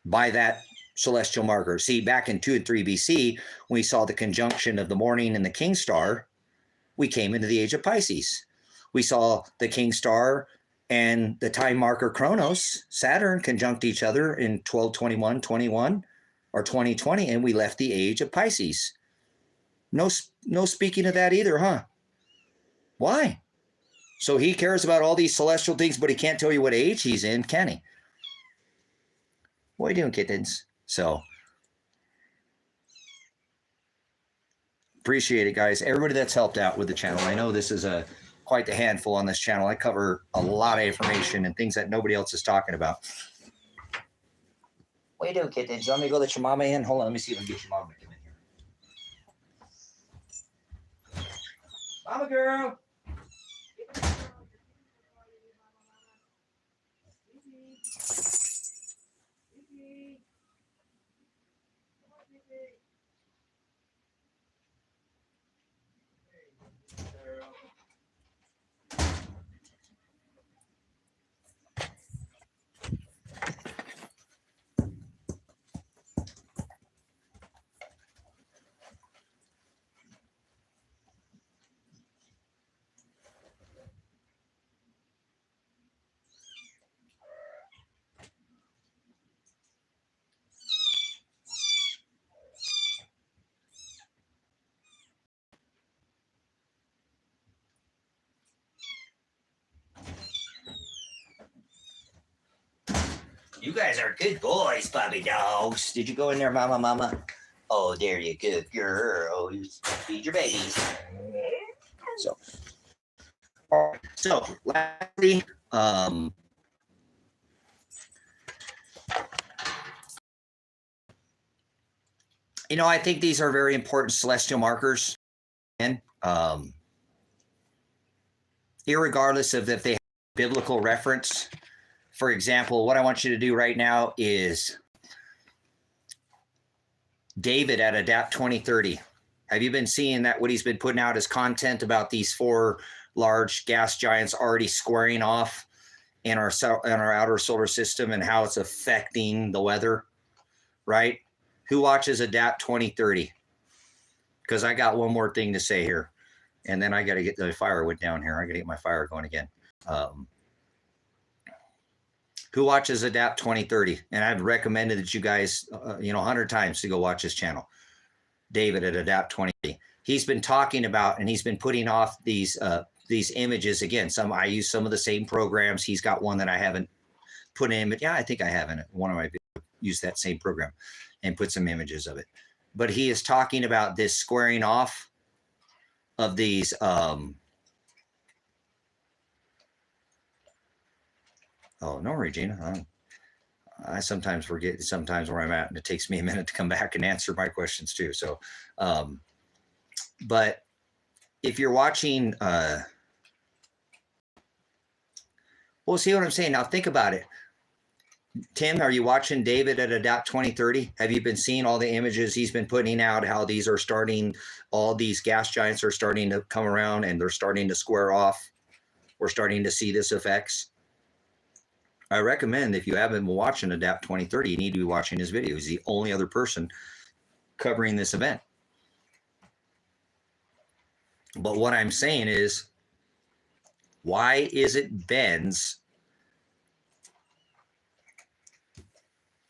by that celestial marker. See, back in 2 and 3 BC, when we saw the conjunction of the morning and the king star, we came into the age of Pisces. We saw the king star and the time marker Kronos, Saturn, conjunct each other in 12/21/21 or 2020, and we left the age of Pisces. No speaking of that either, huh? Why? So he cares about all these celestial things, but he can't tell you what age he's in, can he? What are you doing, kittens? So appreciate it, guys. Everybody that's helped out with the channel. I know this is quite the handful on this channel. I cover a lot of information and things that nobody else is talking about. What are you doing, kittens? You want me to go let your mama in? Hold on, let me see if I can get your mama to come in here. Mama girl. You guys are good boys, puppy dogs. Did you go in there, mama? Oh, there you go, girl. You feed your babies. So lastly, I think these are very important celestial markers, and irregardless of if they have biblical reference. For example, what I want you to do right now is David at Adapt 2030. Have you been seeing that, what he's been putting out as content about these 4 large gas giants already squaring off in our outer solar system and how it's affecting the weather, right? Who watches Adapt 2030? Because I got one more thing to say here, and then I got to get the firewood down here. I got to get my fire going again. Who watches Adapt 2030? And I've recommended that you guys, 100 times to go watch his channel. David at Adapt 2030. He's been talking about, and he's been putting off these these images again. I use some of the same programs. He's got one that I haven't put in, but yeah, I think I have in it. One of my videos used that same program and put some images of it. But he is talking about this squaring off of these oh, no, Regina. I sometimes forget sometimes where I'm at, and it takes me a minute to come back and answer my questions too. So, but if you're watching, well, see what I'm saying? Now think about it. Tim, are you watching David at Adapt 2030? Have you been seeing all the images he's been putting out, how these are starting, all these gas giants are starting to come around and they're starting to square off? We're starting to see this effects. I recommend, if you haven't been watching Adapt 2030, you need to be watching his video. He's the only other person covering this event. But what I'm saying is, why is it Ben's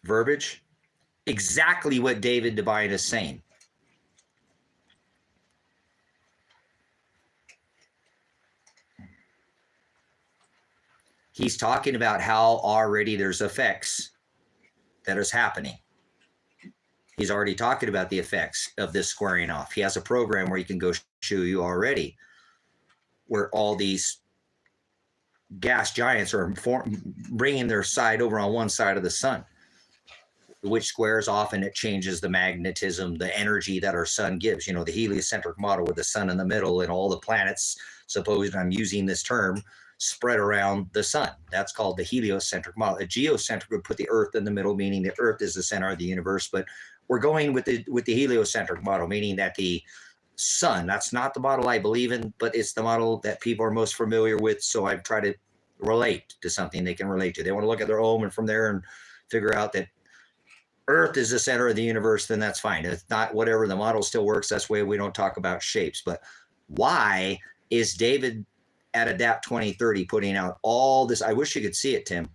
verbiage exactly what David Devine is saying? He's talking about how already there's effects that is happening. He's already talking about the effects of this squaring off. He has a program where he can go show you already where all these gas giants are bringing their side over on one side of the sun, which squares off and it changes the magnetism, the energy that our sun gives. You know, the heliocentric model with the sun in the middle and all the planets, supposed I'm using this term, spread around the sun. That's called the heliocentric model. A geocentric would put the earth in the middle, meaning the earth is the center of the universe. But we're going with the heliocentric model, meaning that the sun, that's not the model I believe in, but it's the model that people are most familiar with. So I try to relate to something they can relate to. They want to look at their own and from there and figure out that Earth is the center of the universe, then that's fine. If not, whatever, the model still works. That's why we don't talk about shapes. But why is David at Adapt 2030 putting out all this? I wish you could see it, Tim,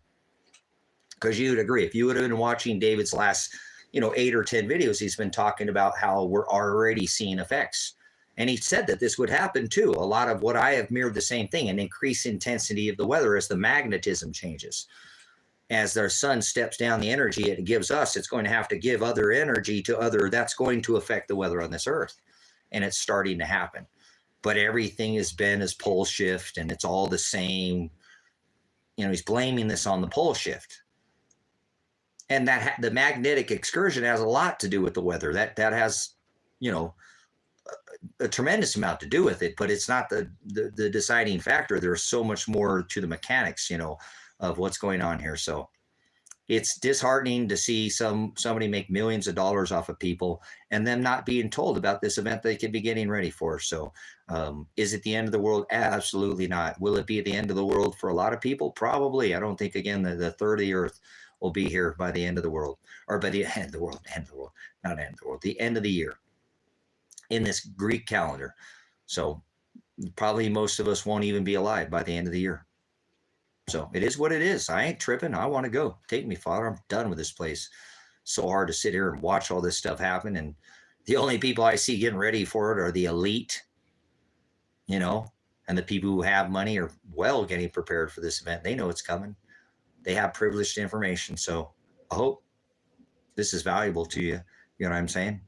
because you would agree. If you would have been watching David's last, 8 or 10 videos, he's been talking about how we're already seeing effects. And he said that this would happen too. A lot of what I have mirrored the same thing, an increased intensity of the weather as the magnetism changes. As their sun steps down the energy it gives us, it's going to have to give other energy to other. That's going to affect the weather on this earth. And it's starting to happen. But everything has been as pole shift and it's all the same. He's blaming this on the pole shift. And that the magnetic excursion has a lot to do with the weather. That has, a tremendous amount to do with it, but it's not the deciding factor. There's so much more to the mechanics, of what's going on here. So it's disheartening to see somebody make millions of dollars off of people and them not being told about this event they could be getting ready for. So is it the end of the world? Absolutely not. Will it be the end of the world for a lot of people? Probably. I don't think, again, the third of the earth will be here by the end of the world, or by the end of the world, not end of the world, the end of the year in this Greek calendar. So probably most of us won't even be alive by the end of the year. So it is what it is. I ain't tripping. I want to go. Take me, Father. I'm done with this place. So hard to sit here and watch all this stuff happen. And the only people I see getting ready for it are the elite, and the people who have money are well getting prepared for this event. They know it's coming. They have privileged information. So I hope this is valuable to you. You know what I'm saying?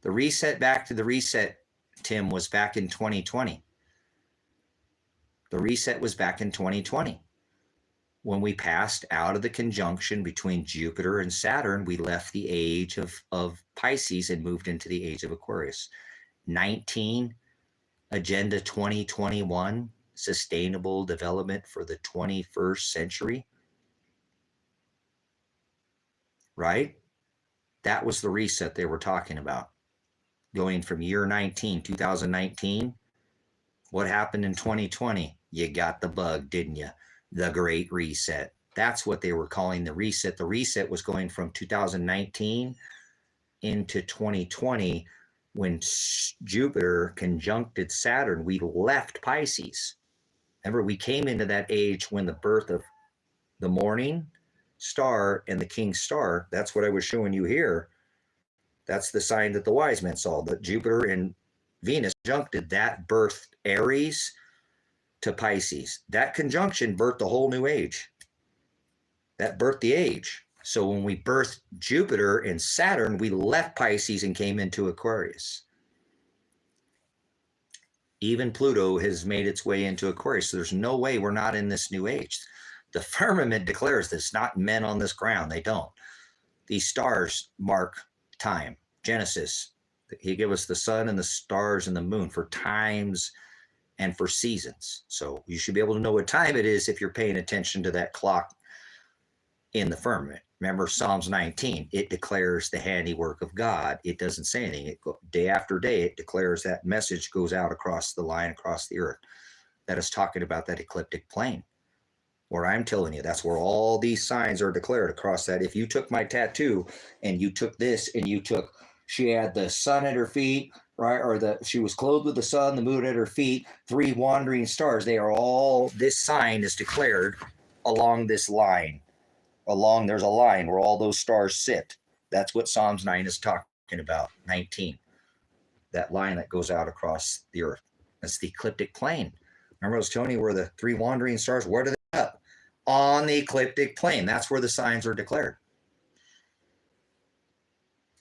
The reset back to the reset, Tim, was back in 2020. The reset was back in 2020. When we passed out of the conjunction between Jupiter and Saturn, we left the age of Pisces and moved into the age of Aquarius. 19, Agenda 2021, Sustainable Development for the 21st Century. Right? That was the reset they were talking about. Going from year 2019, what happened in 2020? You got the bug, didn't you? The Great Reset. That's what they were calling the reset. The reset was going from 2019 into 2020 when Jupiter conjuncted Saturn. We left Pisces. Remember, we came into that age when the birth of the morning star and the king star, that's what I was showing you here. That's the sign that the wise men saw, that Jupiter and Venus conjuncted. That birthed Aries to Pisces. That conjunction birthed a whole new age. That birthed the age. So when we birthed Jupiter and Saturn, we left Pisces and came into Aquarius. Even Pluto has made its way into Aquarius. So there's no way we're not in this new age. The firmament declares this, not men on this ground. They don't. These stars mark time. Genesis, he gave us the sun and the stars and the moon for times and for seasons. So you should be able to know what time it is if you're paying attention to that clock in the firmament. Remember Psalms 19, it declares the handiwork of God. It doesn't say anything. Day after day, it declares that message goes out across the line, across the earth. That is talking about that ecliptic plane, where I'm telling you, that's where all these signs are declared across that. If you took my tattoo and you took this and you took, she had the sun at her feet, right? Or she was clothed with the sun, the moon at her feet, 3 wandering stars. They are all, this sign is declared along this line. There's a line where all those stars sit. That's what Psalms 9 is talking about, 19. That line that goes out across the earth. That's the ecliptic plane. Remember I was telling you where the 3 wandering stars, where do they up? On the ecliptic plane. That's where the signs are declared.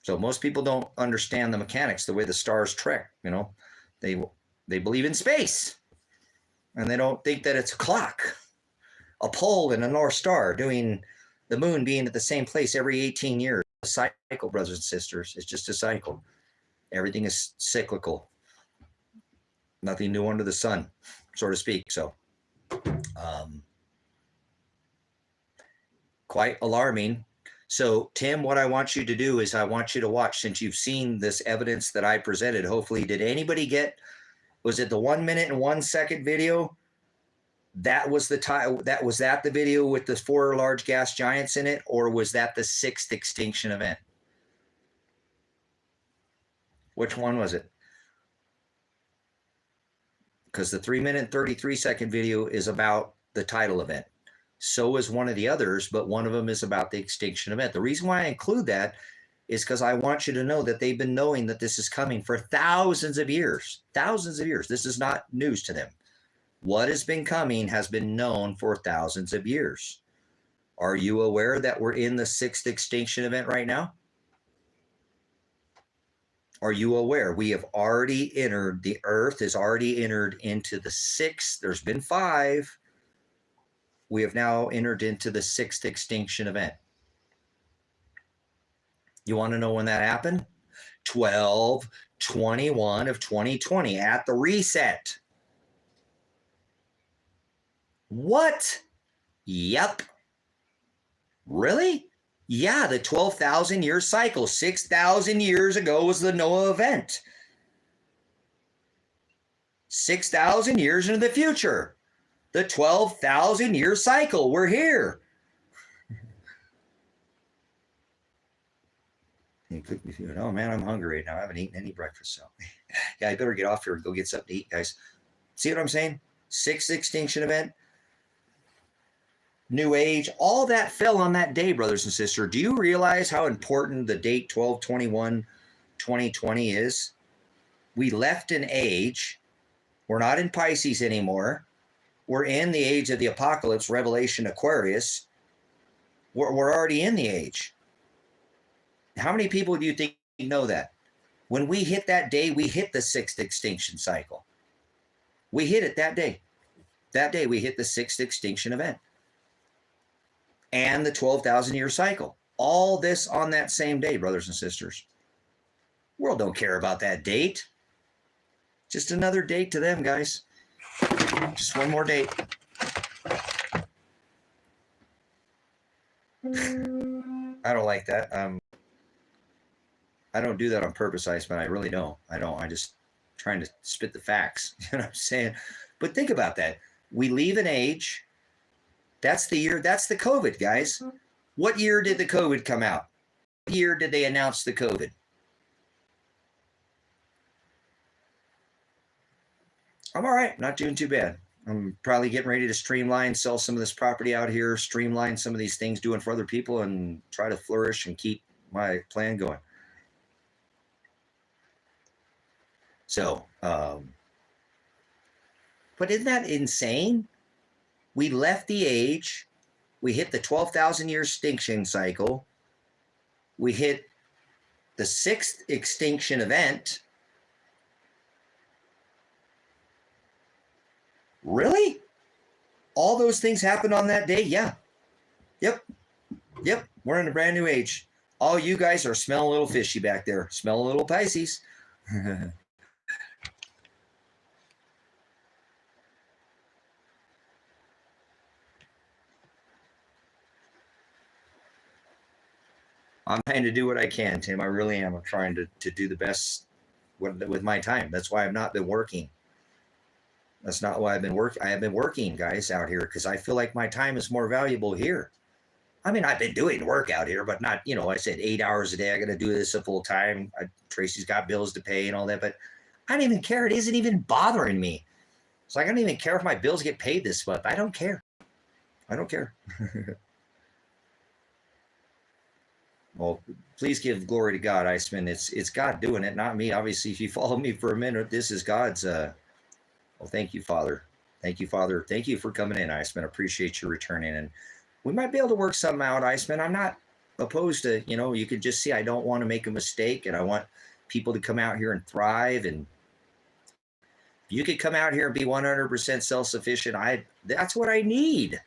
So most people don't understand the mechanics, the way the stars trek. You know, they believe in space, and they don't think that it's a clock, a pole, and a North Star doing. The moon being at the same place every 18 years. A cycle, brothers and sisters. It's just a cycle. Everything is cyclical. Nothing new under the sun, so to speak. So, quite alarming. So, Tim, what I want you to do is I want you to watch, since you've seen this evidence that I presented. Hopefully, did anybody get, was it the 1 minute and 1 second video? That was the video with the 4 large gas giants in it, or was that the 6th extinction event? Which one was it? Because the 3 minute and 33 second video is about the tidal event. So is one of the others, but one of them is about the extinction event. The reason why I include that is because I want you to know that they've been knowing that this is coming for thousands of years. Thousands of years. This is not news to them. What has been coming has been known for thousands of years. Are you aware that we're in the 6th extinction event right now? Are you aware we have already entered, the earth has already entered into the 6th, there's been 5. We have now entered into the 6th extinction event. You want to know when that happened? 12/21 of 2020 at the reset. What? Yep. Really? Yeah, the 12,000 year cycle. 6,000 years ago was the Noah event. 6,000 years into the future. The 12,000 year cycle. We're here. Oh man, I'm hungry right now. I haven't eaten any breakfast. So yeah, I better get off here and go get something to eat, guys. See what I'm saying? 6th extinction event. New Age, all that fell on that day, brothers and sisters. Do you realize how important the date 12/21/2020 is? We left an age. We're not in Pisces anymore. We're in the age of the apocalypse, Revelation, Aquarius. We're already in the age. How many people do you think know that? When we hit that day, we hit the 6th extinction cycle. We hit it that day. That day, we hit the 6th extinction event. And the 12,000 year cycle. All this on that same day, brothers and sisters. World don't care about that date. Just another date to them, guys. Just one more date. I don't like that. I don't do that on purpose, Iceman. I really don't. I don't. I just trying to spit the facts. You know what I'm saying? But think about that. We leave an age. That's the year. That's the COVID, guys. What year did the COVID come out? What year did they announce the COVID? I'm all right. Not doing too bad. I'm probably getting ready to streamline, sell some of this property out here, streamline some of these things doing for other people, and try to flourish and keep my plan going. So, but isn't that insane? We left the age. We hit the 12,000 year extinction cycle. We hit the 6th extinction event. Really? All those things happened on that day? Yeah. Yep. We're in a brand new age. All you guys are smelling a little fishy back there. Smell a little Pisces. I'm trying to do what I can, Tim. I really am. I'm trying to do the best with my time. That's why I've not been working. That's not why I've been working. I have been working, guys, out here because I feel like my time is more valuable here. I mean, I've been doing work out here, but not, I said 8 hours a day. I got to do this a full time. Tracy's got bills to pay and all that, but I don't even care. It isn't even bothering me. So I don't even care if my bills get paid this month. I don't care. Well, please give glory to God, Iceman. It's God doing it, not me. Obviously, if you follow me for a minute, this is God's. Well, thank you, Father. Thank you, Father. Thank you for coming in, Iceman. Appreciate you returning. And we might be able to work something out, Iceman. I'm not opposed to, you could just see I don't want to make a mistake, and I want people to come out here and thrive. And you could come out here and be 100% self-sufficient. That's what I need.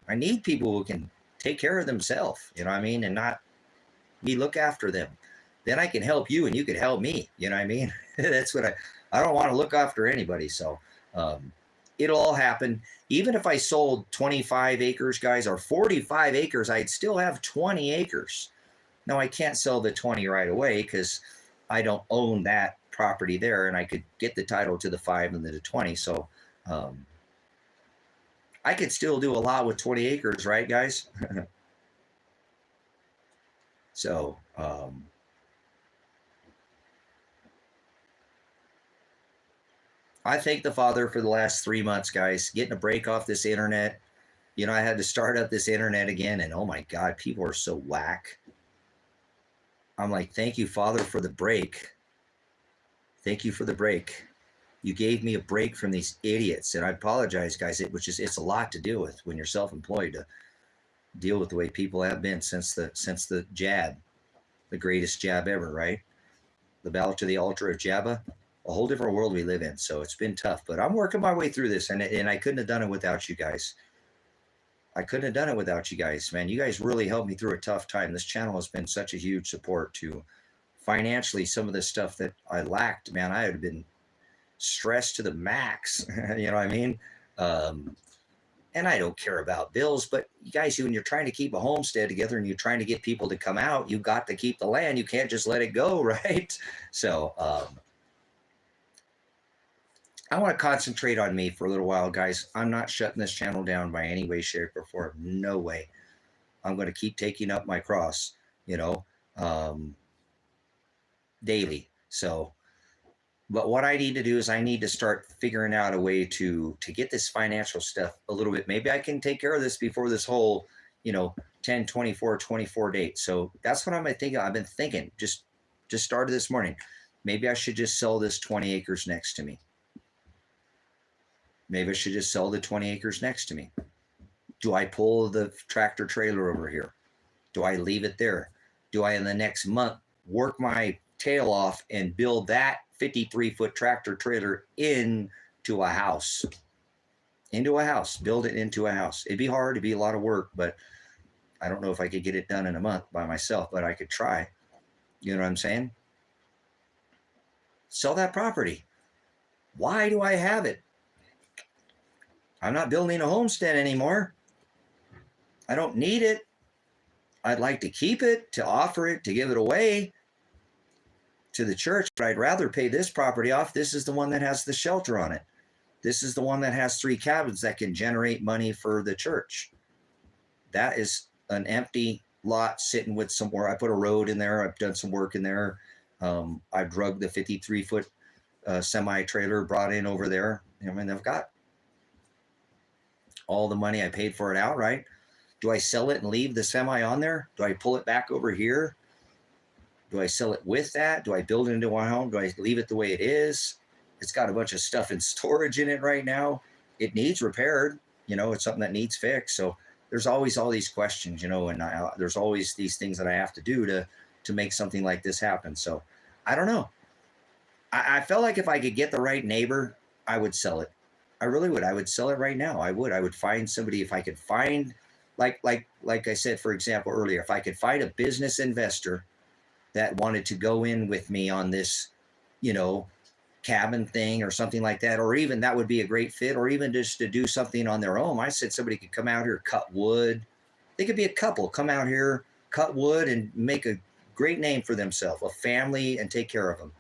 I need people who can take care of themselves, you know what I mean, and not me look after them. Then I can help you and you can help me, you know what I mean? That's what I don't want to look after anybody. So it'll all happen. Even if I sold 25 acres, guys, or 45 acres, I'd still have 20 acres. Now, I can't sell the 20 right away because I don't own that property there, and I could get the title to the 5 and the 20. So I could still do a lot with 20 acres, right, guys? So I thank the Father for the last 3 months, guys, getting a break off this internet. I had to start up this internet again, and oh my God, people are so whack. I'm like, thank you, Father, for the break. Thank you for the break. You gave me a break from these idiots, and I apologize, guys. It's a lot to deal with when you're self-employed, to deal with the way people have been since the jab, the greatest jab ever, right? The battle to the altar of Jabba, a whole different world we live in. So it's been tough, but I'm working my way through this, and I couldn't have done it without you guys. I couldn't have done it without you guys, man. You guys really helped me through a tough time. This channel has been such a huge support to financially some of the stuff that I lacked, man. I had been stressed to the max, you know what I mean? And I don't care about bills, but you guys, when you're trying to keep a homestead together and you're trying to get people to come out, you got to keep the land. You can't just let it go, right? So I want to concentrate on me for a little while, guys. I'm not shutting this channel down by any way, shape, or form. No way. I'm going to keep taking up my cross, daily. So, but what I need to do is I need to start figuring out a way to get this financial stuff a little bit. Maybe I can take care of this before this whole, 10, 24 date. So that's what I'm thinking. I've been thinking, just started this morning. Maybe I should just sell this 20 acres next to me. Maybe I should just sell the 20 acres next to me. Do I pull the tractor trailer over here? Do I leave it there? Do I, in the next month, work my tail off and build that 53-foot tractor trailer into a house? Build it into a house. It'd be hard. It'd be a lot of work, but I don't know if I could get it done in a month by myself, but I could try. You know what I'm saying? Sell that property. Why do I have it? I'm not building a homestead anymore. I don't need it. I'd like to keep it, to offer it, to give it away to the church, but I'd rather pay this property off. This is the one that has the shelter on it. This is the one that has 3 cabins that can generate money for the church. That is an empty lot sitting with somewhere. I put a road in there. I've done some work in there. I've drugged the 53-foot semi-trailer, brought in over there. I've got all the money. I paid for it outright. Do I sell it and leave the semi on there? Do I pull it back over here? Do I sell it with that? Do I build it into my home? Do I leave it the way it is? It's got a bunch of stuff in storage in it right now. It needs repaired. It's something that needs fixed. So there's always all these questions, and there's always these things that I have to do to make something like this happen. So I don't know. I felt like if I could get the right neighbor, I would sell it. I really would. I would sell it right now. I would find somebody. If I could find, like I said, for example, earlier, if I could find a business investor that wanted to go in with me on this, cabin thing or something like that, or even that would be a great fit, or even just to do something on their own. I said somebody could come out here, cut wood. They could be a couple, come out here, cut wood, and make a great name for themselves, a family, and take care of them.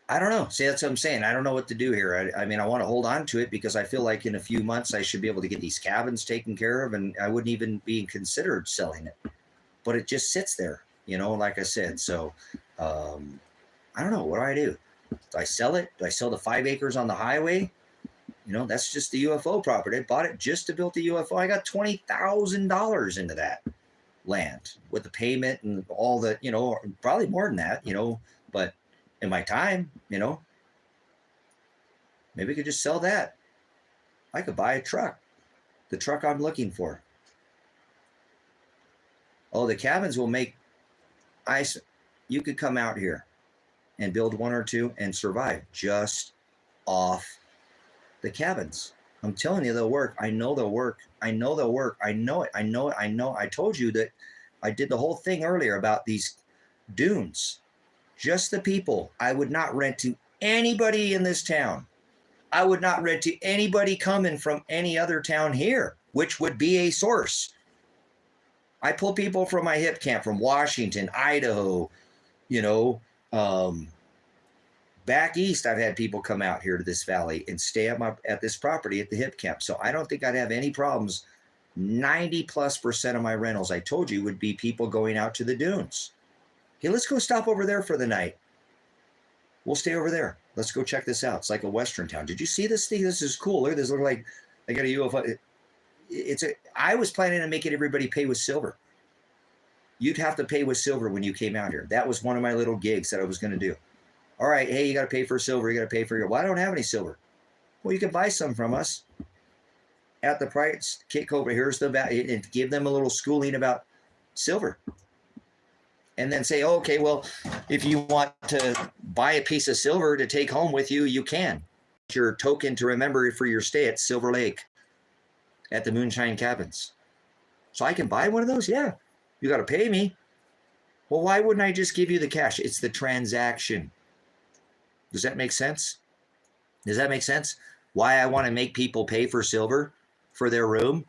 I don't know. See, that's what I'm saying. I don't know what to do here. I mean, I want to hold on to it because I feel like in a few months I should be able to get these cabins taken care of, and I wouldn't even be considered selling it. But it just sits there, like I said. So I don't know. What do I do? Do I sell it? Do I sell the 5 acres on the highway? That's just the UFO property. I bought it just to build the UFO. I got $20,000 into that land with the payment and all the, probably more than that, but in my time, maybe I could just sell that. I could buy a truck, the truck I'm looking for. Oh, the cabins will make ice. You could come out here and build 1 or 2 and survive just off the cabins. I'm telling you, they'll work. I know they'll work. I know they'll work. I know it. I know it. I know. I told you that I did the whole thing earlier about these dunes. Just the people. I would not rent to anybody in this town. I would not rent to anybody coming from any other town here, which would be a source. I pull people from my hip camp from Washington, Idaho, back east. I've had people come out here to this valley and stay at this property at the hip camp. So I don't think I'd have any problems. 90+% of my rentals, I told you, would be people going out to the dunes. Hey, let's go stop over there for the night. We'll stay over there. Let's go check this out. It's like a Western town. Did you see this thing? This is cool. Look, this looks like I got a UFO. I was planning on making everybody pay with silver. You'd have to pay with silver when you came out here. That was one of my little gigs that I was going to do. All right, hey, you got to pay for silver. You got to pay for your. Well, I don't have any silver. Well, you can buy some from us at the price. Kick over. Here's the value, and give them a little schooling about silver. And then say, oh, okay, well, if you want to buy a piece of silver to take home with you, you can. Your token to remember for your stay at Silver Lake at the Moonshine Cabins. So I can buy one of those? Yeah. You got to pay me. Well, why wouldn't I just give you the cash? It's the transaction. Does that make sense? Does that make sense? Why I want to make people pay for silver for their room,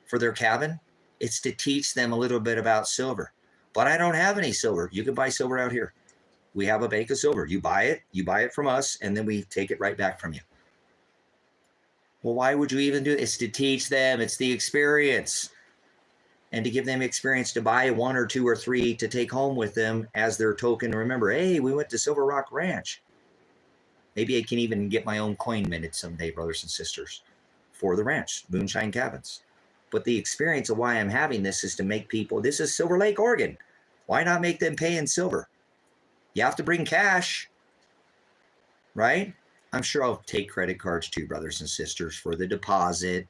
for their cabin? It's to teach them a little bit about silver. But I don't have any silver. You can buy silver out here. We have a bank of silver. You buy it from us, and then we take it right back from you. Well, why would you even do it? It's to teach them. It's the experience. And to give them experience to buy 1 or 2 or 3 to take home with them as their token to remember, hey, we went to Silver Rock Ranch. Maybe I can even get my own coin minted someday, brothers and sisters, for the ranch, Moonshine Cabins. But the experience of why I'm having this is to make people, this is Silver Lake, Oregon. Why not make them pay in silver? You have to bring cash, right? I'm sure I'll take credit cards too, brothers and sisters, for the deposit,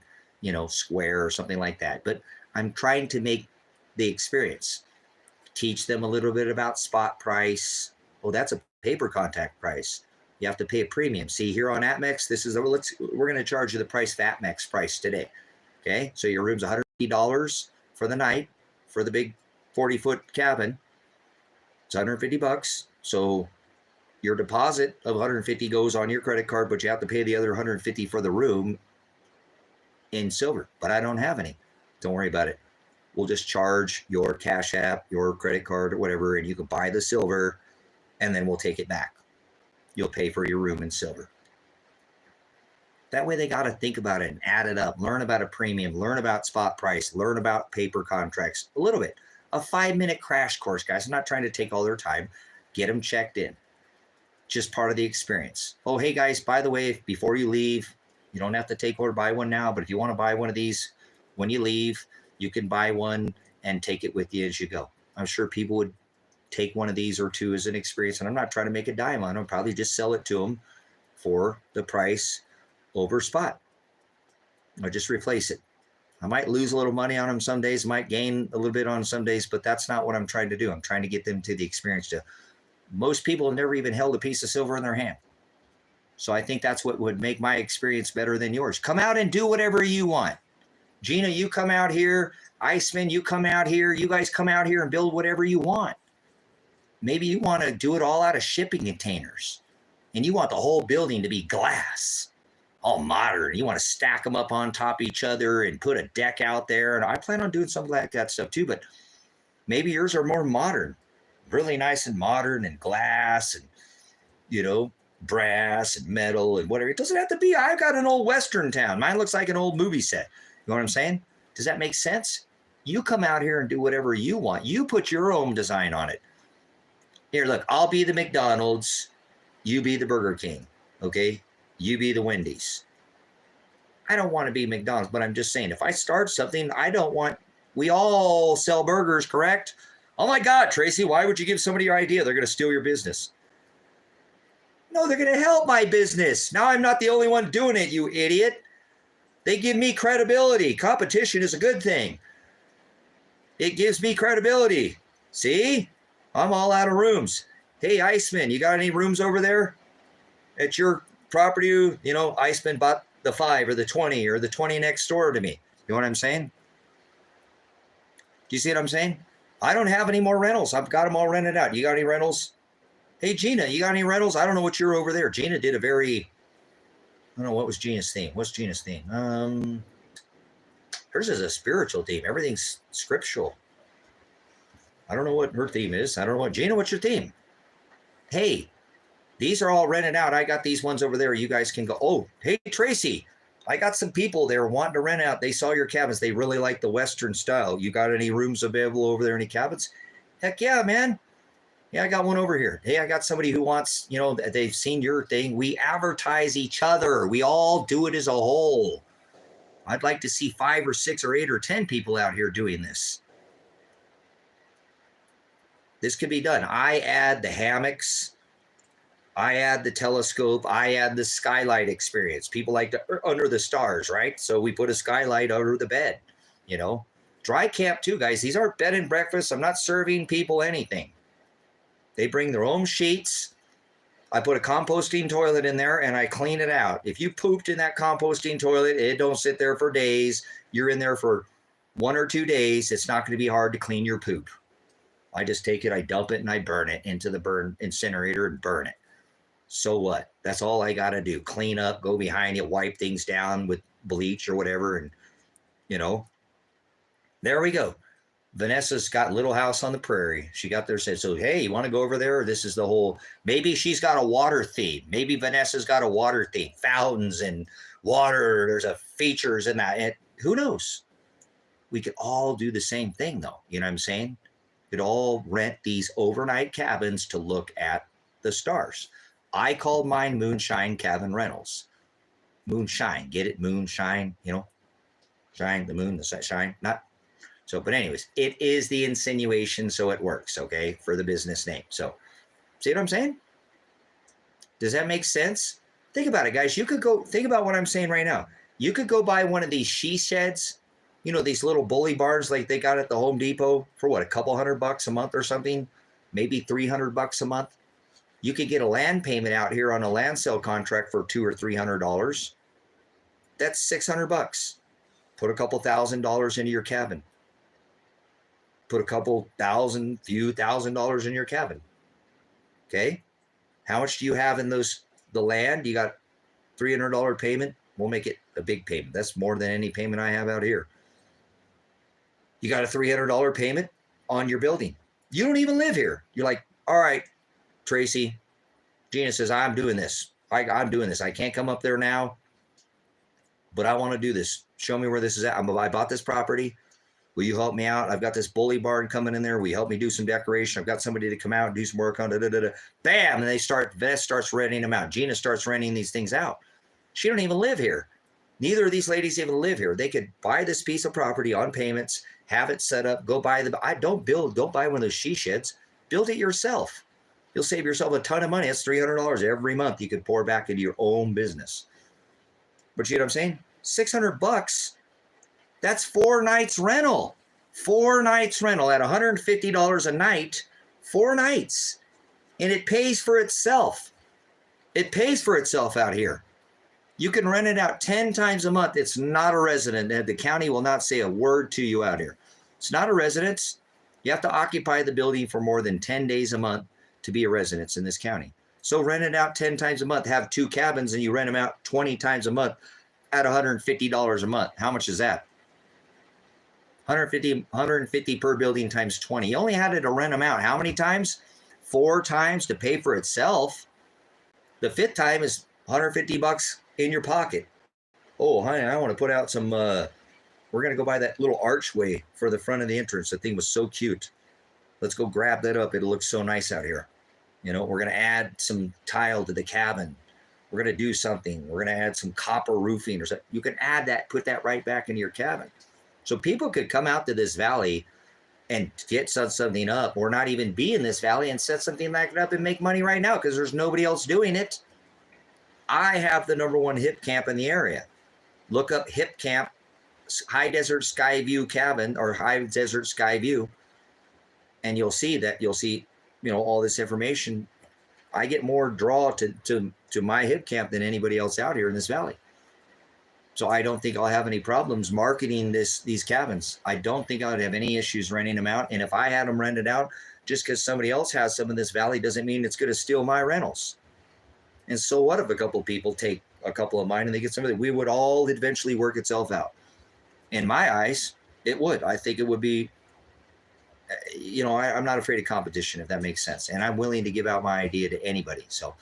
Square or something like that. But I'm trying to make the experience, teach them a little bit about spot price. Oh, that's a paper contact price. You have to pay a premium. See, here on APMEX, we're going to charge you the price of APMEX price today. Okay, so your room's $150 for the night for the big 40-foot cabin. It's $150. So your deposit of $150 goes on your credit card, but you have to pay the other $150 for the room in silver. But I don't have any. Don't worry about it. We'll just charge your Cash App, your credit card, or whatever, and you can buy the silver, and then we'll take it back. You'll pay for your room in silver. That way they got to think about it and add it up, learn about a premium, learn about spot price, learn about paper contracts, a little bit. A 5-minute crash course, guys. I'm not trying to take all their time. Get them checked in. Just part of the experience. Oh, hey, guys, by the way, before you leave, you don't have to take or buy one now, but if you want to buy one of these when you leave, You can buy one and take it with you as you go. I'm sure people would take one of these or two as an experience, and I'm not trying to make a dime on them. I'll probably just sell it to them for the price over spot. I'll just replace it. I might lose a little money on them some days, might gain a little bit on some days, but that's not what I'm trying to do. I'm trying to get them to the experience. Most people have never even held a piece of silver in their hand. So I think that's what would make my experience better than yours. Come out and do whatever you want. Gina, you come out here. Iceman, you come out here. You guys come out here and build whatever you want. Maybe you want to do it all out of shipping containers, and you want the whole building to be glass, all modern. You want to stack them up on top of each other and put a deck out there. And I plan on doing something like that stuff too, but maybe yours are more modern, really nice and modern and glass and, you know, brass and metal and whatever. It doesn't have to be. I've got an old Western town. Mine looks like an old movie set. You know what I'm saying? Does that make sense? You come out here and do whatever you want. You put your own design on it. Here, look, I'll be the McDonald's. You be the Burger King. Okay? You be the Wendy's. I don't want to be McDonald's, but I'm just saying, if I start something, I don't want, we all sell burgers, correct? Oh my God, Tracy, why would you give somebody your idea? They're going to steal your business. No, they're going to help my business. Now I'm not the only one doing it, you idiot. They give me credibility. Competition is a good thing. It gives me credibility. See? I'm all out of rooms. Hey, Iceman, you got any rooms over there at your property? You know, Iceman bought the 5 or the 20 or the 20 next door to me. You know what I'm saying? Do you see what I'm saying? I don't have any more rentals. I've got them all rented out. You got any rentals? Hey, Gina, you got any rentals? I don't know what you're over there. Gina did a very, I don't know, what was Gina's theme? What's Gina's theme? Hers is a spiritual theme. Everything's scriptural. I don't know what her theme is. I don't know what, Gina, what's your theme? Hey, these are all rented out. I got these ones over there. You guys can go. Oh, hey, Tracy, I got some people there wanting to rent out. They saw your cabins. They really like the Western style. You got any rooms available over there? Any cabins? Heck yeah, man. Yeah, I got one over here. Hey, I got somebody who wants, you know, they've seen your thing. We advertise each other. We all do it as a whole. I'd like to see 5 or 6 or 8 or 10 people out here doing this. This could be done. I add the hammocks. I add the telescope. I add the skylight experience. People like to under the stars, right? So we put a skylight under the bed, you know. Dry camp too, guys. These aren't bed and breakfast. I'm not serving people anything. They bring their own sheets. I put a composting toilet in there and I clean it out. If you pooped in that composting toilet, it don't sit there for days. You're in there for 1 or 2 days. It's not going to be hard to clean your poop. I just take it, I dump it, and I burn it into the burn incinerator and burn it. So what? That's all I got to do. Clean up, go behind it, wipe things down with bleach or whatever. And, you know, there we go. Vanessa's got Little House on the Prairie. She got there, said, so, hey, you want to go over there? This is the whole, maybe she's got a water theme. Maybe Vanessa's got a water theme. Fountains and water. There's a features in that. And who knows? We could all do the same thing, though. You know what I'm saying? Could all rent these overnight cabins to look at the stars. I called mine Moonshine Cabin Rentals. Moonshine, get it? Moonshine, you know, shine, the moon, the sunshine, not. So, but anyways, it is the insinuation, so it works, okay, for the business name. So, see what I'm saying? Does that make sense? Think about it, guys. You could go, think about what I'm saying right now. You could go buy one of these she sheds, you know, these little bully barns like they got at the Home Depot for what, a couple $100 a month or something, maybe $300 a month. You could get a land payment out here on a land sale contract for $200 or $300. That's $600. Put a couple $1,000s into your cabin. Put a couple few $1,000s in your cabin. Okay. How much do you have in the land? You got $300 payment. We'll make it a big payment. That's more than any payment I have out here. You got a $300 payment on your building. You don't even live here. You're like, all right, Tracy. Gina says, I'm doing this. I'm doing this. I can't come up there now, but I want to do this. Show me where this is at. I bought this property. Will you help me out? I've got this bully barn coming in there. Will you help me do some decoration? I've got somebody to come out and do some work on it. Bam. And Vess starts renting them out. Gina starts renting these things out. She don't even live here. Neither of these ladies even live here. They could buy this piece of property on payments, have it set up, go buy don't buy one of those she sheds. Build it yourself. You'll save yourself a ton of money. That's $300 every month you could pour back into your own business. But you know what I'm saying? $600, that's 4 nights rental. 4 nights rental at $150 a night, 4 nights. And it pays for itself. It pays for itself out here. You can rent it out 10 times a month. It's not a resident. The county will not say a word to you out here. It's not a residence. You have to occupy the building for more than 10 days a month to be a residence in this county. So rent it out 10 times a month. Have 2 cabins and you rent them out 20 times a month at $150 a month. How much is that? 150 per building times 20. You only had to rent them out how many times? 4 times to pay for itself. The 5th time is $150 in your pocket. Oh, honey, I want to put out some, we're going to go buy that little archway for the front of the entrance. The thing was so cute. Let's go grab that up. It looks so nice out here. You know, we're going to add some tile to the cabin. We're going to do something. We're going to add some copper roofing or something. You can add that, put that right back into your cabin. So people could come out to this valley and get something up, or not even be in this valley and set something like that up and make money right now because there's nobody else doing it. I have the #1 hip camp in the area. Look up hip camp, high desert sky view cabin, or high desert sky view, and you'll see, you know, all this information. I get more draw to my hip camp than anybody else out here in this valley. So I don't think I'll have any problems marketing these cabins. I don't think I'd have any issues renting them out. And if I had them rented out, just because somebody else has some in this valley doesn't mean it's going to steal my rentals. And so what if a couple of people take a couple of mine and they get some of it? We would all eventually work itself out. In my eyes, it would. I think it would be, you know, I'm not afraid of competition, if that makes sense. And I'm willing to give out my idea to anybody. So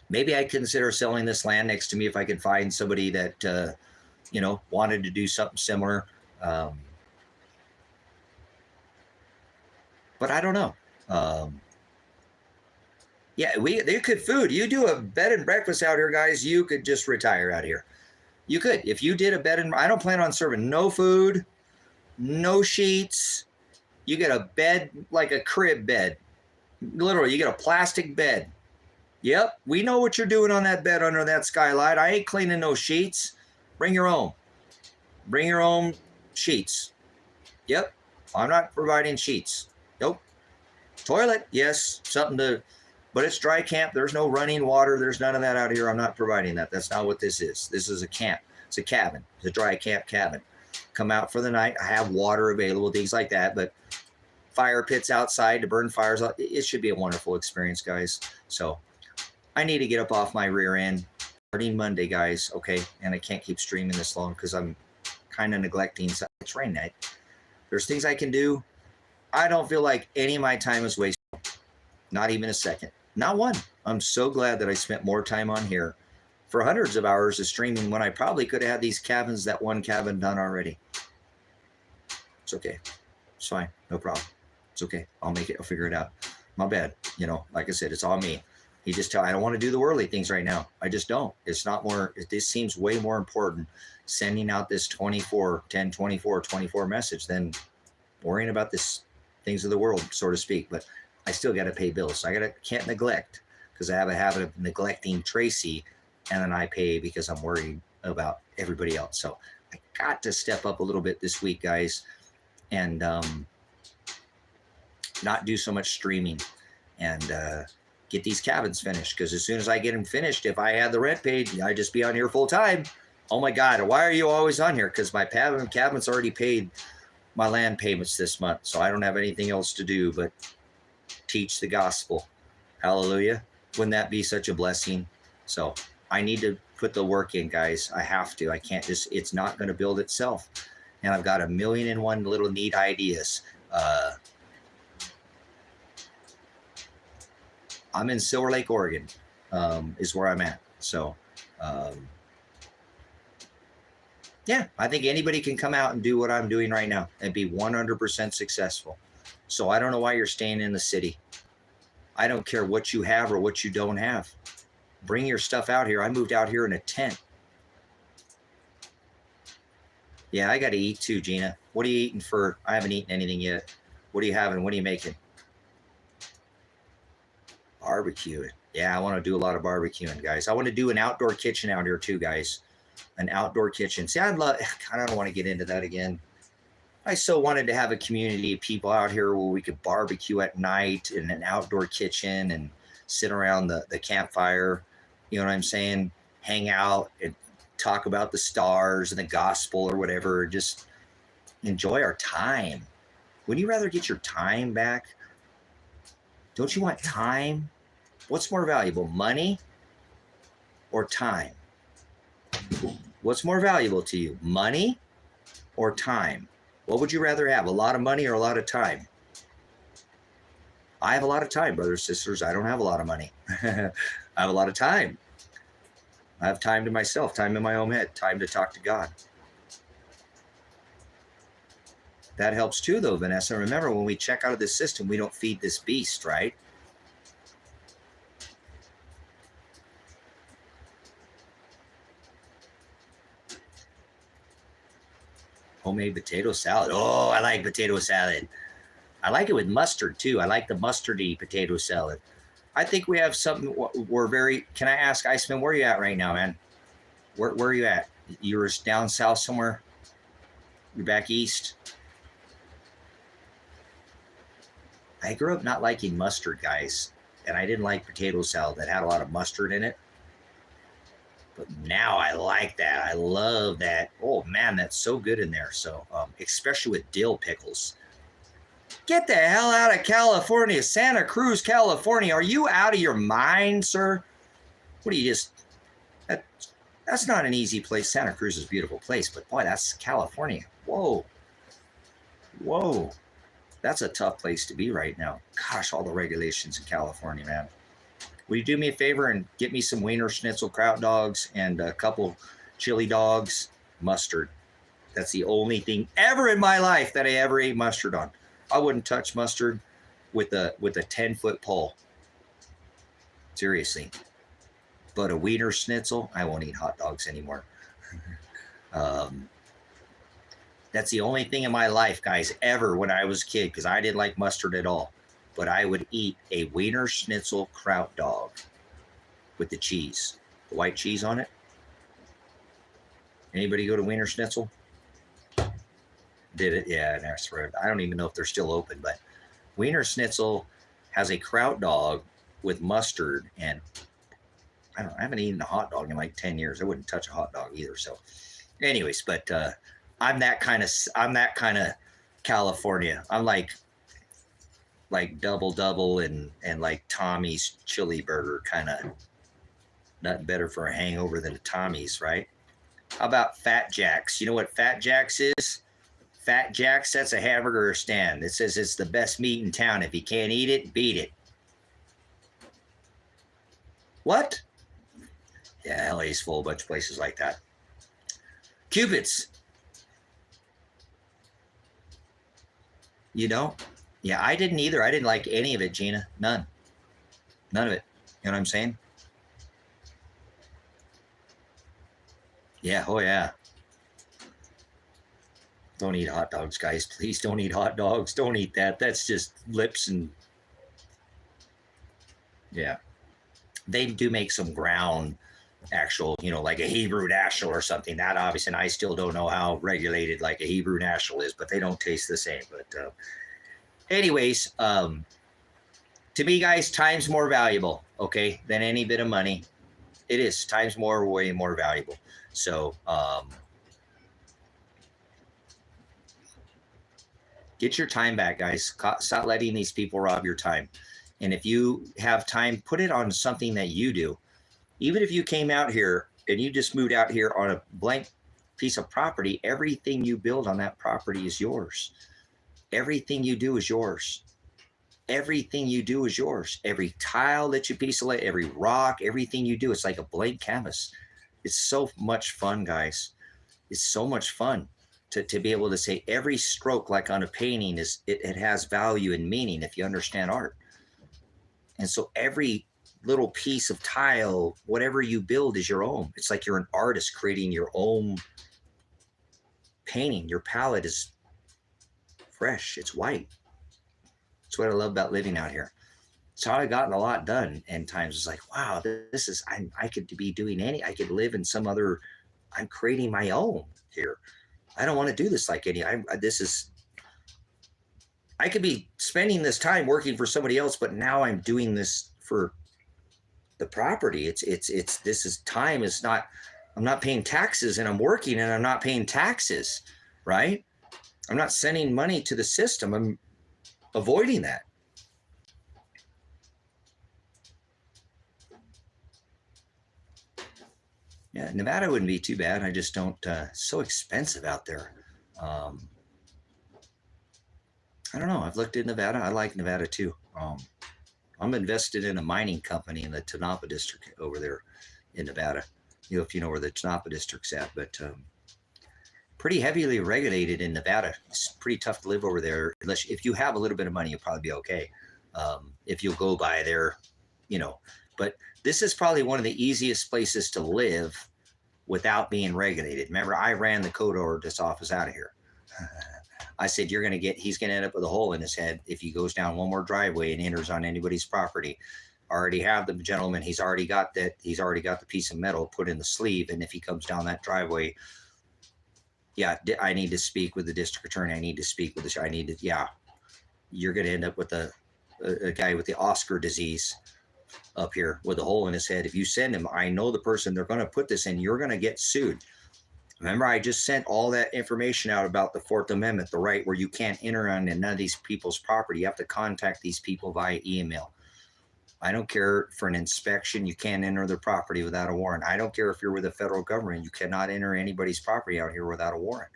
maybe I'd consider selling this land next to me if I could find somebody that, you know, wanted to do something similar. But I don't know. Yeah, they could food. You do a bed and breakfast out here, guys. You could just retire out here. You could. If you did a bed and I don't plan on serving no food, no sheets. You get a bed, like a crib bed. Literally, you get a plastic bed. Yep, we know what you're doing on that bed under that skylight. I ain't cleaning no sheets. Bring your own. Bring your own sheets. Yep, I'm not providing sheets. Nope. Toilet, yes, something to, but it's dry camp. There's no running water. There's none of that out here. I'm not providing that. That's not what this is. This is a camp. It's a cabin. It's a dry camp cabin. Come out for the night. I have water available, things like that, but fire pits outside to burn fires. It should be a wonderful experience, guys. So I need to get up off my rear end starting Monday, guys. Okay. And I can't keep streaming this long because I'm kind of neglecting. It's rain night. There's things I can do. I don't feel like any of my time is wasted. Not even a second. Not one. I'm so glad that I spent more time on here for hundreds of hours of streaming when I probably could have had these cabins, that one cabin done already. It's okay. It's fine. No problem. It's okay. I'll make it. I'll figure it out. My bad. You know, like I said, it's all me. You just tell, I don't want to do the worldly things right now. I just don't. It's not more, this seems way more important sending out this 24 message than worrying about this things of the world, so to speak. But I still got to pay bills. So can't neglect, because I have a habit of neglecting Tracy, and then I pay because I'm worried about everybody else. So I got to step up a little bit this week, guys, and not do so much streaming and get these cabins finished. Because as soon as I get them finished, if I had the rent paid, I'd just be on here full time. Oh my God, why are you always on here? Because my cabin's already paid my land payments this month, so I don't have anything else to do but teach the gospel. Hallelujah. Wouldn't that be such a blessing? So I need to put the work in, guys. I have to. I can't just, it's not going to build itself. And I've got 1,000,001 little neat ideas. I'm in Silver Lake, Oregon, is where I'm at. So, yeah, I think anybody can come out and do what I'm doing right now and be 100% successful. So I don't know why you're staying in the city. I don't care what you have or what you don't have. Bring your stuff out here. I moved out here in a tent. Yeah, I got to eat too, Gina. What are you eating for? I haven't eaten anything yet. What are you having? What are you making? Barbecue. Yeah, I want to do a lot of barbecuing, guys. I want to do an outdoor kitchen out here too, guys. An outdoor kitchen. See, I'd love, I don't want to get into that again. I so wanted to have a community of people out here where we could barbecue at night in an outdoor kitchen and sit around the campfire. You know what I'm saying? Hang out and talk about the stars and the gospel or whatever. Just enjoy our time. Wouldn't you rather get your time back? Don't you want time? What's more valuable, money or time? What's more valuable to you, money or time? What would you rather have, a lot of money or a lot of time? I have a lot of time, brothers, sisters. I don't have a lot of money. I have a lot of time. I have time to myself, time in my own head, time to talk to God. That helps too, though, Vanessa. Remember, when we check out of this system, we don't feed this beast, right? Homemade potato salad. Oh, I like potato salad. I like it with mustard too. I like the mustardy potato salad. I think we have something. We're very. Can I ask Iceman, where are you at right now, man? Where are you at? You were down south somewhere. You're back east. I grew up not liking mustard, guys, and I didn't like potato salad that had a lot of mustard in it. But now I like that. I love that. Oh man, that's so good in there. So, especially with dill pickles. Get the hell out of California, Santa Cruz, California. Are you out of your mind, sir? What are you just? That's not an easy place. Santa Cruz is a beautiful place, but boy, that's California. Whoa, whoa, that's a tough place to be right now. Gosh, all the regulations in California, man. Will you do me a favor and get me some Wiener Schnitzel kraut dogs and a couple chili dogs, mustard? That's the only thing ever in my life that I ever ate mustard on. I wouldn't touch mustard with a 10-foot pole. Seriously. But a Wiener Schnitzel, I won't eat hot dogs anymore. That's the only thing in my life, guys, ever when I was a kid, because I didn't like mustard at all. But I would eat a Wiener Schnitzel kraut dog with the cheese, the white cheese on it. Anybody go to Wiener Schnitzel? Did it? Yeah, that's right. I don't even know if they're still open, but Wiener Schnitzel has a kraut dog with mustard, and I haven't eaten a hot dog in like 10 years. I wouldn't touch a hot dog either. So, anyways, but I'm that kind of California. I'm like double and like Tommy's chili burger, kind of. Nothing better for a hangover than a Tommy's, right? How about Fat Jack's? You know what Fat Jack's is? Fat Jack's, that's a hamburger stand. It says it's the best meat in town. If you can't eat it, beat it. What? Yeah, LA's full of a bunch of places like that. Cupid's. You know? Yeah, I didn't either. I didn't like any of it, Gina. None. None of it. You know what I'm saying? Yeah, oh yeah. Don't eat hot dogs, guys. Please don't eat hot dogs. Don't eat that. That's just lips and... Yeah. They do make some ground actual, like a Hebrew national or something. That obviously, and I still don't know how regulated like a Hebrew national is, but they don't taste the same. But anyways, to me, guys, time's more valuable, okay, than any bit of money. It is. Time's way more valuable. So get your time back, guys. Stop letting these people rob your time. And if you have time, put it on something that you do. Even if you came out here and you just moved out here on a blank piece of property, everything you build on that property is yours. Everything you do is yours. Everything you do is yours. Every tile that you piece of it, every rock, everything you do, it's like a blank canvas. It's so much fun, guys. It's so much fun to be able to say every stroke, like on a painting, it has value and meaning if you understand art. And so every little piece of tile, whatever you build is your own. It's like you're an artist creating your own painting. Your palette is fresh. It's white. That's what I love about living out here. So I gotten a lot done. And times it's like, wow, this is, I could be doing I could live in some other, I'm creating my own here. I don't want to do this like I could be spending this time working for somebody else, but now I'm doing this for the property. This is time is not, I'm not paying taxes and I'm working and I'm not paying taxes, right? I'm not sending money to the system. I'm avoiding that. Yeah, Nevada wouldn't be too bad. I just don't, so expensive out there. I don't know. I've looked at Nevada. I like Nevada too. I'm invested in a mining company in the Tonopah district over there in Nevada. You know, if you know where the Tonopah district's at, but pretty heavily regulated in Nevada. It's pretty tough to live over there. Unless if you have a little bit of money, you'll probably be okay. If you'll go by there, you know. But this is probably one of the easiest places to live without being regulated. Remember, I ran the code ordinance office out of here. I said, he's going to end up with a hole in his head if he goes down one more driveway and enters on anybody's property. I already have the gentleman. He's already got the piece of metal put in the sleeve. And if he comes down that driveway, yeah, I need to speak with the district attorney. I need to speak with you're going to end up with a guy with the Oscar disease up here with a hole in his head. If you send him, I know the person they're going to put this in, you're going to get sued. Remember, I just sent all that information out about the Fourth Amendment, the right where you can't enter on none of these people's property. You have to contact these people via email. I don't care for an inspection. You can't enter their property without a warrant. I don't care if you're with the federal government. You cannot enter anybody's property out here without a warrant,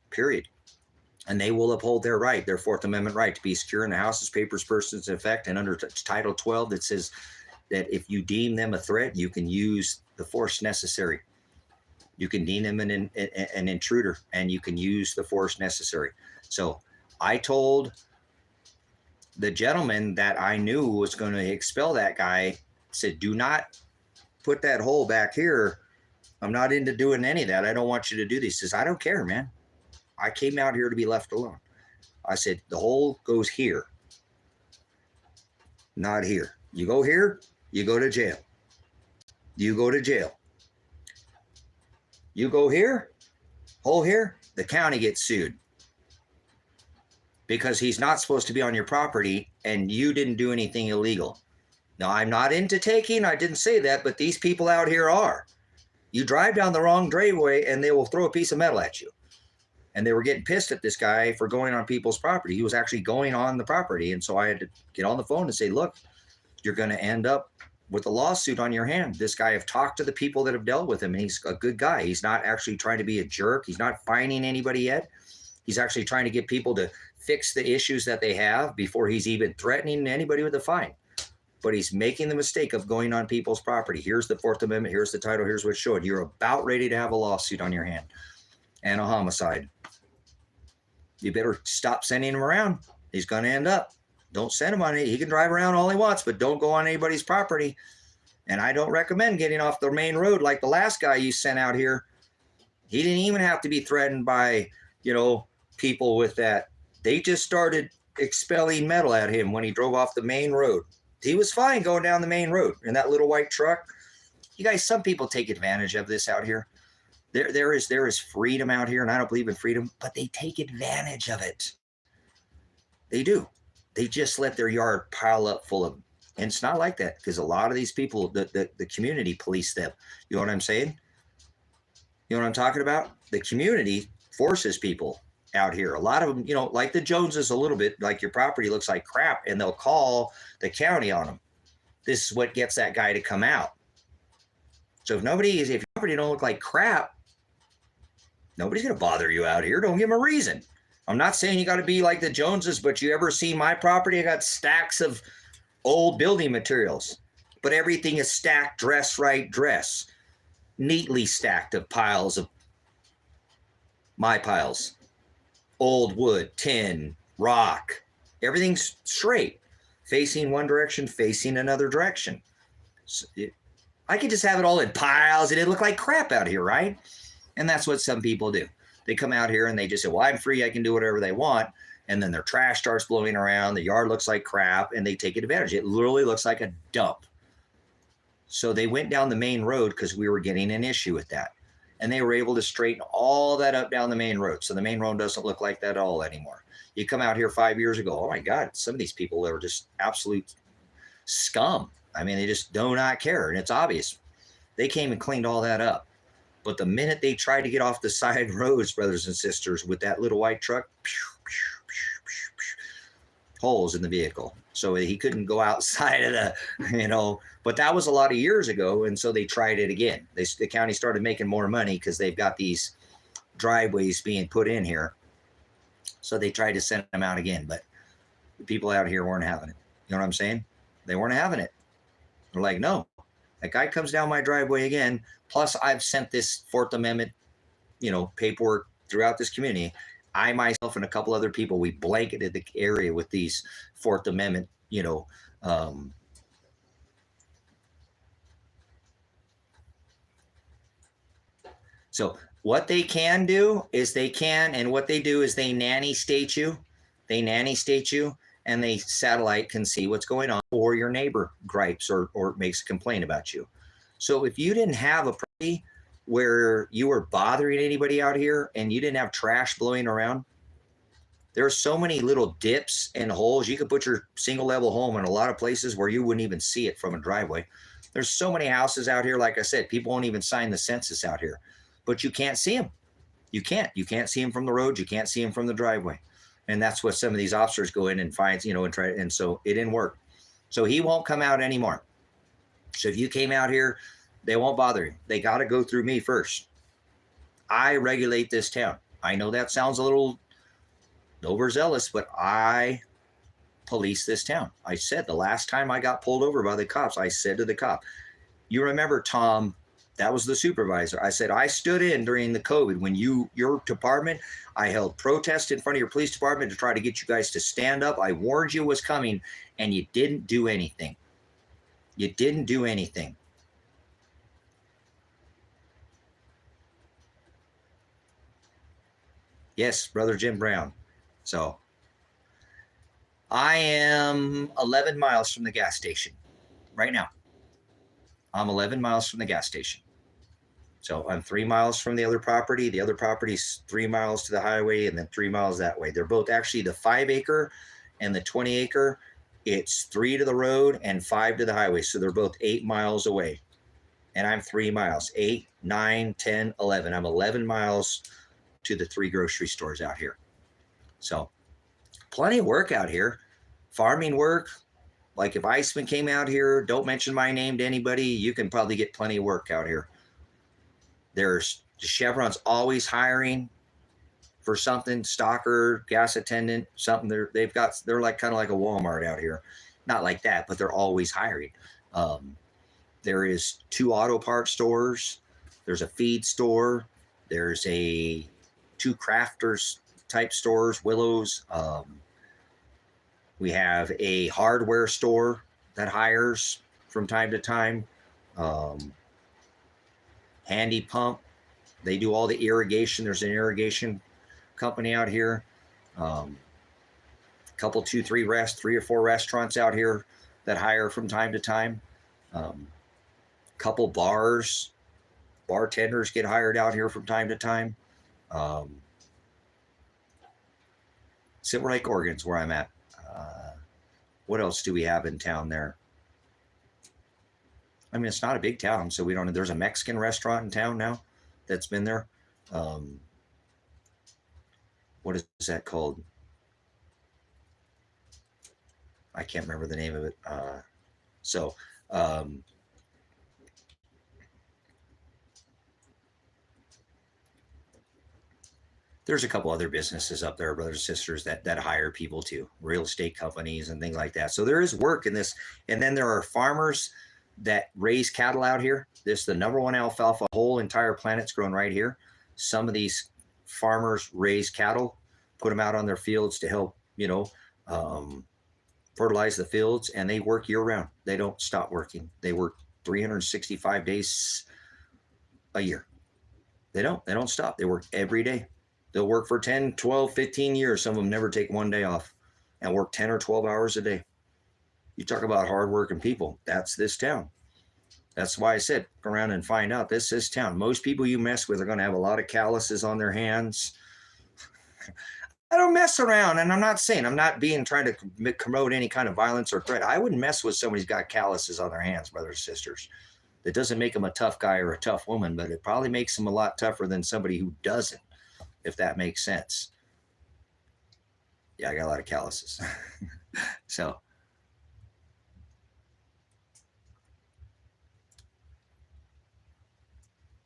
period. And they will uphold their right, their Fourth Amendment right to be secure in the houses, papers, persons in effect. And under Title 12, that says that if you deem them a threat, you can use the force necessary. You can deem them an intruder, and you can use the force necessary. So I told the gentleman that I knew was going to expel that guy, said, do not put that hole back here. I'm not into doing any of that. I don't want you to do this. He says, I don't care, man. I came out here to be left alone. I said, the hole goes here, not here. You go here, you go to jail. You go to jail. You go here, hole here, the county gets sued because he's not supposed to be on your property and you didn't do anything illegal. Now, I'm not into taking, I didn't say that, but these people out here are. You drive down the wrong driveway and they will throw a piece of metal at you. And they were getting pissed at this guy for going on people's property. He was actually going on the property. And so I had to get on the phone and say, look, you're going to end up with a lawsuit on your hand. This guy, I've talked to the people that have dealt with him, and he's a good guy. He's not actually trying to be a jerk. He's not fining anybody yet. He's actually trying to get people to fix the issues that they have before he's even threatening anybody with a fine. But he's making the mistake of going on people's property. Here's the Fourth Amendment. Here's the title. Here's what's showing. You're about ready to have a lawsuit on your hand and a homicide. You better stop sending him around. He's going to end up. Don't send him on it. He can drive around all he wants, but don't go on anybody's property. And I don't recommend getting off the main road like the last guy you sent out here. He didn't even have to be threatened by, people with that. They just started expelling metal at him when he drove off the main road. He was fine going down the main road in that little white truck. You guys, some people take advantage of this out here. There is freedom out here, and I don't believe in freedom, but they take advantage of it. They do. They just let their yard pile up full of them. And it's not like that, because a lot of these people, the community police them. You know what I'm saying? You know what I'm talking about? The community forces people out here. A lot of them, like the Joneses a little bit, like your property looks like crap, and they'll call the county on them. This is what gets that guy to come out. So if your property don't look like crap, nobody's going to bother you out here. Don't give them a reason. I'm not saying you got to be like the Joneses, but you ever see my property? I got stacks of old building materials, but everything is stacked, neatly stacked of piles of my piles, old wood, tin, rock, everything's straight, facing one direction, facing another direction. So I could just have it all in piles and it look like crap out here, right? And that's what some people do. They come out here and they just say, well, I'm free. I can do whatever they want. And then their trash starts blowing around. The yard looks like crap and they take advantage. It literally looks like a dump. So they went down the main road because we were getting an issue with that. And they were able to straighten all that up down the main road. So the main road doesn't look like that at all anymore. You come out here 5 years ago, oh my God, some of these people are just absolute scum. I mean, they just do not care. And it's obvious. They came and cleaned all that up. But the minute they tried to get off the side roads, brothers and sisters, with that little white truck, holes in the vehicle. So he couldn't go outside of the, but that was a lot of years ago. And so they tried it again. The county started making more money because they've got these driveways being put in here. So they tried to send them out again, but the people out here weren't having it. You know what I'm saying? They weren't having it. They're like, no, that guy comes down my driveway again. Plus I've sent this Fourth Amendment, paperwork throughout this community. I myself and a couple other people, we blanketed the area with these Fourth Amendment, so what they can do is and what they do is they nanny state you. They nanny state you and they satellite can see what's going on, or your neighbor gripes or makes a complaint about you. So if you didn't have a property where you were bothering anybody out here and you didn't have trash blowing around, there are so many little dips and holes. You could put your single level home in a lot of places where you wouldn't even see it from a driveway. There's so many houses out here. Like I said, people won't even sign the census out here, but you can't see them. You can't see them from the road. You can't see them from the driveway. And that's what some of these officers go in and find, and try. And so it didn't work. So he won't come out anymore. So if you came out here, they won't bother you. They got to go through me first. I regulate this town. I know that sounds a little overzealous, but I police this town. I said the last time I got pulled over by the cops, I said to the cop, you remember Tom, that was the supervisor. I said, I stood in during the COVID when your department, I held protests in front of your police department to try to get you guys to stand up. I warned you it was coming and you didn't do anything. You didn't do anything. Yes, Brother Jim Brown. So I am 11 miles from the gas station right now. I'm 11 miles from the gas station. So I'm 3 miles from the other property. The other property's 3 miles to the highway and then 3 miles that way. They're both actually the 5 acre and the 20 acre. It's 3 to the road and 5 to the highway. So they're both 8 miles away. And I'm 3 miles, 8, 9, 10, 11. I'm 11 miles to the 3 grocery stores out here. So plenty of work out here. Farming work. Like if Iceman came out here, don't mention my name to anybody, you can probably get plenty of work out here. There's Chevron's always hiring for something, stalker, gas attendant, something. They're like kind of like a Walmart out here. Not like that, but they're always hiring. There is 2 auto parts stores. There's a feed store. There's 2 crafters type stores, Willows. We have a hardware store that hires from time to time. Handy Pump. They do all the irrigation. There's an irrigation company out here. Couple, 2, 3 or 4 restaurants out here that hire from time to time. Couple bars. Bartenders get hired out here from time to time. Silver Lake, Oregon's where I'm at. What else do we have in town there? I mean, it's not a big town, so we don't know. There's a Mexican restaurant in town now that's been there. What is that called? I can't remember the name of it. There's a couple other businesses up there, brothers and sisters, that hire people too, real estate companies and things like that. So there is work in this. And then there are farmers that raise cattle out here. This is the #1 alfalfa, whole entire planet's grown right here. Some of these farmers raise cattle, put them out on their fields to help, fertilize the fields, and they work year round. They don't stop working. They work 365 days a year. They don't stop. They work every day. They'll work for 10, 12, 15 years. Some of them never take one day off and work 10 or 12 hours a day. You talk about hardworking people. That's this town. That's why I said, go around and find out. This is town. Most people you mess with are going to have a lot of calluses on their hands. I don't mess around, and I'm not trying to promote any kind of violence or threat. I wouldn't mess with somebody who's got calluses on their hands, brothers and sisters. That doesn't make them a tough guy or a tough woman, but it probably makes them a lot tougher than somebody who doesn't, if that makes sense. Yeah, I got a lot of calluses. So.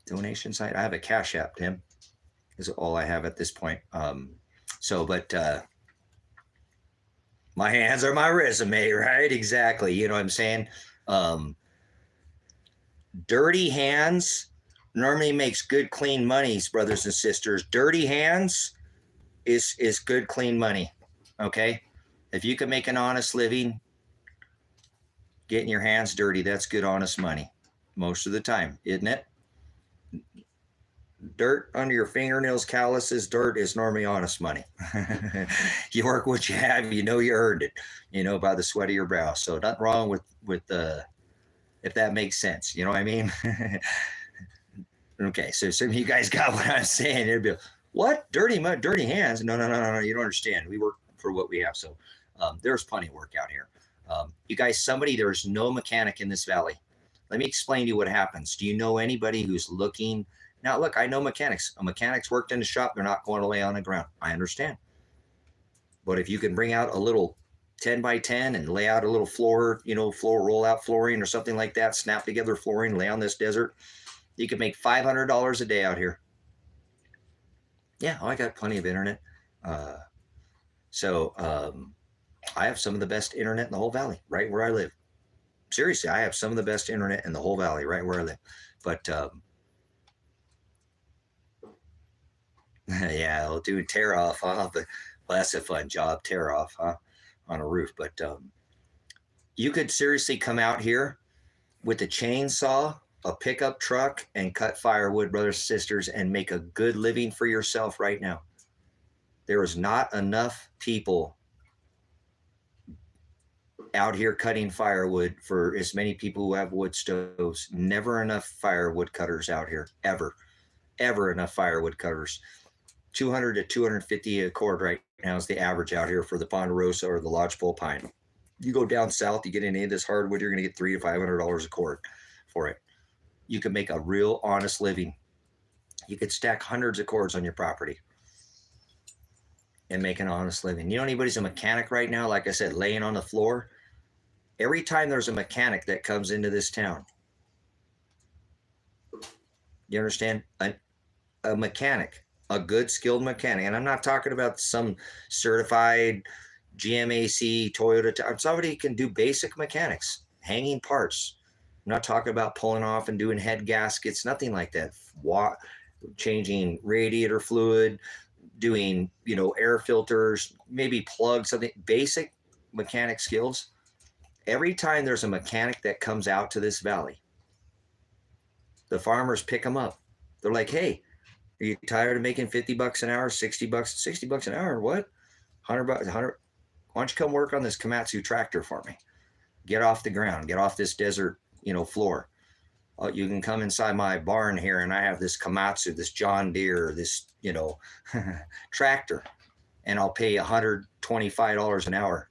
Donation site. I have a Cash App, Tim. Is all I have at this point. But my hands are my resume, right? Exactly. You know what I'm saying? Dirty hands normally makes good, clean money, brothers and sisters. Dirty hands is good, clean money. Okay? If you can make an honest living, getting your hands dirty, that's good, honest money. Most of the time, isn't it? Dirt under your fingernails, calluses, dirt is normally honest money. You work what you have, you know you earned it, by the sweat of your brow. So nothing wrong with if that makes sense. You know what I mean? Okay, so some of you guys got what I'm saying. It'd be, what? Dirty hands? No, you don't understand. We work for what we have. So there's plenty of work out here. You guys, there's no mechanic in this valley. Let me explain to you what happens. Do you know anybody who's looking? Now, look, I know mechanics. A mechanic's worked in the shop. They're not going to lay on the ground. I understand. But if you can bring out a little 10 by 10 and lay out a little floor, roll out flooring or something like that, snap together flooring, lay on this desert, you can make $500 a day out here. Yeah, I got plenty of internet. I have some of the best internet in the whole valley, right where I live. Seriously, I have some of the best internet in the whole valley, right where I live. But yeah, I'll do a tear off, huh? But that's a fun job, tear off, huh? On a roof. But you could seriously come out here with a chainsaw, a pickup truck, and cut firewood, brothers and sisters, and make a good living for yourself right now. There is not enough people out here cutting firewood for as many people who have wood stoves. Never enough firewood cutters out here, ever enough firewood cutters. 200 to 250 a cord right now is the average out here for the ponderosa or the lodgepole pine. You go down south, you get any of this hardwood, you're going to get $300 to $500 a cord for it. You can make a real honest living. You could stack hundreds of cords on your property and make an honest living. You know anybody's a mechanic right now, like I said, laying on the floor? Every time there's a mechanic that comes into this town, you understand? A mechanic, a good skilled mechanic, and I'm not talking about some certified GMAC, Toyota, somebody can do basic mechanics, hanging parts. I'm not talking about pulling off and doing head gaskets, nothing like that. Changing radiator fluid, doing, air filters, maybe plug something, basic mechanic skills. Every time there's a mechanic that comes out to this valley, the farmers pick them up. They're like, hey, are you tired of making $50 an hour, $60 an hour? What? $100, $100. Why don't you come work on this Komatsu tractor for me? Get off the ground, get off this desert, floor. You can come inside my barn here, and I have this Komatsu, this John Deere, this, tractor, and I'll pay $125 an hour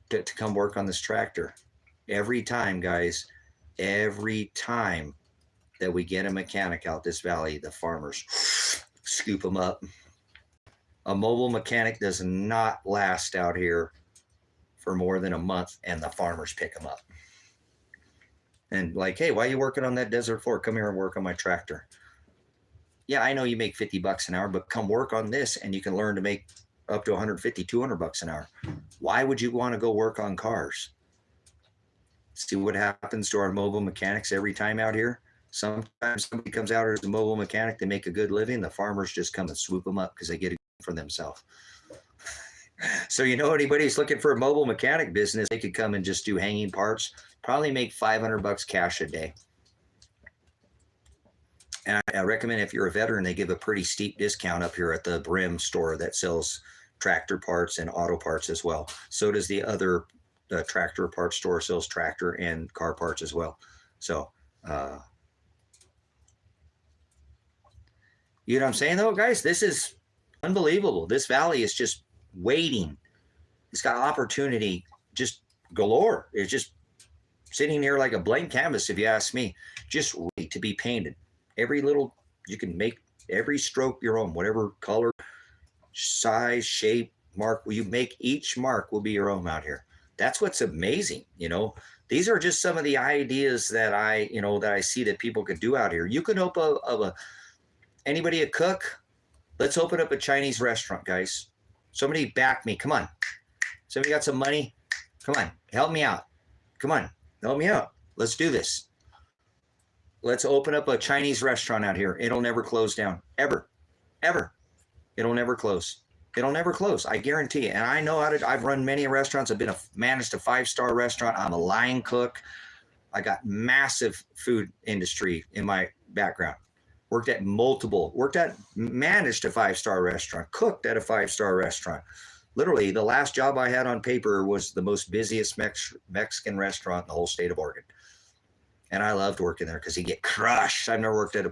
to come work on this tractor. Every time, guys, every time that we get a mechanic out this valley, the farmers scoop them up. A mobile mechanic does not last out here for more than a month, and the farmers pick them up. And like, hey, why are you working on that desert floor? Come here and work on my tractor. Yeah, I know you make $50 an hour, but come work on this and you can learn to make up to $150, $200 an hour. Why would you want to go work on cars? See what happens to our mobile mechanics every time out here? Sometimes somebody comes out as a mobile mechanic, they make a good living. The farmers just come and swoop them up because they get it for themselves. So anybody who's looking for a mobile mechanic business, they could come and just do hanging parts, probably make $500 cash a day. And I recommend if you're a veteran, they give a pretty steep discount up here at the Brim store that sells tractor parts and auto parts as well. So does the other tractor parts store, sells tractor and car parts as well. So, you know what I'm saying though, guys? This is unbelievable. This valley is just waiting. It's got opportunity just galore. It's just sitting here like a blank canvas, if you ask me, just ready to be painted. Every little, you can make every stroke your own, whatever color, size, shape, mark. You make each mark will be your own out here. That's what's amazing. You know, these are just some of the ideas that I see that people could do out here. You can open anybody a cook. Let's open up a Chinese restaurant, guys. Somebody back me. Come on. Somebody got some money? Come on. Help me out. Come on. Help me out. Let's do this. Let's open up a Chinese restaurant out here. It'll never close down. Ever. Ever. It'll never close. It'll never close. I guarantee it. And I know how to, I've run many restaurants. I've managed a 5-star restaurant. I'm a line cook. I got massive food industry in my background. Managed a 5-star restaurant, cooked at a 5-star restaurant. Literally, the last job I had on paper was the most busiest Mexican restaurant in the whole state of Oregon. And I loved working there because you get crushed. I've never worked at a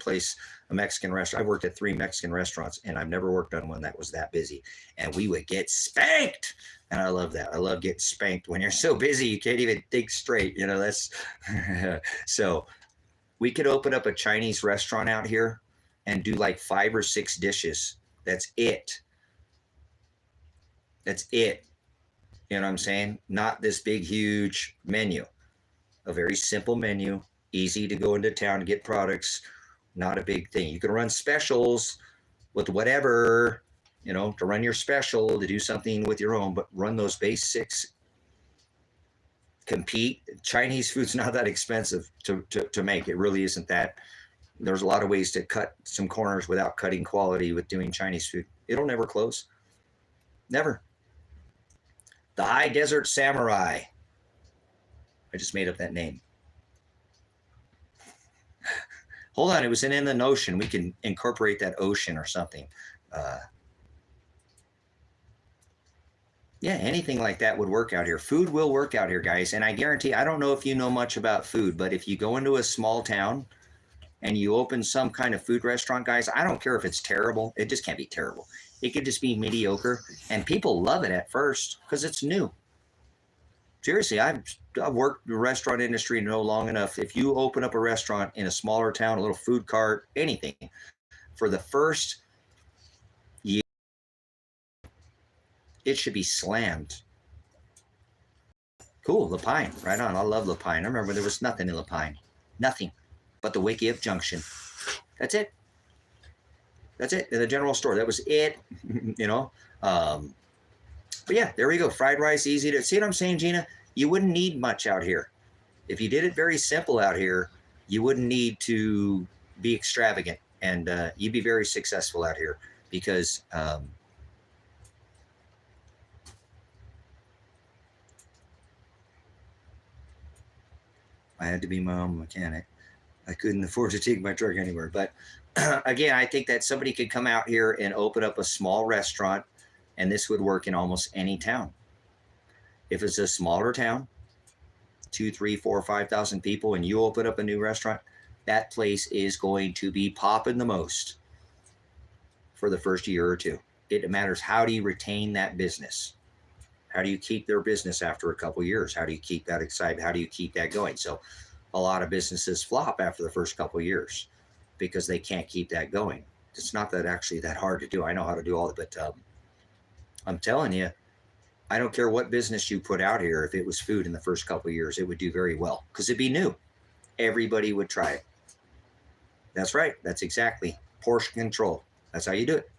Mexican restaurant. I've worked at 3 Mexican restaurants, and I've never worked on one that was that busy. And we would get spanked. And I love that. I love getting spanked when you're so busy you can't even think straight. You know, that's so we could open up a Chinese restaurant out here and do like 5 or 6 dishes. That's it. That's it. You know what I'm saying? Not this big, huge menu. A very simple menu, easy to go into town to get products, not a big thing. You can run specials with whatever, you know, to run your special, to do something with your own, but run those basics. Compete. Chinese food's not that expensive to make. It really isn't that. There's a lot of ways to cut some corners without cutting quality with doing Chinese food. It'll never close. Never. The High Desert Samurai. I just made up that name. Hold on, it was in the ocean. We can incorporate that ocean or something. Yeah, anything like that would work out here. Food will work out here, guys. And I guarantee, I don't know if you know much about food, but if you go into a small town and you open some kind of food restaurant, guys, I don't care if it's terrible. It just can't be terrible. It could just be mediocre. And people love it at first because it's new. Seriously, I've worked the restaurant industry no long enough. If you open up a restaurant in a smaller town, a little food cart, anything, for the first year, it should be slammed. Cool, Lapine, right on. I love Lapine. I remember there was nothing in Lapine. Nothing but the Wiki Up Junction. That's it. That's it. In the general store. That was it. You know? But yeah, there we go. Fried rice, easy to see what I'm saying, Gina? You wouldn't need much out here. If you did it very simple out here, you wouldn't need to be extravagant, and you'd be very successful out here because I had to be my own mechanic. I couldn't afford to take my truck anywhere. But again, I think that somebody could come out here and open up a small restaurant, and this would work in almost any town. If it's a smaller town, 2, 3, 4, 5,000 people, and you open up a new restaurant, that place is going to be popping the most for the first year or two. It matters, how do you retain that business? How do you keep their business after a couple of years? How do you keep that excited? How do you keep that going? So a lot of businesses flop after the first couple of years because they can't keep that going. It's not that actually that hard to do. I know how to do all of it, but I'm telling you, I don't care what business you put out here. If it was food in the first couple of years, it would do very well because it'd be new. Everybody would try it. That's right. That's exactly portion control. That's how you do it.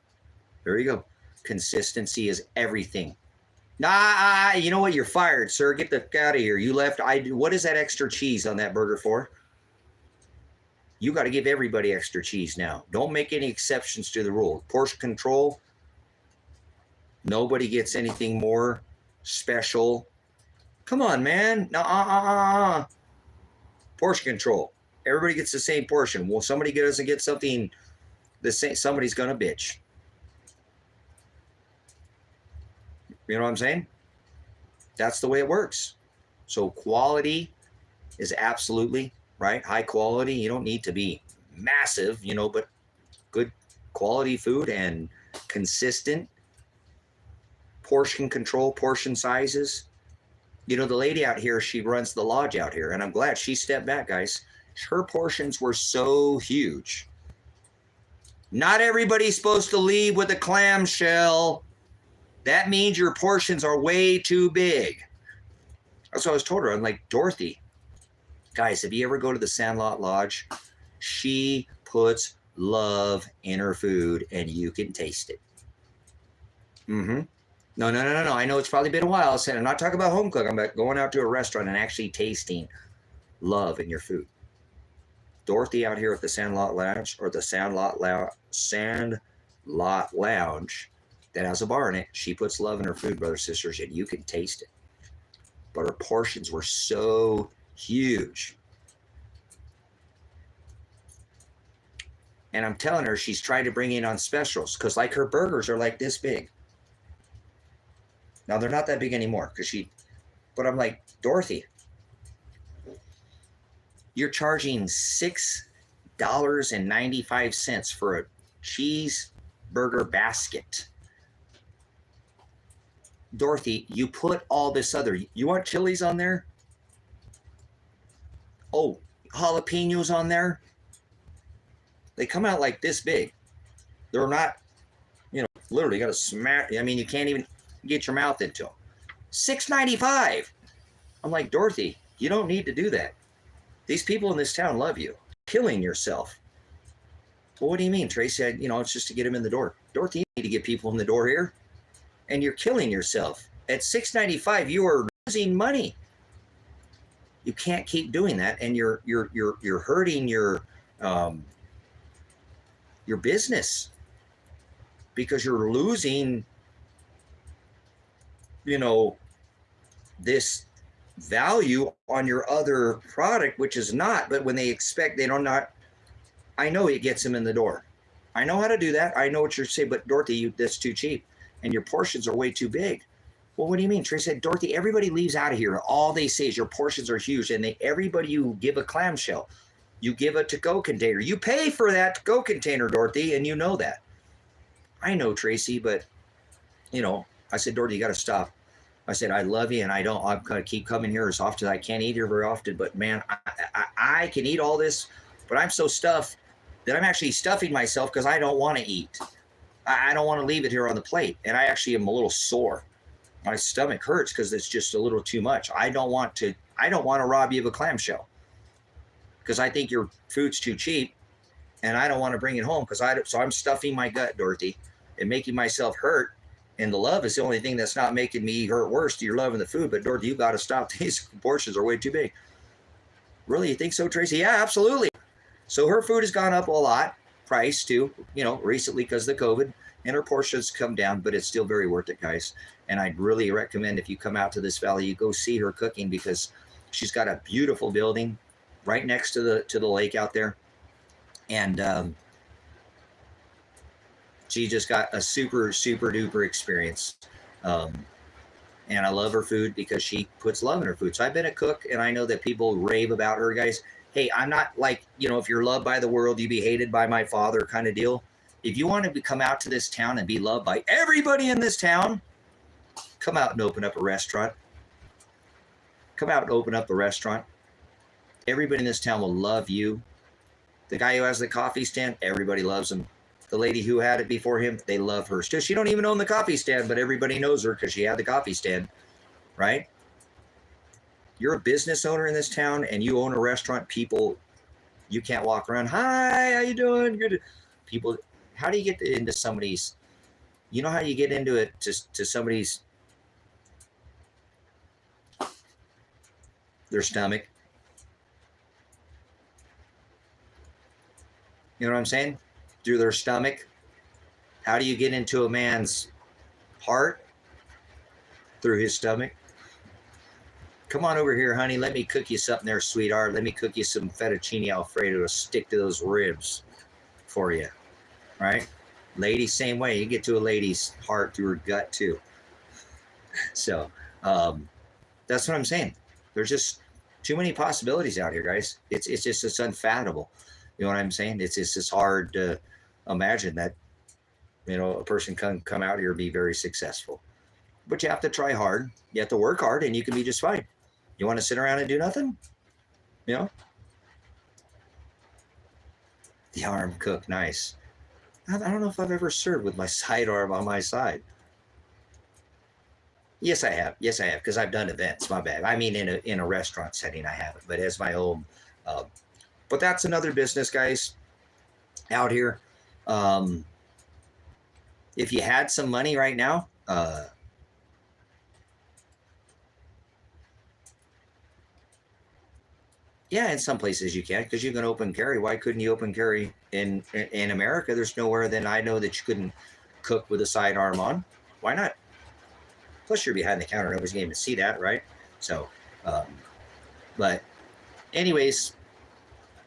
There you go. Consistency is everything. Nah, you know what? You're fired, sir. Get the fuck out of here. You left. What is that extra cheese on that burger for? You got to give everybody extra cheese now. Don't make any exceptions to the rule. Portion control. Nobody gets anything more special. Come on, man. Portion control. Everybody gets the same portion. Well, somebody doesn't get something the same, somebody's going to bitch. You know what I'm saying? That's the way it works. So quality is absolutely, right? High quality. You don't need to be massive, you know, but good quality food and consistent portion control, portion sizes. You know, the lady out here, she runs the lodge out here, and I'm glad she stepped back, guys. Her portions were so huge. Not everybody's supposed to leave with a clamshell. That means your portions are way too big. That's what I was told her. I'm like, Dorothy, guys, if you ever go to the Sandlot Lodge, she puts love in her food, and you can taste it. Mm-hmm. No. I know it's probably been a while. I said, I'm not talking about home cook. I'm about going out to a restaurant and actually tasting love in your food. Dorothy out here at the Sandlot Lounge, or the Sandlot Lounge that has a bar in it, she puts love in her food, brothers and sisters, and you can taste it. But her portions were so huge. And I'm telling her she's trying to bring in on specials, because like her burgers are like this big. Now they're not that big anymore, but I'm like, Dorothy, you're charging $6.95 for a cheeseburger basket. Dorothy, you put all this other, you want chilies on there? Oh, jalapenos on there? They come out like this big. They're not, you know, literally got to smash. I mean, you can't even get your mouth into them. $6.95. I'm like, Dorothy, you don't need to do that. These people in this town love you. Killing yourself. Well, what do you mean, Tracy? You know, it's just to get them in the door. Dorothy, you need to get people in the door here, and you're killing yourself. At $6.95, you are losing money. You can't keep doing that, and you're hurting your business, because you're losing, you know, this value on your other product, which is not. But when they expect, they don't not. I know it gets them in the door. I know how to do that. I know what you're saying, but Dorothy, that's too cheap, and your portions are way too big. Well, what do you mean? Tracy said, Dorothy, everybody leaves out of here. All they say is your portions are huge, and everybody, you give a clamshell, you give a to-go container. You pay for that to-go container, Dorothy, and you know that. I know, Tracy, but, you know, I said, Dorothy, you got to stop. I said, I love you, and I'm going to keep coming here as often as I can't eat here very often, but, man, I can eat all this, but I'm so stuffed that I'm actually stuffing myself because I don't want to eat. I don't want to leave it here on the plate, and I actually am a little sore. My stomach hurts because it's just a little too much. I don't want to rob you of a clamshell because I think your food's too cheap, and I don't want to bring it home so I'm stuffing my gut, Dorothy, and making myself hurt. And the love is the only thing that's not making me hurt worse. You're loving the food, but Dorothy, you got to stop. These portions are way too big. Really, you think so, Tracy? Yeah, absolutely. So her food has gone up a lot, price too, you know, recently because of the COVID, and her portions come down, but it's still very worth it, guys. And I'd really recommend, if you come out to this valley, you go see her cooking, because she's got a beautiful building right next to the lake out there. And she just got a super, super duper experience. And I love her food because she puts love in her food. So I've been a cook, and I know that people rave about her, guys. Hey, I'm not like, you know, if you're loved by the world, you be hated by my Father kind of deal. If you want to come out to this town and be loved by everybody in this town, come out and open up a restaurant. Come out and open up a restaurant. Everybody in this town will love you. The guy who has the coffee stand, everybody loves him. The lady who had it before him, they love her. Still, she don't even own the coffee stand, but everybody knows her because she had the coffee stand, right? You're a business owner in this town, and you own a restaurant. People, you can't walk around, hi, how you doing? Good. People, how do you get into somebody's, you know how you get into it to somebody's, their stomach? You know what I'm saying? Through their stomach. How do you get into a man's heart? Through his stomach. Come on over here, honey. Let me cook you something there, sweetheart. Let me cook you some fettuccine Alfredo to stick to those ribs for you, right? Lady, same way. You get to a lady's heart through her gut too. So that's what I'm saying. There's just too many possibilities out here, guys. It's unfathomable. You know what I'm saying? It's just hard to imagine that, you know, a person can come out here and be very successful. But you have to try hard. You have to work hard, and you can be just fine. You want to sit around and do nothing? You know? The arm cook, nice. I don't know if I've ever served with my sidearm on my side. Yes, I have. Yes, I have, because I've done events. My bad. I mean, in a restaurant setting, I haven't, but as my own. But that's another business, guys, out here. If you had some money right now, yeah, in some places you can, because you can open carry. Why couldn't you open carry in America? There's nowhere that I know that you couldn't cook with a sidearm on. Why not? Plus, you're behind the counter. Nobody's going to even see that, right? So, but anyways,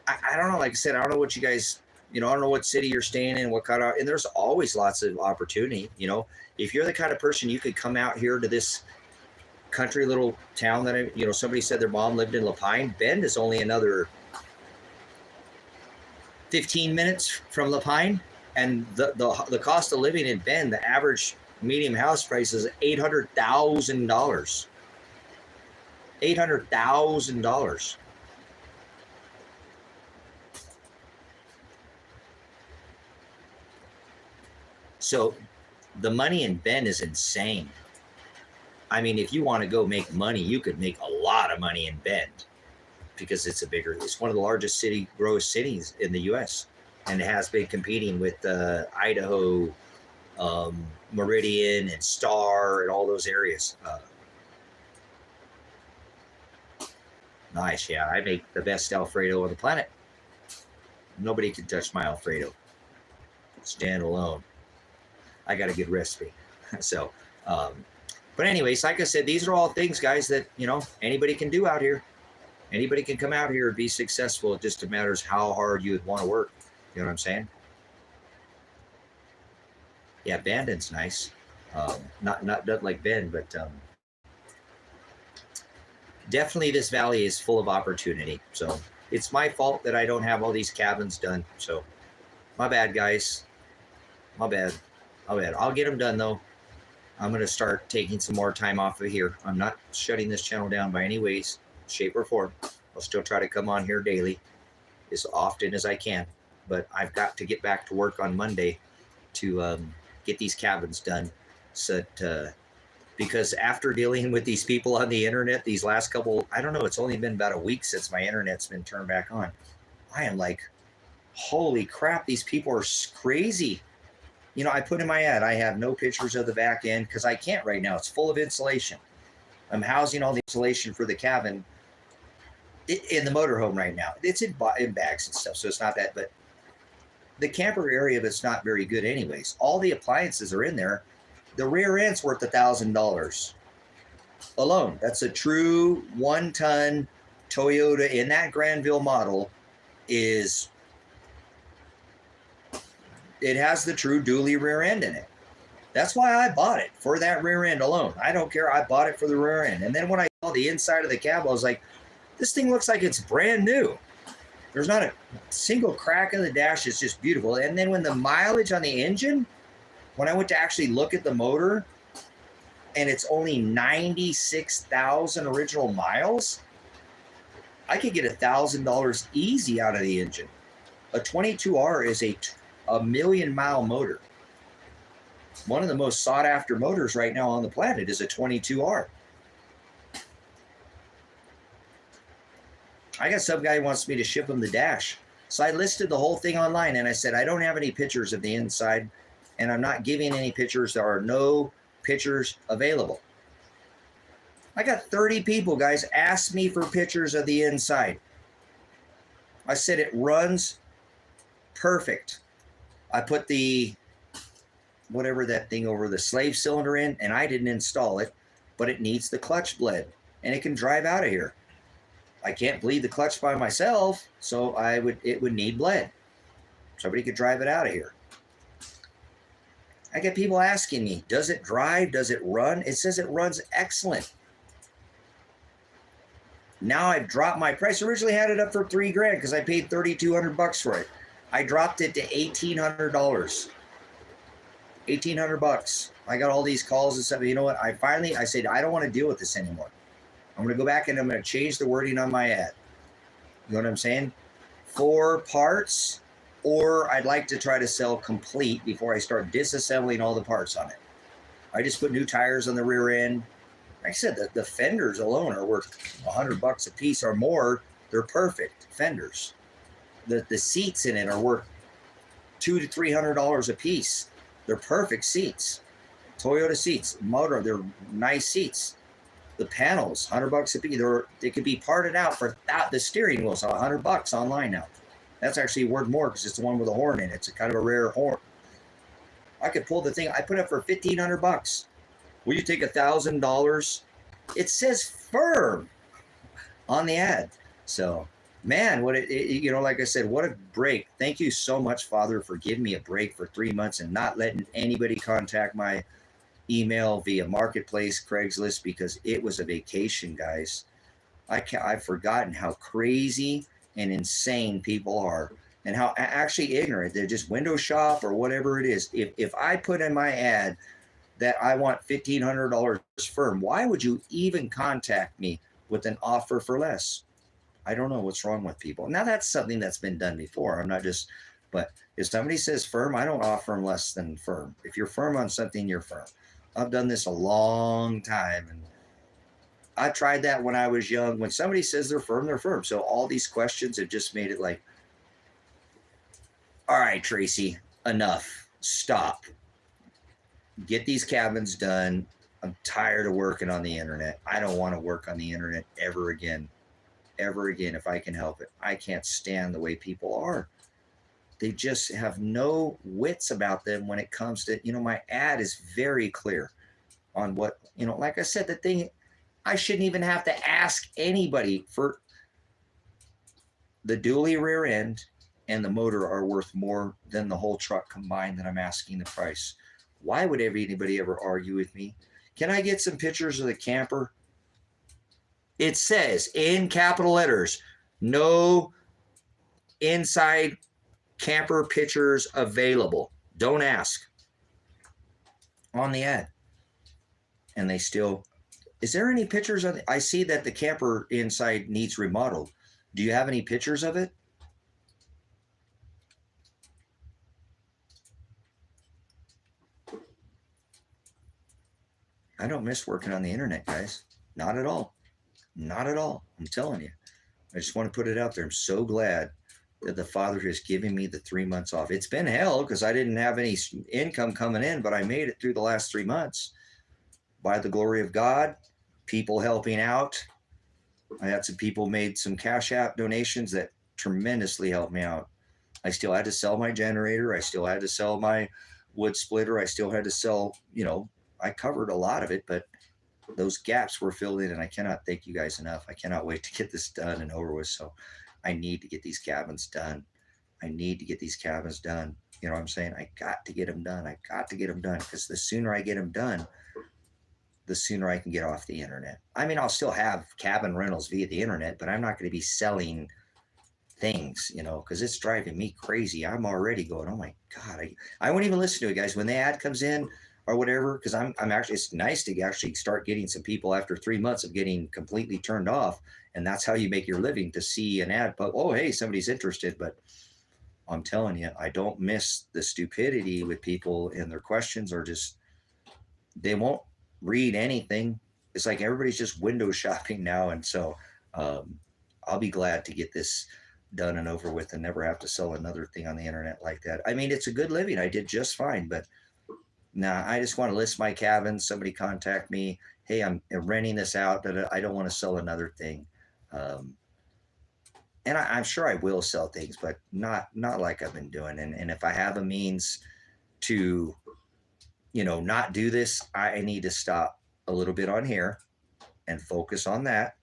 I don't know. Like I said, I don't know what you guys, you know, I don't know what city you're staying in, what kind of, and there's always lots of opportunity. You know, if you're the kind of person, you could come out here to this country little town that you know, somebody said their mom lived in Lapine. Bend is only another 15 minutes from Lapine, and the cost of living in Bend, the average medium house price is $800,000. $800,000. So the money in Bend is insane. I mean, if you want to go make money, you could make a lot of money in Bend, because it's one of the largest gross cities in the U.S. and it has been competing with Idaho, Meridian, and Star, and all those areas. Nice, yeah. I make the best Alfredo on the planet. Nobody can touch my Alfredo. Stand alone. I got a good recipe. So, but anyways, like I said, these are all things, guys, that, you know, anybody can do out here. Anybody can come out here and be successful. It just matters how hard you would want to work. You know what I'm saying? Yeah, Bandon's nice. Not like Bend, but definitely this valley is full of opportunity. So it's my fault that I don't have all these cabins done. So my bad, guys. My bad. I'll get them done, though. I'm going to start taking some more time off of here. I'm not shutting this channel down by any ways, shape, or form. I'll still try to come on here daily as often as I can. But I've got to get back to work on Monday to get these cabins done. So that, because after dealing with these people on the internet these last couple, I don't know, it's only been about a week since my internet's been turned back on. I am like, holy crap, these people are crazy. You know, I put in my ad, I have no pictures of the back end because I can't right now. It's full of insulation. I'm housing all the insulation for the cabin in the motorhome right now. It's in bags and stuff, so it's not that, but the camper area of it's not very good anyways. All the appliances are in there. The rear end's worth $1,000 alone. That's a true 1-ton Toyota in that Granville model. It has the true dually rear end in it. That's why I bought it, for that rear end alone. I don't care. I bought it for the rear end. And then when I saw the inside of the cab, I was like, this thing looks like it's brand new. There's not a single crack in the dash. It's just beautiful. And then when the mileage on the engine, when I went to actually look at the motor, and it's only 96,000 original miles, I could get $1,000 easy out of the engine. A 22R is a million-mile motor. One of the most sought-after motors right now on the planet is a 22R. I got some guy who wants me to ship him the dash. So I listed the whole thing online, and I said, I don't have any pictures of the inside, and I'm not giving any pictures. There are no pictures available. I got 30 people, guys, ask me for pictures of the inside. I said it runs perfect. I put the, whatever that thing over the slave cylinder in, and I didn't install it, but it needs the clutch blade. and it can drive out of here. I can't bleed the clutch by myself, so it would need bled. Somebody could drive it out of here. I get people asking me, does it drive? Does it run? It says it runs excellent. Now I've dropped my price. Originally had it up for $3,000 because I paid $3,200 for it. I dropped it to $1,800. $1,800. I got all these calls and stuff. You know what? I said, I don't want to deal with this anymore. I'm going to go back and I'm going to change the wording on my ad. You know what I'm saying? 4 parts, or I'd like to try to sell complete before I start disassembling all the parts on it. I just put new tires on the rear end. Like I said, the fenders alone are worth $100 a piece or more. They're perfect fenders. The seats in it are worth $200 to $300 a piece. They're perfect seats. Toyota seats, motor, they're nice seats. The panels, $100 a piece. They could be parted out for the steering wheel's $100 online now. That's actually worth more because it's the one with a horn in it. It's a kind of a rare horn. I could pull the thing. I put it for $1,500. Will you take $1,000? It says firm on the ad. So, man, like I said, what a break. Thank you so much, Father, for giving me a break for 3 months and not letting anybody contact my email via Marketplace, Craigslist, because it was a vacation, guys. I've forgotten how crazy and insane people are and how actually ignorant. They're just window shop or whatever it is. If I put in my ad that I want $1,500 firm, why would you even contact me with an offer for less? I don't know what's wrong with people. Now, that's something that's been done before. But if somebody says firm, I don't offer them less than firm. If you're firm on something, you're firm. I've done this a long time, and I tried that when I was young. When somebody says they're firm, they're firm. So all these questions have just made it like, all right, Tracy, enough. Stop. Get these cabins done. I'm tired of working on the internet. I don't want to work on the internet ever again. Ever again, if I can help it. I can't stand the way people are. They just have no wits about them when it comes to, my ad is very clear on what, like I said, the thing, I shouldn't even have to ask anybody for the dually rear end and the motor are worth more than the whole truck combined that I'm asking the price. Why would anybody ever argue with me? Can I get some pictures of the camper? It says in capital letters, no inside camper pictures available. Don't ask. On the ad. And they still, is there any pictures of it? I see that the camper inside needs remodeled. Do you have any pictures of it? I don't miss working on the internet, guys. Not at all. Not at all. I'm telling you. I just want to put it out there. I'm so glad that the Father has given me the 3 months off. It's been hell because I didn't have any income coming in, but I made it through the last 3 months by the glory of God, people helping out. I had some people made some CashApp donations that tremendously helped me out. I still had to sell my generator. I still had to sell my wood splitter. I still had to sell, I covered a lot of it, but those gaps were filled in, and I cannot thank you guys enough. I cannot wait to get this done and over with. So I need to get these cabins done. I need to get these cabins done. You know what I'm saying? I got to get them done. I got to get them done because the sooner I get them done, the sooner I can get off the internet. I mean, I'll still have cabin rentals via the internet, but I'm not going to be selling things, because it's driving me crazy. I'm already going, oh my God, I won't even listen to it, guys. When the ad comes in or whatever, because I'm actually, it's nice to actually start getting some people after 3 months of getting completely turned off. And that's how you make your living, to see an ad, but oh, hey, somebody's interested. But I'm telling you, I don't miss the stupidity with people and their questions are just, they won't read anything. It's like everybody's just window shopping now. And so I'll be glad to get this done and over with and never have to sell another thing on the internet like that. I mean, it's a good living. I did just fine, but nah, I just want to list my cabin. Somebody contact me. Hey, I'm renting this out, but I don't want to sell another thing. And I'm sure I will sell things, but not like I've been doing. And if I have a means to, not do this, I need to stop a little bit on here and focus on that.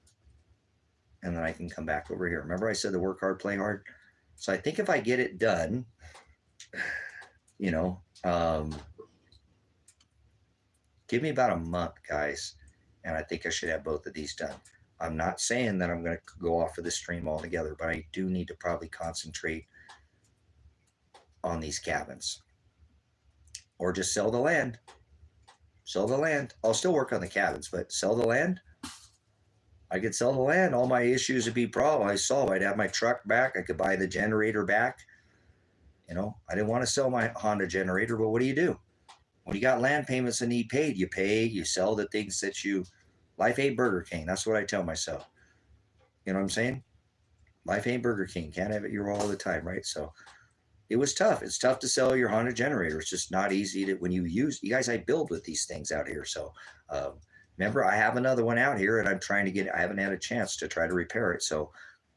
And then I can come back over here. Remember I said to work hard, play hard? So I think if I get it done, you know, give me about a month, guys, and I think I should have both of these done. I'm not saying that I'm going to go off of the stream altogether, but I do need to probably concentrate on these cabins. Or just sell the land. Sell the land. I'll still work on the cabins, but sell the land. I could sell the land. All my issues would be I solve. I'd have my truck back. I could buy the generator back. You know, I didn't want to sell my Honda generator, but what do? When you got land payments that need paid, you pay, you sell the things that life ain't Burger King. That's what I tell myself. You know what I'm saying? Life ain't Burger King. Can't have it your all the time, right? So it was tough. It's tough to sell your Honda generator. It's just not easy to, when you guys, I build with these things out here. So remember, I have another one out here and I'm trying to get, I haven't had a chance to try to repair it. So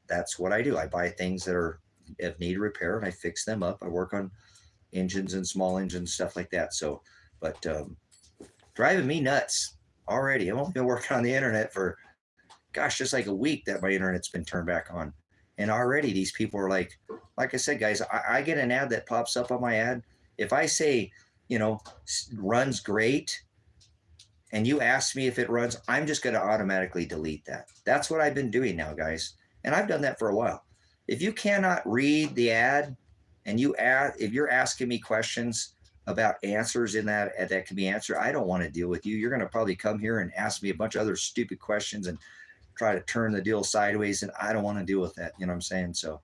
that's what I do. I buy things that are, if need repair, and I fix them up. I work on engines and small engines, stuff like that. So, but driving me nuts already. I've only been working on the internet for, gosh, just like a week that my internet's been turned back on. And already these people are like I said, guys, I get an ad that pops up on my ad. If I say, you know, runs great, and you ask me if it runs, I'm just going to automatically delete that. That's what I've been doing now, guys. And I've done that for a while. If you cannot read the ad and if you're asking me questions about answers in that can be answered, I don't want to deal with you. You're going to probably come here and ask me a bunch of other stupid questions and try to turn the deal sideways. And I don't want to deal with that. You know what I'm saying? So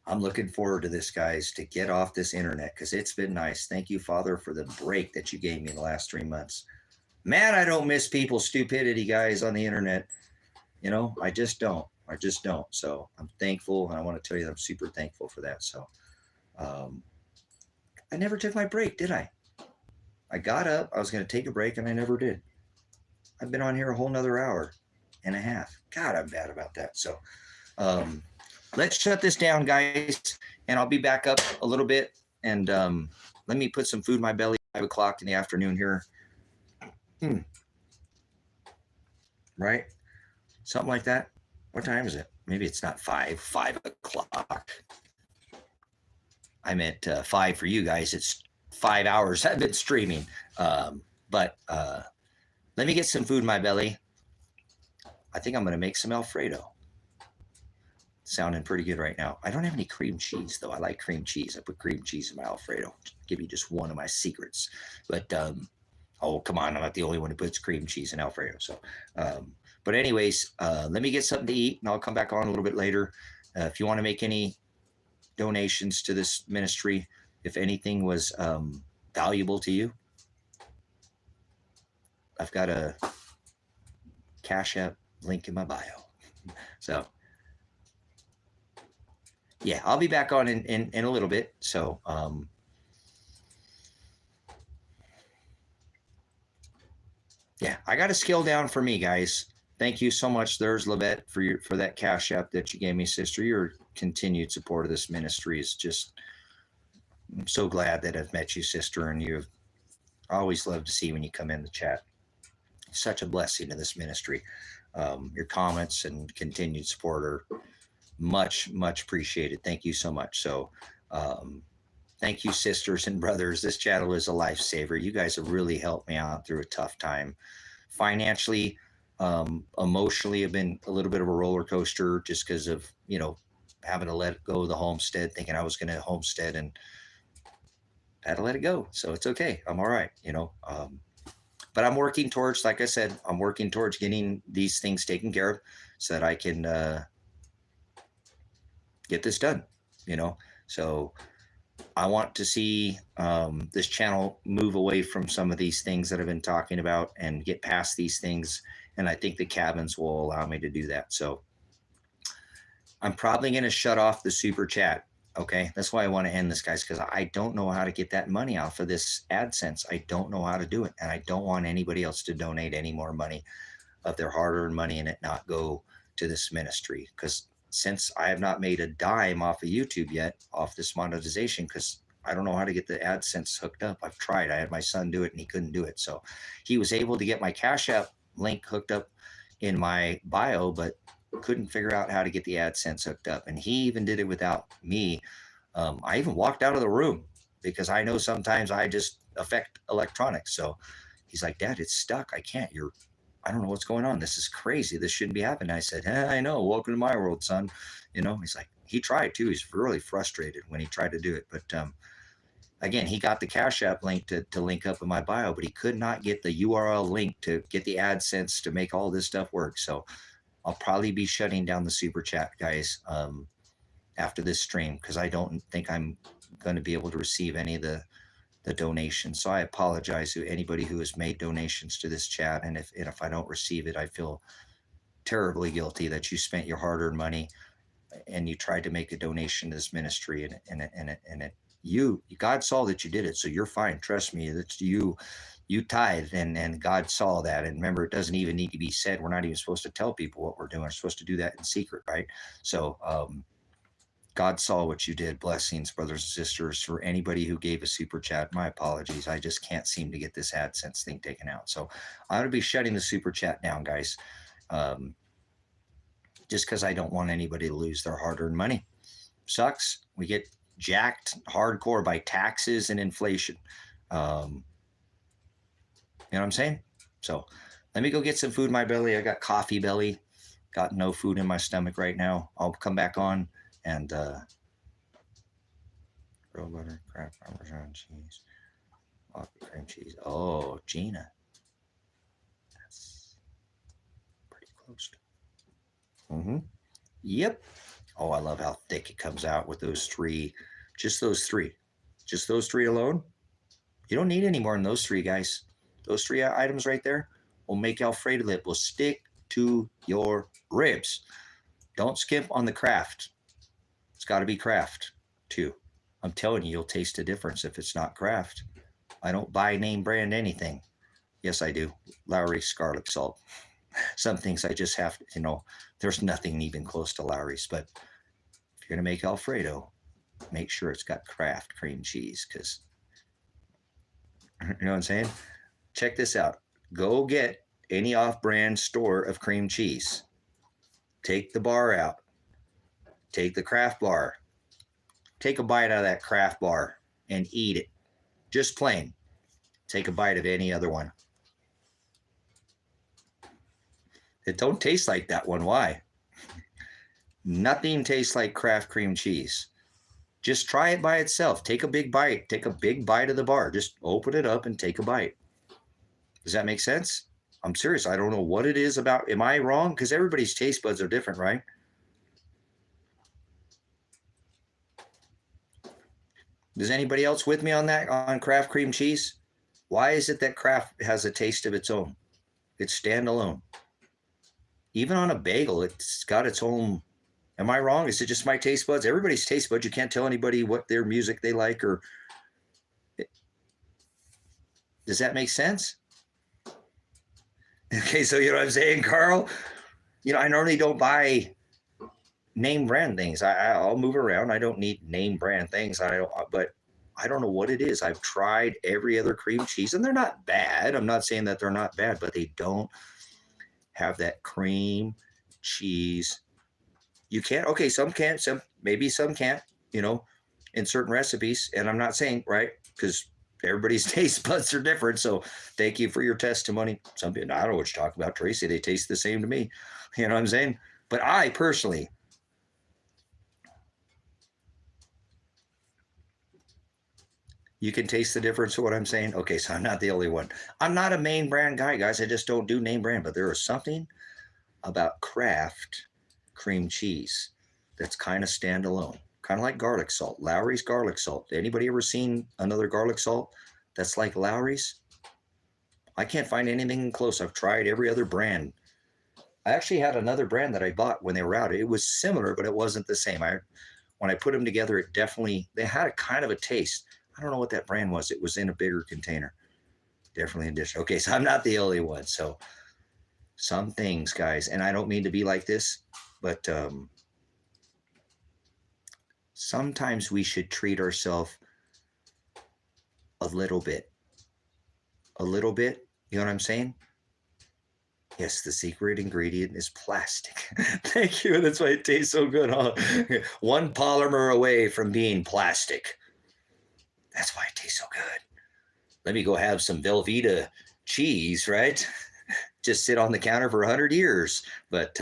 I'm looking forward to this, guys, to get off this internet because it's been nice. Thank you, Father, for the break that you gave me the last 3 months. Man, I don't miss people's stupidity, guys, on the internet. You know, I just don't. So I'm thankful, and I want to tell you that I'm super thankful for that. So I never took my break, did I? I got up. I was going to take a break, and I never did. I've been on here a whole nother hour and a half. God, I'm bad about that. So let's shut this down, guys, and I'll be back up a little bit. And let me put some food in my belly. 5 o'clock in the afternoon here. Right? Something like that. What time is it? Maybe it's not 5 o'clock. I meant 5 for you guys. It's 5 hours I've been streaming. But let me get some food in my belly. I think I'm going to make some Alfredo. Sounding pretty good right now. I don't have any cream cheese, though. I like cream cheese. I put cream cheese in my Alfredo. Give you just one of my secrets. But, oh, come on. I'm not the only one who puts cream cheese in Alfredo. So, but anyways, let me get something to eat, and I'll come back on a little bit later. If you want to make any donations to this ministry, if anything was valuable to you, I've got a CashApp link in my bio. So, yeah, I'll be back on in a little bit. So, yeah, I got a scale down for me, guys. Thank you so much. There's Levette for that Cash App that you gave me, sister. Your continued support of this ministry is just, I'm so glad that I've met you, sister, and you've always loved to see when you come in the chat. Such a blessing to this ministry. Your comments and continued support are much, much appreciated. Thank you so much. So thank you, sisters and brothers. This channel is a lifesaver. You guys have really helped me out through a tough time. Financially, emotionally, have been a little bit of a roller coaster just because of, you know, having to let go of the homestead, thinking I was going to homestead, and had to let it go. So it's okay. I'm all right, you know. But I'm working towards, like I said, I'm working towards getting these things taken care of so that I can get this done, you know. So I want to see this channel move away from some of these things that I've been talking about and get past these things. And I think the cabins will allow me to do that. So I'm probably going to shut off the super chat. Okay. That's why I want to end this, guys, because I don't know how to get that money out for this AdSense. I don't know how to do it. And I don't want anybody else to donate any more money of their hard-earned money and it not go to this ministry. Because since I have not made a dime off of YouTube yet, off this monetization, because I don't know how to get the AdSense hooked up. I've tried. I had my son do it and he couldn't do it. So he was able to get my Cash App link hooked up in my bio, but couldn't figure out how to get the AdSense hooked up. And he even did it without me. I even walked out of the room because I know sometimes I just affect electronics. So he's like, Dad, it's stuck. I can't. I don't know what's going on. This is crazy. This shouldn't be happening. I said, I know. Welcome to my world, son. He's like, he tried too. He's really frustrated when he tried to do it. But again, he got the Cash App link to link up in my bio, but he could not get the URL link to get the AdSense to make all this stuff work. So I'll probably be shutting down the super chat, guys, after this stream, because I don't think I'm going to be able to receive any of the donations. So I apologize to anybody who has made donations to this chat. And if I don't receive it, I feel terribly guilty that you spent your hard-earned money and you tried to make a donation to this ministry, and God saw that you did it, so you're fine. Trust me, that's you tithed, and God saw that. And remember, it doesn't even need to be said. We're not even supposed to tell people what we're doing. We're supposed to do that in secret, right? So God saw what you did. Blessings, brothers and sisters. For anybody who gave a super chat, my apologies. I just can't seem to get this AdSense thing taken out. So I'm going to be shutting the super chat down, guys. Just because I don't want anybody to lose their hard-earned money. Sucks. We get jacked hardcore by taxes and inflation. You know what I'm saying? So let me go get some food in my belly. I got coffee belly. Got no food in my stomach right now. I'll come back on and real butter, Kraft Parmesan cheese, cream cheese. Oh, Gina. That's pretty close to. Yep. Oh, I love how thick it comes out with those three. Just those three alone. You don't need any more than those three, guys. Those three items right there will make Alfredo lip. Will stick to your ribs. Don't skimp on the Kraft. It's got to be Kraft too. I'm telling you, you'll taste the difference if it's not Kraft. I don't buy name brand anything. Yes, I do. Lowry's garlic salt. Some things I just have to, there's nothing even close to Lowry's. But if you're going to make Alfredo, make sure it's got Kraft cream cheese, because, you know what I'm saying? Check this out. Go get any off-brand store of cream cheese. Take the bar out. Take the Kraft bar. Take a bite out of that Kraft bar and eat it. Just plain. Take a bite of any other one. It don't taste like that one. Why? Nothing tastes like Kraft cream cheese. Just try it by itself. Take a big bite. Take a big bite of the bar. Just open it up and take a bite. Does that make sense? I'm serious. I don't know what it is about. Am I wrong? Because everybody's taste buds are different, right? Is anybody else with me on that, on Kraft cream cheese? Why is it that Kraft has a taste of its own? It's standalone. Even on a bagel, it's got its own. Am I wrong? Is it just my taste buds? Everybody's taste buds. You can't tell anybody what their music they like, or does that make sense? Okay, so you know what I'm saying, Carl? I normally don't buy name brand things. I'll move around. I don't need name brand things. But I don't know what it is. I've tried every other cream cheese, and they're not bad. I'm not saying that they're not bad, but they don't have that cream cheese. You can't. Okay, some can't. Maybe some can't. In certain recipes. And I'm not saying, right, because everybody's taste buds are different. So thank you for your testimony. Some people, I don't know what you're talking about, Tracy. They taste the same to me. You know what I'm saying? But I personally, you can taste the difference of what I'm saying. Okay, so I'm not the only one. I'm not a main brand guy, guys. I just don't do name brand. But there is something about Kraft cream cheese that's kind of standalone, kind of like garlic salt. Lowry's garlic salt. Anybody ever seen another garlic salt that's like Lowry's? I can't find anything close. I've tried every other brand. I actually had another brand that I bought when they were out. It was similar, but it wasn't the same. When I put them together, they had a kind of a taste. I don't know what that brand was. It was in a bigger container. Definitely a dish. Okay, so I'm not the only one. So some things, guys, and I don't mean to be like this, but sometimes we should treat ourselves a little bit. You know what I'm saying? Yes, the secret ingredient is plastic. Thank you. That's why it tastes so good, huh? One polymer away from being plastic. That's why it tastes so good. Let me go have some Velveeta cheese, right? Just sit on the counter for 100 years. But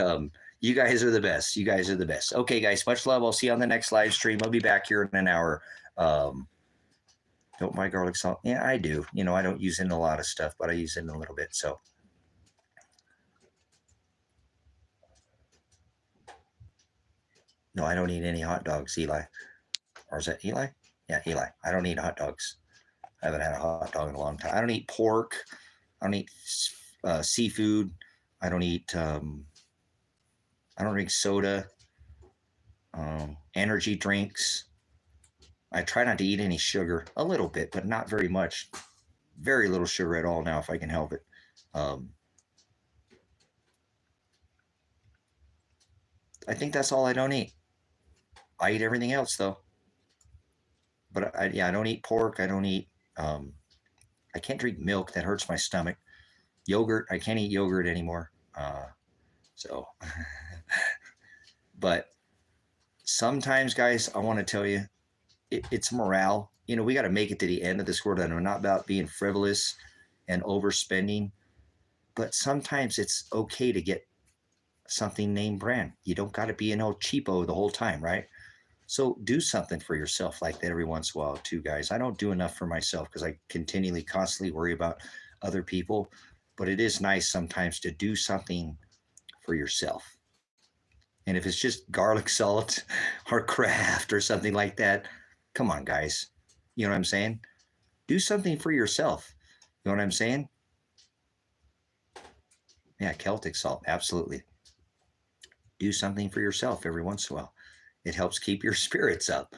you guys are the best. You guys are the best. Okay, guys, much love. I'll see you on the next live stream. I'll be back here in an hour. Don't mind garlic salt. Yeah, I do. You know, I don't use it in a lot of stuff, but I use it in a little bit. So. No, I don't eat any hot dogs, Eli. Or is that Eli? Yeah, Eli. I don't eat hot dogs. I haven't had a hot dog in a long time. I don't eat pork. I don't eat seafood. I don't eat. I don't drink soda. Energy drinks. I try not to eat any sugar. A little bit, but not very much. Very little sugar at all now, if I can help it. I think that's all I don't eat. I eat everything else though. But I don't eat pork. I don't eat. I can't drink milk. That hurts my stomach. Yogurt. I can't eat yogurt anymore. So, but sometimes, guys, I want to tell you, it's morale. You know, we got to make it to the end of this world. And I'm not about being frivolous and overspending, but sometimes it's okay to get something name brand. You don't got to be an old cheapo the whole time, right? So do something for yourself like that every once in a while too, guys. I don't do enough for myself because I continually, constantly worry about other people. But it is nice sometimes to do something for yourself. And if it's just garlic salt or Kraft or something like that, come on, guys. You know what I'm saying? Do something for yourself. You know what I'm saying? Yeah, Celtic salt. Absolutely. Do something for yourself every once in a while. It helps keep your spirits up.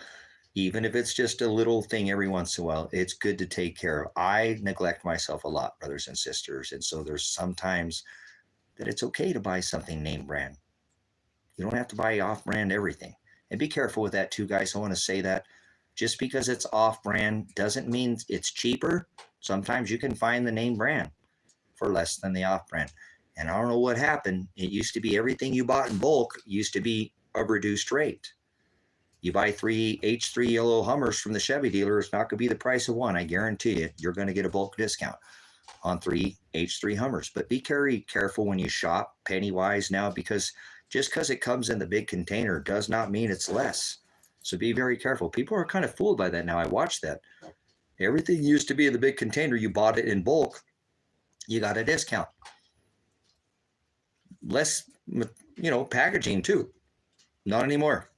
Even if it's just a little thing every once in a while, it's good to take care of. I neglect myself a lot, brothers and sisters. And so there's sometimes that it's okay to buy something name brand. You don't have to buy off brand everything. And be careful with that too, guys. I want to say that just because it's off brand doesn't mean it's cheaper. Sometimes you can find the name brand for less than the off brand. And I don't know what happened. It used to be everything you bought in bulk used to be a reduced rate. You buy 3 H3 yellow Hummers from the Chevy dealer, it's not going to be the price of one. I guarantee you, you're going to get a bulk discount on 3 H3 Hummers. But be very careful when you shop penny wise now, because just because it comes in the big container does not mean it's less. So be very careful. People are kind of fooled by that now. I watched that. Everything used to be in the big container. You bought it in bulk, you got a discount. Less, packaging too. Not anymore.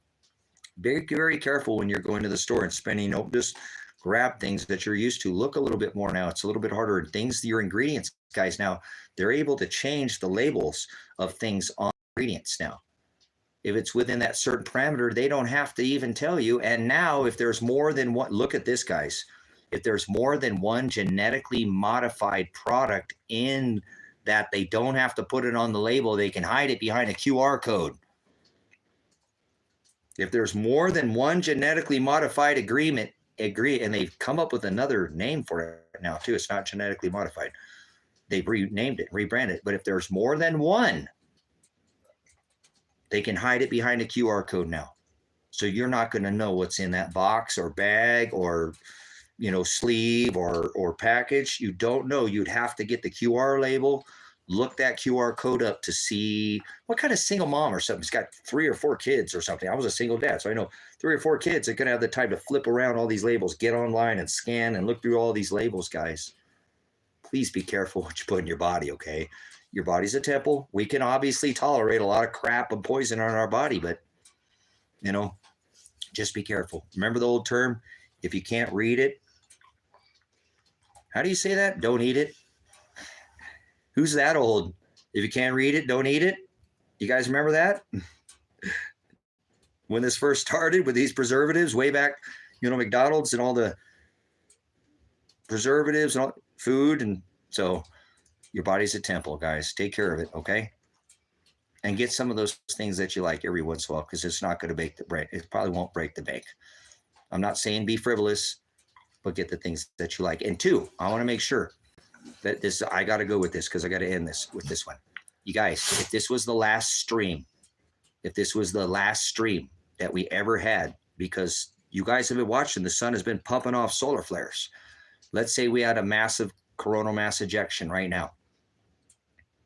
Be very careful when you're going to the store and spending. Don't just grab things that you're used to. Look a little bit more now. It's a little bit harder. Things, your ingredients, guys, now they're able to change the labels of things on ingredients now. If it's within that certain parameter, they don't have to even tell you. And now if there's more than one, look at this, guys. If there's more than one genetically modified product in that, they don't have to put it on the label. They can hide it behind a QR code. If there's more than one genetically modified and they've come up with another name for it now too. It's not genetically modified. They've renamed it, rebranded it. But if there's more than one, they can hide it behind a QR code now. So you're not going to know what's in that box or bag or, sleeve or package. You don't know. You'd have to get the QR label, look that QR code up to see what kind of single mom or something. It's got 3 or 4 kids or something. I was a single dad, so I know 3 or 4 kids are going to have the time to flip around all these labels, get online and scan and look through all these labels, guys. Please be careful what you put in your body, okay? Your body's a temple. We can obviously tolerate a lot of crap and poison on our body, but, just be careful. Remember the old term, if you can't read it, how do you say that? Don't eat it. Who's that old? If you can't read it, don't eat it. You guys remember that? When this first started with these preservatives way back, McDonald's and all the preservatives and all food. And so your body's a temple, guys. Take care of it, okay? And get some of those things that you like every once in a while, because it's not going to break the bank. It probably won't break the bank. I'm not saying be frivolous, but get the things that you like. And 2, I want to make sure that I got to go with this because I got to end this with this one. you guys, if this was the last stream, that we ever had, because you guys have been watching, the sun has been pumping off solar flares. Let's say we had a massive coronal mass ejection right now,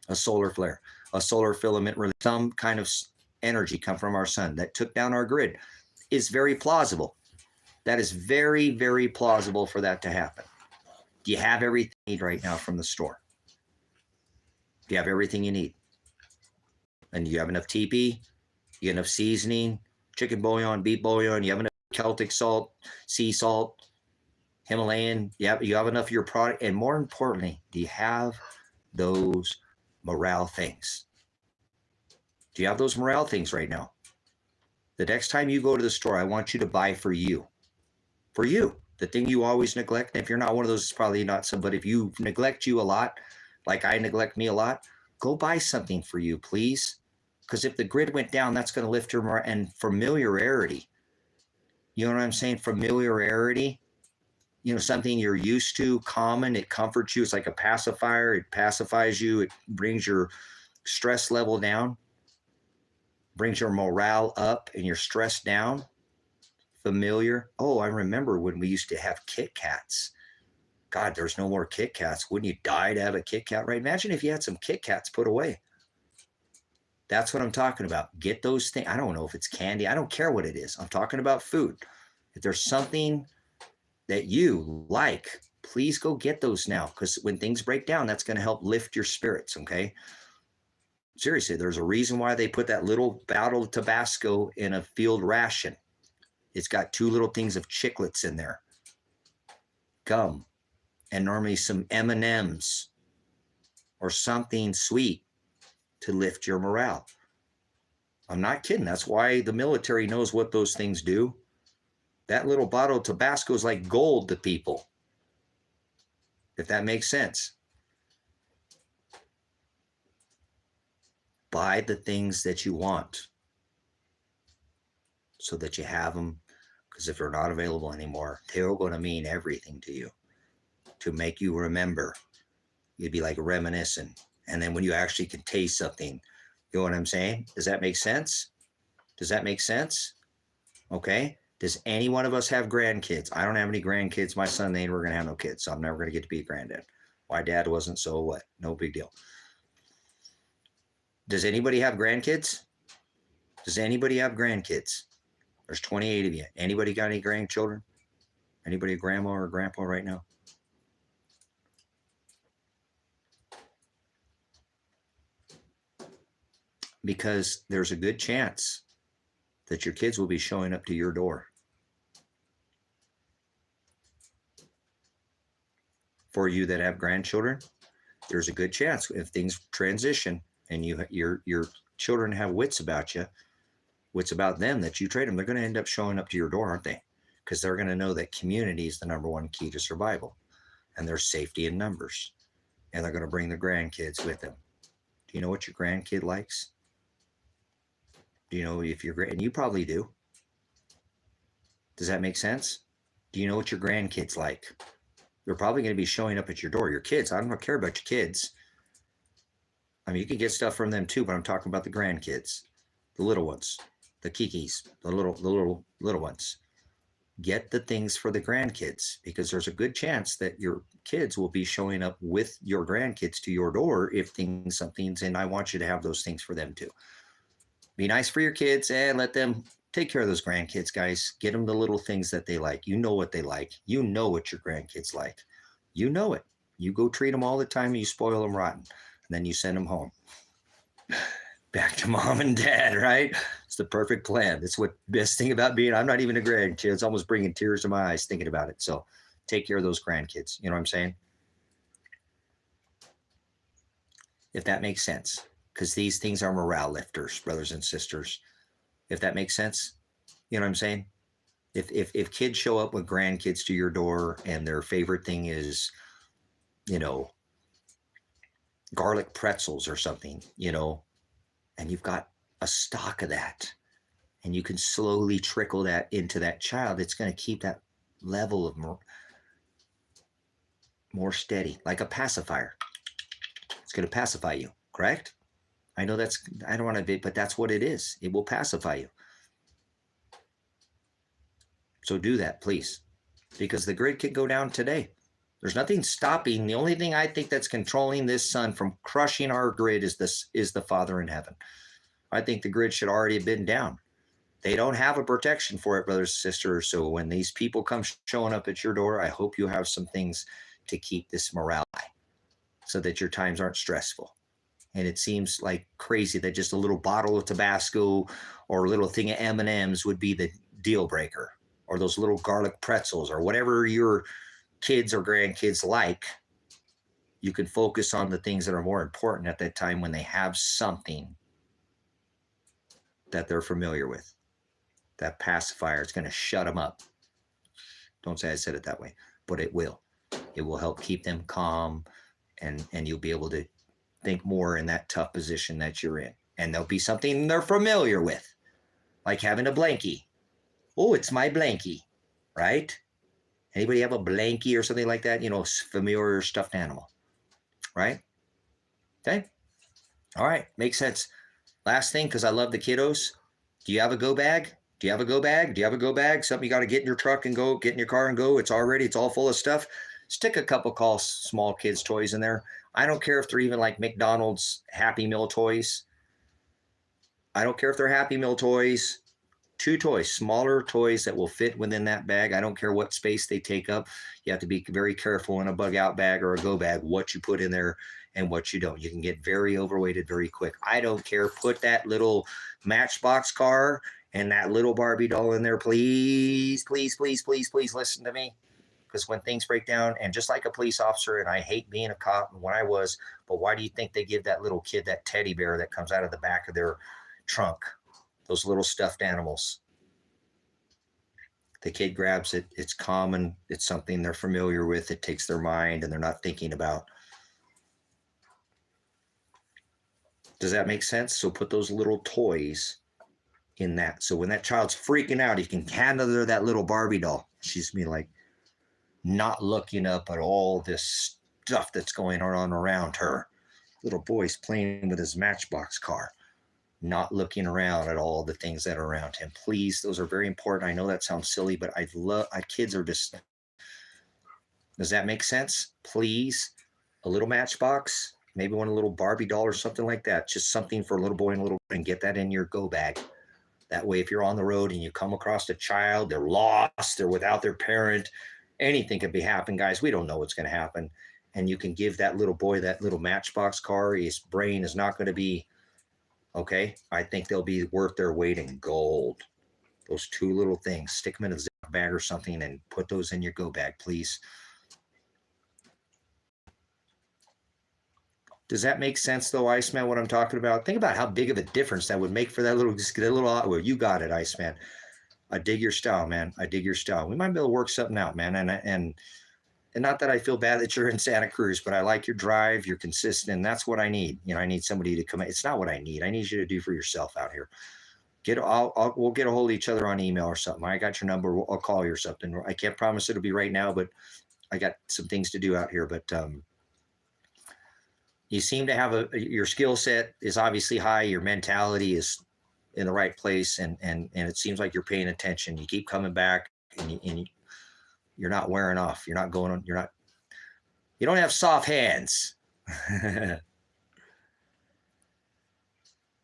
a solar flare, a solar filament release, some kind of energy come from our sun that took down our grid. Is very plausible. That is very, very plausible for that to happen. Do you have everything you need right now from the store? Do you have everything you need? And you have enough TP, you have enough seasoning, chicken bouillon, beef bouillon, you have enough Celtic salt, sea salt, Himalayan, you have enough of your product, and more importantly, do you have those morale things? Do you have those morale things right now? The next time you go to the store, I want you to buy for you. For you, the thing you always neglect. And if you're not one of those, it's probably not some, but if you neglect you a lot, like I neglect me a lot, go buy something for you, please. Because if the grid went down, that's going to lift your morale. And familiarity. You know what I'm saying? Familiarity. You know, something you're used to, common, it comforts you. It's like a pacifier. It pacifies you. It brings your stress level down, brings your morale up and your stress down. Familiar. Oh, I remember when we used to have Kit Kats. God, there's no more Kit Kats. Wouldn't you die to have a Kit Kat, right? Imagine if you had some Kit Kats put away. That's what I'm talking about. Get those things. I don't know if it's candy. I don't care what it is. I'm talking about food. If there's something that you like, please go get those now, because when things break down, that's going to help lift your spirits, okay? Seriously, there's a reason why they put that little bottle of Tabasco in a field ration. It's got 2 little things of chiclets in there, gum, and normally some M&Ms or something sweet to lift your morale. I'm not kidding. That's why the military knows what those things do. That little bottle of Tabasco is like gold to people, if that makes sense. Buy the things that you want so that you have them, because if they're not available anymore, they're going to mean everything to you, to make you remember. You'd be like reminiscing. And then when you actually can taste something, you know what I'm saying? Does that make sense? Does that make sense? Okay. Does any one of us have grandkids? I don't have any grandkids. My son, they ain't going to have no kids, so I'm never going to get to be a granddad. My dad wasn't, so what? No big deal. Does anybody have grandkids? Does anybody have grandkids? There's 28 of you. Anybody got any grandchildren? Anybody a grandma or a grandpa right now? Because there's a good chance that your kids will be showing up to your door. For you that have grandchildren, there's a good chance if things transition and your children have wits about you, wits about them that you trade them, they're going to end up showing up to your door, aren't they? Because they're going to know that community is the #1 key to survival, and there's safety in numbers, and they're going to bring their grandkids with them. Do you know what your grandkid likes? Do you know if you're great? And you probably do. Does that make sense? Do you know what your grandkids like? They're probably going to be showing up at your door. Your kids, I don't care about your kids. I mean, you can get stuff from them too, but I'm talking about the grandkids, the little ones, the kikis, the little ones. Get the things for the grandkids, because there's a good chance that your kids will be showing up with your grandkids to your door if something's, and I want you to have those things for them too. Be nice for your kids and let them take care of those grandkids, guys. Get them the little things that they like. You know what they like. You know what your grandkids like. You know it. You go treat them all the time and you spoil them rotten. And then you send them home. Back to mom and dad, right? It's the perfect plan. That's what best thing about being, I'm not even a grandkid. It's almost bringing tears to my eyes thinking about it. So take care of those grandkids. You know what I'm saying? If that makes sense. Because these things are morale lifters, brothers and sisters. If that makes sense, you know what I'm saying? If kids show up with grandkids to your door and their favorite thing is, you know, garlic pretzels or something, you know, and you've got a stock of that, and you can slowly trickle that into that child, it's going to keep that level of more steady, like a pacifier. It's going to pacify you, correct? I know I don't want to be, but that's what it is. It will pacify you. So do that, please, because the grid can go down today. There's nothing stopping. The only thing I think that's controlling this sun from crushing our grid is the Father in heaven. I think the grid should already have been down. They don't have a protection for it, brothers and sisters. So when these people come showing up at your door, I hope you have some things to keep this morale high so that your times aren't stressful. And it seems like crazy that just a little bottle of Tabasco or a little thing of M&Ms would be the deal breaker, or those little garlic pretzels, or whatever your kids or grandkids like. You can focus on the things that are more important at that time when they have something that they're familiar with. That pacifier is going to shut them up. Don't say I said it that way, but it will. It will help keep them calm, and you'll be able to think more in that tough position that you're in. And there'll be something they're familiar with, like having a blankie. Oh, it's my blankie, right? Anybody have a blankie or something like that? You know, familiar stuffed animal, right? Okay. All right. Makes sense. Last thing, because I love the kiddos. Do you have a go bag? Do you have a go bag? Do you have a go bag? Something you got to get in your truck and go, get in your car and go. It's all full of stuff. Stick a couple small kids' toys in there. I don't care if they're even like McDonald's Happy Meal toys. I don't care if they're Happy Meal toys. 2 toys, smaller toys that will fit within that bag. I don't care what space they take up. You have to be very careful in a bug out bag or a go bag, what you put in there and what you don't. You can get very overweighted very quick. I don't care. Put that little Matchbox car and that little Barbie doll in there. Please, please, please, please, please listen to me. Because when things break down, and just like a police officer, and I hate being a cop when I was, but why do you think they give that little kid that teddy bear that comes out of the back of their trunk? Those little stuffed animals. The kid grabs it. It's common. It's something they're familiar with. It takes their mind and they're not thinking about. Does that make sense? So put those little toys in that. So when that child's freaking out, you can hand her that little Barbie doll. She's being like, not looking up at all this stuff that's going on around her. Little boy's playing with his Matchbox car, not looking around at all the things that are around him. Please, those are very important. I know that sounds silly, but kids are just, does that make sense? Please, a little Matchbox, maybe one a little Barbie doll or something like that. Just something for a little boy and get that in your go bag. That way, if you're on the road and you come across a child, they're lost, they're without their parent, anything could be happening, guys. We don't know what's going to happen. And you can give that little boy that little Matchbox car. His brain is not going to be, okay, I think they'll be worth their weight in gold. Those 2 little things, stick them in a zip bag or something and put those in your go bag, please. Does that make sense though, Iceman, what I'm talking about? Think about how big of a difference that would make for that little, well, you got it, Iceman. I dig your style, man. I dig your style. We might be able to work something out, man. And not that I feel bad that you're in Santa Cruz, but I like your drive. You're consistent. And that's what I need. You know, I need somebody to come. It's not what I need. I need you to do for yourself out here. We'll get a hold of each other on email or something. I got your number. I'll call you or something. I can't promise it'll be right now, but I got some things to do out here. But you seem to have your skill set is obviously high. Your mentality is in the right place, and it seems like you're paying attention. You keep coming back, and you're not wearing off. You don't have soft hands.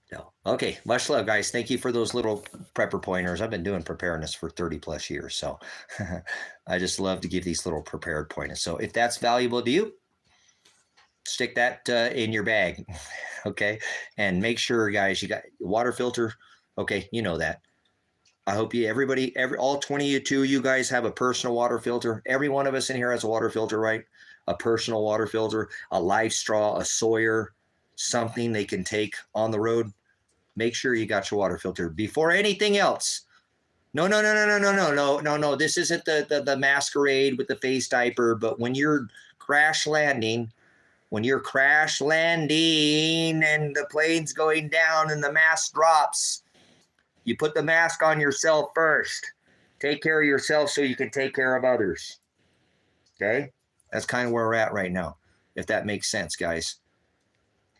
No. Okay. Much love, guys. Thank you for those little prepper pointers. I've been doing preparedness for 30 plus years. So I just love to give these little prepared pointers. So if that's valuable to you, stick that in your bag. Okay. And make sure, guys, you got water filter. Okay. You know that. I hope all 22 of you guys have a personal water filter. Every one of us in here has a water filter, right? A personal water filter, a Life Straw, a Sawyer, something they can take on the road. Make sure you got your water filter before anything else. No. This isn't the masquerade with the face diaper, but when you're crash landing and the plane's going down and the mask drops, you put the mask on yourself first. Take care of yourself so you can take care of others. Okay? That's kind of where we're at right now, if that makes sense, guys.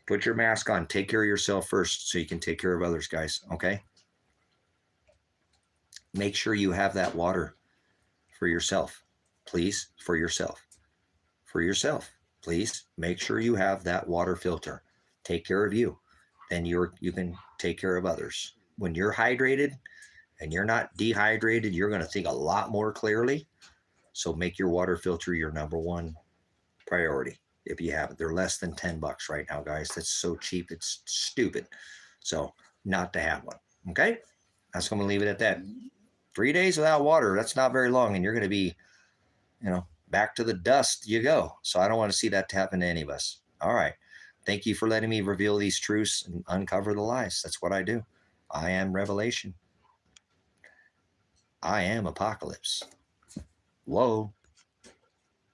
Put your mask on. Take care of yourself first so you can take care of others, guys. Okay? Make sure you have that water for yourself. Please, for yourself. For yourself. Please make sure you have that water filter. Take care of you. Then you can take care of others. When you're hydrated and you're not dehydrated, you're going to think a lot more clearly. So make your water filter your number one priority. If you have it, they're less than $10 right now, guys. That's so cheap. It's stupid. So not to have one. Okay. That's going to leave it at that. 3 days without water. That's not very long. And you're going to be, back to the dust you go. So I don't want to see that happen to any of us. All right. Thank you for letting me reveal these truths and uncover the lies. That's what I do. I am revelation. I am apocalypse. Whoa.